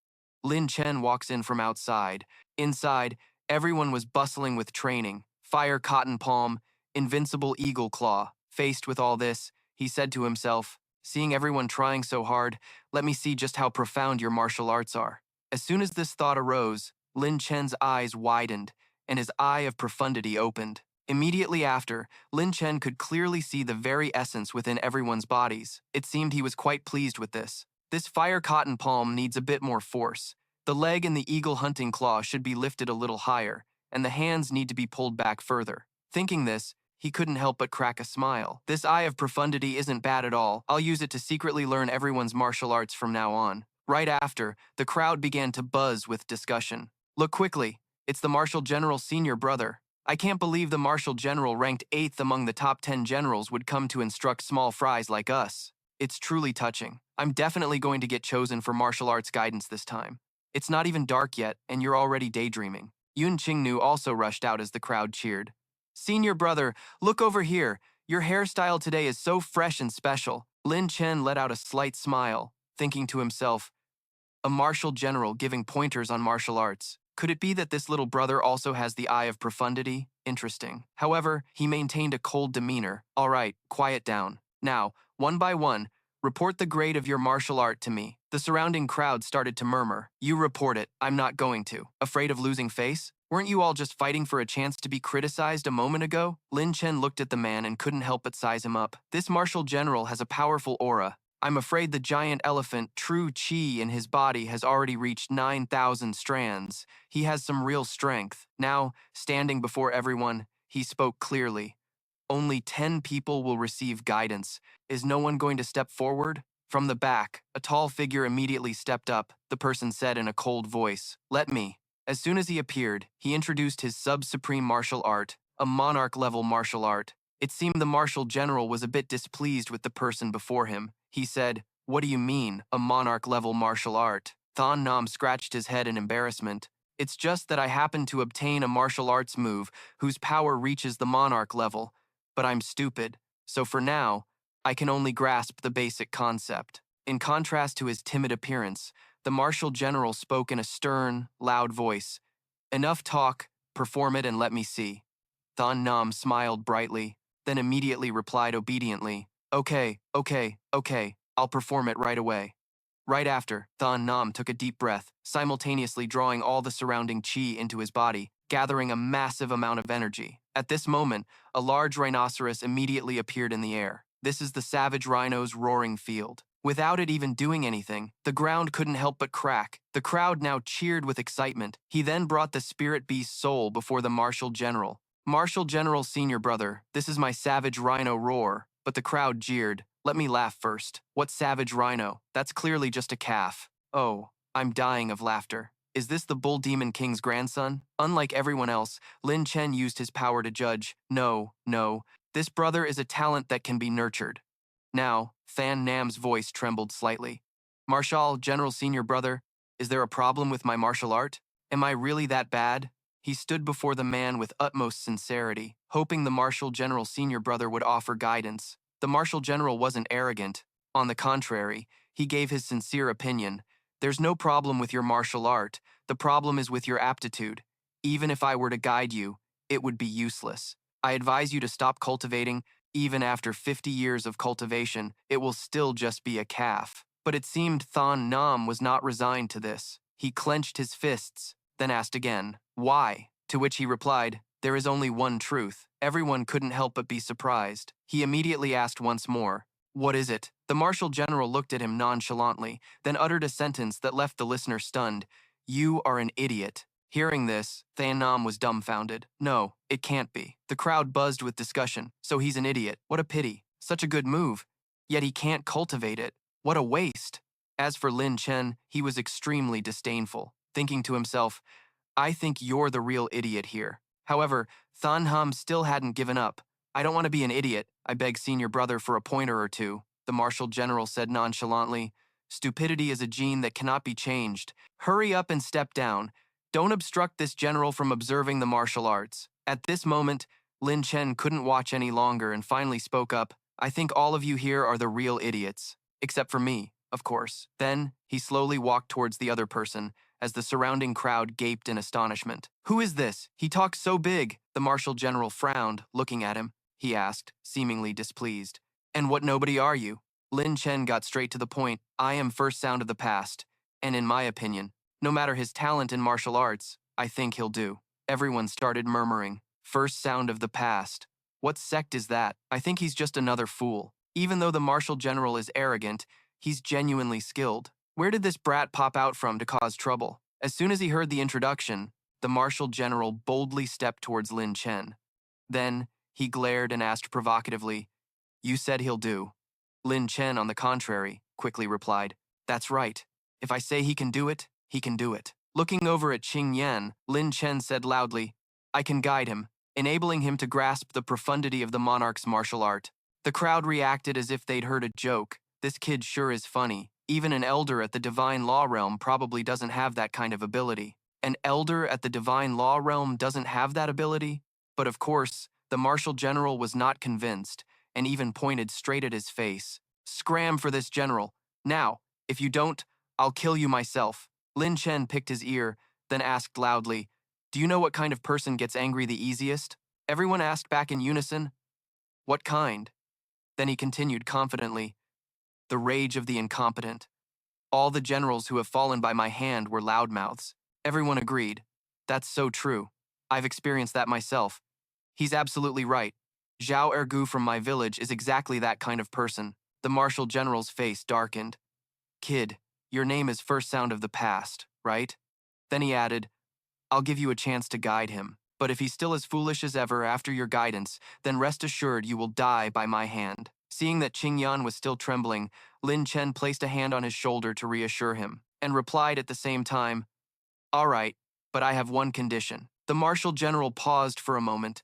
Lin Chen walks in from outside. Inside, everyone was bustling with training. Fire cotton palm, invincible eagle claw. Faced with all this, he said to himself, seeing everyone trying so hard, let me see just how profound your martial arts are. As soon as this thought arose, Lin Chen's eyes widened, and his eye of profundity opened. Immediately after, Lin Chen could clearly see the very essence within everyone's bodies. It seemed he was quite pleased with this. This fire cotton palm needs a bit more force. The leg and the eagle hunting claw should be lifted a little higher, and the hands need to be pulled back further. Thinking this, he couldn't help but crack a smile. This eye of profundity isn't bad at all. I'll use it to secretly learn everyone's martial arts from now on. Right after, the crowd began to buzz with discussion. Look quickly, it's the Marshal General's senior brother. I can't believe the Marshal General ranked 8th among the top 10 generals would come to instruct small fries like us. It's truly touching. I'm definitely going to get chosen for martial arts guidance this time. It's not even dark yet, and you're already daydreaming. Yun Qingnu also rushed out as the crowd cheered. Senior brother, look over here. Your hairstyle today is so fresh and special. Lin Chen let out a slight smile, thinking to himself, a martial general giving pointers on martial arts. Could it be that this little brother also has the eye of profundity? Interesting. However, he maintained a cold demeanor. All right, quiet down. Now, one by one, report the grade of your martial art to me. The surrounding crowd started to murmur. You report it. I'm not going to. Afraid of losing face? Weren't you all just fighting for a chance to be criticized a moment ago? Lin Chen looked at the man and couldn't help but size him up. This martial general has a powerful aura. I'm afraid the giant elephant, true Qi in his body, has already reached 9,000 strands. He has some real strength. Now, standing before everyone, he spoke clearly. Only 10 people will receive guidance. Is no one going to step forward? From the back, a tall figure immediately stepped up. The person said in a cold voice, let me. As soon as he appeared, he introduced his sub-supreme martial art, a monarch-level martial art. It seemed the martial general was a bit displeased with the person before him. He said, what do you mean, a monarch-level martial art? Thon Nam scratched his head in embarrassment. It's just that I happen to obtain a martial arts move whose power reaches the monarch level, but I'm stupid, so for now, I can only grasp the basic concept. In contrast to his timid appearance, the martial general spoke in a stern, loud voice. Enough talk, perform it and let me see. Thon Nam smiled brightly, then immediately replied obediently, okay, I'll perform it right away. Right after, Thon Nam took a deep breath, simultaneously drawing all the surrounding qi into his body, gathering a massive amount of energy. At this moment, a large rhinoceros immediately appeared in the air. This is the savage rhino's roaring field. Without it even doing anything, the ground couldn't help but crack. The crowd now cheered with excitement. He then brought the spirit beast's soul before the Marshal General. Marshal General's senior brother, this is my savage rhino roar. But the crowd jeered. Let me laugh first. What savage rhino? That's clearly just a calf. Oh, I'm dying of laughter. Is this the Bull Demon King's grandson? Unlike everyone else, Lin Chen used his power to judge. No, this brother is a talent that can be nurtured. Now, Than Nam's voice trembled slightly. Marshal General Senior Brother, is there a problem with my martial art? Am I really that bad? He stood before the man with utmost sincerity, hoping the Marshal General Senior Brother would offer guidance. The Marshal General wasn't arrogant. On the contrary, he gave his sincere opinion. There's no problem with your martial art. The problem is with your aptitude. Even if I were to guide you, it would be useless. I advise you to stop cultivating. Even after 50 years of cultivation, it will still just be a calf. But it seemed Thon Nam was not resigned to this. He clenched his fists, then asked again, why? To which he replied, there is only one truth. Everyone couldn't help but be surprised. He immediately asked once more, what is it? The Marshal General looked at him nonchalantly, then uttered a sentence that left the listener stunned. You are an idiot. Hearing this, Than Nam was dumbfounded. No, it can't be. The crowd buzzed with discussion. So he's an idiot. What a pity. Such a good move. Yet he can't cultivate it. What a waste. As for Lin Chen, he was extremely disdainful, thinking to himself, I think you're the real idiot here. However, Than Nam still hadn't given up. I don't want to be an idiot. I beg senior brother for a pointer or two, the Marshal General said nonchalantly. Stupidity is a gene that cannot be changed. Hurry up and step down. Don't obstruct this general from observing the martial arts. At this moment, Lin Chen couldn't watch any longer and finally spoke up. I think all of you here are the real idiots. Except for me, of course. Then, he slowly walked towards the other person, as the surrounding crowd gaped in astonishment. Who is this? He talks so big. The martial general frowned, looking at him. He asked, seemingly displeased. And what nobody are you? Lin Chen got straight to the point. I am first sound of the past. And in my opinion, no matter his talent in martial arts, I think he'll do. Everyone started murmuring. First sound of the past. What sect is that? I think he's just another fool. Even though the martial general is arrogant, he's genuinely skilled. Where did this brat pop out from to cause trouble? As soon as he heard the introduction, the martial general boldly stepped towards Lin Chen. Then, he glared and asked provocatively, You said he'll do. Lin Chen, on the contrary, quickly replied, That's right. If I say he can do it, he can do it. Looking over at Qing Yan, Lin Chen said loudly, I can guide him, enabling him to grasp the profundity of the monarch's martial art. The crowd reacted as if they'd heard a joke. This kid sure is funny. Even an elder at the divine law realm probably doesn't have that kind of ability. An elder at the divine law realm doesn't have that ability? But of course, the martial general was not convinced, and even pointed straight at his face. Scram for this general. Now, if you don't, I'll kill you myself. Lin Chen picked his ear, then asked loudly, Do you know what kind of person gets angry the easiest? Everyone asked back in unison, What kind? Then he continued confidently, The rage of the incompetent. All the generals who have fallen by my hand were loudmouths. Everyone agreed. That's so true. I've experienced that myself. He's absolutely right. Zhao Ergu from my village is exactly that kind of person. The martial general's face darkened. Kid, your name is first sound of the past, right? Then he added, I'll give you a chance to guide him. But if he's still as foolish as ever after your guidance, then rest assured you will die by my hand. Seeing that Qing Yan was still trembling, Lin Chen placed a hand on his shoulder to reassure him, and replied at the same time, All right, but I have one condition. The martial general paused for a moment,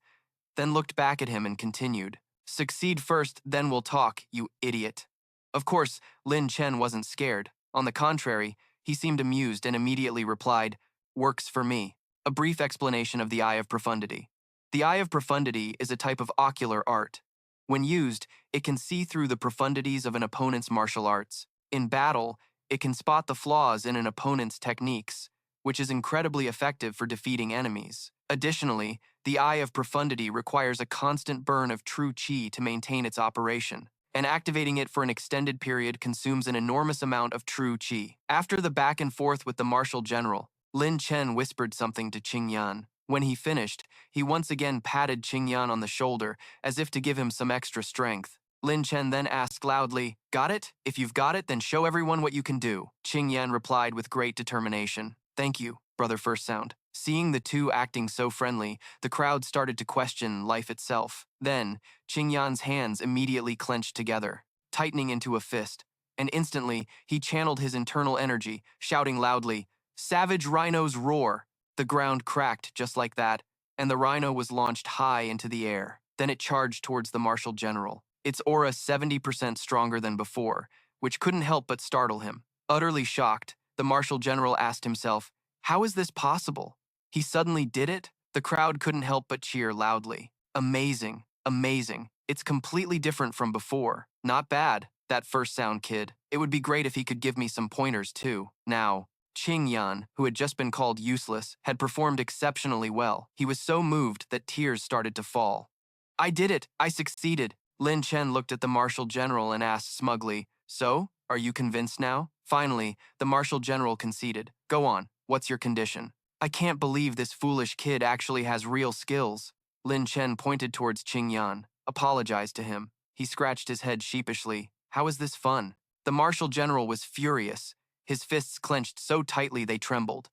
then looked back at him and continued, Succeed first, then we'll talk, you idiot. Of course, Lin Chen wasn't scared. On the contrary, he seemed amused and immediately replied, Works for me. A brief explanation of the Eye of Profundity. The Eye of Profundity is a type of ocular art. When used, it can see through the profundities of an opponent's martial arts. In battle, it can spot the flaws in an opponent's techniques, which is incredibly effective for defeating enemies. Additionally, the Eye of Profundity requires a constant burn of true qi to maintain its operation, and activating it for an extended period consumes an enormous amount of true qi. After the back and forth with the martial general, Lin Chen whispered something to Qing Yan. When he finished, he once again patted Qing Yan on the shoulder, as if to give him some extra strength. Lin Chen then asked loudly, Got it? If you've got it, then show everyone what you can do. Qing Yan replied with great determination. Thank you, Brother First Sound. Seeing the two acting so friendly, the crowd started to question life itself. Then, Qing Yan's hands immediately clenched together, tightening into a fist, and instantly he channeled his internal energy, shouting loudly, Savage Rhino's roar! The ground cracked just like that, and the rhino was launched high into the air. Then it charged towards the martial general, its aura 70% stronger than before, which couldn't help but startle him. Utterly shocked, the martial general asked himself, How is this possible? He suddenly did it? The crowd couldn't help but cheer loudly. Amazing, amazing. It's completely different from before. Not bad, that First Sound kid. It would be great if he could give me some pointers too. Now, Qing Yan, who had just been called useless, had performed exceptionally well. He was so moved that tears started to fall. I did it! I succeeded! Lin Chen looked at the martial general and asked smugly, So, are you convinced now? Finally, the martial general conceded. Go on, what's your condition? I can't believe this foolish kid actually has real skills. Lin Chen pointed towards Qing Yan, apologized to him. He scratched his head sheepishly. How is this fun? The martial general was furious. His fists clenched so tightly they trembled.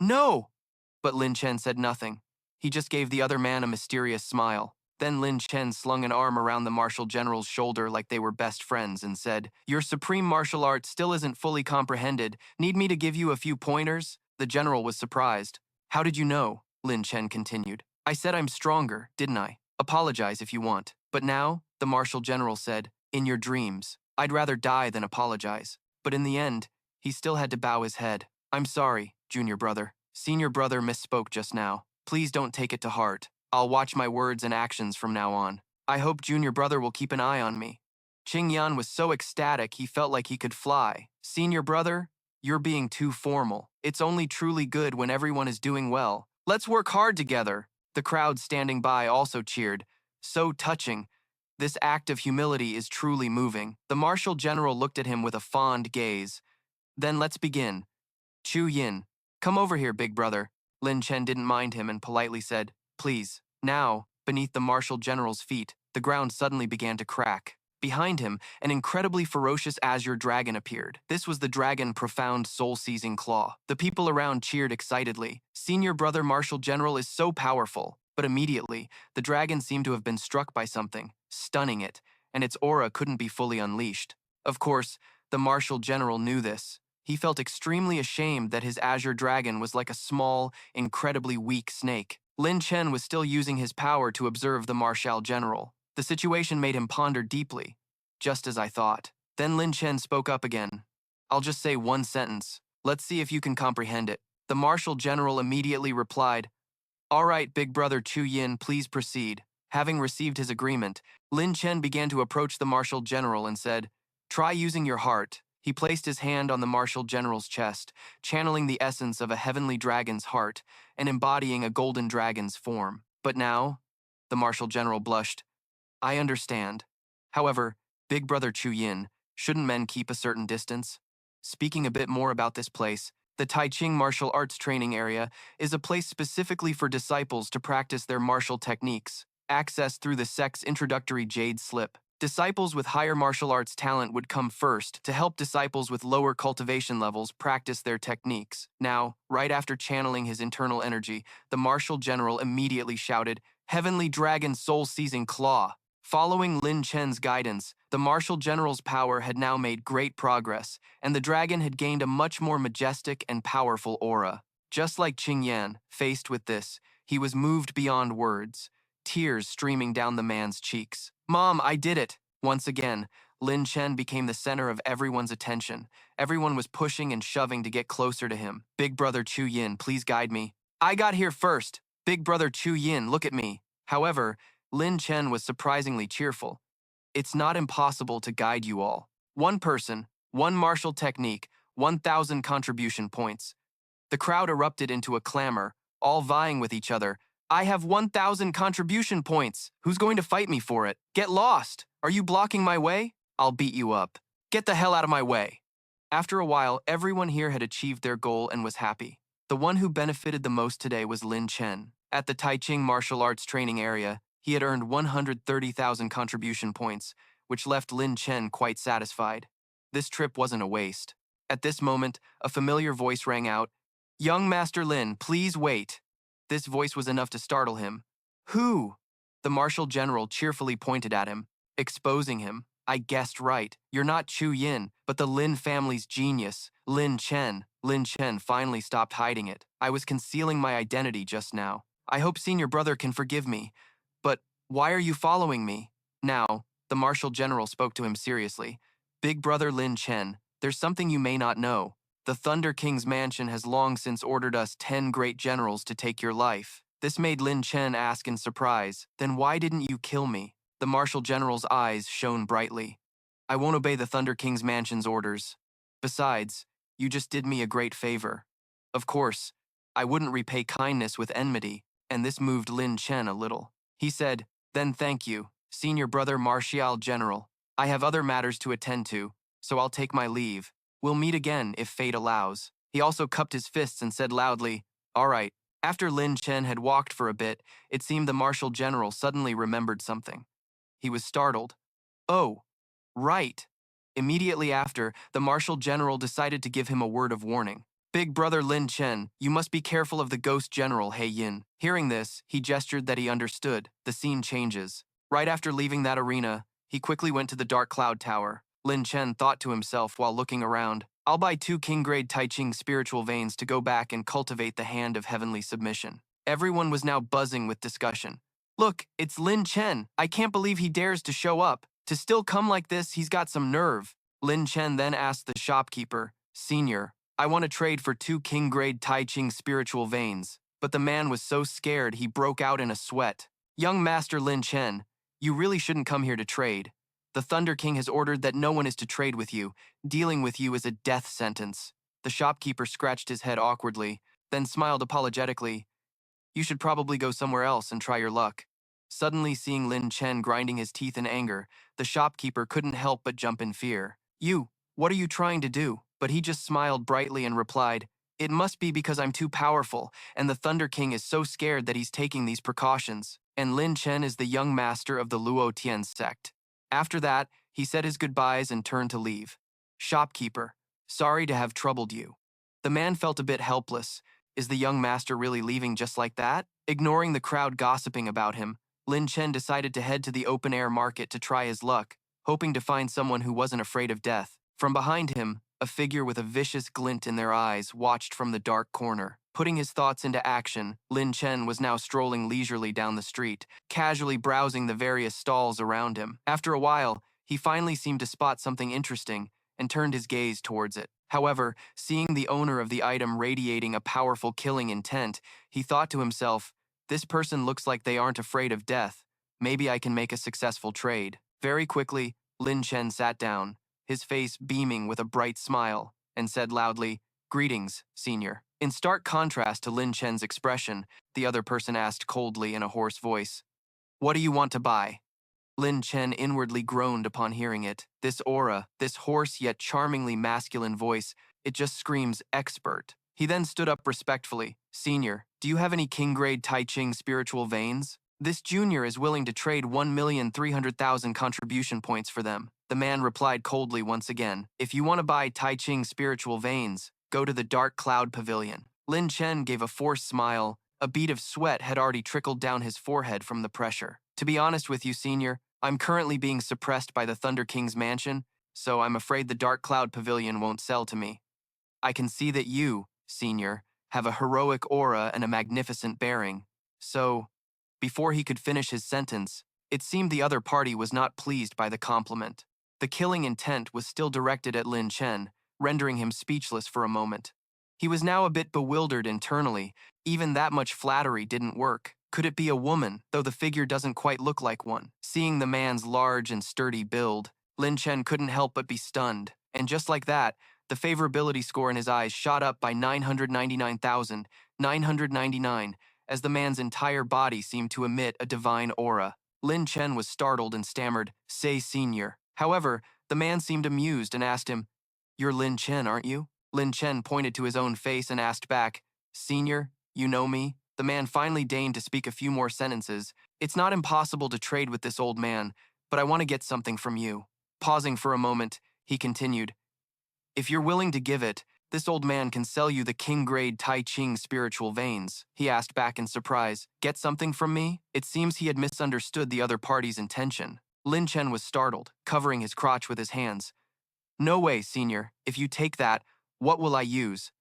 No! But Lin Chen said nothing. He just gave the other man a mysterious smile. Then Lin Chen slung an arm around the martial general's shoulder like they were best friends and said, Your supreme martial art still isn't fully comprehended. Need me to give you a few pointers? The general was surprised. How did you know? Lin Chen continued. I said I'm stronger, didn't I? Apologize if you want. But now, the martial general said, In your dreams. I'd rather die than apologize. But in the end, he still had to bow his head. I'm sorry, junior brother. Senior brother misspoke just now. Please don't take it to heart. I'll watch my words and actions from now on. I hope junior brother will keep an eye on me. Qing Yan was so ecstatic he felt like he could fly. Senior brother, you're being too formal. It's only truly good when everyone is doing well. Let's work hard together. The crowd standing by also cheered. So touching. This act of humility is truly moving. The marshal general looked at him with a fond gaze. Then let's begin. Chu Yin, come over here, big brother. Lin Chen didn't mind him and politely said, please. Now, beneath the marshal general's feet, the ground suddenly began to crack. Behind him, an incredibly ferocious azure dragon appeared. This was the dragon Profound Soul-Seizing Claw. The people around cheered excitedly. Senior brother Marshal General is so powerful. But immediately, the dragon seemed to have been struck by something, stunning it, and its aura couldn't be fully unleashed. Of course, the Marshal General knew this. He felt extremely ashamed that his azure dragon was like a small, incredibly weak snake. Lin Chen was still using his power to observe the Marshal General. The situation made him ponder deeply, just as I thought. Then Lin Chen spoke up again. I'll just say one sentence. Let's see if you can comprehend it. The Marshal General immediately replied, all right, big brother Chu Yin, please proceed. Having received his agreement, Lin Chen began to approach the Marshal General and said, try using your heart. He placed his hand on the Marshal General's chest, channeling the essence of a heavenly dragon's heart and embodying a golden dragon's form. But now, the Marshal General blushed. I understand. However, big brother Chu Yin, shouldn't men keep a certain distance? Speaking a bit more about this place, the Taiching Martial Arts Training Area is a place specifically for disciples to practice their martial techniques, accessed through the sect's introductory jade slip. Disciples with higher martial arts talent would come first to help disciples with lower cultivation levels practice their techniques. Now, right after channeling his internal energy, the Marshal General immediately shouted, Heavenly Dragon Soul-Seizing Claw! Following Lin Chen's guidance, the Marshal General's power had now made great progress, and the dragon had gained a much more majestic and powerful aura. Just like Qing Yan, faced with this, he was moved beyond words, tears streaming down the man's cheeks. Mom, I did it! Once again, Lin Chen became the center of everyone's attention. Everyone was pushing and shoving to get closer to him. Big brother Chu Yin, please guide me. I got here first. Big brother Chu Yin, look at me. However, Lin Chen was surprisingly cheerful. It's not impossible to guide you all. One person, one martial technique, 1,000 contribution points. The crowd erupted into a clamor, all vying with each other. I have 1,000 contribution points. Who's going to fight me for it? Get lost! Are you blocking my way? I'll beat you up. Get the hell out of my way. After a while, everyone here had achieved their goal and was happy. The one who benefited the most today was Lin Chen. At the Taiching Martial Arts Training Area, he had earned 130,000 contribution points, which left Lin Chen quite satisfied. This trip wasn't a waste. At this moment, a familiar voice rang out, Young Master Lin, please wait. This voice was enough to startle him. Who? The Marshal General cheerfully pointed at him, exposing him. I guessed right. You're not Chu Yin, but the Lin family's genius, Lin Chen. Lin Chen finally stopped hiding it. I was concealing my identity just now. I hope senior brother can forgive me. But why are you following me? Now, the Marshal General spoke to him seriously. Big brother Lin Chen, there's something you may not know. The Thunder King's mansion has long since ordered us 10 great generals to take your life. This made Lin Chen ask in surprise, then why didn't you kill me? The Marshal General's eyes shone brightly. I won't obey the Thunder King's mansion's orders. Besides, you just did me a great favor. Of course, I wouldn't repay kindness with enmity, and this moved Lin Chen a little. He said, then thank you, Senior Brother Martial General. I have other matters to attend to, so I'll take my leave. We'll meet again if fate allows. He also cupped his fists and said loudly, all right. After Lin Chen had walked for a bit, it seemed the Marshal General suddenly remembered something. He was startled. Oh, right. Immediately after, the Marshal General decided to give him a word of warning. Big brother Lin Chen, you must be careful of the ghost general He Yin. Hearing this, he gestured that he understood. The scene changes. Right after leaving that arena, he quickly went to the Dark Cloud Tower. Lin Chen thought to himself while looking around, I'll buy 2 King-grade Taiching spiritual veins to go back and cultivate the hand of heavenly submission. Everyone was now buzzing with discussion. Look, it's Lin Chen. I can't believe he dares to show up. To still come like this, he's got some nerve. Lin Chen then asked the shopkeeper, Senior, I want to trade for 2 king-grade Tai Ching spiritual veins. But the man was so scared he broke out in a sweat. Young Master Lin Chen, you really shouldn't come here to trade. The Thunder King has ordered that no one is to trade with you. Dealing with you is a death sentence. The shopkeeper scratched his head awkwardly, then smiled apologetically. You should probably go somewhere else and try your luck. Suddenly seeing Lin Chen grinding his teeth in anger, the shopkeeper couldn't help but jump in fear. What are you trying to do? But he just smiled brightly and replied, it must be because I'm too powerful, and the Thunder King is so scared that he's taking these precautions. And Lin Chen is the young master of the Luo Tian sect. After that, he said his goodbyes and turned to leave. Shopkeeper, sorry to have troubled you. The man felt a bit helpless. Is the young master really leaving just like that? Ignoring the crowd gossiping about him, Lin Chen decided to head to the open-air market to try his luck, hoping to find someone who wasn't afraid of death. From behind him, a figure with a vicious glint in their eyes watched from the dark corner. Putting his thoughts into action, Lin Chen was now strolling leisurely down the street, casually browsing the various stalls around him. After a while, he finally seemed to spot something interesting and turned his gaze towards it. However, seeing the owner of the item radiating a powerful killing intent, he thought to himself, this person looks like they aren't afraid of death. Maybe I can make a successful trade. Very quickly, Lin Chen sat down, his face beaming with a bright smile, and said loudly, greetings, senior. In stark contrast to Lin Chen's expression, the other person asked coldly in a hoarse voice, what do you want to buy? Lin Chen inwardly groaned upon hearing it. This aura, this hoarse yet charmingly masculine voice, it just screams expert. He then stood up respectfully. Senior, do you have any king-grade Tai Ching spiritual veins? This junior is willing to trade 1,300,000 contribution points for them. The man replied coldly once again. If you want to buy Tai Ching spiritual veins, go to the Dark Cloud Pavilion. Lin Chen gave a forced smile. A bead of sweat had already trickled down his forehead from the pressure. To be honest with you, senior, I'm currently being suppressed by the Thunder King's mansion, so I'm afraid the Dark Cloud Pavilion won't sell to me. I can see that you, senior, have a heroic aura and a magnificent bearing. So, before he could finish his sentence, it seemed the other party was not pleased by the compliment. The killing intent was still directed at Lin Chen, rendering him speechless for a moment. He was now a bit bewildered internally. Even that much flattery didn't work. Could it be a woman, though the figure doesn't quite look like one? Seeing the man's large and sturdy build, Lin Chen couldn't help but be stunned. And just like that, the favorability score in his eyes shot up by 999,999, as the man's entire body seemed to emit a divine aura. Lin Chen was startled and stammered, say senior. However, the man seemed amused and asked him, you're Lin Chen, aren't you? Lin Chen pointed to his own face and asked back, senior, you know me? The man finally deigned to speak a few more sentences. It's not impossible to trade with this old man, but I want to get something from you. Pausing for a moment, he continued, if you're willing to give it, this old man can sell you the king-grade Tai Ching spiritual veins. He asked back in surprise, get something from me? It seems he had misunderstood the other party's intention. Lin Chen was startled, covering his crotch with his hands. No way, senior. If you take that, what will I use?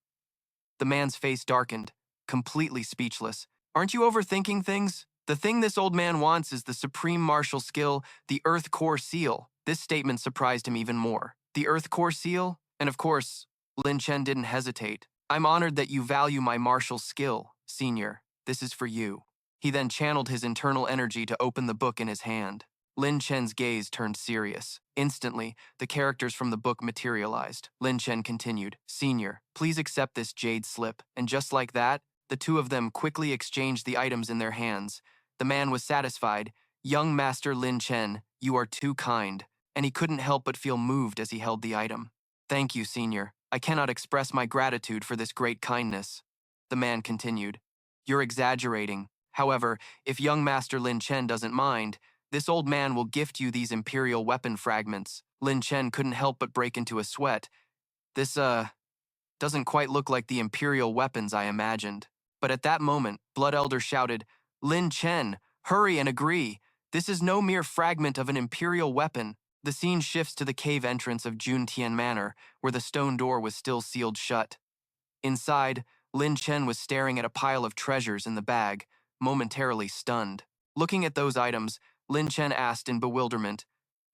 The man's face darkened, completely speechless. Aren't you overthinking things? The thing this old man wants is the supreme martial skill, the Earth Core Seal. This statement surprised him even more. The Earth Core Seal? And of course, Lin Chen didn't hesitate. I'm honored that you value my martial skill, senior. This is for you. He then channeled his internal energy to open the book in his hand. Lin Chen's gaze turned serious. Instantly, the characters from the book materialized. Lin Chen continued, senior, please accept this jade slip. And just like that, the two of them quickly exchanged the items in their hands. The man was satisfied. Young Master Lin Chen, you are too kind. And he couldn't help but feel moved as he held the item. Thank you, senior. I cannot express my gratitude for this great kindness. The man continued, you're exaggerating. However, if young Master Lin Chen doesn't mind, this old man will gift you these imperial weapon fragments. Lin Chen couldn't help but break into a sweat. This, doesn't quite look like the imperial weapons I imagined. But at that moment, Blood Elder shouted, Lin Chen, hurry and agree. This is no mere fragment of an imperial weapon. The scene shifts to the cave entrance of Jun Tian Manor, where the stone door was still sealed shut. Inside, Lin Chen was staring at a pile of treasures in the bag, momentarily stunned. Looking at those items, Lin Chen asked in bewilderment,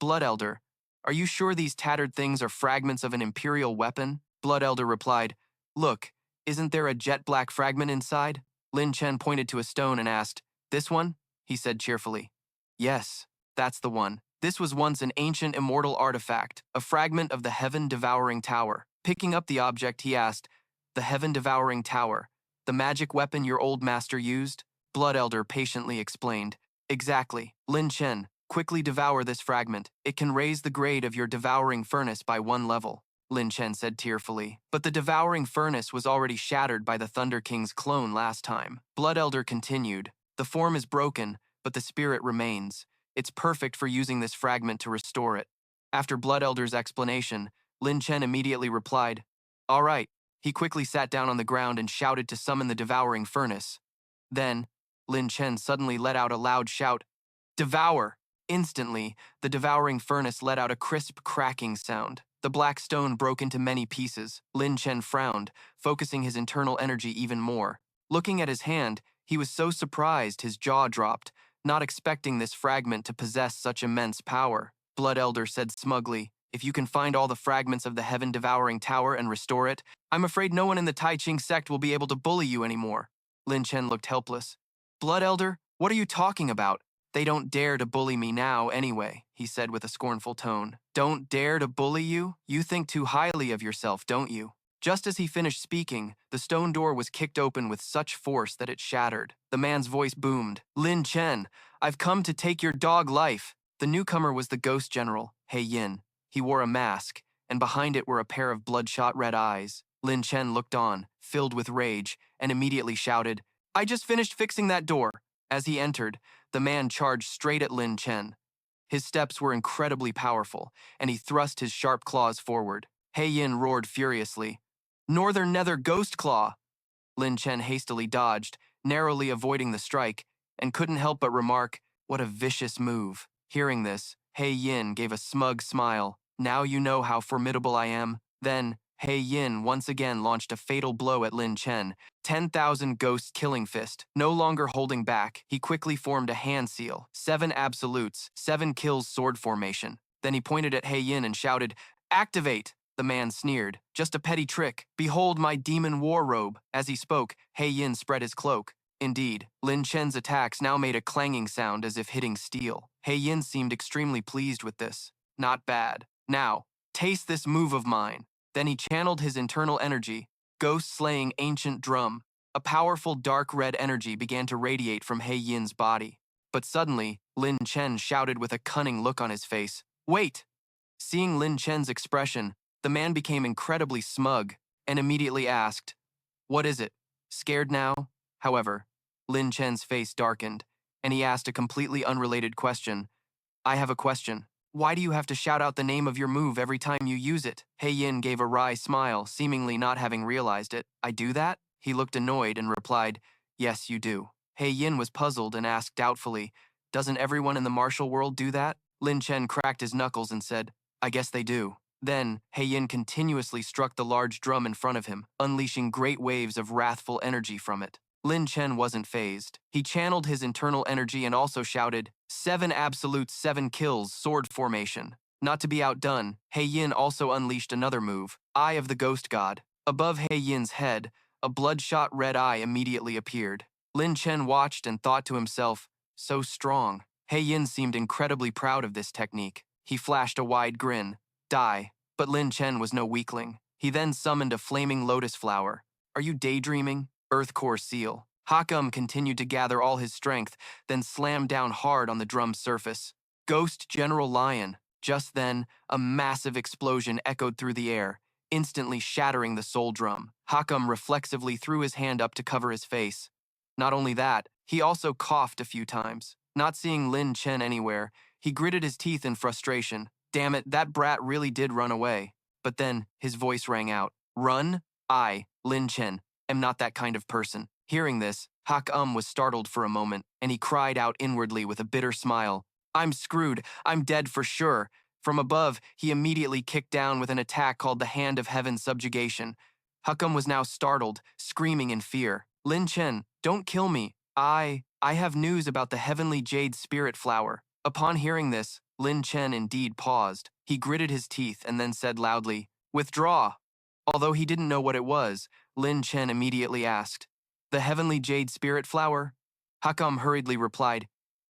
Blood Elder, are you sure these tattered things are fragments of an imperial weapon? Blood Elder replied, Look, isn't there a jet black fragment inside? Lin Chen pointed to a stone and asked, This one? He said cheerfully. Yes, that's the one. This was once an ancient immortal artifact, a fragment of the heaven-devouring tower. Picking up the object, he asked, The heaven-devouring tower, the magic weapon your old master used? Blood Elder patiently explained. Exactly. Lin Chen, quickly devour this fragment. It can raise the grade of your devouring furnace by 1 level. Lin Chen said tearfully. But the devouring furnace was already shattered by the Thunder King's clone last time. Blood Elder continued. The form is broken, but the spirit remains. It's perfect for using this fragment to restore it. After Blood Elder's explanation, Lin Chen immediately replied, All right. He quickly sat down on the ground and shouted to summon the devouring furnace. Then, Lin Chen suddenly let out a loud shout, Devour! Instantly, the devouring furnace let out a crisp cracking sound. The black stone broke into many pieces. Lin Chen frowned, focusing his internal energy even more. Looking at his hand, he was so surprised his jaw dropped, not expecting this fragment to possess such immense power. Blood Elder said smugly, If you can find all the fragments of the heaven-devouring tower and restore it, I'm afraid no one in the Tai Ching sect will be able to bully you anymore. Lin Chen looked helpless. Blood Elder, what are you talking about? They don't dare to bully me now anyway, he said with a scornful tone. Don't dare to bully you? You think too highly of yourself, don't you? Just as he finished speaking, the stone door was kicked open with such force that it shattered. The man's voice boomed. Lin Chen, I've come to take your dog life. The newcomer was the ghost general, He Yin. He wore a mask, and behind it were a pair of bloodshot red eyes. Lin Chen looked on, filled with rage, and immediately shouted, I just finished fixing that door. As he entered, the man charged straight at Lin Chen. His steps were incredibly powerful, and he thrust his sharp claws forward. He Yin roared furiously, Northern Nether Ghost Claw! Lin Chen hastily dodged, narrowly avoiding the strike, and couldn't help but remark, What a vicious move. Hearing this, He Yin gave a smug smile. Now you know how formidable I am. Then, He Yin once again launched a fatal blow at Lin Chen. 10,000 Ghosts Killing Fist. No longer holding back, he quickly formed a hand seal, 7 absolutes, 7 kills sword formation. Then he pointed at He Yin and shouted, Activate! The man sneered, Just a petty trick. Behold my demon war robe. As he spoke, He Yin spread his cloak. Indeed, Lin Chen's attacks now made a clanging sound as if hitting steel. He Yin seemed extremely pleased with this. Not bad. Now, taste this move of mine. Then he channeled his internal energy, ghost-slaying ancient drum. A powerful dark red energy began to radiate from He Yin's body. But suddenly, Lin Chen shouted with a cunning look on his face, Wait! Seeing Lin Chen's expression, the man became incredibly smug and immediately asked, What is it? Scared now? However, Lin Chen's face darkened, and he asked a completely unrelated question. I have a question. Why do you have to shout out the name of your move every time you use it? He Yin gave a wry smile, seemingly not having realized it. I do that? He looked annoyed and replied, Yes, you do. He Yin was puzzled and asked doubtfully, Doesn't everyone in the martial world do that? Lin Chen cracked his knuckles and said, I guess they do. Then, He Yin continuously struck the large drum in front of him, unleashing great waves of wrathful energy from it. Lin Chen wasn't fazed. He channeled his internal energy and also shouted, 7 absolutes, 7 kills, sword formation. Not to be outdone, He Yin also unleashed another move, Eye of the Ghost God. Above He Yin's head, a bloodshot red eye immediately appeared. Lin Chen watched and thought to himself, so strong. He Yin seemed incredibly proud of this technique. He flashed a wide grin. Die. But Lin Chen was no weakling. He then summoned a flaming lotus flower. Are you daydreaming? Earth Core Seal. Hakam continued to gather all his strength, then slammed down hard on the drum's surface. Ghost General Lion. Just then, a massive explosion echoed through the air, instantly shattering the soul drum. Hakam reflexively threw his hand up to cover his face. Not only that, he also coughed a few times. Not seeing Lin Chen anywhere, he gritted his teeth in frustration. Damn it, that brat really did run away. But then, his voice rang out. Run? I, Lin Chen, am not that kind of person. Hearing this, was startled for a moment, and he cried out inwardly with a bitter smile. I'm screwed. I'm dead for sure. From above, he immediately kicked down with an attack called the Hand of Heaven Subjugation. Hakam was now startled, screaming in fear. Lin Chen, don't kill me. I have news about the heavenly jade spirit flower. Upon hearing this, Lin Chen indeed paused. He gritted his teeth and then said loudly, Withdraw. Although he didn't know what it was, Lin Chen immediately asked, "The heavenly jade spirit flower?" Hakam hurriedly replied,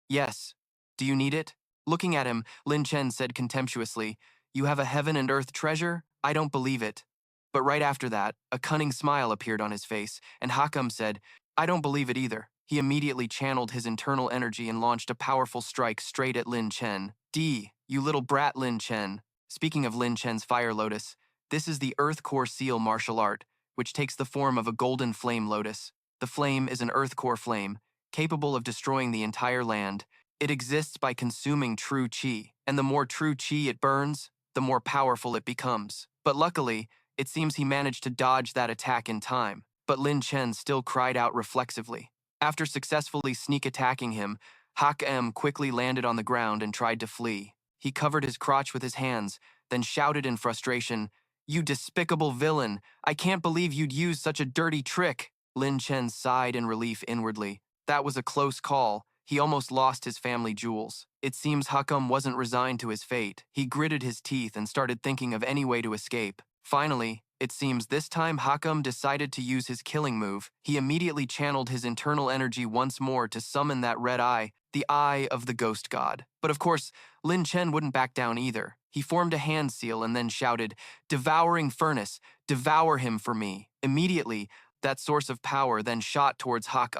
"Yes. Do you need it?" Looking at him, Lin Chen said contemptuously, "You have a heaven and earth treasure? I don't believe it." But right after that, a cunning smile appeared on his face, and Hakam said, "I don't believe it either." He immediately channeled his internal energy and launched a powerful strike straight at Lin Chen. You little brat Lin Chen. Speaking of Lin Chen's Fire Lotus, this is the Earth Core Seal martial art, which takes the form of a golden flame lotus. The flame is an Earth Core flame, capable of destroying the entire land. It exists by consuming true chi, and the more true chi it burns, the more powerful it becomes. But luckily, it seems he managed to dodge that attack in time, but Lin Chen still cried out reflexively. After successfully sneak attacking him, Hak M quickly landed on the ground and tried to flee. He covered his crotch with his hands, then shouted in frustration, "You despicable villain! I can't believe you'd use such a dirty trick!" Lin Chen sighed in relief inwardly. That was a close call. He almost lost his family jewels. It seems Hakam wasn't resigned to his fate. He gritted his teeth and started thinking of any way to escape. Finally, it seems this time Hakam decided to use his killing move. He immediately channeled his internal energy once more to summon that red eye, the eye of the ghost god. But of course, Lin Chen wouldn't back down either. He formed a hand seal and then shouted, "Devouring furnace, devour him for me." Immediately, that source of power then shot towards Hak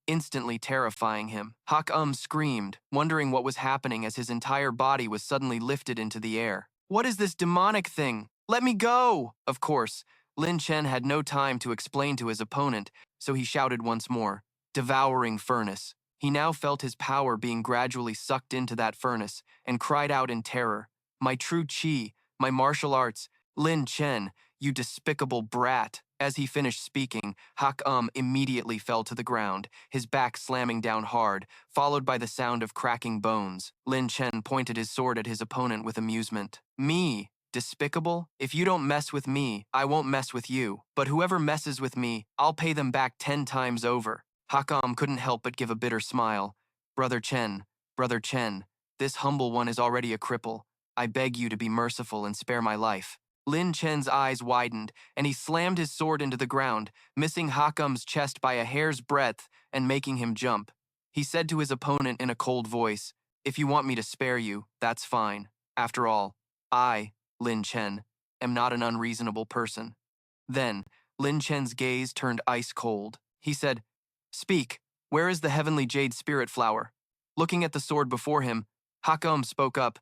instantly terrifying him. Hak screamed, wondering what was happening as his entire body was suddenly lifted into the air. "What is this demonic thing? Let me go!" Of course, Lin Chen had no time to explain to his opponent, so he shouted once more, "Devouring furnace." He now felt his power being gradually sucked into that furnace and cried out in terror, "My true chi, my martial arts, Lin Chen, you despicable brat." As he finished speaking, Hak immediately fell to the ground, his back slamming down hard, followed by the sound of cracking bones. Lin Chen pointed his sword at his opponent with amusement. "Me? Despicable? If you don't mess with me, I won't mess with you. But whoever messes with me, I'll pay them back 10 times over." Hakam couldn't help but give a bitter smile. Brother Chen, this humble one is already a cripple. I beg you to be merciful and spare my life." Lin Chen's eyes widened, and he slammed his sword into the ground, missing Hakam's chest by a hair's breadth and making him jump. He said to his opponent in a cold voice, "If you want me to spare you, that's fine. After all, I, Lin Chen, am not an unreasonable person." Then, Lin Chen's gaze turned ice cold. He said, "Speak, where is the heavenly jade spirit flower?" Looking at the sword before him, Hakam spoke up,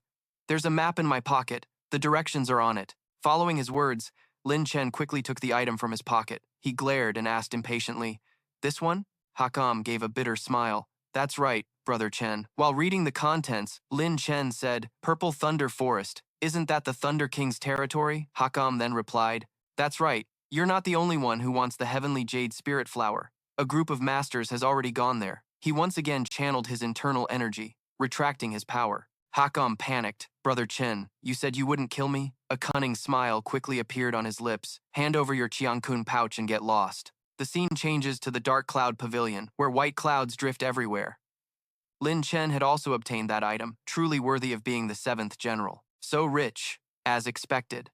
"There's a map in my pocket. The directions are on it." Following his words, Lin Chen quickly took the item from his pocket. He glared and asked impatiently, "This one?" Hakam gave a bitter smile. "That's right, Brother Chen." While reading the contents, Lin Chen said, "Purple Thunder Forest. Isn't that the Thunder King's territory?" Hakam then replied, "That's right. You're not the only one who wants the heavenly jade spirit flower. A group of masters has already gone there." He once again channeled his internal energy, retracting his power. Hakam panicked. "Brother Chen, you said you wouldn't kill me?" A cunning smile quickly appeared on his lips. "Hand over your Qiankun pouch and get lost." The scene changes to the Dark Cloud Pavilion, where white clouds drift everywhere. Lin Chen had also obtained that item, truly worthy of being the 7th general. So rich, as expected.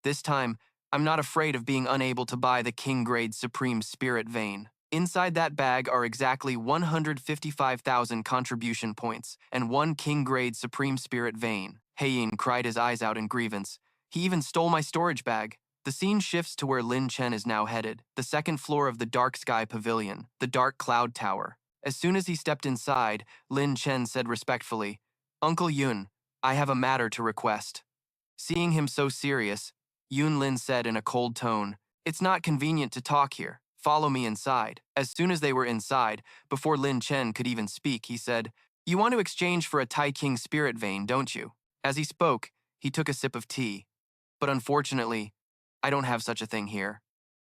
This time, I'm not afraid of being unable to buy the King-grade Supreme Spirit Vein. Inside that bag are exactly 155,000 contribution points and 1 King-grade Supreme Spirit Vein. Heiyin cried his eyes out in grievance. "He even stole my storage bag." The scene shifts to where Lin Chen is now headed, the 2nd floor of the Dark Sky Pavilion, the Dark Cloud Tower. As soon as he stepped inside, Lin Chen said respectfully, "Uncle Yun, I have a matter to request." Seeing him so serious, Yun Lin said in a cold tone, "It's not convenient to talk here. Follow me inside." As soon as they were inside, before Lin Chen could even speak, he said, "You want to exchange for a Tai King spirit vein, don't you?" As he spoke, he took a sip of tea. "But unfortunately, I don't have such a thing here,"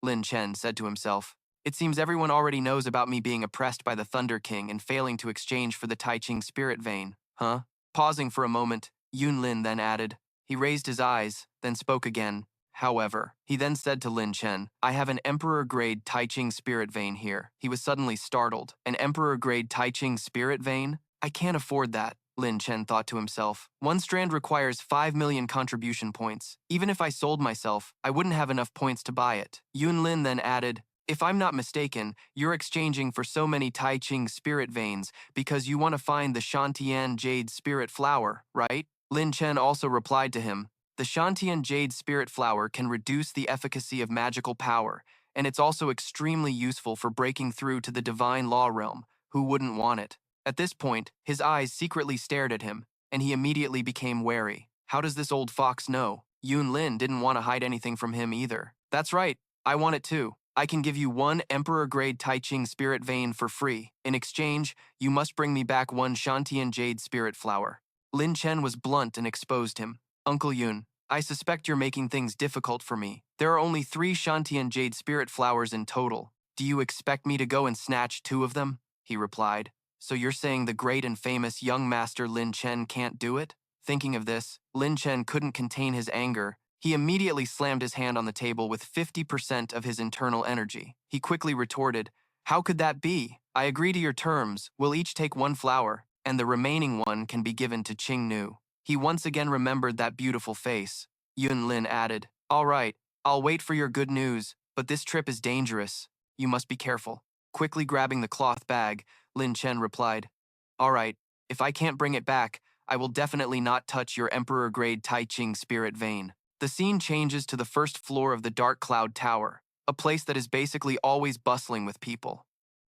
Lin Chen said to himself. "It seems everyone already knows about me being oppressed by the Thunder King and failing to exchange for the Tai Ching spirit vein. Huh?" Pausing for a moment, Yun Lin then added. He raised his eyes, then spoke again. "However," he then said to Lin Chen, "I have an Emperor-grade Tai Ching spirit vein here." He was suddenly startled. "An Emperor-grade Tai Ching spirit vein? I can't afford that." Lin Chen thought to himself. One strand requires 5 million contribution points. Even if I sold myself, I wouldn't have enough points to buy it. Yun Lin then added, if I'm not mistaken, you're exchanging for so many Tai Ching spirit veins because you want to find the Shantian Jade Spirit Flower, right? Lin Chen also replied to him, the Shantian Jade Spirit Flower can reduce the efficacy of magical power, and it's also extremely useful for breaking through to the divine law realm. Who wouldn't want it? At this point, his eyes secretly stared at him, and he immediately became wary. How does this old fox know? Yun Lin didn't want to hide anything from him either. That's right, I want it too. I can give you 1 Emperor-grade Tai Ching spirit vein for free. In exchange, you must bring me back 1 Shantian Jade Spirit Flower. Lin Chen was blunt and exposed him. Uncle Yun, I suspect you're making things difficult for me. There are only 3 Shantian Jade Spirit Flowers in total. Do you expect me to go and snatch 2 of them? He replied. So you're saying the great and famous young master Lin Chen can't do it? Thinking of this, Lin Chen couldn't contain his anger. He immediately slammed his hand on the table with 50% of his internal energy. He quickly retorted, how could that be? I agree to your terms. We'll each take 1 flower, and the remaining 1 can be given to Qing Nu. He once again remembered that beautiful face. Yun Lin added, all right, I'll wait for your good news, but this trip is dangerous. You must be careful. Quickly grabbing the cloth bag, Lin Chen replied, all right, if I can't bring it back, I will definitely not touch your Emperor-grade Tai Ching spirit vein. The scene changes to the first floor of the Dark Cloud Tower, a place that is basically always bustling with people.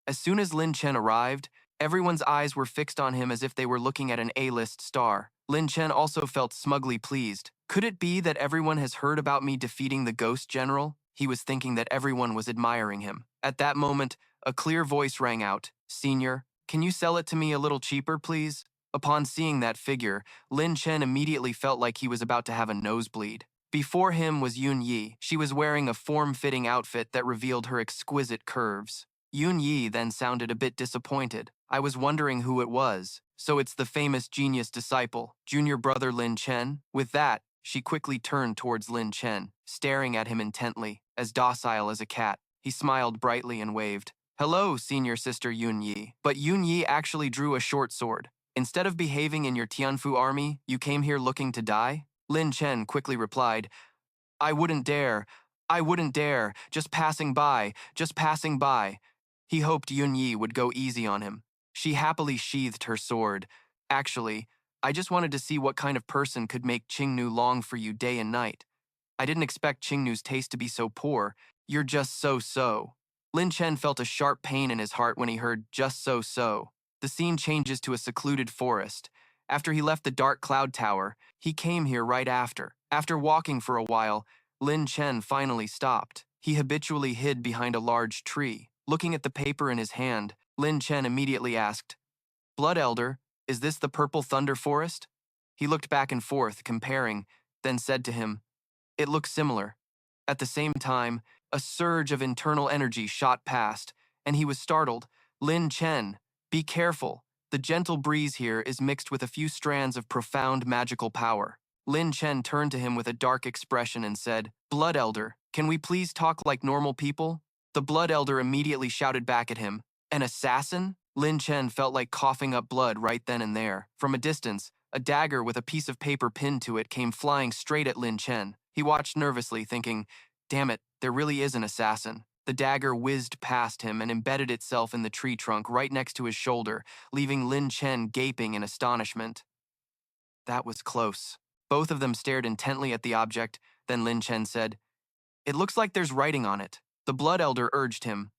As soon as Lin Chen arrived, everyone's eyes were fixed on him as if they were looking at an A-list star. Lin Chen also felt smugly pleased. Could it be that everyone has heard about me defeating the Ghost General? He was thinking that everyone was admiring him. At that moment, a clear voice rang out, Senior, can you sell it to me a little cheaper, please? Upon seeing that figure, Lin Chen immediately felt like he was about to have a nosebleed. Before him was Yun Yi. She was wearing a form-fitting outfit that revealed her exquisite curves. Yun Yi then sounded a bit disappointed. I was wondering who it was. So it's the famous genius disciple, junior brother Lin Chen? With that, she quickly turned towards Lin Chen, staring at him intently, as docile as a cat. He smiled brightly and waved. Hello, senior sister Yun Yi. But Yun Yi actually drew a short sword. Instead of behaving in your Tianfu army, you came here looking to die? Lin Chen quickly replied, I wouldn't dare, just passing by, just passing by. He hoped Yun Yi would go easy on him. She happily sheathed her sword. Actually, I just wanted to see what kind of person could make Qingnu long for you day and night. I didn't expect Qingnu's taste to be so poor. You're just so-so. Lin Chen felt a sharp pain in his heart when he heard just so-so. The scene changes to a secluded forest. After he left the Dark Cloud Tower, he came here right after. After walking for a while, Lin Chen finally stopped. He habitually hid behind a large tree. Looking at the paper in his hand, Lin Chen immediately asked, Blood Elder, is this the Purple Thunder Forest? He looked back and forth, comparing, then said to him, It looks similar. At the same time, a surge of internal energy shot past, and he was startled. Lin Chen, be careful. The gentle breeze here is mixed with a few strands of profound magical power. Lin Chen turned to him with a dark expression and said, Blood Elder, can we please talk like normal people? The Blood Elder immediately shouted back at him, An assassin? Lin Chen felt like coughing up blood right then and there. From a distance, a dagger with a piece of paper pinned to it came flying straight at Lin Chen. He watched nervously, thinking, Damn it, there really is an assassin. The dagger whizzed past him and embedded itself in the tree trunk right next to his shoulder, leaving Lin Chen gaping in astonishment. That was close. Both of them stared intently at the object, then Lin Chen said, It looks like there's writing on it. The Blood Elder urged him,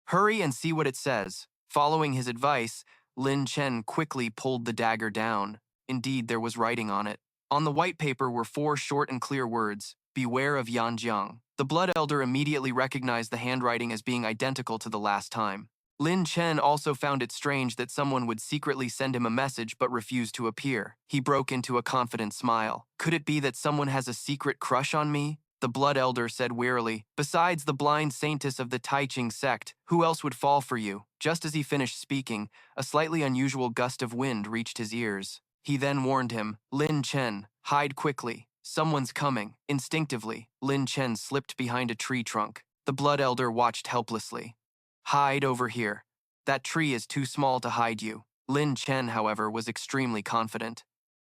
Hurry and see what it says. Following his advice, Lin Chen quickly pulled the dagger down. Indeed, there was writing on it. On the white paper were 4 short and clear words, Beware of Yanjiang. The Blood Elder immediately recognized the handwriting as being identical to the last time. Lin Chen also found it strange that someone would secretly send him a message but refuse to appear. He broke into a confident smile. Could it be that someone has a secret crush on me? The Blood Elder said wearily. Besides the blind saintess of the Tai Ching sect, who else would fall for you? Just as he finished speaking, a slightly unusual gust of wind reached his ears. He then warned him, Lin Chen, hide quickly. Someone's coming. Instinctively, Lin Chen slipped behind a tree trunk. The Blood Elder watched helplessly. Hide over here. That tree is too small to hide you. Lin Chen, however, was extremely confident.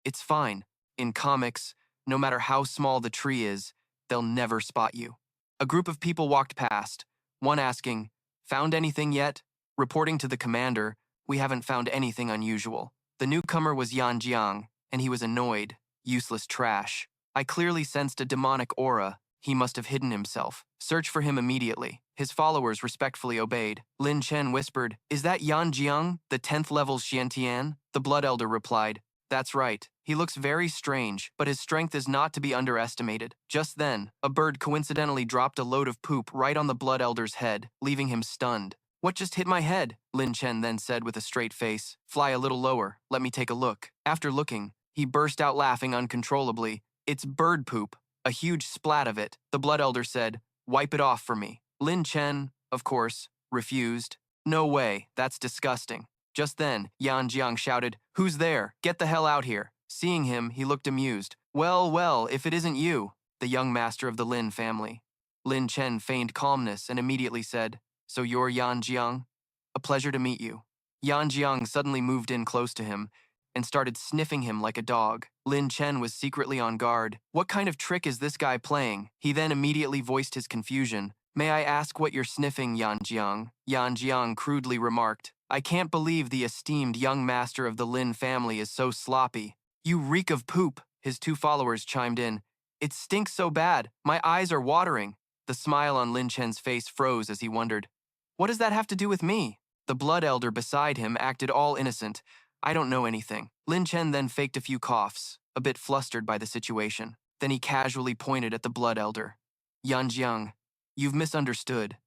It's fine. In comics, no matter how small the tree is, they'll never spot you. A group of people walked past, one asking, "Found anything yet?" Reporting to the commander, "We haven't found anything unusual." The newcomer was Yan Jiang, and he was annoyed. Useless trash. I clearly sensed a demonic aura. He must have hidden himself. Search for him immediately. His followers respectfully obeyed. Lin Chen whispered, "Is that Yan Jiang, the 10th level Xiantian?" The Blood Elder replied, "That's right. He looks very strange, but his strength is not to be underestimated." Just then, a bird coincidentally dropped a load of poop right on the Blood Elder's head, leaving him stunned. "What just hit my head?" Lin Chen then said with a straight face. "Fly a little lower. Let me take a look." After looking, he burst out laughing uncontrollably. "It's bird poop. A huge splat of it." The Blood Elder said, "Wipe it off for me." Lin Chen, of course, refused. "No way, that's disgusting." Just then, Yan Jiang shouted, "Who's there? Get the hell out here." Seeing him, he looked amused. "Well, well, if it isn't you," the young master of the Lin family. Lin Chen feigned calmness and immediately said, "So you're Yan Jiang? A pleasure to meet you." Yan Jiang suddenly moved in close to him and started sniffing him like a dog. Lin Chen was secretly on guard. What kind of trick is this guy playing? He then immediately voiced his confusion. "May I ask what you're sniffing, Yan Jiang?" Yan Jiang crudely remarked, "I can't believe the esteemed young master of the Lin family is so sloppy." "You reek of poop," his two followers chimed in. "It stinks so bad, my eyes are watering." The smile on Lin Chen's face froze as he wondered, "What does that have to do with me?" The Blood Elder beside him acted all innocent. "I don't know anything." Lin Chen then faked a few coughs, a bit flustered by the situation. Then he casually pointed at the Blood Elder. "Yan Jiang, you've misunderstood.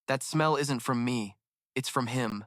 That smell isn't from me. It's from him."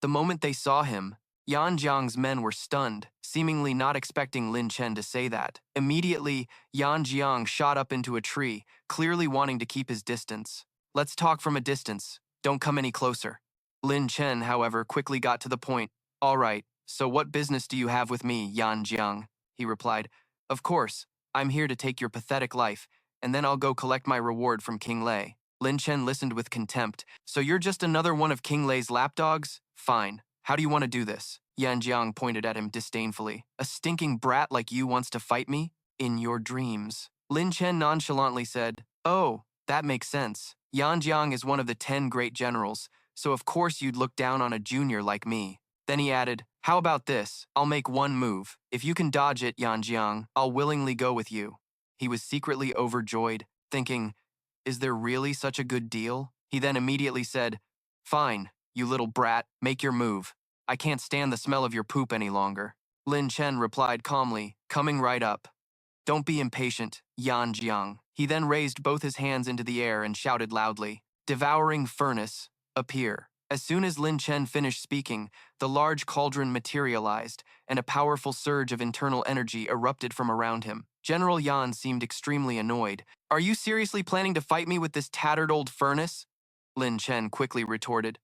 The moment they saw him, Yan Jiang's men were stunned, seemingly not expecting Lin Chen to say that. Immediately, Yan Jiang shot up into a tree, clearly wanting to keep his distance. "Let's talk from a distance. Don't come any closer." Lin Chen, however, quickly got to the point. "All right, so what business do you have with me, Yan Jiang?" he replied. "Of course, I'm here to take your pathetic life, and then I'll go collect my reward from King Lei." Lin Chen listened with contempt. "So you're just another one of King Lei's lapdogs? Fine. How do you want to do this?" Yan Jiang pointed at him disdainfully. "A stinking brat like you wants to fight me? In your dreams." Lin Chen nonchalantly said, "Oh, that makes sense. Yan Jiang is one of the 10 great generals, so of course you'd look down on a junior like me." Then he added, "How about this? I'll make one move. If you can dodge it, Yan Jiang, I'll willingly go with you." He was secretly overjoyed, thinking, "Is there really such a good deal?" He then immediately said, "Fine, you little brat, make your move. I can't stand the smell of your poop any longer." Lin Chen replied calmly, coming right up. "Don't be impatient, Yan Jiang." He then raised both his hands into the air and shouted loudly, "Devouring furnace, appear." As soon as Lin Chen finished speaking, the large cauldron materialized, and a powerful surge of internal energy erupted from around him. General Yan seemed extremely annoyed. "Are you seriously planning to fight me with this tattered old furnace?" Lin Chen quickly retorted.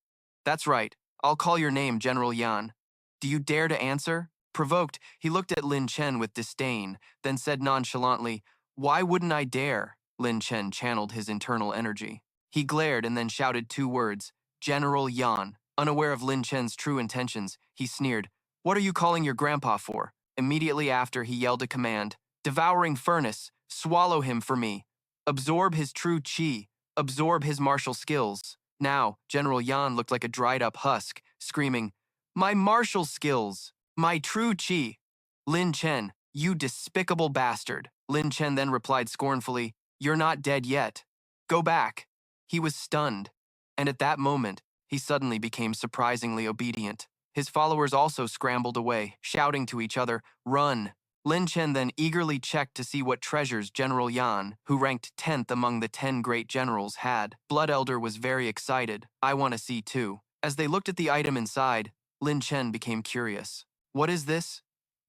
"That's right. I'll call your name, General Yan. Do you dare to answer?" Provoked, he looked at Lin Chen with disdain, then said nonchalantly, "Why wouldn't I dare?" Lin Chen channeled his internal energy. He glared and then shouted 2 words, "General Yan." Unaware of Lin Chen's true intentions, he sneered, "What are you calling your grandpa for?" Immediately after, he yelled a command, "Devouring furnace, swallow him for me. Absorb his true chi. Absorb his martial skills." Now, General Yan looked like a dried-up husk, screaming, "My martial skills! My true chi! Lin Chen, you despicable bastard!" Lin Chen then replied scornfully, "You're not dead yet. Go back." He was stunned, and at that moment, he suddenly became surprisingly obedient. His followers also scrambled away, shouting to each other, "Run!" Lin Chen then eagerly checked to see what treasures General Yan, who ranked 10th among the 10 great generals, had. Blood Elder was very excited. "I want to see too." As they looked at the item inside, Lin Chen became curious. "What is this?"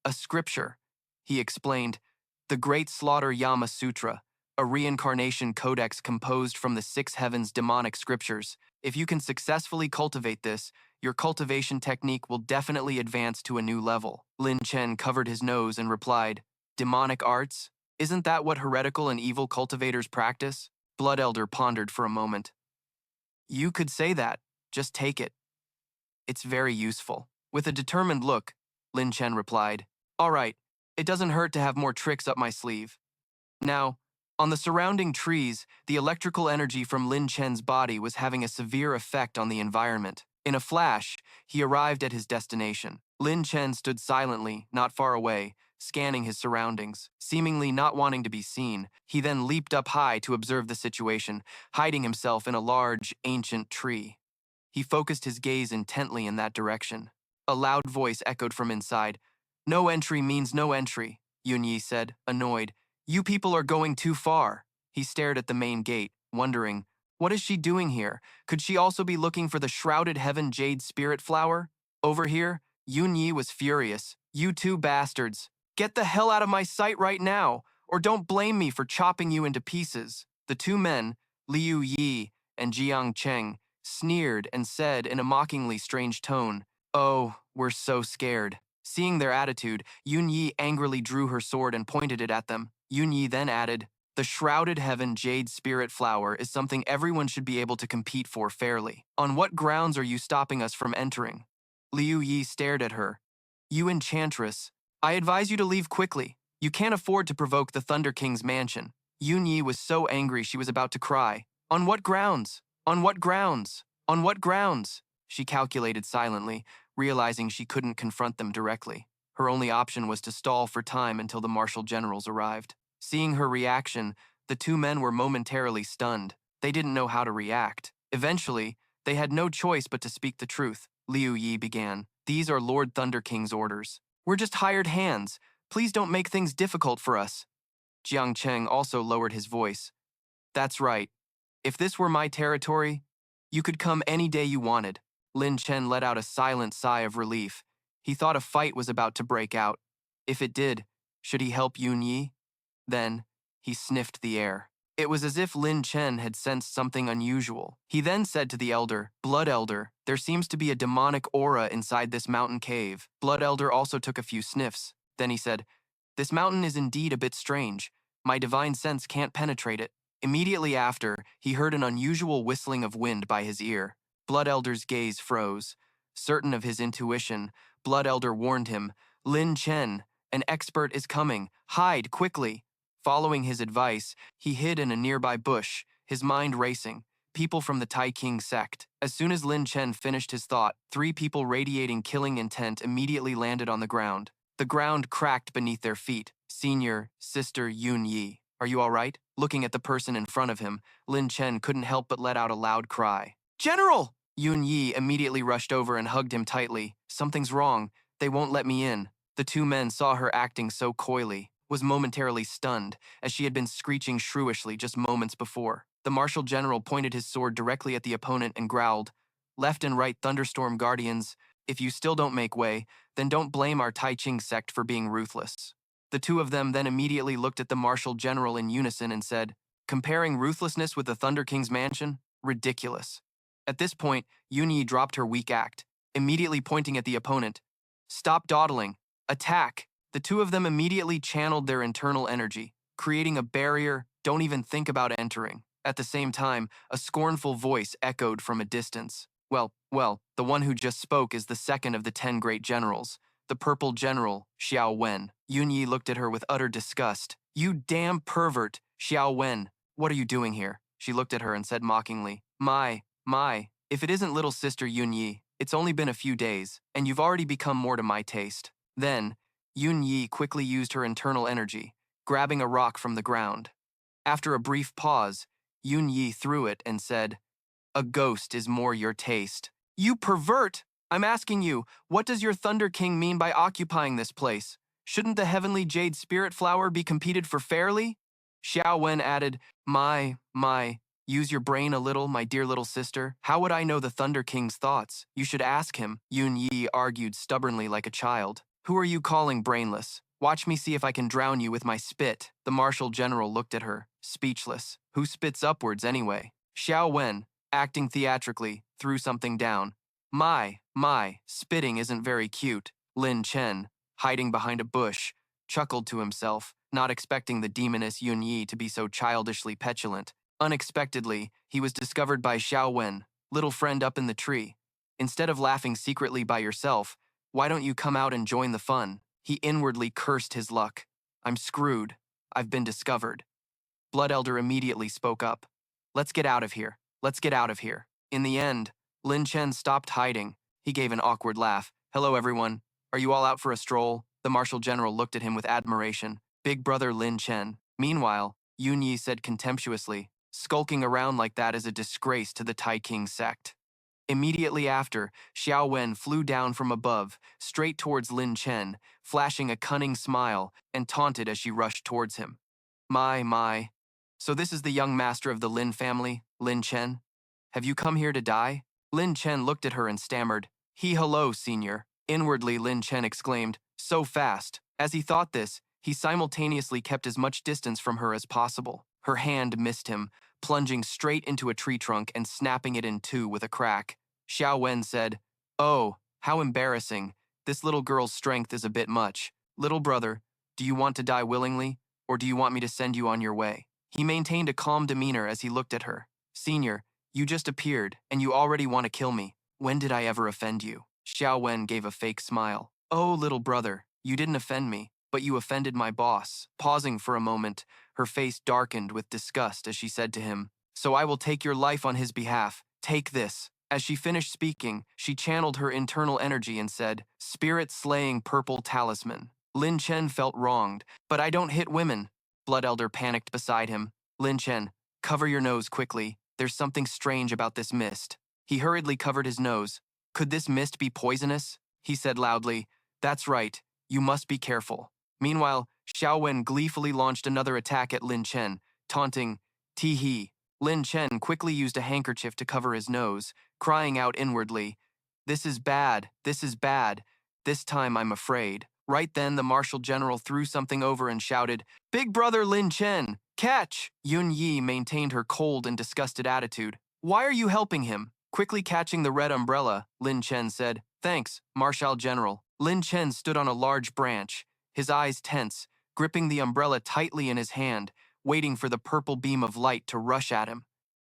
"A scripture," he explained. "The Great Slaughter Yama Sutra, a reincarnation codex composed from the 6 heavens demonic scriptures. If you can successfully cultivate this, your cultivation technique will definitely advance to a new level." Lin Chen covered his nose and replied, "Demonic arts? Isn't that what heretical and evil cultivators practice?" Blood Elder pondered for a moment. "You could say that. Just take it. It's very useful." With a determined look, Lin Chen replied, "All right, it doesn't hurt to have more tricks up my sleeve." Now, on the surrounding trees, the electrical energy from Lin Chen's body was having a severe effect on the environment. In a flash, he arrived at his destination. Lin Chen stood silently, not far away, scanning his surroundings. Seemingly not wanting to be seen, he then leaped up high to observe the situation, hiding himself in a large, ancient tree. He focused his gaze intently in that direction. A loud voice echoed from inside. "No entry means no entry," Yunyi said, annoyed. "You people are going too far." He stared at the main gate, wondering, what is she doing here? Could she also be looking for the shrouded heaven jade spirit flower? Over here, Yunyi was furious. "You two bastards. Get the hell out of my sight right now, or don't blame me for chopping you into pieces." The two men, Liu Yi and Jiang Cheng, sneered and said in a mockingly strange tone, "Oh, we're so scared." Seeing their attitude, Yun Yi angrily drew her sword and pointed it at them. Yun Yi then added, "The shrouded heaven jade spirit flower is something everyone should be able to compete for fairly. On what grounds are you stopping us from entering?" Liu Yi stared at her. "You enchantress, I advise you to leave quickly. You can't afford to provoke the Thunder King's mansion." Yun Yi was so angry she was about to cry. "On what grounds? On what grounds? On what grounds?" She calculated silently, realizing she couldn't confront them directly. Her only option was to stall for time until the martial generals arrived. Seeing her reaction, the two men were momentarily stunned. They didn't know how to react. Eventually, they had no choice but to speak the truth. Liu Yi began, "These are Lord Thunder King's orders. We're just hired hands. Please don't make things difficult for us." Jiang Cheng also lowered his voice. "That's right. If this were my territory, you could come any day you wanted." Lin Chen let out a silent sigh of relief. He thought a fight was about to break out. If it did, should he help Yun Yi? Then, he sniffed the air. It was as if Lin Chen had sensed something unusual. He then said to the elder, "Blood Elder, there seems to be a demonic aura inside this mountain cave." Blood Elder also took a few sniffs. Then he said, "This mountain is indeed a bit strange. My divine sense can't penetrate it." Immediately after, he heard an unusual whistling of wind by his ear. Blood Elder's gaze froze. Certain of his intuition, Blood Elder warned him, "Lin Chen, an expert is coming. Hide quickly." Following his advice, he hid in a nearby bush, his mind racing. People from the Tai King sect. As soon as Lin Chen finished his thought, 3 people radiating killing intent immediately landed on the ground. The ground cracked beneath their feet. Senior, Sister Yun Yi. "Are you all right?" Looking at the person in front of him, Lin Chen couldn't help but let out a loud cry. "General!" Yun Yi immediately rushed over and hugged him tightly. "Something's wrong. They won't let me in." The two men saw her acting so coyly, was momentarily stunned, as she had been screeching shrewishly just moments before. The martial general pointed his sword directly at the opponent and growled, "Left and right thunderstorm guardians, if you still don't make way, then don't blame our Tai Ching sect for being ruthless." The two of them then immediately looked at the martial general in unison and said, "Comparing ruthlessness with the Thunder King's mansion? Ridiculous." At this point, Yuni dropped her weak act, immediately pointing at the opponent. "Stop dawdling. Attack." The two of them immediately channeled their internal energy, creating a barrier. "Don't even think about entering." At the same time, a scornful voice echoed from a distance. Well, the one who just spoke is the second of the 10 great generals, the purple general, Xiao Wen. Yun Yi looked at her with utter disgust. "You damn pervert, Xiao Wen. What are you doing here?" She looked at her and said mockingly, My, if it isn't little sister Yun Yi, it's only been a few days, and you've already become more to my taste." Then, Yun Yi quickly used her internal energy, grabbing a rock from the ground. After a brief pause, Yun Yi threw it and said, "A ghost is more your taste." "You pervert! I'm asking you, what does your Thunder King mean by occupying this place? Shouldn't the heavenly jade spirit flower be competed for fairly?" Xiao Wen added, My, use your brain a little, my dear little sister. How would I know the Thunder King's thoughts? You should ask him," Yun Yi argued stubbornly like a child. "Who are you calling brainless? Watch me see if I can drown you with my spit." The martial general looked at her, speechless. Who spits upwards anyway? Xiao Wen, acting theatrically, threw something down. My, spitting isn't very cute." Lin Chen, hiding behind a bush, chuckled to himself, not expecting the demoness Yun Yi to be so childishly petulant. Unexpectedly, he was discovered by Xiao Wen, little friend up in the tree. Instead of laughing secretly by yourself, Why don't you come out and join the fun? He inwardly cursed his luck. I'm screwed. I've been discovered. Blood Elder immediately spoke up. Let's get out of here. Let's get out of here. In the end, Lin Chen stopped hiding. He gave an awkward laugh. Hello, everyone. Are you all out for a stroll? The Marshal General looked at him with admiration. Big brother Lin Chen. Meanwhile, Yun Yi said contemptuously, skulking around like that is a disgrace to the Tai King sect. Immediately after, Xiao Wen flew down from above, straight towards Lin Chen, flashing a cunning smile, and taunted as she rushed towards him. My. So this is the young master of the Lin family, Lin Chen? Have you come here to die? Lin Chen looked at her and stammered, hello, senior. Inwardly, Lin Chen exclaimed, so fast. As he thought this, he simultaneously kept as much distance from her as possible. Her hand missed him, plunging straight into a tree trunk and snapping it in two with a crack. Xiao Wen said, oh, how embarrassing. This little girl's strength is a bit much. Little brother, do you want to die willingly, or do you want me to send you on your way? He maintained a calm demeanor as he looked at her. Senior, you just appeared, and you already want to kill me. When did I ever offend you? Xiao Wen gave a fake smile. Oh, little brother, you didn't offend me, but you offended my boss. Pausing for a moment, her face darkened with disgust as she said to him, so I will take your life on his behalf. Take this. As she finished speaking, she channeled her internal energy and said, spirit-slaying purple talisman. Lin Chen felt wronged, but I don't hit women. Blood Elder panicked beside him. Lin Chen, cover your nose quickly. There's something strange about this mist. He hurriedly covered his nose. Could this mist be poisonous? He said loudly. That's right. You must be careful. Meanwhile, Xiao Wen gleefully launched another attack at Lin Chen, taunting, tee-hee. Lin Chen quickly used a handkerchief to cover his nose, crying out inwardly, this is bad, this is bad. This time I'm afraid. Right then, the Marshal General threw something over and shouted, Big brother Lin Chen, catch! Yun Yi maintained her cold and disgusted attitude. Why are you helping him? Quickly catching the red umbrella, Lin Chen said, thanks, Marshal General. Lin Chen stood on a large branch, his eyes tense, gripping the umbrella tightly in his hand, waiting for the purple beam of light to rush at him.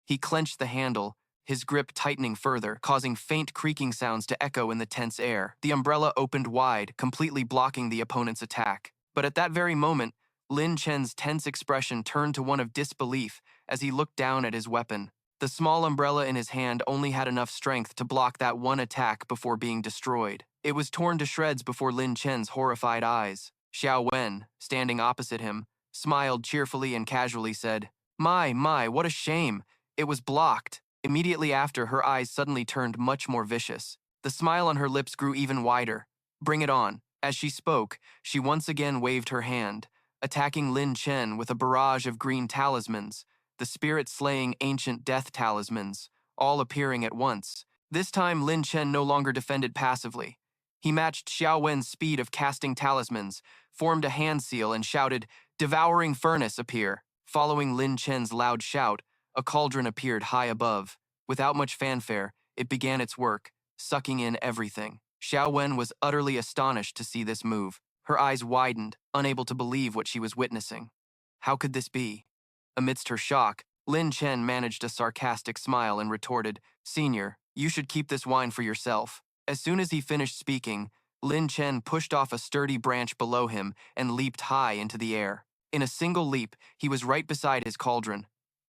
He clenched the handle, his grip tightening further, causing faint creaking sounds to echo in the tense air. The umbrella opened wide, completely blocking the opponent's attack. But at that very moment, Lin Chen's tense expression turned to one of disbelief as he looked down at his weapon. The small umbrella in his hand only had enough strength to block that one attack before being destroyed. It was torn to shreds before Lin Chen's horrified eyes. Xiao Wen, standing opposite him, smiled cheerfully and casually said, My, what a shame. It was blocked. Immediately after, her eyes suddenly turned much more vicious. The smile on her lips grew even wider. Bring it on. As she spoke, she once again waved her hand, attacking Lin Chen with a barrage of green talismans, the spirit-slaying ancient death talismans, all appearing at once. This time, Lin Chen no longer defended passively. He matched Xiao Wen's speed of casting talismans, formed a hand seal, and shouted, Devouring Furnace, appear. Following Lin Chen's loud shout, a cauldron appeared high above. Without much fanfare, it began its work, sucking in everything. Xiao Wen was utterly astonished to see this move. Her eyes widened, unable to believe what she was witnessing. How could this be? Amidst her shock, Lin Chen managed a sarcastic smile and retorted, Senior, you should keep this wine for yourself. As soon as he finished speaking, Lin Chen pushed off a sturdy branch below him and leaped high into the air. In a single leap, he was right beside his cauldron.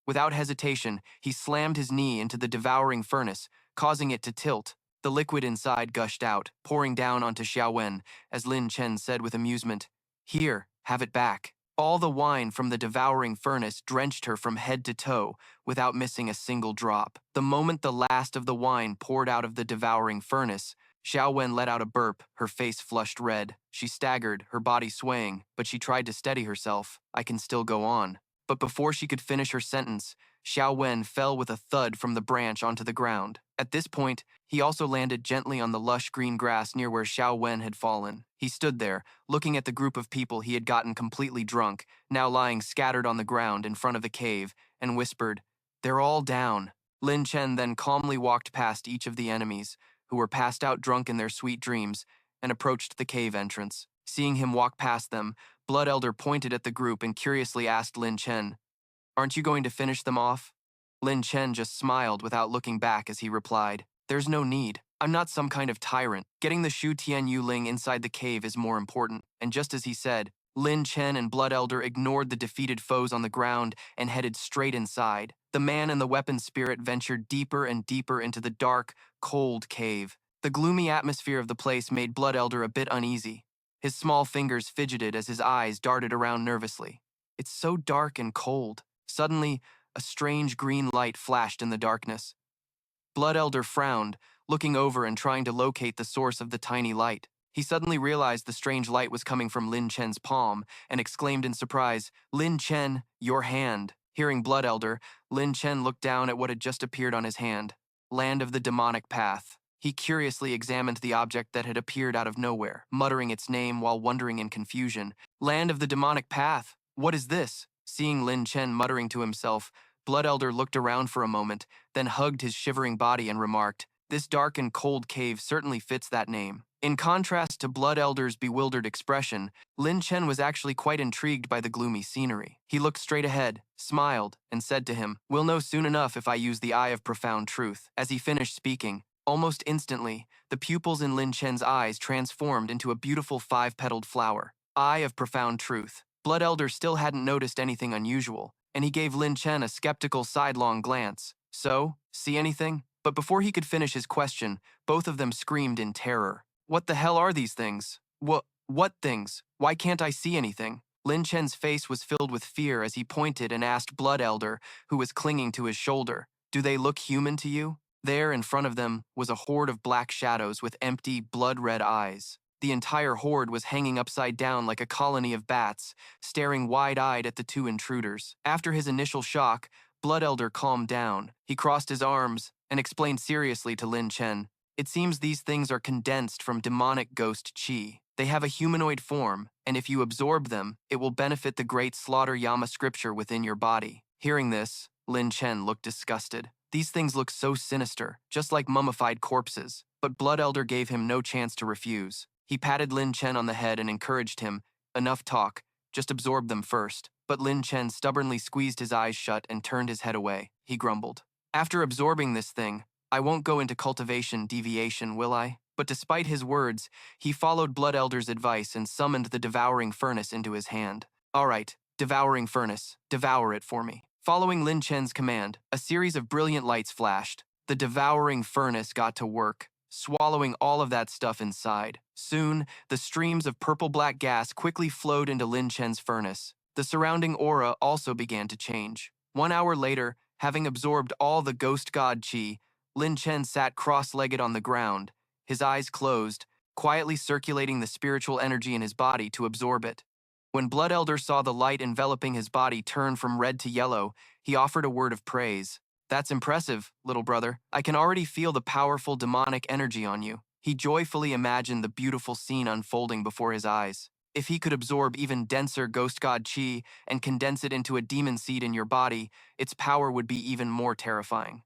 Without hesitation, he slammed his knee into the devouring furnace, causing it to tilt. The liquid inside gushed out, pouring down onto Xiao Wen, as Lin Chen said with amusement, Here, have it back. All the wine from the devouring furnace drenched her from head to toe, without missing a single drop. The moment the last of the wine poured out of the devouring furnace, Xiao Wen let out a burp, her face flushed red. She staggered, her body swaying, but she tried to steady herself. I can still go on. But before she could finish her sentence, Xiao Wen fell with a thud from the branch onto the ground. At this point, he also landed gently on the lush green grass near where Xiao Wen had fallen. He stood there, looking at the group of people he had gotten completely drunk, now lying scattered on the ground in front of the cave, and whispered, They're all down. Lin Chen then calmly walked past each of the enemies, who were passed out drunk in their sweet dreams, and approached the cave entrance. Seeing him walk past them, Blood Elder pointed at the group and curiously asked Lin Chen, Aren't you going to finish them off? Lin Chen just smiled without looking back as he replied, There's no need. I'm not some kind of tyrant. Getting the Shu Tian Yu Ling inside the cave is more important, and just as he said, Lin Chen and Blood Elder ignored the defeated foes on the ground and headed straight inside. The man and the weapon spirit ventured deeper and deeper into the dark, cold cave. The gloomy atmosphere of the place made Blood Elder a bit uneasy. His small fingers fidgeted as his eyes darted around nervously. It's so dark and cold. Suddenly, a strange green light flashed in the darkness. Blood Elder frowned, looking over and trying to locate the source of the tiny light. He suddenly realized the strange light was coming from Lin Chen's palm and exclaimed in surprise, "Lin Chen, your hand." Hearing Blood Elder, Lin Chen looked down at what had just appeared on his hand. Land of the Demonic Path. He curiously examined the object that had appeared out of nowhere, muttering its name while wondering in confusion. Land of the Demonic Path? What is this? Seeing Lin Chen muttering to himself, Blood Elder looked around for a moment, then hugged his shivering body and remarked, "This dark and cold cave certainly fits that name." In contrast to Blood Elder's bewildered expression, Lin Chen was actually quite intrigued by the gloomy scenery. He looked straight ahead, smiled, and said to him, "We'll know soon enough if I use the Eye of Profound Truth." As he finished speaking, almost instantly, the pupils in Lin Chen's eyes transformed into a beautiful five-petaled flower. Eye of Profound Truth. Blood Elder still hadn't noticed anything unusual, and he gave Lin Chen a skeptical sidelong glance. "So, see anything?" But before he could finish his question, both of them screamed in terror. "What the hell are these things? What things? Why can't I see anything?" Lin Chen's face was filled with fear as he pointed and asked Blood Elder, who was clinging to his shoulder, "Do they look human to you?" There, in front of them, was a horde of black shadows with empty, blood-red eyes. The entire horde was hanging upside down like a colony of bats, staring wide-eyed at the two intruders. After his initial shock, Blood Elder calmed down. He crossed his arms and explained seriously to Lin Chen, "It seems these things are condensed from demonic ghost chi. They have a humanoid form, and if you absorb them, it will benefit the great Slaughter Yama scripture within your body." Hearing this, Lin Chen looked disgusted. These things look so sinister, just like mummified corpses. But Blood Elder gave him no chance to refuse. He patted Lin Chen on the head and encouraged him, "Enough talk, just absorb them first." But Lin Chen stubbornly squeezed his eyes shut and turned his head away. He grumbled, "After absorbing this thing, I won't go into cultivation deviation, will I?" But despite his words, he followed Blood Elder's advice and summoned the Devouring Furnace into his hand. "All right, Devouring Furnace, devour it for me." Following Lin Chen's command, a series of brilliant lights flashed. The Devouring Furnace got to work, swallowing all of that stuff inside. Soon, the streams of purple-black gas quickly flowed into Lin Chen's furnace. The surrounding aura also began to change. 1 hour later, having absorbed all the ghost god chi, Lin Chen sat cross-legged on the ground, his eyes closed, quietly circulating the spiritual energy in his body to absorb it. When Blood Elder saw the light enveloping his body turn from red to yellow, he offered a word of praise. "That's impressive, little brother. I can already feel the powerful demonic energy on you." He joyfully imagined the beautiful scene unfolding before his eyes. If he could absorb even denser ghost god chi and condense it into a demon seed in your body, its power would be even more terrifying.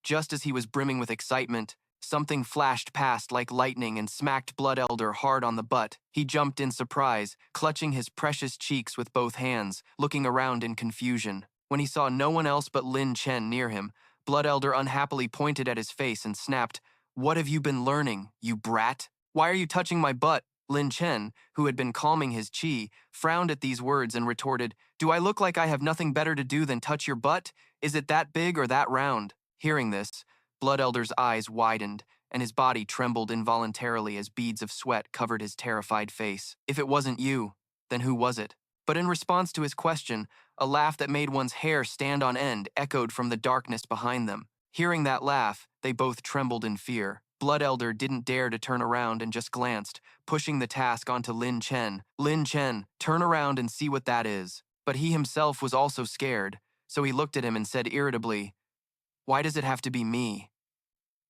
Just as he was brimming with excitement, something flashed past like lightning and smacked Blood Elder hard on the butt. He jumped in surprise, clutching his precious cheeks with both hands, looking around in confusion. When he saw no one else but Lin Chen near him, Blood Elder unhappily pointed at his face and snapped, "What have you been learning, you brat? Why are you touching my butt?" Lin Chen, who had been calming his chi, frowned at these words and retorted, "Do I look like I have nothing better to do than touch your butt? Is it that big or that round?" Hearing this, Blood Elder's eyes widened, and his body trembled involuntarily as beads of sweat covered his terrified face. "If it wasn't you, then who was it?" But in response to his question, a laugh that made one's hair stand on end echoed from the darkness behind them. Hearing that laugh, they both trembled in fear. Blood Elder didn't dare to turn around and just glanced, pushing the task onto Lin Chen. "Lin Chen, turn around and see what that is." But he himself was also scared, so he looked at him and said irritably, "Why does it have to be me?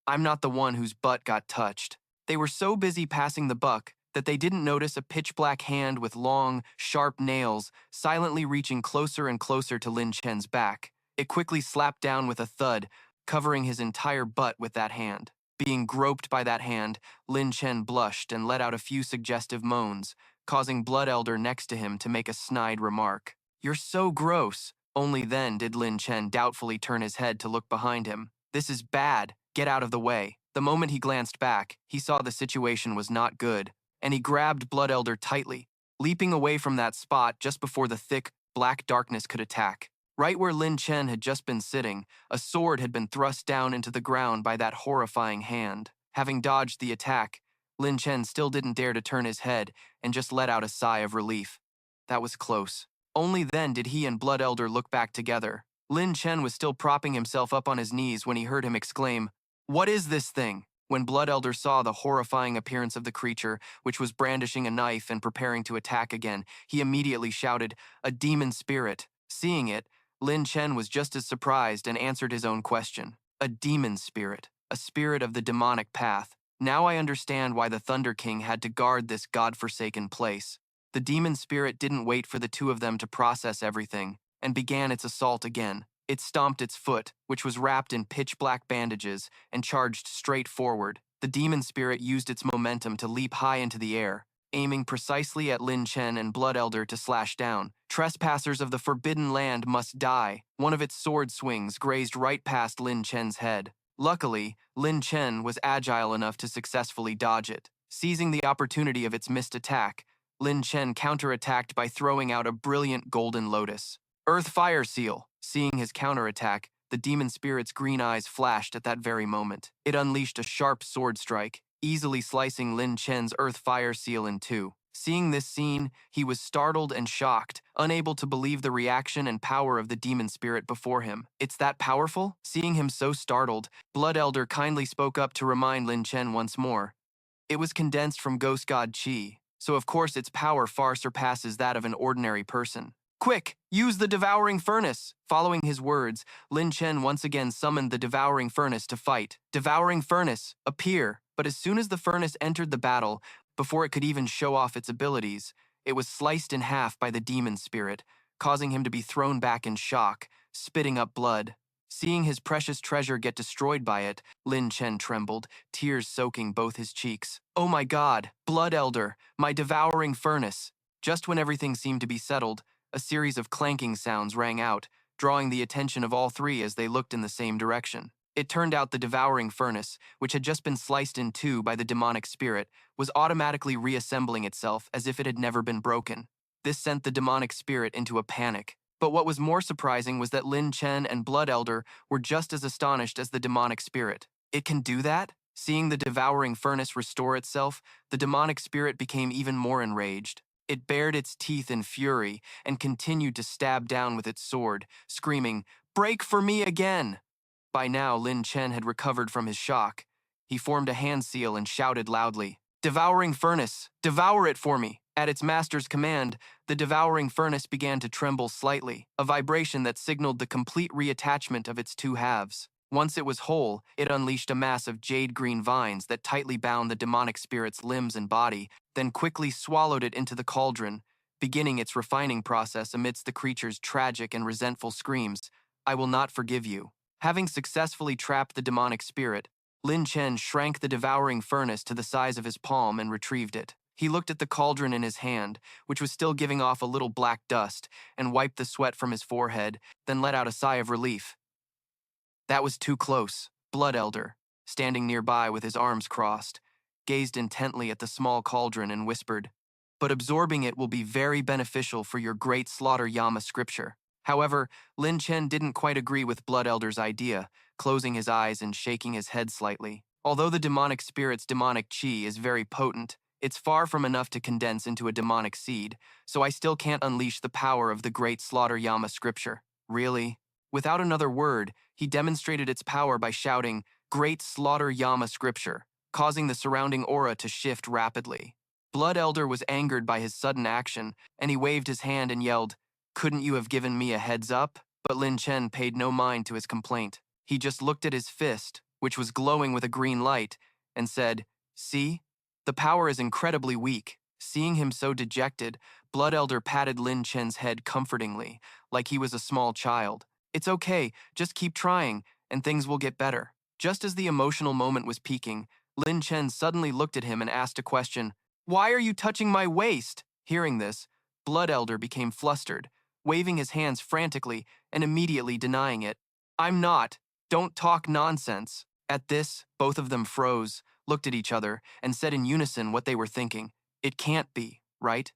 I'm not the one whose butt got touched." They were so busy passing the buck that they didn't notice a pitch-black hand with long, sharp nails silently reaching closer and closer to Lin Chen's back. It quickly slapped down with a thud, covering his entire butt with that hand. Being groped by that hand, Lin Chen blushed and let out a few suggestive moans, causing Blood Elder next to him to make a snide remark. "You're so gross." Only then did Lin Chen doubtfully turn his head to look behind him. "This is bad. Get out of the way." The moment he glanced back, he saw the situation was not good, and he grabbed Blood Elder tightly, leaping away from that spot just before the thick, black darkness could attack. Right where Lin Chen had just been sitting, a sword had been thrust down into the ground by that horrifying hand. Having dodged the attack, Lin Chen still didn't dare to turn his head and just let out a sigh of relief. That was close. Only then did he and Blood Elder look back together. Lin Chen was still propping himself up on his knees when he heard him exclaim, "What is this thing?" When Blood Elder saw the horrifying appearance of the creature, which was brandishing a knife and preparing to attack again, he immediately shouted, "A demon spirit." Seeing it, Lin Chen was just as surprised and answered his own question. A demon spirit, a spirit of the demonic path. Now I understand why the Thunder King had to guard this godforsaken place. The demon spirit didn't wait for the two of them to process everything, and began its assault again. It stomped its foot, which was wrapped in pitch-black bandages, and charged straight forward. The demon spirit used its momentum to leap high into the air, aiming precisely at Lin Chen and Blood Elder to slash down. Trespassers of the Forbidden Land must die. One of its sword swings grazed right past Lin Chen's head. Luckily, Lin Chen was agile enough to successfully dodge it. Seizing the opportunity of its missed attack, Lin Chen counterattacked by throwing out a brilliant golden lotus. Earth Fire Seal. Seeing his counterattack, the demon spirit's green eyes flashed at that very moment. It unleashed a sharp sword strike, easily slicing Lin Chen's Earth Fire Seal in two. Seeing this scene, he was startled and shocked, unable to believe the reaction and power of the demon spirit before him. "It's that powerful?" Seeing him so startled, Blood Elder kindly spoke up to remind Lin Chen once more. "It was condensed from Ghost God Qi, so of course its power far surpasses that of an ordinary person. Quick, use the Devouring Furnace!" Following his words, Lin Chen once again summoned the Devouring Furnace to fight. Devouring Furnace, appear! But as soon as the furnace entered the battle, before it could even show off its abilities, it was sliced in half by the demon spirit, causing him to be thrown back in shock, spitting up blood. Seeing his precious treasure get destroyed by it, Lin Chen trembled, tears soaking both his cheeks. "Oh my God, Blood Elder, my Devouring Furnace!" Just when everything seemed to be settled, a series of clanking sounds rang out, drawing the attention of all three as they looked in the same direction. It turned out the Devouring Furnace, which had just been sliced in two by the demonic spirit, was automatically reassembling itself as if it had never been broken. This sent the demonic spirit into a panic. But what was more surprising was that Lin Chen and Blood Elder were just as astonished as the demonic spirit. "It can do that?" Seeing the Devouring Furnace restore itself, the demonic spirit became even more enraged. It bared its teeth in fury and continued to stab down with its sword, screaming, "Break for me again!" By now, Lin Chen had recovered from his shock. He formed a hand seal and shouted loudly, "Devouring Furnace, devour it for me!" At its master's command, the Devouring Furnace began to tremble slightly, a vibration that signaled the complete reattachment of its two halves. Once it was whole, it unleashed a mass of jade-green vines that tightly bound the demonic spirit's limbs and body, then quickly swallowed it into the cauldron, beginning its refining process amidst the creature's tragic and resentful screams, "I will not forgive you." Having successfully trapped the demonic spirit, Lin Chen shrank the Devouring Furnace to the size of his palm and retrieved it. He looked at the cauldron in his hand, which was still giving off a little black dust, and wiped the sweat from his forehead, then let out a sigh of relief. That was too close. Blood Elder, standing nearby with his arms crossed, gazed intently at the small cauldron and whispered, "But absorbing it will be very beneficial for your great Slaughter Yama scripture." However, Lin Chen didn't quite agree with Blood Elder's idea, closing his eyes and shaking his head slightly. Although the demonic spirit's demonic chi is very potent, it's far from enough to condense into a demonic seed, so I still can't unleash the power of the great Slaughter Yama scripture. Really? Without another word, he demonstrated its power by shouting, "Great Slaughter Yama scripture," causing the surrounding aura to shift rapidly. Blood Elder was angered by his sudden action, and he waved his hand and yelled, "Couldn't you have given me a heads up?" But Lin Chen paid no mind to his complaint. He just looked at his fist, which was glowing with a green light, and said, "See? The power is incredibly weak." Seeing him so dejected, Blood Elder patted Lin Chen's head comfortingly, like he was a small child. "It's okay, just keep trying, and things will get better." Just as the emotional moment was peaking, Lin Chen suddenly looked at him and asked a question, "Why are you touching my waist?" Hearing this, Blood Elder became flustered, waving his hands frantically and immediately denying it. "I'm not. Don't talk nonsense." At this, both of them froze, looked at each other, and said in unison what they were thinking. It can't be, right?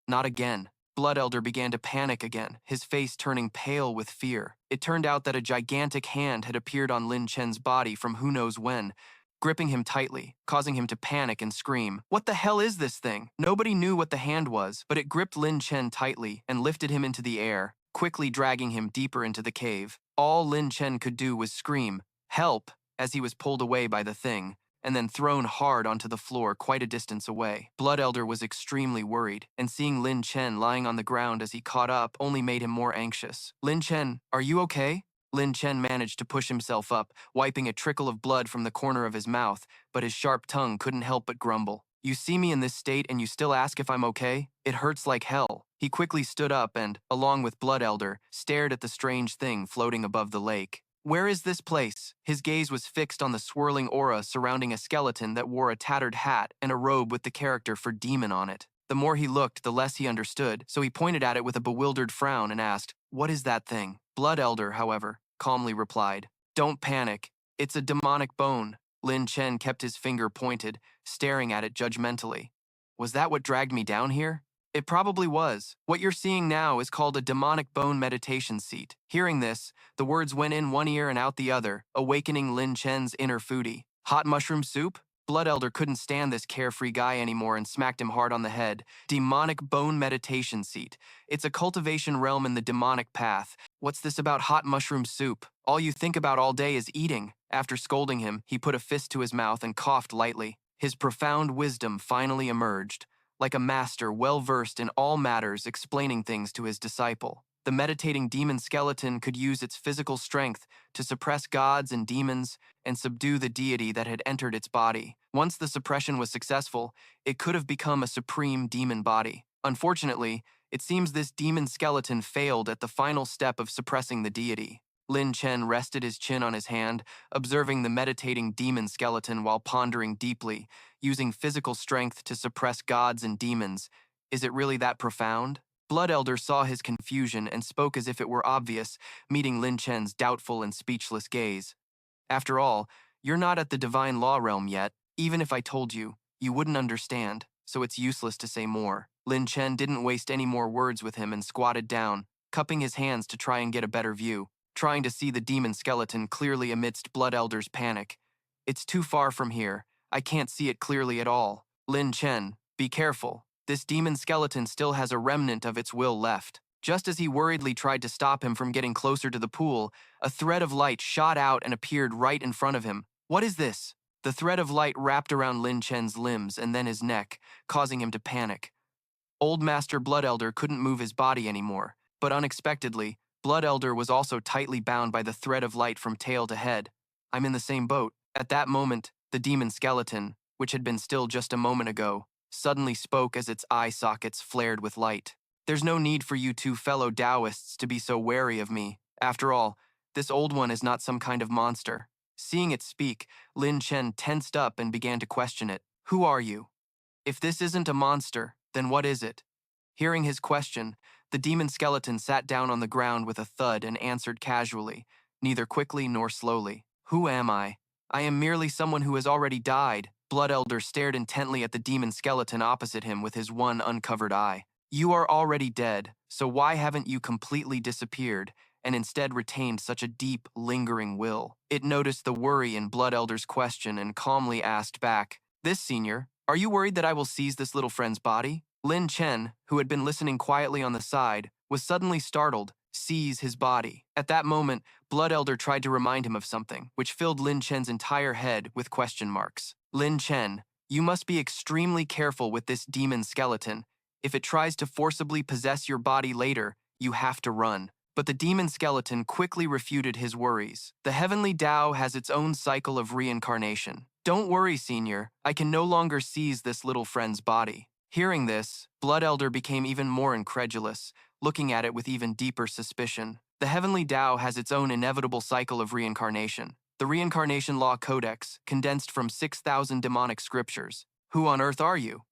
Not again. Blood Elder began to panic again, his face turning pale with fear. It turned out that a gigantic hand had appeared on Lin Chen's body from who knows when, gripping him tightly, causing him to panic and scream. What the hell is this thing? Nobody knew what the hand was, but it gripped Lin Chen tightly and lifted him into the air, quickly dragging him deeper into the cave. All Lin Chen could do was scream, "Help!" as he was pulled away by the thing, and then thrown hard onto the floor quite a distance away. Blood Elder was extremely worried, and seeing Lin Chen lying on the ground as he caught up only made him more anxious. "Lin Chen, are you okay?" Lin Chen managed to push himself up, wiping a trickle of blood from the corner of his mouth, but his sharp tongue couldn't help but grumble. "You see me in this state and you still ask if I'm okay? It hurts like hell." He quickly stood up and, along with Blood Elder, stared at the strange thing floating above the lake. "Where is this place?" His gaze was fixed on the swirling aura surrounding a skeleton that wore a tattered hat and a robe with the character for demon on it. The more he looked, the less he understood, so he pointed at it with a bewildered frown and asked, "What is that thing?" Blood Elder, however, calmly replied, "Don't panic. It's a demonic bone." Lin Chen kept his finger pointed, staring at it judgmentally. "Was that what dragged me down here?" "It probably was. What you're seeing now is called a demonic bone meditation seat." Hearing this, the words went in one ear and out the other, awakening Lin Chen's inner foodie. "Hot mushroom soup?" Blood Elder couldn't stand this carefree guy anymore and smacked him hard on the head. "Demonic bone meditation seat. It's a cultivation realm in the demonic path. What's this about hot mushroom soup? All you think about all day is eating." After scolding him, he put a fist to his mouth and coughed lightly. His profound wisdom finally emerged, like a master well-versed in all matters explaining things to his disciple. The meditating demon skeleton could use its physical strength to suppress gods and demons and subdue the deity that had entered its body. Once the suppression was successful, it could have become a supreme demon body. Unfortunately, it seems this demon skeleton failed at the final step of suppressing the deity. Lin Chen rested his chin on his hand, observing the meditating demon skeleton while pondering deeply, using physical strength to suppress gods and demons. Is it really that profound? Blood Elder saw his confusion and spoke as if it were obvious, meeting Lin Chen's doubtful and speechless gaze. "After all, you're not at the divine law realm yet. Even if I told you, you wouldn't understand, so it's useless to say more." Lin Chen didn't waste any more words with him and squatted down, cupping his hands to try and get a better view, trying to see the demon skeleton clearly amidst Blood Elder's panic. "It's too far from here. I can't see it clearly at all. Lin Chen, be careful. This demon skeleton still has a remnant of its will left." Just as he worriedly tried to stop him from getting closer to the pool, a thread of light shot out and appeared right in front of him. "What is this?" The thread of light wrapped around Lin Chen's limbs and then his neck, causing him to panic. Old Master Blood Elder couldn't move his body anymore, but unexpectedly, Blood Elder was also tightly bound by the thread of light from tail to head. "I'm in the same boat." At that moment, the demon skeleton, which had been still just a moment ago, suddenly spoke as its eye sockets flared with light. "There's no need for you two fellow Taoists to be so wary of me. After all, this old one is not some kind of monster." Seeing it speak, Lin Chen tensed up and began to question it. "Who are you? If this isn't a monster, then what is it?" Hearing his question, the demon skeleton sat down on the ground with a thud and answered casually, neither quickly nor slowly. "Who am I? I am merely someone who has already died." Blood Elder stared intently at the demon skeleton opposite him with his one uncovered eye. "You are already dead, so why haven't you completely disappeared and instead retained such a deep, lingering will?" It noticed the worry in Blood Elder's question and calmly asked back, "This, senior, are you worried that I will seize this little friend's body?" Lin Chen, who had been listening quietly on the side, was suddenly startled. "Seize his body." At that moment, Blood Elder tried to remind him of something, which filled Lin Chen's entire head with question marks. "Lin Chen, you must be extremely careful with this demon skeleton. If it tries to forcibly possess your body later, you have to run." But the demon skeleton quickly refuted his worries. "The heavenly Tao has its own cycle of reincarnation. Don't worry, senior, I can no longer seize this little friend's body." Hearing this, Blood Elder became even more incredulous, looking at it with even deeper suspicion. The heavenly Tao has its own inevitable cycle of reincarnation. The Reincarnation Law Codex, condensed from 6,000 demonic scriptures. "Who on earth are you?"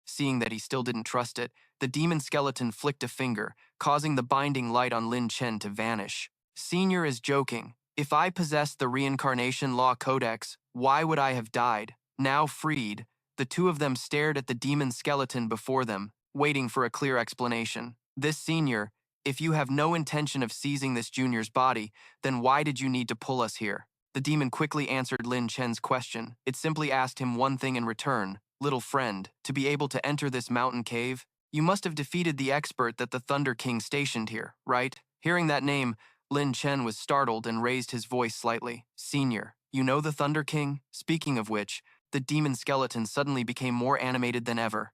Seeing that he still didn't trust it, the demon skeleton flicked a finger, causing the binding light on Lin Chen to vanish. "Senior is joking. If I possessed the reincarnation law codex, why would I have died? Now freed, the two of them stared at the demon skeleton before them, waiting for a clear explanation. This senior, if you have no intention of seizing this junior's body, then why did you need to pull us here? The demon quickly answered Lin Chen's question. It simply asked him one thing in return. Little friend, to be able to enter this mountain cave, you must have defeated the expert that the Thunder King stationed here, right? Hearing that name, Lin Chen was startled and raised his voice slightly. Senior, you know the Thunder King? Speaking of which, the demon skeleton suddenly became more animated than ever.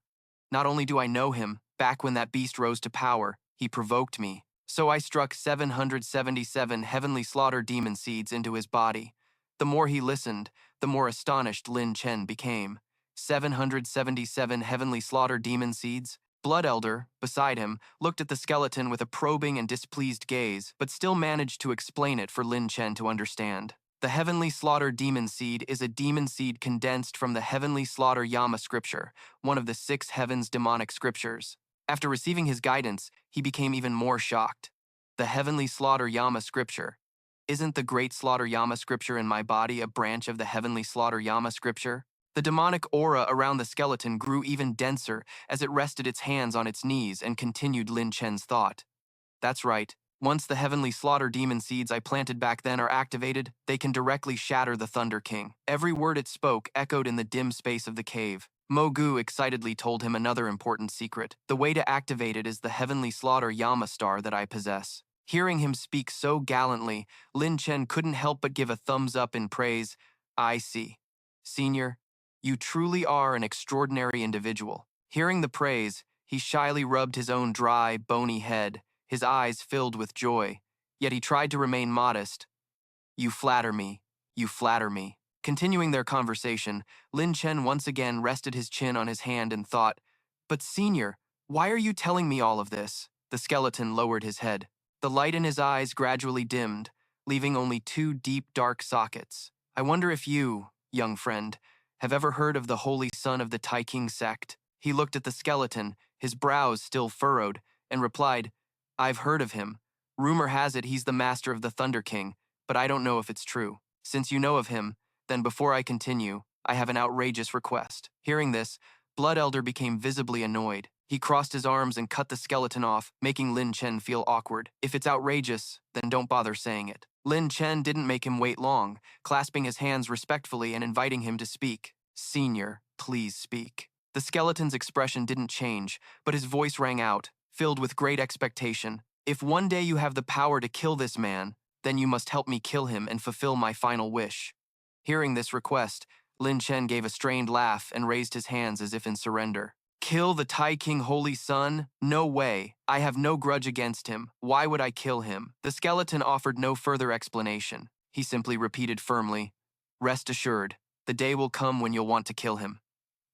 Not only do I know him, back when that beast rose to power, he provoked me. So I struck 777 heavenly slaughter demon seeds into his body. The more he listened, the more astonished Lin Chen became. 777 heavenly slaughter demon seeds? Blood Elder, beside him, looked at the skeleton with a probing and displeased gaze, but still managed to explain it for Lin Chen to understand. The Heavenly Slaughter Demon Seed is a demon seed condensed from the Heavenly Slaughter Yama scripture, one of the 6 heavens demonic scriptures. After receiving his guidance, he became even more shocked. The Heavenly Slaughter Yama scripture. Isn't the Great Slaughter Yama scripture in my body a branch of the Heavenly Slaughter Yama scripture? The demonic aura around the skeleton grew even denser as it rested its hands on its knees and continued Lin Chen's thought. That's right. Once the Heavenly Slaughter Demon Seeds I planted back then are activated, they can directly shatter the Thunder King. Every word it spoke echoed in the dim space of the cave. Mogu excitedly told him another important secret. The way to activate it is the Heavenly Slaughter Yama star that I possess. Hearing him speak so gallantly, Lin Chen couldn't help but give a thumbs up in praise. I see. Senior, you truly are an extraordinary individual. Hearing the praise, he shyly rubbed his own dry, bony head, his eyes filled with joy. Yet he tried to remain modest. You flatter me. You flatter me. Continuing their conversation, Lin Chen once again rested his chin on his hand and thought, But senior, why are you telling me all of this? The skeleton lowered his head. The light in his eyes gradually dimmed, leaving only 2 deep, dark sockets. I wonder if you, young friend, have ever heard of the Holy Son of the Tai King sect? He looked at the skeleton, his brows still furrowed, and replied, I've heard of him. Rumor has it he's the master of the Thunder King, but I don't know if it's true. Since you know of him, then before I continue, I have an outrageous request. Hearing this, Blood Elder became visibly annoyed. He crossed his arms and cut the skeleton off, making Lin Chen feel awkward. If it's outrageous, then don't bother saying it. Lin Chen didn't make him wait long, clasping his hands respectfully and inviting him to speak. Senior, please speak. The skeleton's expression didn't change, but his voice rang out, filled with great expectation. If one day you have the power to kill this man, then you must help me kill him and fulfill my final wish. Hearing this request, Lin Chen gave a strained laugh and raised his hands as if in surrender. Kill the Tai King Holy Son? No way. I have no grudge against him. Why would I kill him? The skeleton offered no further explanation. He simply repeated firmly, Rest assured, the day will come when you'll want to kill him.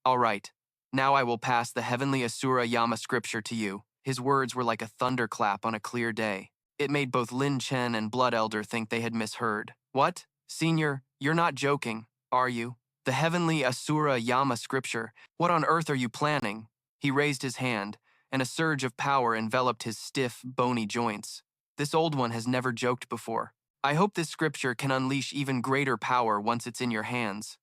All right. Now I will pass the Heavenly Asura Yama scripture to you. His words were like a thunderclap on a clear day. It made both Lin Chen and Blood Elder think they had misheard. What? Senior, you're not joking, are you? The Heavenly Asura Yama scripture. What on earth are you planning? He raised his hand, and a surge of power enveloped his stiff, bony joints. This old one has never joked before. I hope this scripture can unleash even greater power once it's in your hands.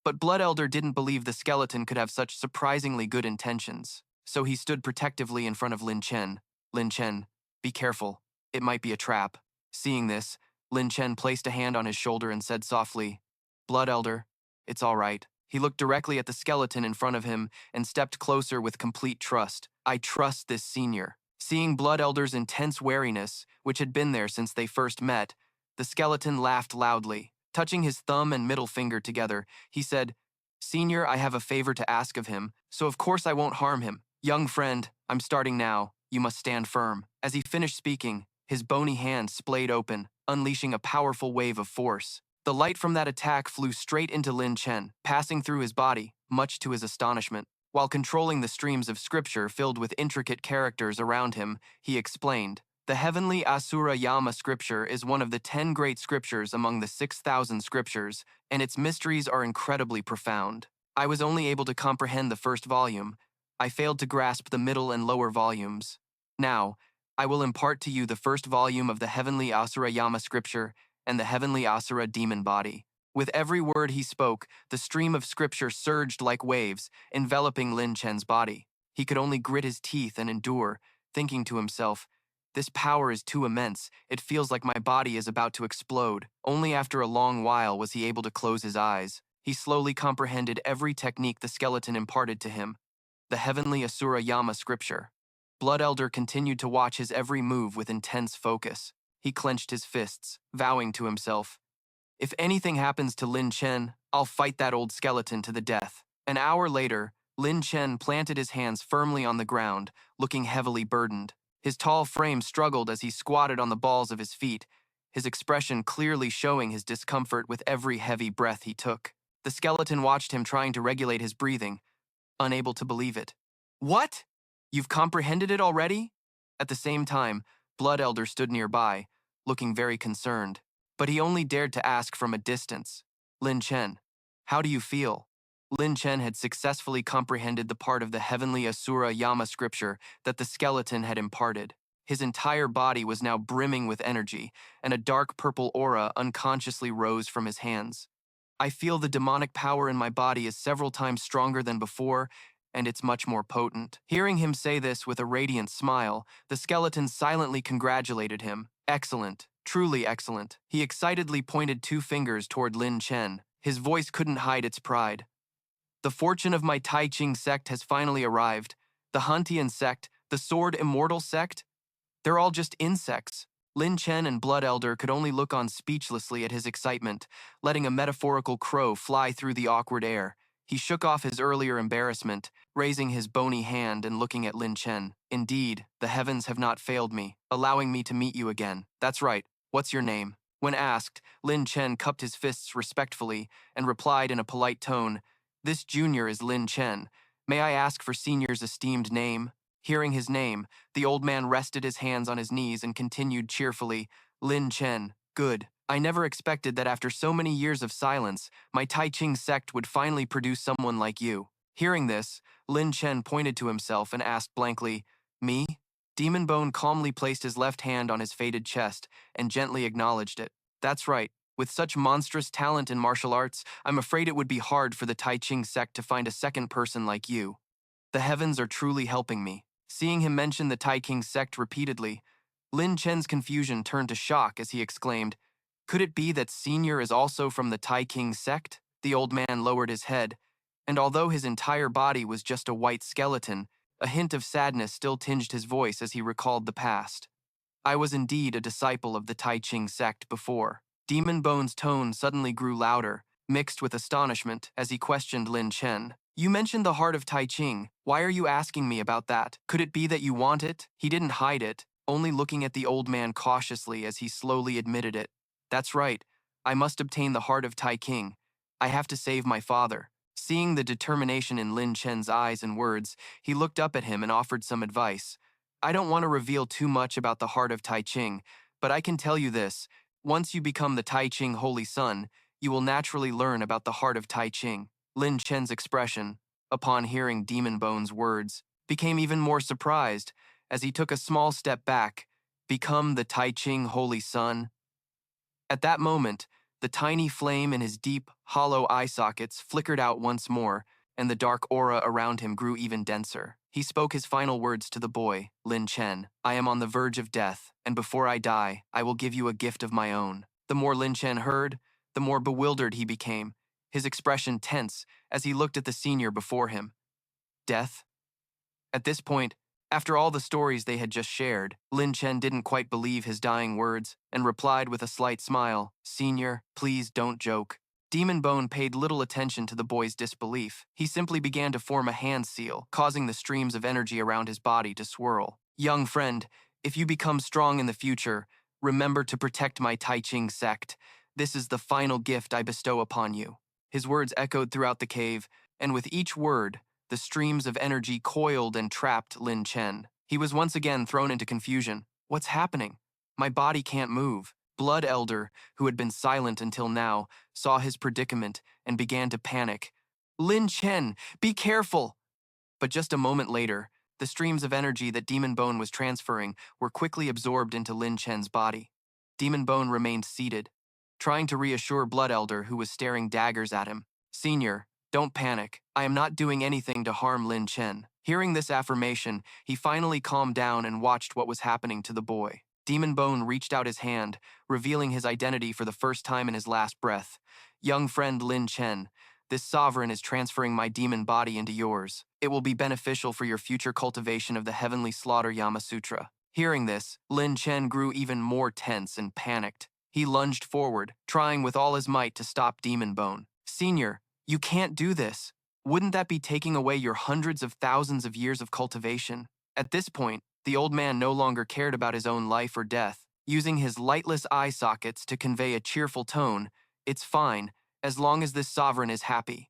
But Blood Elder didn't believe the skeleton could have such surprisingly good intentions, so he stood protectively in front of Lin Chen. Lin Chen, be careful. It might be a trap. Seeing this, Lin Chen placed a hand on his shoulder and said softly, Blood Elder, it's all right. He looked directly at the skeleton in front of him and stepped closer with complete trust. I trust this senior. Seeing Blood Elder's intense wariness, which had been there since they first met, the skeleton laughed loudly. Touching his thumb and middle finger together, he said, Senior, I have a favor to ask of him, so of course I won't harm him. Young friend, I'm starting now. You must stand firm. As he finished speaking, his bony hand splayed open, unleashing a powerful wave of force. The light from that attack flew straight into Lin Chen, passing through his body, much to his astonishment. While controlling the streams of scripture filled with intricate characters around him, he explained, The Heavenly Asura Yama scripture is one of the 10 great scriptures among the 6,000 scriptures, and its mysteries are incredibly profound. I was only able to comprehend the first volume. I failed to grasp the middle and lower volumes. Now, I will impart to you the first volume of the Heavenly Asura Yama scripture, and the heavenly Asura demon body. With every word he spoke, the stream of scripture surged like waves, enveloping Lin Chen's body. He could only grit his teeth and endure, thinking to himself, "This power is too immense, it feels like my body is about to explode." Only after a long while was he able to close his eyes. He slowly comprehended every technique the skeleton imparted to him. The heavenly Asura Yama scripture. Blood Elder continued to watch his every move with intense focus. He clenched his fists, vowing to himself, "If anything happens to Lin Chen, I'll fight that old skeleton to the death." An hour later, Lin Chen planted his hands firmly on the ground, looking heavily burdened. His tall frame struggled as he squatted on the balls of his feet, his expression clearly showing his discomfort with every heavy breath he took. The skeleton watched him trying to regulate his breathing, unable to believe it. "What? You've comprehended it already?" At the same time, Blood Elder stood nearby, looking very concerned. But he only dared to ask from a distance, "Lin Chen, how do you feel?" Lin Chen had successfully comprehended the part of the heavenly Asura Yama scripture that the skeleton had imparted. His entire body was now brimming with energy, and a dark purple aura unconsciously rose from his hands. "I feel the demonic power in my body is several times stronger than before, and it's much more potent." Hearing him say this with a radiant smile, the skeleton silently congratulated him. "Excellent, truly excellent." He excitedly pointed two fingers toward Lin Chen. His voice couldn't hide its pride. "The fortune of my Tai Ching sect has finally arrived. The Huntian sect, the Sword Immortal sect, they're all just insects." Lin Chen and Blood Elder could only look on speechlessly at his excitement, letting a metaphorical crow fly through the awkward air. He shook off his earlier embarrassment, raising his bony hand and looking at Lin Chen. "Indeed, the heavens have not failed me, allowing me to meet you again. That's right. What's your name?" When asked, Lin Chen cupped his fists respectfully and replied in a polite tone, "This junior is Lin Chen. May I ask for senior's esteemed name?" Hearing his name, the old man rested his hands on his knees and continued cheerfully, "Lin Chen, good. I never expected that after so many years of silence, my Tai Ching sect would finally produce someone like you." Hearing this, Lin Chen pointed to himself and asked blankly, "Me?" Demon Bone calmly placed his left hand on his faded chest and gently acknowledged it. "That's right. With such monstrous talent in martial arts, I'm afraid it would be hard for the Tai Ching sect to find a second person like you. The heavens are truly helping me." Seeing him mention the Tai King sect repeatedly, Lin Chen's confusion turned to shock as he exclaimed, "Could it be that Senior is also from the Tai King sect?" The old man lowered his head, and although his entire body was just a white skeleton, a hint of sadness still tinged his voice as he recalled the past. "I was indeed a disciple of the Tai Ching sect before." Demon Bone's tone suddenly grew louder, mixed with astonishment, as he questioned Lin Chen. "You mentioned the heart of Tai Ching. Why are you asking me about that? Could it be that you want it?" He didn't hide it, only looking at the old man cautiously as he slowly admitted it. "That's right. I must obtain the heart of Tai King. I have to save my father." Seeing the determination in Lin Chen's eyes and words, he looked up at him and offered some advice. "I don't want to reveal too much about the heart of Tai Ching, but I can tell you this. Once you become the Tai Ching Holy Son, you will naturally learn about the heart of Tai Ching." Lin Chen's expression, upon hearing Demon Bone's words, became even more surprised as he took a small step back. "Become the Tai Ching Holy Son?" At that moment, the tiny flame in his deep, hollow eye sockets flickered out once more, and the dark aura around him grew even denser. He spoke his final words to the boy, "Lin Chen, I am on the verge of death, and before I die, I will give you a gift of my own." The more Lin Chen heard, the more bewildered he became, his expression tense as he looked at the senior before him. Death? At this point, after all the stories they had just shared, Lin Chen didn't quite believe his dying words and replied with a slight smile, "Senior, please don't joke." Demon Bone paid little attention to the boy's disbelief. He simply began to form a hand seal, causing the streams of energy around his body to swirl. "Young friend, if you become strong in the future, remember to protect my Tai Ching sect. This is the final gift I bestow upon you." His words echoed throughout the cave, and with each word, the streams of energy coiled and trapped Lin Chen. He was once again thrown into confusion. "What's happening? My body can't move." Blood Elder, who had been silent until now, saw his predicament and began to panic. "Lin Chen, be careful!" But just a moment later, the streams of energy that Demon Bone was transferring were quickly absorbed into Lin Chen's body. Demon Bone remained seated, trying to reassure Blood Elder, who was staring daggers at him. Senior, don't panic. I am not doing anything to harm Lin Chen. Hearing this affirmation, he finally calmed down and watched what was happening to the boy. Demon Bone reached out his hand, revealing his identity for the first time in his last breath. Young friend Lin Chen, this sovereign is transferring my demon body into yours. It will be beneficial for your future cultivation of the heavenly slaughter Yama Sutra. Hearing this, Lin Chen grew even more tense and panicked. He lunged forward, trying with all his might to stop Demon Bone. Senior, you can't do this. Wouldn't that be taking away your hundreds of thousands of years of cultivation? At this point, the old man no longer cared about his own life or death. Using his lightless eye sockets to convey a cheerful tone, it's fine, as long as this sovereign is happy.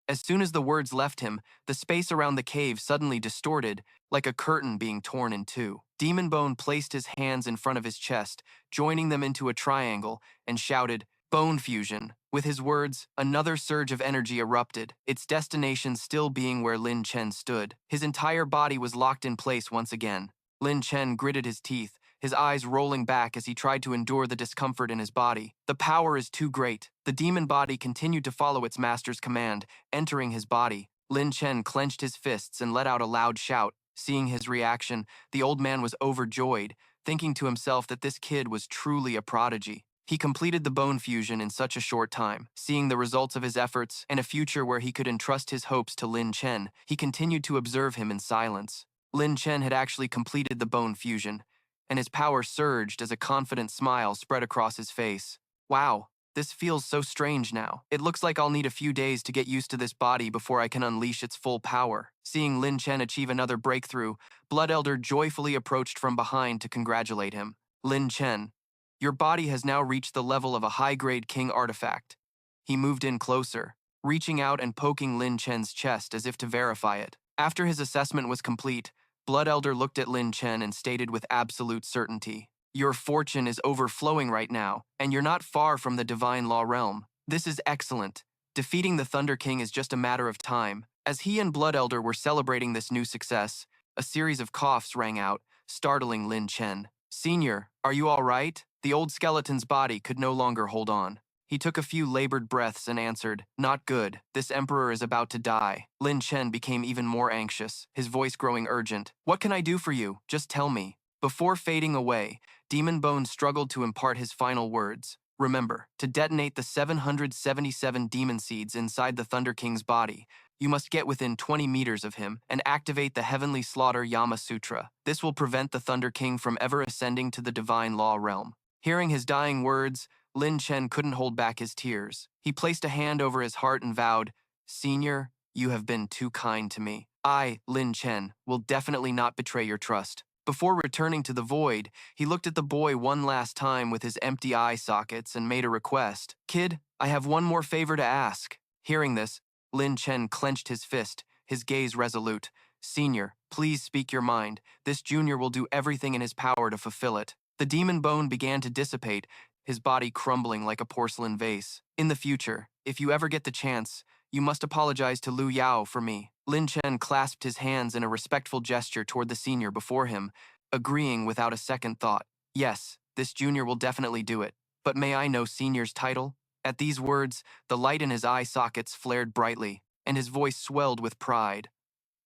As soon as the words left him, the space around the cave suddenly distorted, like a curtain being torn in two. Demon Bone placed his hands in front of his chest, joining them into a triangle, and shouted, "Bone fusion." With his words, another surge of energy erupted, its destination still being where Lin Chen stood. His entire body was locked in place once again. Lin Chen gritted his teeth, his eyes rolling back as he tried to endure the discomfort in his body. The power is too great. The demon body continued to follow its master's command, entering his body. Lin Chen clenched his fists and let out a loud shout. Seeing his reaction, the old man was overjoyed, thinking to himself that this kid was truly a prodigy. He completed the bone fusion in such a short time. Seeing the results of his efforts and a future where he could entrust his hopes to Lin Chen, he continued to observe him in silence. Lin Chen had actually completed the bone fusion, and his power surged as a confident smile spread across his face. Wow, this feels so strange now. It looks like I'll need a few days to get used to this body before I can unleash its full power. Seeing Lin Chen achieve another breakthrough, Blood Elder joyfully approached from behind to congratulate him. Lin Chen, your body has now reached the level of a high-grade king artifact. He moved in closer, reaching out and poking Lin Chen's chest as if to verify it. After his assessment was complete, Blood Elder looked at Lin Chen and stated with absolute certainty, "Your fortune is overflowing right now, and you're not far from the Divine Law realm. This is excellent. Defeating the Thunder King is just a matter of time." As he and Blood Elder were celebrating this new success, a series of coughs rang out, startling Lin Chen. "Senior, are you all right?" The old skeleton's body could no longer hold on. He took a few labored breaths and answered, "Not good. This emperor is about to die." Lin Chen became even more anxious, his voice growing urgent. "What can I do for you? Just tell me." Before fading away, Demon Bone struggled to impart his final words. "Remember, to detonate the 777 demon seeds inside the Thunder King's body, you must get within 20 meters of him and activate the Heavenly Slaughter Yama Sutra. This will prevent the Thunder King from ever ascending to the Divine Law realm." Hearing his dying words, Lin Chen couldn't hold back his tears. He placed a hand over his heart and vowed, "Senior, you have been too kind to me. I, Lin Chen, will definitely not betray your trust." Before returning to the void, he looked at the boy one last time with his empty eye sockets and made a request. "Kid, I have one more favor to ask." Hearing this, Lin Chen clenched his fist, his gaze resolute. "Senior, please speak your mind. This junior will do everything in his power to fulfill it." The demon bone began to dissipate, his body crumbling like a porcelain vase. "In the future, if you ever get the chance, you must apologize to Lu Yao for me." Lin Chen clasped his hands in a respectful gesture toward the senior before him, agreeing without a second thought. "Yes, this junior will definitely do it. But may I know senior's title?" At these words, the light in his eye sockets flared brightly, and his voice swelled with pride.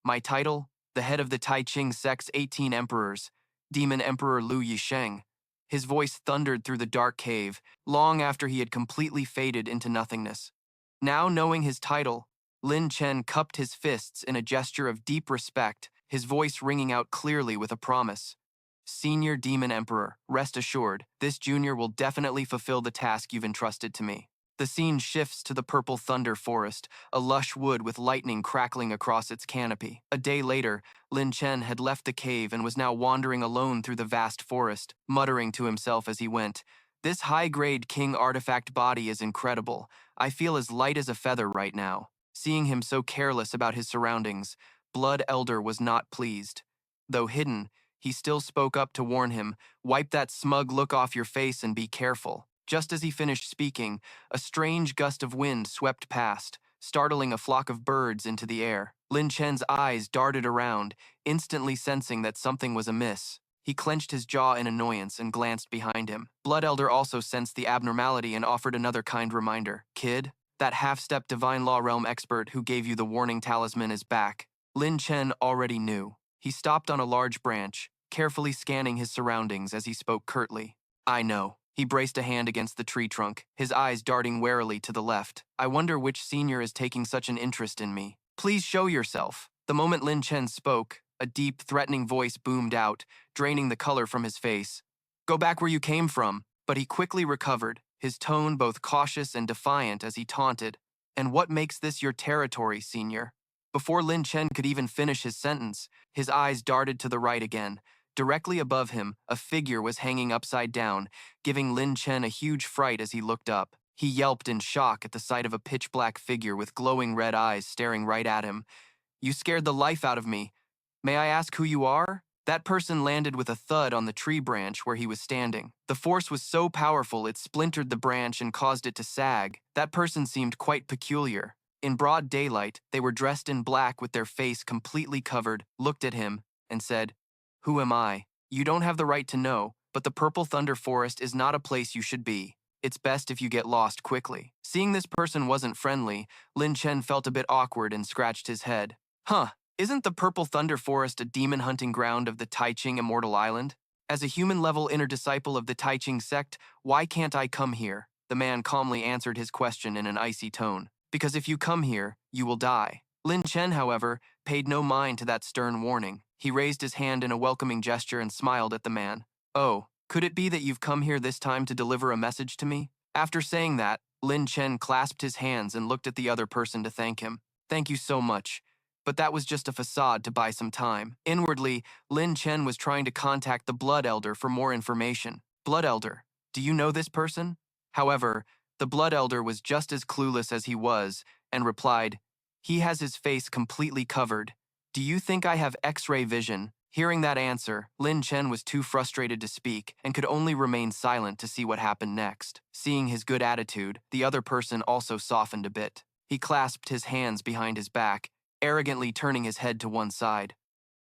"My title? The head of the Tai Ching sect's 18 emperors, Demon Emperor Lu Yisheng." His voice thundered through the dark cave, long after he had completely faded into nothingness. Now knowing his title, Lin Chen cupped his fists in a gesture of deep respect, his voice ringing out clearly with a promise. "Senior Demon Emperor, rest assured, this junior will definitely fulfill the task you've entrusted to me." The scene shifts to the purple thunder forest, a lush wood with lightning crackling across its canopy. A day later, Lin Chen had left the cave and was now wandering alone through the vast forest, muttering to himself as he went, "This high-grade king artifact body is incredible. I feel as light as a feather right now." Seeing him so careless about his surroundings, Blood Elder was not pleased. Though hidden, he still spoke up to warn him, "Wipe that smug look off your face and be careful." Just as he finished speaking, a strange gust of wind swept past, startling a flock of birds into the air. Lin Chen's eyes darted around, instantly sensing that something was amiss. He clenched his jaw in annoyance and glanced behind him. Blood Elder also sensed the abnormality and offered another kind reminder. Kid, that half-step Divine Law Realm expert who gave you the warning talisman is back. Lin Chen already knew. He stopped on a large branch, carefully scanning his surroundings as he spoke curtly. I know. He braced a hand against the tree trunk, his eyes darting warily to the left. I wonder which senior is taking such an interest in me. Please show yourself. The moment Lin Chen spoke, a deep, threatening voice boomed out, draining the color from his face. Go back where you came from. But he quickly recovered, his tone both cautious and defiant as he taunted. And what makes this your territory, senior? Before Lin Chen could even finish his sentence, his eyes darted to the right again. Directly above him, a figure was hanging upside down, giving Lin Chen a huge fright as he looked up. He yelped in shock at the sight of a pitch-black figure with glowing red eyes staring right at him. You scared the life out of me. May I ask who you are? That person landed with a thud on the tree branch where he was standing. The force was so powerful it splintered the branch and caused it to sag. That person seemed quite peculiar. In broad daylight, they were dressed in black with their face completely covered, looked at him, and said, Who am I? You don't have the right to know, but the Purple Thunder Forest is not a place you should be. It's best if you get lost quickly. Seeing this person wasn't friendly, Lin Chen felt a bit awkward and scratched his head. Isn't the Purple Thunder Forest a demon hunting ground of the Taiching Immortal Island? As a human-level inner disciple of the Taiching sect, why can't I come here? The man calmly answered his question in an icy tone. Because if you come here, you will die. Lin Chen, however, paid no mind to that stern warning. He raised his hand in a welcoming gesture and smiled at the man. Oh, could it be that you've come here this time to deliver a message to me? After saying that, Lin Chen clasped his hands and looked at the other person to thank him. Thank you so much. But that was just a facade to buy some time. Inwardly, Lin Chen was trying to contact the Blood Elder for more information. Blood Elder, do you know this person? However, the Blood Elder was just as clueless as he was, and replied, He has his face completely covered. Do you think I have X-ray vision? Hearing that answer, Lin Chen was too frustrated to speak and could only remain silent to see what happened next. Seeing his good attitude, the other person also softened a bit. He clasped his hands behind his back, arrogantly turning his head to one side.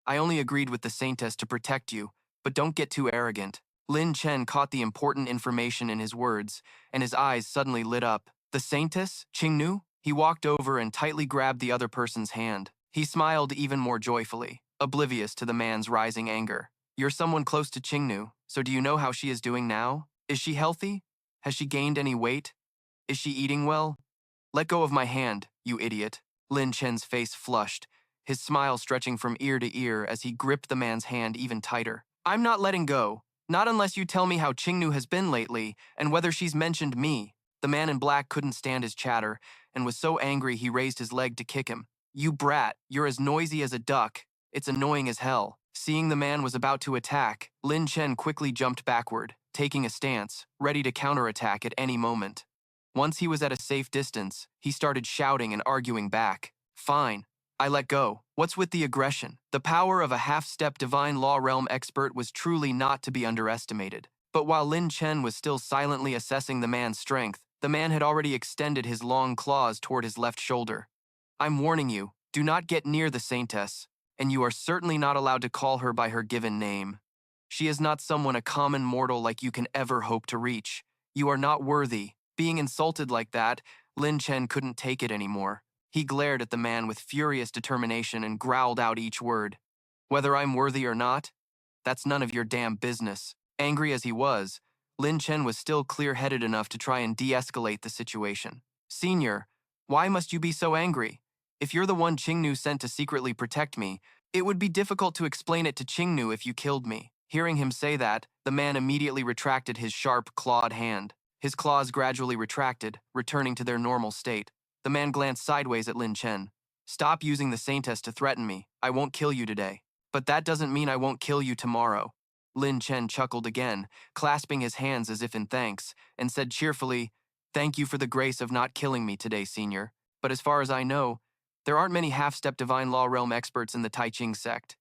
I only agreed with the Saintess to protect you, but don't get too arrogant. Lin Chen caught the important information in his words, and his eyes suddenly lit up. The Saintess? Qingnu? He walked over and tightly grabbed the other person's hand. He smiled even more joyfully, oblivious to the man's rising anger. You're someone close to Qingnu, so do you know how she is doing now? Is she healthy? Has she gained any weight? Is she eating well? Let go of my hand, you idiot. Lin Chen's face flushed, his smile stretching from ear to ear as he gripped the man's hand even tighter. I'm not letting go. Not unless you tell me how Qingnu has been lately, and whether she's mentioned me. The man in black couldn't stand his chatter, and was so angry he raised his leg to kick him. You brat, you're as noisy as a duck. It's annoying as hell. Seeing the man was about to attack, Lin Chen quickly jumped backward, taking a stance, ready to counterattack at any moment. Once he was at a safe distance, he started shouting and arguing back. Fine. I let go. What's with the aggression? The power of a half-step Divine Law Realm expert was truly not to be underestimated. But while Lin Chen was still silently assessing the man's strength, the man had already extended his long claws toward his left shoulder. I'm warning you, do not get near the Saintess, and you are certainly not allowed to call her by her given name. She is not someone a common mortal like you can ever hope to reach. You are not worthy. Being insulted like that, Lin Chen couldn't take it anymore. He glared at the man with furious determination and growled out each word. Whether I'm worthy or not? That's none of your damn business. Angry as he was, Lin Chen was still clear-headed enough to try and de-escalate the situation. Senior, why must you be so angry? If you're the one Qingnu sent to secretly protect me, it would be difficult to explain it to Qingnu if you killed me. Hearing him say that, the man immediately retracted his sharp, clawed hand. His claws gradually retracted, returning to their normal state. The man glanced sideways at Lin Chen. Stop using the Saintess to threaten me. I won't kill you today. But that doesn't mean I won't kill you tomorrow. Lin Chen chuckled again, clasping his hands as if in thanks, and said cheerfully, Thank you for the grace of not killing me today, senior. But as far as I know, there aren't many half-step Divine Law Realm experts in the Taiching sect.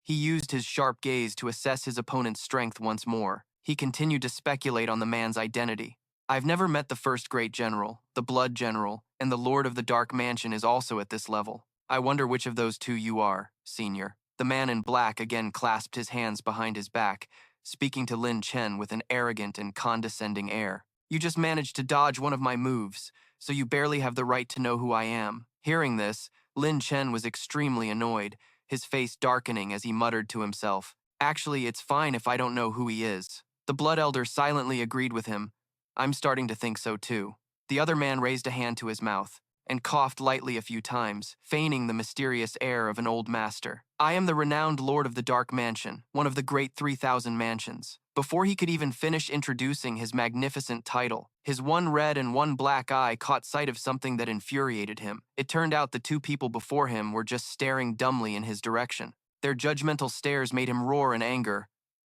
He used his sharp gaze to assess his opponent's strength once more. He continued to speculate on the man's identity. I've never met the first great general, the Blood General, and the Lord of the Dark Mansion is also at this level. I wonder which of those two you are, senior. The man in black again clasped his hands behind his back, speaking to Lin Chen with an arrogant and condescending air. You just managed to dodge one of my moves, so you barely have the right to know who I am. Hearing this, Lin Chen was extremely annoyed, his face darkening as he muttered to himself, Actually, it's fine if I don't know who he is. The Blood Elder silently agreed with him. I'm starting to think so too. The other man raised a hand to his mouth and coughed lightly a few times, feigning the mysterious air of an old master. I am the renowned Lord of the Dark Mansion, one of the great 3,000 mansions. Before he could even finish introducing his magnificent title, his one red and one black eye caught sight of something that infuriated him. It turned out the two people before him were just staring dumbly in his direction. Their judgmental stares made him roar in anger.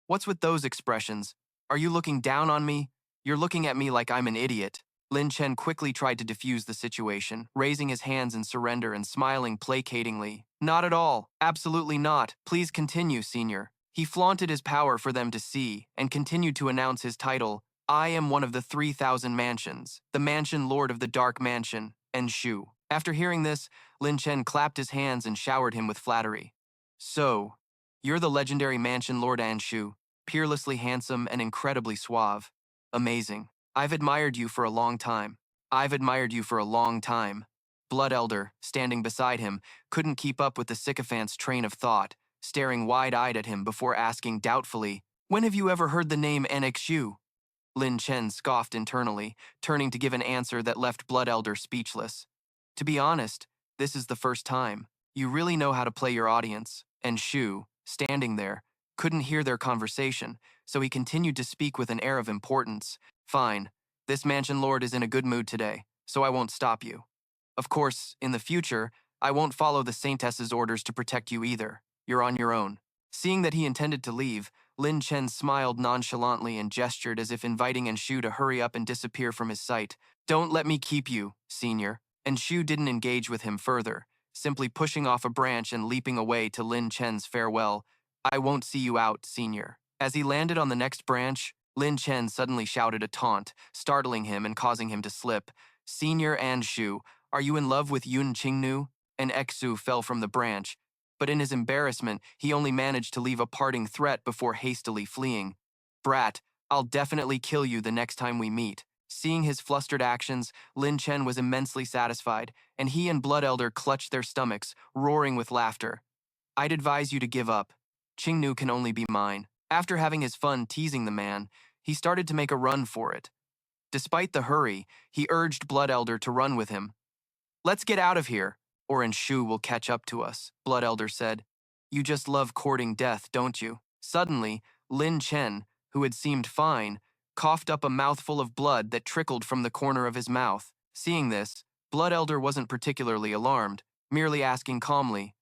What's with those expressions? Are you looking down on me? You're looking at me like I'm an idiot. Lin Chen quickly tried to defuse the situation, raising his hands in surrender and smiling placatingly. Not at all. Absolutely not. Please continue, Senior. He flaunted his power for them to see and continued to announce his title. I am one of the 3,000 mansions, the Mansion Lord of the Dark Mansion, and Shu. After hearing this, Lin Chen clapped his hands and showered him with flattery. So, you're the legendary Mansion Lord Anshu, peerlessly handsome and incredibly suave. Amazing. I've admired you for a long time. I've admired you for a long time. Blood Elder, standing beside him, couldn't keep up with the sycophant's train of thought, staring wide-eyed at him before asking doubtfully, When have you ever heard the name NXU? Lin Chen scoffed internally, turning to give an answer that left Blood Elder speechless. To be honest, this is the first time. You really know how to play your audience. And Shu, standing there, couldn't hear their conversation, so he continued to speak with an air of importance. Fine, this mansion lord is in a good mood today, so I won't stop you. Of course, in the future, I won't follow the Saintess's orders to protect you either. You're on your own. Seeing that he intended to leave, Lin Chen smiled nonchalantly and gestured as if inviting Enshu to hurry up and disappear from his sight. Don't let me keep you, Senior. Enshu didn't engage with him further, simply pushing off a branch and leaping away to Lin Chen's farewell. I won't see you out, Senior. As he landed on the next branch, Lin Chen suddenly shouted a taunt, startling him and causing him to slip. Senior Anshu, are you in love with Yun Qingnu? And Exu fell from the branch, but in his embarrassment, he only managed to leave a parting threat before hastily fleeing. Brat, I'll definitely kill you the next time we meet. Seeing his flustered actions, Lin Chen was immensely satisfied, and he and Blood Elder clutched their stomachs, roaring with laughter. I'd advise you to give up. Qingnu can only be mine. After having his fun teasing the man, he started to make a run for it. Despite the hurry, he urged Blood Elder to run with him. Let's get out of here, or Enshu will catch up to us, Blood Elder said. You just love courting death, don't you? Suddenly, Lin Chen, who had seemed fine, coughed up a mouthful of blood that trickled from the corner of his mouth. Seeing this, Blood Elder wasn't particularly alarmed, merely asking calmly,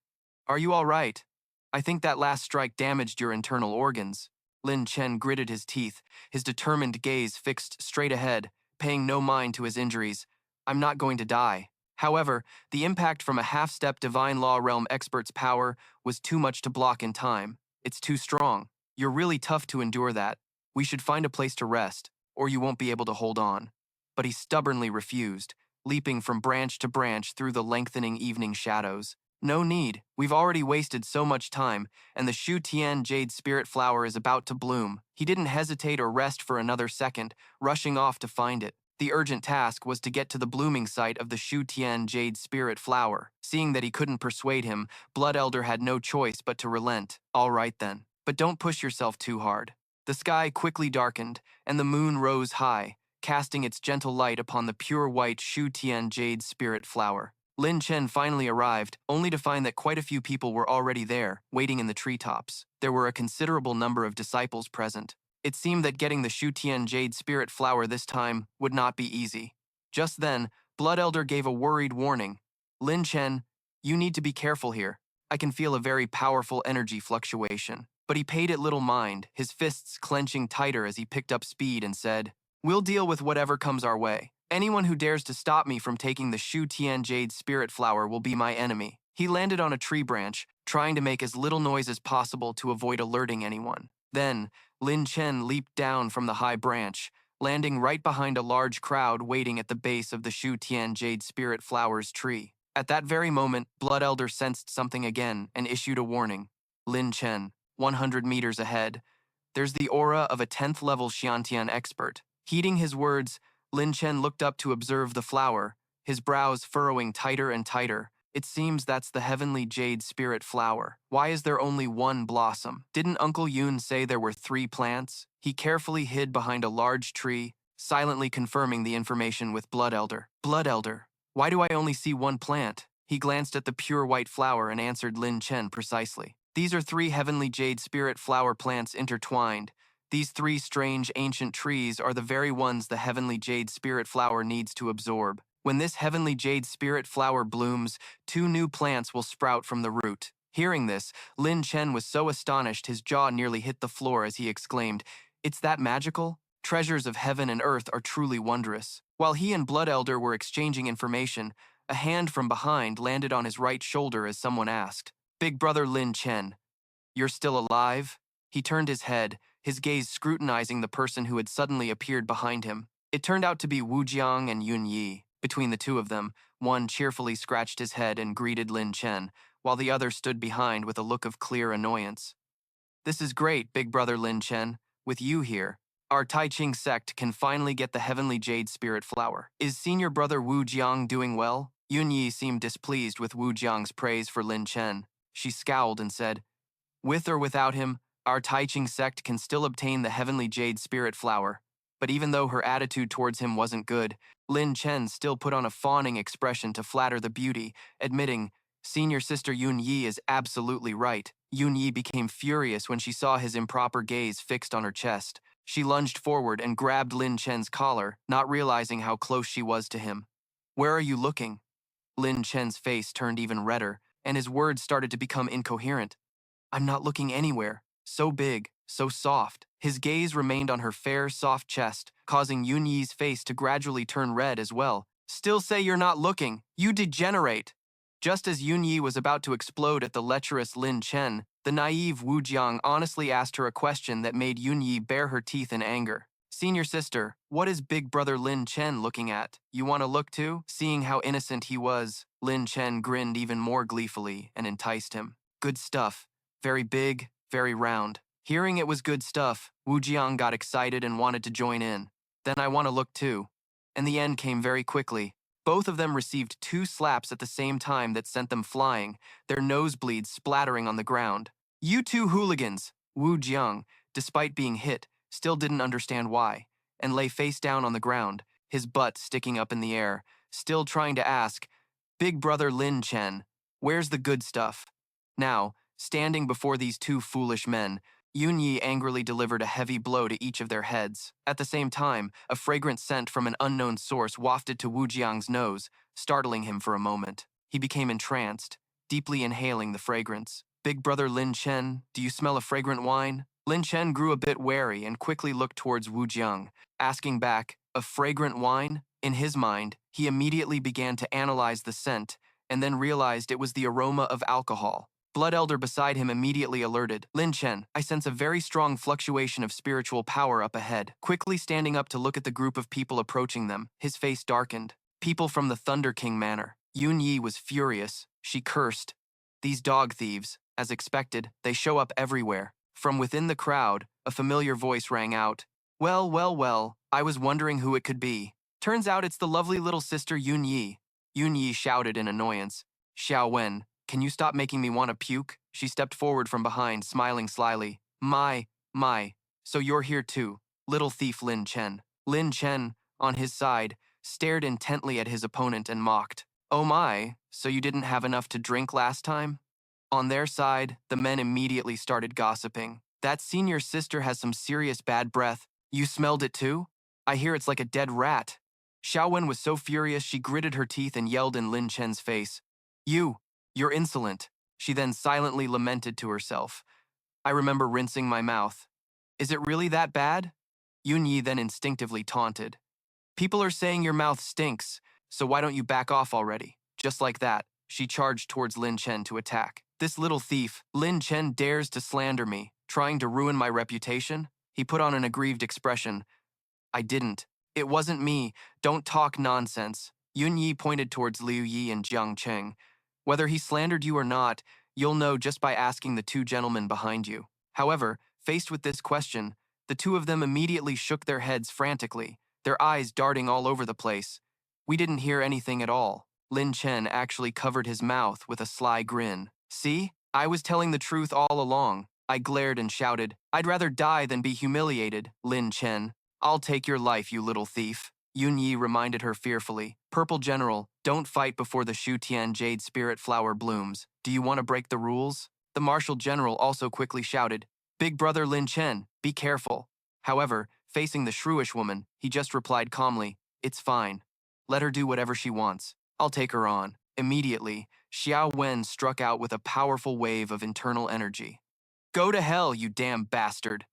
Are you all right? I think that last strike damaged your internal organs. Lin Chen gritted his teeth, his determined gaze fixed straight ahead, paying no mind to his injuries. I'm not going to die. However, the impact from a half-step Divine Law Realm expert's power was too much to block in time. It's too strong. You're really tough to endure that. We should find a place to rest, or you won't be able to hold on. But he stubbornly refused, leaping from branch to branch through the lengthening evening shadows. No need. We've already wasted so much time, and the Shu Tian Jade Spirit Flower is about to bloom. He didn't hesitate or rest for another second, rushing off to find it. The urgent task was to get to the blooming site of the Shu Tian Jade Spirit Flower. Seeing that he couldn't persuade him, Blood Elder had no choice but to relent. All right then. But don't push yourself too hard. The sky quickly darkened, and the moon rose high, casting its gentle light upon the pure white Shu Tian Jade Spirit Flower. Lin Chen finally arrived, only to find that quite a few people were already there, waiting in the treetops. There were a considerable number of disciples present. It seemed that getting the Shu Tian Jade Spirit Flower this time would not be easy. Just then, Blood Elder gave a worried warning. Lin Chen, you need to be careful here. I can feel a very powerful energy fluctuation. But he paid it little mind, his fists clenching tighter as he picked up speed and said, We'll deal with whatever comes our way. Anyone who dares to stop me from taking the Shu Tian Jade Spirit Flower will be my enemy. He landed on a tree branch, trying to make as little noise as possible to avoid alerting anyone. Then, Lin Chen leaped down from the high branch, landing right behind a large crowd waiting at the base of the Shu Tian Jade Spirit Flower's tree. At that very moment, Blood Elder sensed something again and issued a warning. Lin Chen, 100 meters ahead. There's the aura of a 10th level Xiantian expert. Heeding his words, Lin Chen looked up to observe the flower, his brows furrowing tighter and tighter. It seems that's the heavenly jade spirit flower. Why is there only one blossom? Didn't Uncle Yun say there were 3 plants? He carefully hid behind a large tree, silently confirming the information with Blood Elder. Blood Elder, why do I only see 1 plant? He glanced at the pure white flower and answered Lin Chen precisely. These are 3 heavenly jade spirit flower plants intertwined. These 3 strange ancient trees are the very ones the heavenly jade spirit flower needs to absorb. When this heavenly jade spirit flower blooms, 2 new plants will sprout from the root. Hearing this, Lin Chen was so astonished his jaw nearly hit the floor as he exclaimed, "It's that magical? Treasures of heaven and earth are truly wondrous." While he and Blood Elder were exchanging information, a hand from behind landed on his right shoulder as someone asked, "Big brother Lin Chen, you're still alive?" He turned his head, his gaze scrutinizing the person who had suddenly appeared behind him. It turned out to be Wu Jiang and Yun Yi. Between the 2 of them, one cheerfully scratched his head and greeted Lin Chen, while the other stood behind with a look of clear annoyance. "This is great, big brother Lin Chen. With you here, our Tai Ching sect can finally get the heavenly jade spirit flower. Is senior brother Wu Jiang doing well?" Yun Yi seemed displeased with Wu Jiang's praise for Lin Chen. She scowled and said, "With or without him, our Tai Ching sect can still obtain the heavenly jade spirit flower." But even though her attitude towards him wasn't good, Lin Chen still put on a fawning expression to flatter the beauty, admitting, "Senior sister Yun Yi is absolutely right." Yun Yi became furious when she saw his improper gaze fixed on her chest. She lunged forward and grabbed Lin Chen's collar, not realizing how close she was to him. "Where are you looking?" Lin Chen's face turned even redder, and his words started to become incoherent. "I'm not looking anywhere. So big, so soft." His gaze remained on her fair, soft chest, causing Yun Yi's face to gradually turn red as well. "Still say you're not looking. You degenerate." Just as Yun Yi was about to explode at the lecherous Lin Chen, the naive Wu Jiang honestly asked her a question that made Yun Yi bare her teeth in anger. "Senior sister, what is big brother Lin Chen looking at? You want to look too?" Seeing how innocent he was, Lin Chen grinned even more gleefully and enticed him. "Good stuff. Very big, very round." Hearing it was good stuff, Wu Jiang got excited and wanted to join in. "Then I want to look too." And the end came very quickly. Both of them received 2 slaps at the same time that sent them flying, their nosebleeds splattering on the ground. "You 2 hooligans!" Wu Jiang, despite being hit, still didn't understand why, and lay face down on the ground, his butt sticking up in the air, still trying to ask, "Big brother Lin Chen, where's the good stuff?" Now, standing before these 2 foolish men, Yun Yi angrily delivered a heavy blow to each of their heads. At the same time, a fragrant scent from an unknown source wafted to Wu Jiang's nose, startling him for a moment. He became entranced, deeply inhaling the fragrance. "Big brother Lin Chen, do you smell a fragrant wine?" Lin Chen grew a bit wary and quickly looked towards Wu Jiang, asking back, "A fragrant wine?" In his mind, he immediately began to analyze the scent, and then realized it was the aroma of alcohol. Blood Elder beside him immediately alerted, "Lin Chen, I sense a very strong fluctuation of spiritual power up ahead." Quickly standing up to look at the group of people approaching them, his face darkened. People from the Thunder King Manor. Yun Yi was furious. She cursed. "These dog thieves. As expected, they show up everywhere." From within the crowd, a familiar voice rang out, "Well, well, well, I was wondering who it could be. Turns out it's the lovely little sister Yun Yi." Yun Yi shouted in annoyance, "Xiao Wen, can you stop making me want to puke?" She stepped forward from behind, smiling slyly. My, so you're here too, little thief Lin Chen." Lin Chen, on his side, stared intently at his opponent and mocked. "Oh my, so you didn't have enough to drink last time?" On their side, the men immediately started gossiping. "That senior sister has some serious bad breath. You smelled it too? I hear it's like a dead rat." Xiaowen was so furious she gritted her teeth and yelled in Lin Chen's face, You're insolent." She then silently lamented to herself, "I remember rinsing my mouth. Is it really that bad?" Yun Yi then instinctively taunted, "People are saying your mouth stinks, so why don't you back off already?" Just like that, she charged towards Lin Chen to attack. "This little thief, Lin Chen, dares to slander me, trying to ruin my reputation?" He put on an aggrieved expression. "I didn't. It wasn't me. Don't talk nonsense." Yun Yi pointed towards Liu Yi and Jiang Cheng. "Whether he slandered you or not, You'll know just by asking the two gentlemen behind you. However, faced with this question, the two of them immediately shook their heads frantically, their eyes darting all over the place. We didn't hear anything at all. Lin Chen actually covered his mouth with a sly grin. See? I was telling the truth all along. I glared and shouted, I'd rather die than be humiliated, Lin Chen. I'll take your life, you little thief. Yun Yi reminded her fearfully. Purple General, don't fight before the Shu Tian Jade Spirit Flower blooms. Do you want to break the rules? The Marshal General also quickly shouted, Big brother Lin Chen, be careful. However, facing the shrewish woman, he just replied calmly, It's fine. Let her do whatever she wants. I'll take her on. Immediately, Xiao Wen struck out with a powerful wave of internal energy. Go to hell, you damn bastard!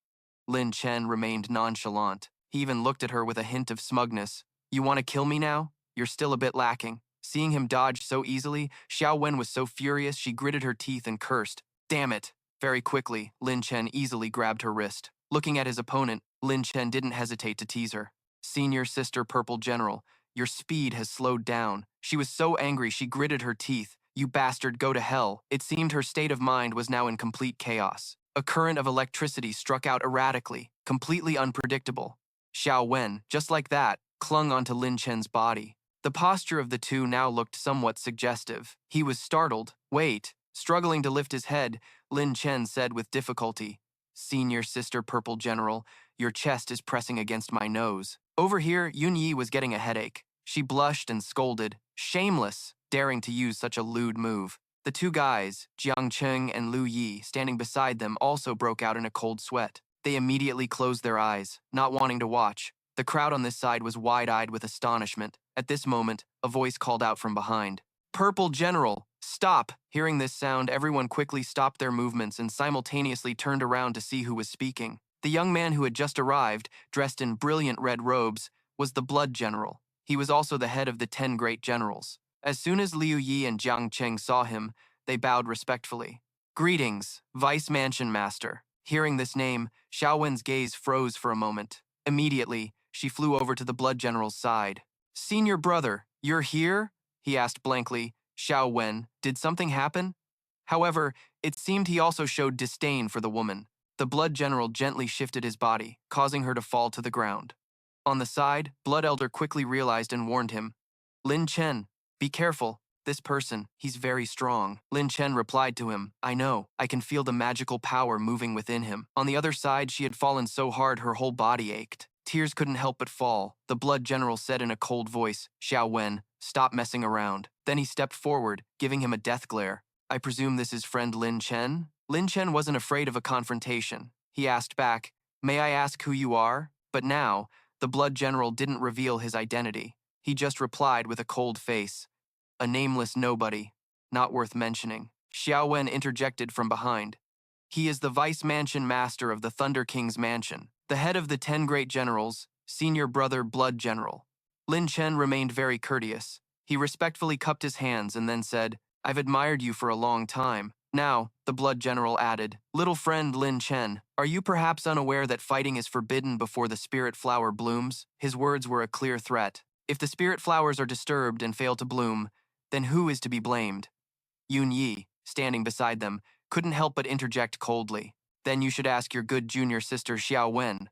Lin Chen remained nonchalant. He even looked at her with a hint of smugness. You want to kill me now? You're still a bit lacking. Seeing him dodge so easily, Xiao Wen was so furious she gritted her teeth and cursed. Damn it! Very quickly, Lin Chen easily grabbed her wrist. Looking at his opponent, Lin Chen didn't hesitate to tease her. Senior Sister Purple General, your speed has slowed down. She was so angry she gritted her teeth. You bastard, go to hell. It seemed her state of mind was now in complete chaos. A current of electricity struck out erratically, completely unpredictable. Xiao Wen, just like that, clung onto Lin Chen's body. The posture of the two now looked somewhat suggestive. He was startled. Wait. Struggling to lift his head, Lin Chen said with difficulty, Senior Sister Purple General, your chest is pressing against my nose. Over here, Yun Yi was getting a headache. She blushed and scolded. Shameless, daring to use such a lewd move. The two guys, Jiang Cheng and Lu Yi, standing beside them also broke out in a cold sweat. They immediately closed their eyes, not wanting to watch. The crowd on this side was wide-eyed with astonishment. At this moment, a voice called out from behind. Purple General, stop! Hearing this sound, everyone quickly stopped their movements and simultaneously turned around to see who was speaking. The young man who had just arrived, dressed in brilliant red robes, was the Blood General. He was also the head of the 10 Great Generals. As soon as Liu Yi and Jiang Cheng saw him, they bowed respectfully. Greetings, Vice Mansion Master. Hearing this name, Xiao Wen's gaze froze for a moment. Immediately, she flew over to the Blood General's side. Senior brother, you're here? He asked blankly. Xiao Wen, did something happen? However, it seemed he also showed disdain for the woman. The Blood General gently shifted his body, causing her to fall to the ground. On the side, Blood Elder quickly realized and warned him. Lin Chen, be careful. This person, he's very strong. Lin Chen replied to him, I know. I can feel the magical power moving within him. On the other side, she had fallen so hard her whole body ached. Tears couldn't help but fall. The Blood General said in a cold voice, Xiao Wen, stop messing around. Then he stepped forward, giving him a death glare. I presume this is friend Lin Chen? Lin Chen wasn't afraid of a confrontation. He asked back, May I ask who you are? But now, the Blood General didn't reveal his identity. He just replied with a cold face. A nameless nobody, not worth mentioning. Xiao Wen interjected from behind. He is the Vice Mansion Master of the Thunder King's mansion, the head of the 10 Great Generals, Senior Brother Blood General. Lin Chen remained very courteous. He respectfully cupped his hands and then said, I've admired you for a long time. Now, the Blood General added, Little friend Lin Chen, are you perhaps unaware that fighting is forbidden before the spirit flower blooms? His words were a clear threat. If the spirit flowers are disturbed and fail to bloom, then who is to be blamed? Yun Yi, standing beside them, couldn't help but interject coldly. Then you should ask your good junior sister Xiao Wen.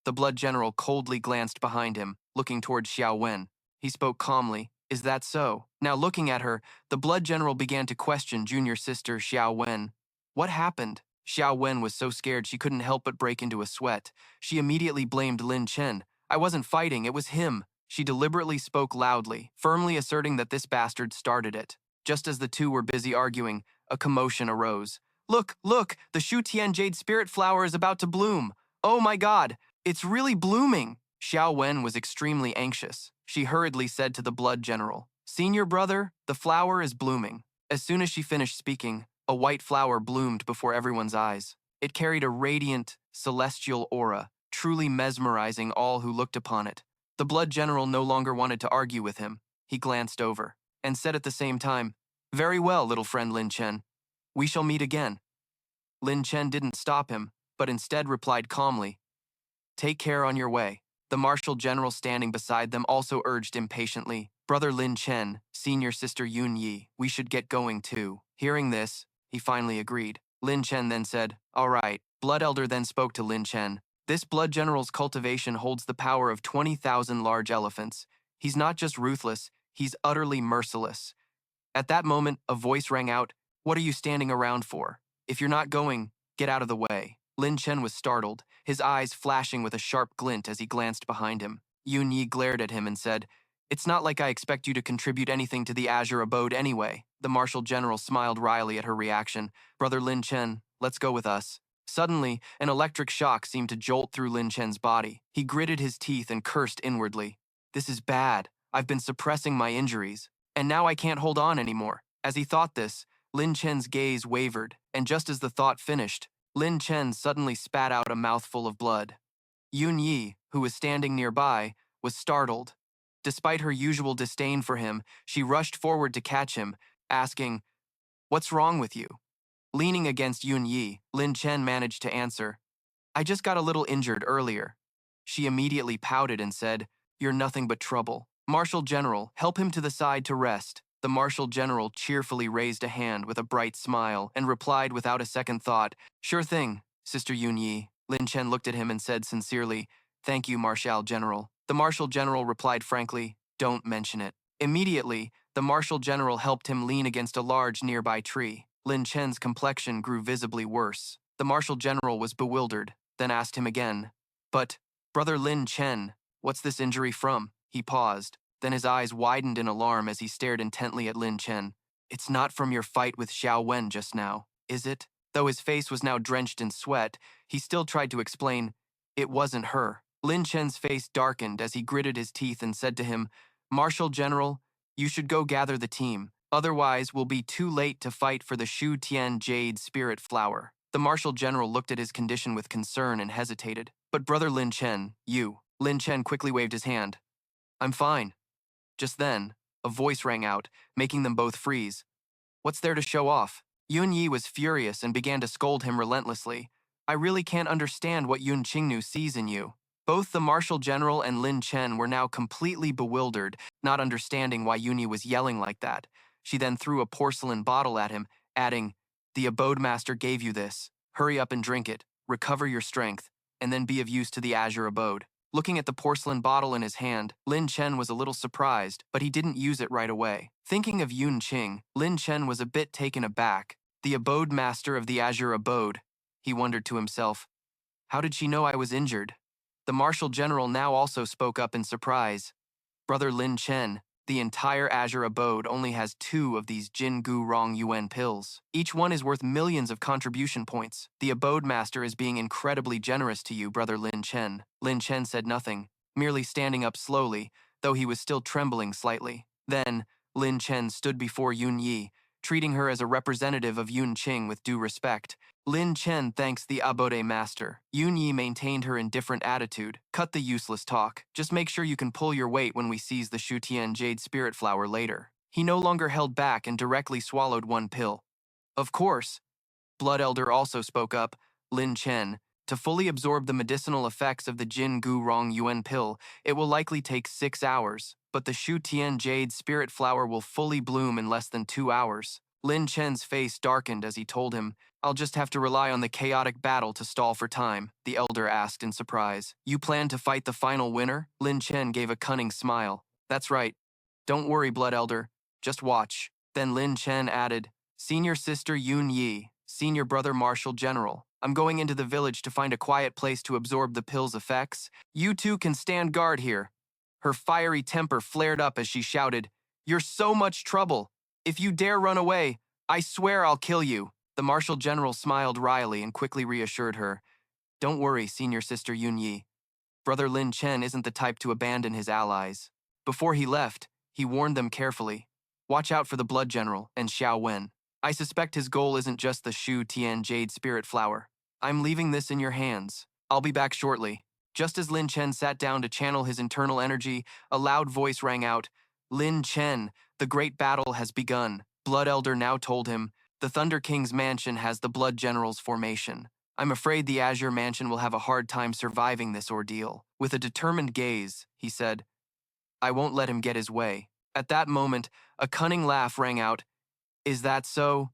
The Blood General coldly glanced behind him, looking toward Xiao Wen. He spoke calmly. Is that so? Now looking at her, the Blood General began to question junior sister Xiao Wen. What happened? Xiao Wen was so scared she couldn't help but break into a sweat. She immediately blamed Lin Chen. I wasn't fighting, it was him. She deliberately spoke loudly, firmly asserting that this bastard started it. Just as the two were busy arguing, a commotion arose. Look, look, the Shu Tian Jade Spirit Flower is about to bloom. Oh my god, it's really blooming. Xiao Wen was extremely anxious. She hurriedly said to the Blood General, Senior brother, the flower is blooming. As soon as she finished speaking, a white flower bloomed before everyone's eyes. It carried a radiant, celestial aura, truly mesmerizing all who looked upon it. The Blood General no longer wanted to argue with him. He glanced over and said at the same time, Very well, little friend Lin Chen. We shall meet again. Lin Chen didn't stop him, but instead replied calmly, Take care on your way. The Marshal General standing beside them also urged impatiently, Brother Lin Chen, Senior Sister Yun Yi, we should get going too. Hearing this, he finally agreed. Lin Chen then said, "All right." Blood Elder then spoke to Lin Chen. "This Blood General's cultivation holds the power of 20,000 large elephants. He's not just ruthless, he's utterly merciless." At that moment, a voice rang out, "What are you standing around for? If you're not going, get out of the way." Lin Chen was startled, his eyes flashing with a sharp glint as he glanced behind him. Yun Yi glared at him and said, "It's not like I expect you to contribute anything to the Azure Abode anyway." The Marshal General smiled wryly at her reaction. "Brother Lin Chen, let's go with us." Suddenly, an electric shock seemed to jolt through Lin Chen's body. He gritted his teeth and cursed inwardly. "This is bad. I've been suppressing my injuries. And now I can't hold on anymore." As he thought this, Lin Chen's gaze wavered, and just as the thought finished, Lin Chen suddenly spat out a mouthful of blood. Yun Yi, who was standing nearby, was startled. Despite her usual disdain for him, she rushed forward to catch him, asking, "What's wrong with you?" Leaning against Yun Yi, Lin Chen managed to answer, "I just got a little injured earlier." She immediately pouted and said, "You're nothing but trouble. Marshal General, help him to the side to rest." The Marshal General cheerfully raised a hand with a bright smile and replied without a second thought, "Sure thing, Sister Yun Yi." Lin Chen looked at him and said sincerely, "Thank you, Marshal General." The Marshal General replied frankly, "Don't mention it." Immediately, the Marshal General helped him lean against a large nearby tree. Lin Chen's complexion grew visibly worse. The Marshal General was bewildered, then asked him again, "But, Brother Lin Chen, what's this injury from?" He paused, then his eyes widened in alarm as he stared intently at Lin Chen. "It's not from your fight with Xiao Wen just now, is it?" Though his face was now drenched in sweat, he still tried to explain, "It wasn't her." Lin Chen's face darkened as he gritted his teeth and said to him, "Marshal General, you should go gather the team. Otherwise, we'll be too late to fight for the Shu Tian Jade Spirit Flower." The Marshal General looked at his condition with concern and hesitated. "But Brother Lin Chen, you." Lin Chen quickly waved his hand. "I'm fine." Just then, a voice rang out, making them both freeze. "What's there to show off?" Yun Yi was furious and began to scold him relentlessly. "I really can't understand what Yun Qingnu sees in you." Both the Marshal General and Lin Chen were now completely bewildered, not understanding why Yun Yi was yelling like that. She then threw a porcelain bottle at him, adding, "The Abode Master gave you this. Hurry up and drink it, recover your strength, and then be of use to the Azure Abode." Looking at the porcelain bottle in his hand, Lin Chen was a little surprised, but he didn't use it right away. Thinking of Yun Qing, Lin Chen was a bit taken aback. The Abode Master of the Azure Abode, he wondered to himself. How did she know I was injured? The Marshal General now also spoke up in surprise. "Brother Lin Chen, the entire Azure Abode only has 2 of these Jin Gu Rong Yuan pills. Each one is worth millions of contribution points. The Abode Master is being incredibly generous to you, Brother Lin Chen." Lin Chen said nothing, merely standing up slowly, though he was still trembling slightly. Then, Lin Chen stood before Yun Yi, treating her as a representative of Yun Qing with due respect. "Lin Chen thanks the Abode Master." Yun Yi maintained her indifferent attitude. "Cut the useless talk. Just make sure you can pull your weight when we seize the Shutian Jade Spirit Flower later." He no longer held back and directly swallowed 1 pill. "Of course." Blood Elder also spoke up, "Lin Chen, to fully absorb the medicinal effects of the Jin Gu Rong Yuan pill, it will likely take 6 hours, but the Shu Tian Jade Spirit Flower will fully bloom in less than 2 hours. Lin Chen's face darkened as he told him, "I'll just have to rely on the chaotic battle to stall for time," the elder asked in surprise. "You plan to fight the final winner?" Lin Chen gave a cunning smile. "That's right. Don't worry, Blood Elder. Just watch." Then Lin Chen added, "Senior Sister Yun Yi, Senior Brother Marshal General, I'm going into the village to find a quiet place to absorb the pill's effects. You two can stand guard here." Her fiery temper flared up as she shouted, "You're so much trouble. If you dare run away, I swear I'll kill you." The Marshal General smiled wryly and quickly reassured her, "Don't worry, Senior Sister Yun Yi. Brother Lin Chen isn't the type to abandon his allies." Before he left, he warned them carefully, "Watch out for the Blood General and Xiao Wen. I suspect his goal isn't just the Shu Tian Jade Spirit Flower. I'm leaving this in your hands. I'll be back shortly." Just as Lin Chen sat down to channel his internal energy, a loud voice rang out, "Lin Chen, the great battle has begun." Blood Elder now told him, "The Thunder King's mansion has the Blood General's formation. I'm afraid the Azure Mansion will have a hard time surviving this ordeal." With a determined gaze, he said, "I won't let him get his way." At that moment, a cunning laugh rang out, "Is that so?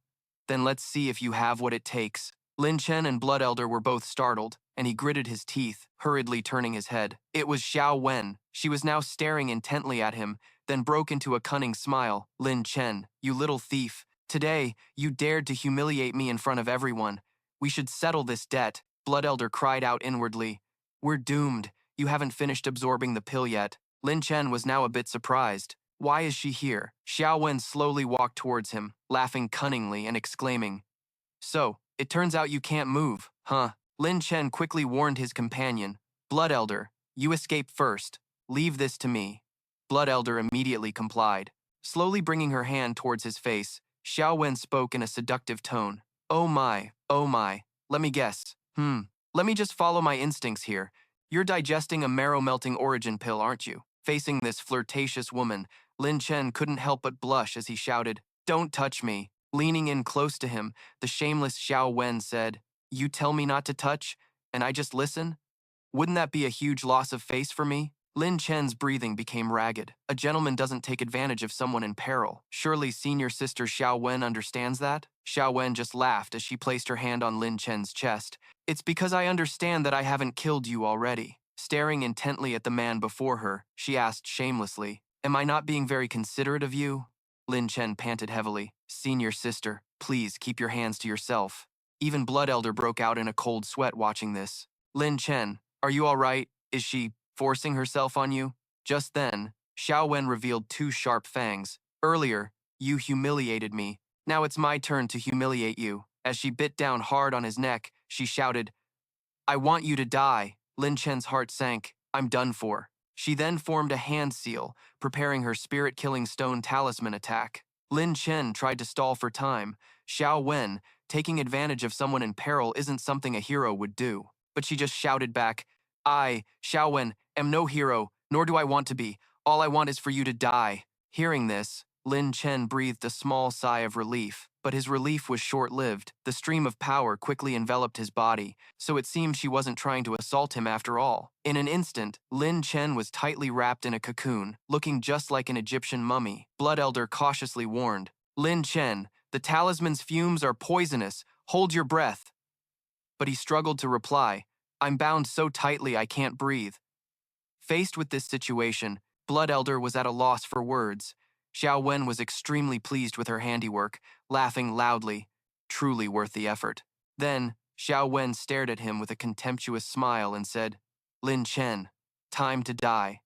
Then let's see if you have what it takes. Lin Chen and Blood Elder were both startled, and he gritted his teeth, hurriedly turning his head. It was Xiao Wen. She was now staring intently at him, then broke into a cunning smile. Lin Chen, you little thief. Today, you dared to humiliate me in front of everyone. We should settle this debt. Blood Elder cried out inwardly. We're doomed. You haven't finished absorbing the pill yet. Lin Chen was now a bit surprised. Why is she here? Xiao Wen slowly walked towards him, laughing cunningly and exclaiming, So, it turns out you can't move, huh? Lin Chen quickly warned his companion, Blood Elder, you escape first. Leave this to me. Blood Elder immediately complied. Slowly bringing her hand towards his face, Xiao Wen spoke in a seductive tone. Oh my, let me guess. Let me just follow my instincts here. You're digesting a marrow-melting origin pill, aren't you? Facing this flirtatious woman, Lin Chen couldn't help but blush as he shouted, Don't touch me. Leaning in close to him, the shameless Xiao Wen said, You tell me not to touch, and I just listen? Wouldn't that be a huge loss of face for me? Lin Chen's breathing became ragged. A gentleman doesn't take advantage of someone in peril. Surely senior sister Xiao Wen understands that? Xiao Wen just laughed as she placed her hand on Lin Chen's chest. It's because I understand that I haven't killed you already. Staring intently at the man before her, she asked shamelessly, Am I not being very considerate of you? Lin Chen panted heavily. Senior sister, please keep your hands to yourself. Even Blood Elder broke out in a cold sweat watching this. Lin Chen, are you all right? Is she forcing herself on you? Just then, Xiao Wen revealed two sharp fangs. Earlier, you humiliated me. Now it's my turn to humiliate you. As she bit down hard on his neck, she shouted, I want you to die. Lin Chen's heart sank. I'm done for. She then formed a hand seal, preparing her spirit-killing stone talisman attack. Lin Chen tried to stall for time. Xiao Wen, taking advantage of someone in peril isn't something a hero would do. But she just shouted back, I, Xiao Wen, am no hero, nor do I want to be. All I want is for you to die. Hearing this, Lin Chen breathed a small sigh of relief, but his relief was short-lived. The stream of power quickly enveloped his body, so it seemed she wasn't trying to assault him after all. In an instant, Lin Chen was tightly wrapped in a cocoon, looking just like an Egyptian mummy. Blood Elder cautiously warned, Lin Chen, the talisman's fumes are poisonous. Hold your breath. But he struggled to reply, I'm bound so tightly I can't breathe. Faced with this situation, Blood Elder was at a loss for words. Xiao Wen was extremely pleased with her handiwork, laughing loudly, truly worth the effort. Then, Xiao Wen stared at him with a contemptuous smile and said, Lin Chen, time to die.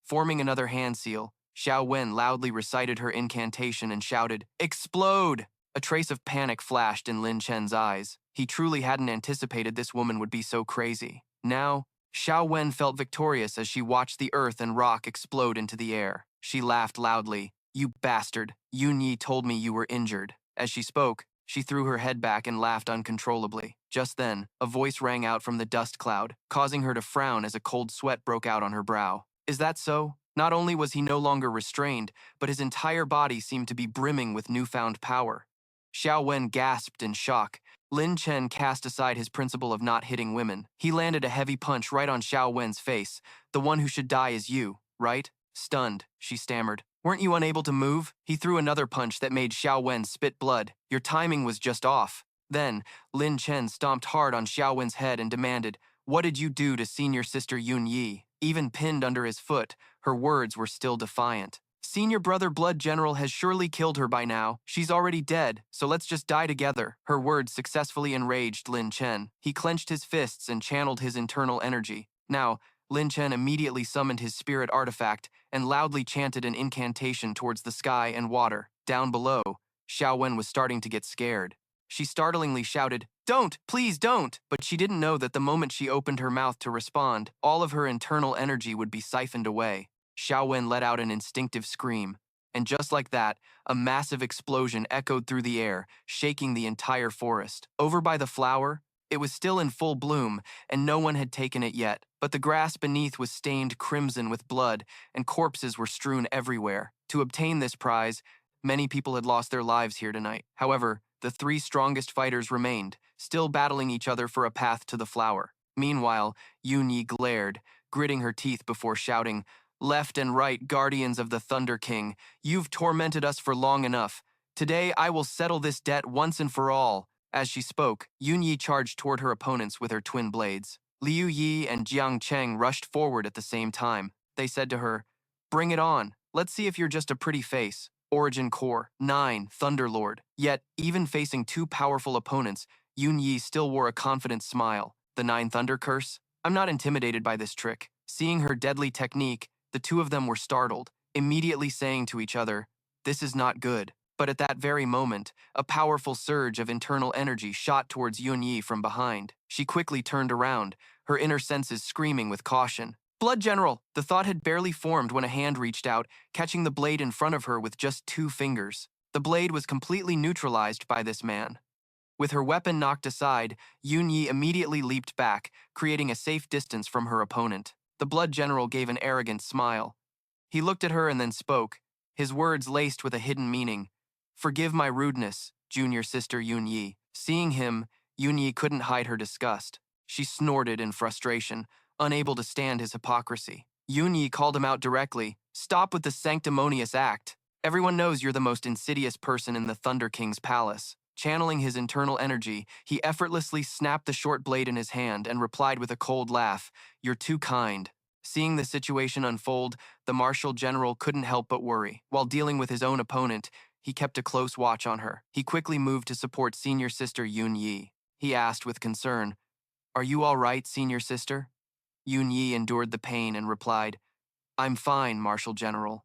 Forming another hand seal, Xiao Wen loudly recited her incantation and shouted, Explode! A trace of panic flashed in Lin Chen's eyes. He truly hadn't anticipated this woman would be so crazy. Now, Xiao Wen felt victorious as she watched the earth and rock explode into the air. She laughed loudly. You bastard, Yun Yi told me you were injured. As she spoke, she threw her head back and laughed uncontrollably. Just then, a voice rang out from the dust cloud, causing her to frown as a cold sweat broke out on her brow. Is that so? Not only was he no longer restrained, but his entire body seemed to be brimming with newfound power. Xiao Wen gasped in shock. Lin Chen cast aside his principle of not hitting women. He landed a heavy punch right on Xiao Wen's face. The one who should die is you, right? Stunned, she stammered. Weren't you unable to move? He threw another punch that made Xiao Wen spit blood. Your timing was just off. Then, Lin Chen stomped hard on Xiao Wen's head and demanded, What did you do to senior sister Yun Yi? Even pinned under his foot, her words were still defiant. Senior brother Blood General has surely killed her by now. She's already dead, so let's just die together. Her words successfully enraged Lin Chen. He clenched his fists and channeled his internal energy. Now, Lin Chen immediately summoned his spirit artifact and loudly chanted an incantation towards the sky and water. Down below, Xiao Wen was starting to get scared. She startlingly shouted, Don't! Please don't! But she didn't know that the moment she opened her mouth to respond, all of her internal energy would be siphoned away. Xiao Wen let out an instinctive scream, and just like that, a massive explosion echoed through the air, shaking the entire forest. Over by the flower, it was still in full bloom, and no one had taken it yet, but the grass beneath was stained crimson with blood, and corpses were strewn everywhere. To obtain this prize, many people had lost their lives here tonight. However, the three strongest fighters remained, still battling each other for a path to the flower. Meanwhile, Yun Yi glared, gritting her teeth before shouting, Left and right, guardians of the Thunder King, you've tormented us for long enough. Today I will settle this debt once and for all. As she spoke, Yun Yi charged toward her opponents with her twin blades. Liu Yi and Jiang Cheng rushed forward at the same time. They said to her, "Bring it on. Let's see if you're just a pretty face." Origin Core 9, Thunderlord. Yet, even facing two powerful opponents, Yun Yi still wore a confident smile. The 9 Thunder Curse? I'm not intimidated by this trick. Seeing her deadly technique, the two of them were startled, immediately saying to each other, "This is not good." But at that very moment, a powerful surge of internal energy shot towards Yun Yi from behind. She quickly turned around, her inner senses screaming with caution. "Blood General!" The thought had barely formed when a hand reached out, catching the blade in front of her with just 2 fingers. The blade was completely neutralized by this man. With her weapon knocked aside, Yun Yi immediately leaped back, creating a safe distance from her opponent. The Blood General gave an arrogant smile. He looked at her and then spoke, his words laced with a hidden meaning. "Forgive my rudeness, junior sister Yun Yi." Seeing him, Yun Yi couldn't hide her disgust. She snorted in frustration, unable to stand his hypocrisy. Yun Yi called him out directly. "Stop with the sanctimonious act. Everyone knows you're the most insidious person in the Thunder King's palace." Channeling his internal energy, he effortlessly snapped the short blade in his hand and replied with a cold laugh, "You're too kind." Seeing the situation unfold, the Marshal General couldn't help but worry. While dealing with his own opponent, he kept a close watch on her. He quickly moved to support senior sister Yun Yi. He asked with concern, "Are you all right, senior sister?" Yun Yi endured the pain and replied, "I'm fine, Marshal General.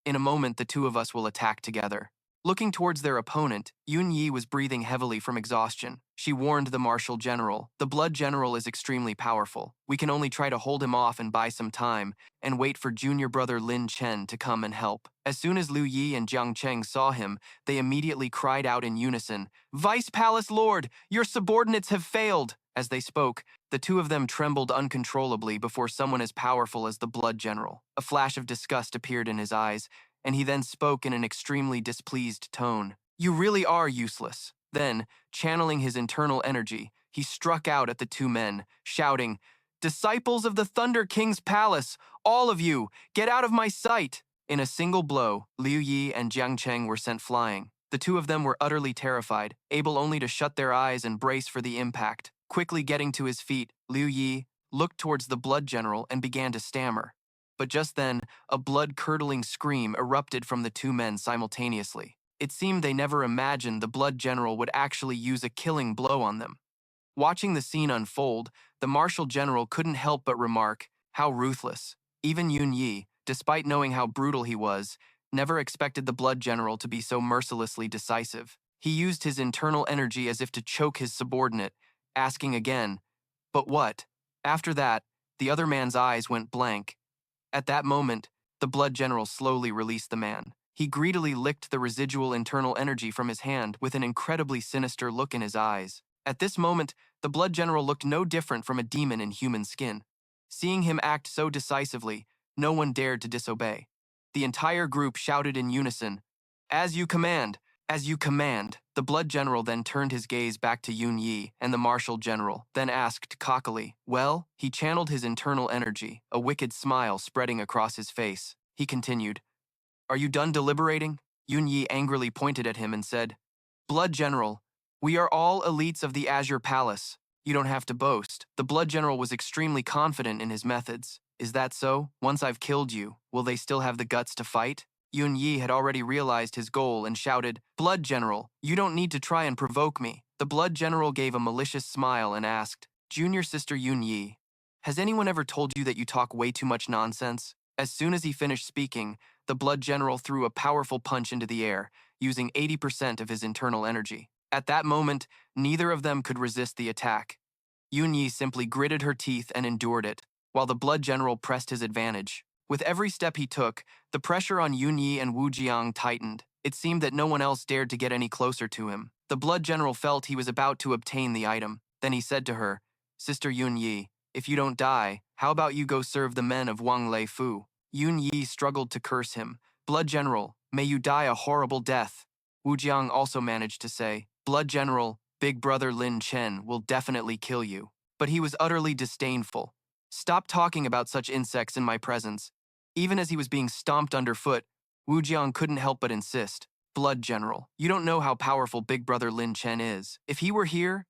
In a moment, the two of us will attack together." Looking towards their opponent, Yun Yi was breathing heavily from exhaustion. She warned the Marshal General, "The Blood General is extremely powerful. We can only try to hold him off and buy some time, and wait for junior brother Lin Chen to come and help." As soon as Liu Yi and Jiang Cheng saw him, they immediately cried out in unison, "Vice Palace Lord, your subordinates have failed!" As they spoke, the two of them trembled uncontrollably before someone as powerful as the Blood General. A flash of disgust appeared in his eyes, and he then spoke in an extremely displeased tone. "You really are useless." Then, channeling his internal energy, he struck out at the two men, shouting, "Disciples of the Thunder King's palace, all of you, get out of my sight!" In a single blow, Liu Yi and Jiang Cheng were sent flying. The two of them were utterly terrified, able only to shut their eyes and brace for the impact. Quickly getting to his feet, Liu Yi looked towards the Blood General and began to stammer. But just then, a blood-curdling scream erupted from the two men simultaneously. It seemed they never imagined the Blood General would actually use a killing blow on them. Watching the scene unfold, the Marshal General couldn't help but remark, how ruthless. Even Yun Yi, despite knowing how brutal he was, never expected the Blood General to be so mercilessly decisive. He used his internal energy as if to choke his subordinate, asking again, "But what?" After that, the other man's eyes went blank. At that moment, the Blood General slowly released the man. He greedily licked the residual internal energy from his hand with an incredibly sinister look in his eyes. At this moment, the Blood General looked no different from a demon in human skin. Seeing him act so decisively, no one dared to disobey. The entire group shouted in unison, "As you command! As you command!" The Blood General then turned his gaze back to Yun Yi and the Marshal General, then asked cockily, "Well?" He channeled his internal energy, a wicked smile spreading across his face. He continued, "Are you done deliberating?" Yun Yi angrily pointed at him and said, "Blood General, we are all elites of the Azure Palace. You don't have to boast." The Blood General was extremely confident in his methods. "Is that so? Once I've killed you, will they still have the guts to fight?" Yun Yi had already realized his goal and shouted, "Blood General, you don't need to try and provoke me." The Blood General gave a malicious smile and asked, "Junior sister Yun Yi, has anyone ever told you that you talk way too much nonsense?" As soon as he finished speaking, the Blood General threw a powerful punch into the air, using 80% of his internal energy. At that moment, neither of them could resist the attack. Yun Yi simply gritted her teeth and endured it, while the Blood General pressed his advantage. With every step he took, the pressure on Yun Yi and Wu Jiang tightened. It seemed that no one else dared to get any closer to him. The Blood General felt he was about to obtain the item. Then he said to her, "Sister Yun Yi, if you don't die, how about you go serve the men of Wang Lei Fu?" Yun Yi struggled to curse him. "Blood General, may you die a horrible death." Wu Jiang also managed to say, "Blood General, big brother Lin Chen will definitely kill you." But he was utterly disdainful. "Stop talking about such insects in my presence." Even as he was being stomped underfoot, Wu Jiang couldn't help but insist, Blood General, you don't know how powerful Big Brother Lin Chen is. If he were here,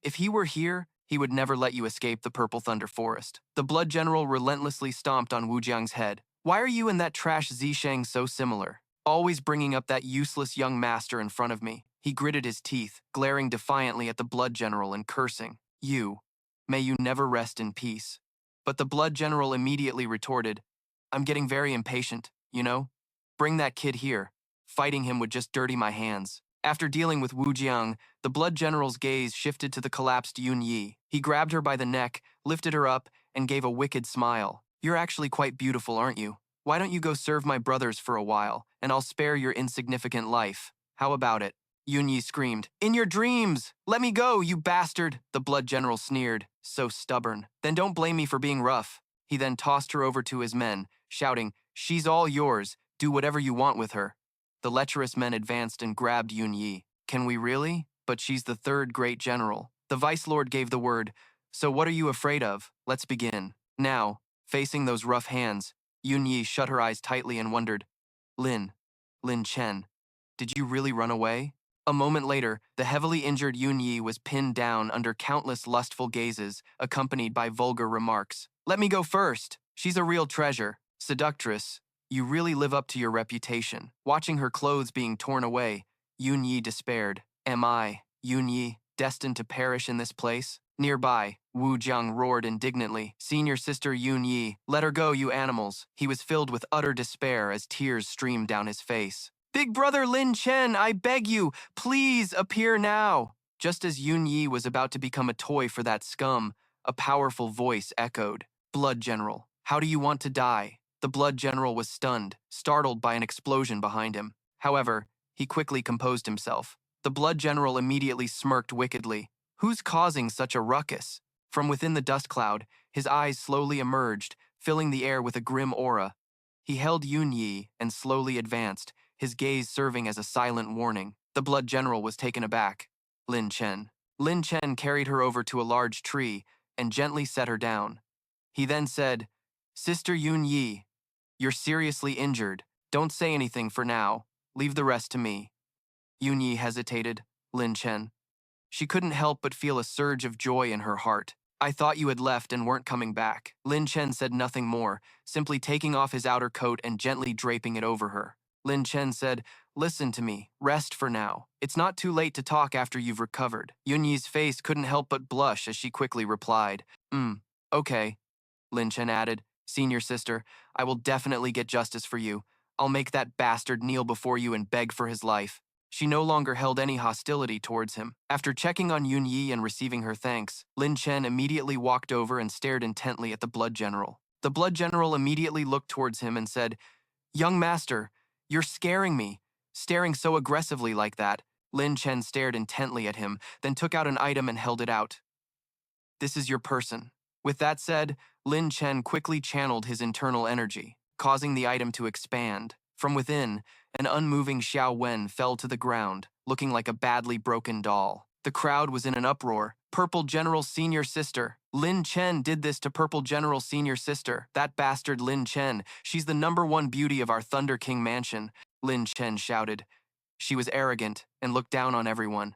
he would never let you escape the Purple Thunder Forest. The Blood General relentlessly stomped on Wu Jiang's head. Why are you and that trash Zisheng so similar? Always bringing up that useless young master in front of me. He gritted his teeth, glaring defiantly at the Blood General and cursing. You. May you never rest in peace. But the Blood General immediately retorted, I'm getting very impatient, you know? Bring that kid here. Fighting him would just dirty my hands. After dealing with Wu Jiang, the Blood General's gaze shifted to the collapsed Yun Yi. He grabbed her by the neck, lifted her up, and gave a wicked smile. You're actually quite beautiful, aren't you? Why don't you go serve my brothers for a while, and I'll spare your insignificant life? How about it? Yun Yi screamed. In your dreams! Let me go, you bastard! The Blood General sneered. So stubborn. Then don't blame me for being rough. He then tossed her over to his men, shouting, She's all yours. Do whatever you want with her. The lecherous men advanced and grabbed Yun Yi. Can we really? But she's the third great general. The Vice Lord gave the word. So what are you afraid of? Let's begin. Now, facing those rough hands, Yun Yi shut her eyes tightly and wondered, Lin Chen, did you really run away? A moment later, the heavily injured Yun Yi was pinned down under countless lustful gazes, accompanied by vulgar remarks. Let me go first. She's a real treasure. Seductress. You really live up to your reputation. Watching her clothes being torn away, Yun Yi despaired. Am I, Yun Yi, destined to perish in this place? Nearby, Wu Jiang roared indignantly. Senior sister Yun Yi, let her go, you animals. He was filled with utter despair as tears streamed down his face. Big brother Lin Chen, I beg you, please appear now. Just as Yun Yi was about to become a toy for that scum, a powerful voice echoed. Blood General, how do you want to die? The Blood General was stunned, startled by an explosion behind him. However, he quickly composed himself. The Blood General immediately smirked wickedly. Who's causing such a ruckus? From within the dust cloud, his eyes slowly emerged, filling the air with a grim aura. He held Yun Yi and slowly advanced, his gaze serving as a silent warning. The Blood General was taken aback. Lin Chen. Lin Chen carried her over to a large tree and gently set her down. He then said, Sister Yun Yi, you're seriously injured. Don't say anything for now. Leave the rest to me. Yun Yi hesitated. Lin Chen. She couldn't help but feel a surge of joy in her heart. I thought you had left and weren't coming back. Lin Chen said nothing more, simply taking off his outer coat and gently draping it over her. Lin Chen said, Listen to me. Rest for now. It's not too late to talk after you've recovered. Yun Yi's face couldn't help but blush as she quickly replied. Okay. Lin Chen added, Senior sister, I will definitely get justice for you. I'll make that bastard kneel before you and beg for his life. She no longer held any hostility towards him. After checking on Yun Yi and receiving her thanks, Lin Chen immediately walked over and stared intently at the Blood General. The Blood General immediately looked towards him and said, Young master, you're scaring me. Staring so aggressively like that, Lin Chen stared intently at him, then took out an item and held it out. This is your person. With that said, Lin Chen quickly channeled his internal energy, causing the item to expand. From within, an unmoving Xiao Wen fell to the ground, looking like a badly broken doll. The crowd was in an uproar. Purple General Senior Sister. Lin Chen did this to Purple General Senior Sister. That bastard Lin Chen. She's the #1 beauty of our Thunder King mansion. Lin Chen shouted. She was arrogant and looked down on everyone.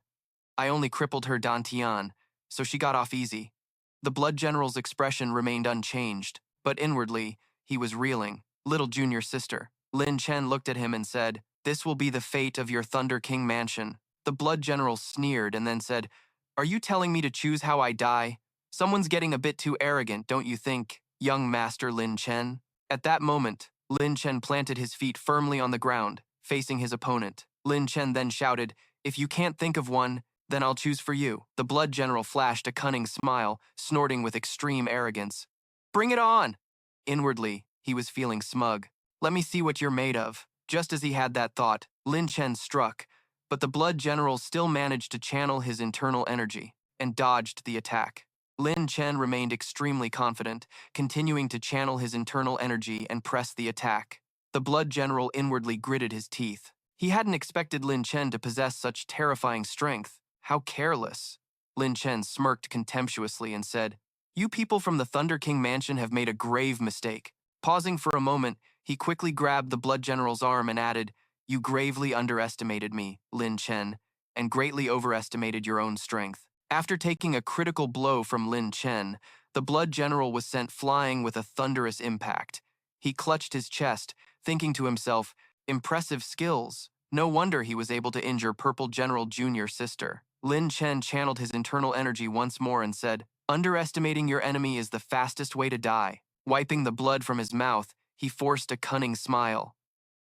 I only crippled her Dantian, so she got off easy. The Blood General's expression remained unchanged, but inwardly, he was reeling. Little junior sister. Lin Chen looked at him and said, This will be the fate of your Thunder King mansion. The Blood General sneered and then said, Are you telling me to choose how I die? Someone's getting a bit too arrogant, don't you think, young Master Lin Chen? At that moment, Lin Chen planted his feet firmly on the ground, facing his opponent. Lin Chen then shouted, If you can't think of one, then I'll choose for you. The Blood General flashed a cunning smile, snorting with extreme arrogance. Bring it on! Inwardly, he was feeling smug. Let me see what you're made of. Just as he had that thought, Lin Chen struck, but the Blood General still managed to channel his internal energy and dodged the attack. Lin Chen remained extremely confident, continuing to channel his internal energy and press the attack. The Blood General inwardly gritted his teeth. He hadn't expected Lin Chen to possess such terrifying strength. How careless. Lin Chen smirked contemptuously and said, You people from the Thunder King mansion have made a grave mistake. Pausing for a moment, he quickly grabbed the Blood General's arm and added, You gravely underestimated me, Lin Chen, and greatly overestimated your own strength. After taking a critical blow from Lin Chen, the Blood General was sent flying with a thunderous impact. He clutched his chest, thinking to himself, impressive skills. No wonder he was able to injure Purple General Jr.'s sister. Lin Chen channeled his internal energy once more and said, underestimating your enemy is the fastest way to die. Wiping the blood from his mouth, he forced a cunning smile.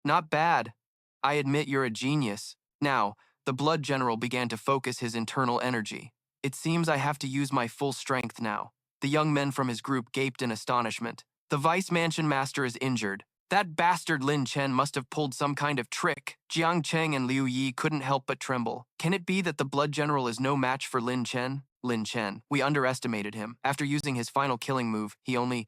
Not bad. I admit you're a genius. Now, the Blood General began to focus his internal energy. It seems I have to use my full strength now. The young men from his group gaped in astonishment. The Vice Mansion Master is injured. That bastard Lin Chen must have pulled some kind of trick. Jiang Cheng and Liu Yi couldn't help but tremble. Can it be that the Blood General is no match for Lin Chen? Lin Chen. We underestimated him. After using his final killing move, he only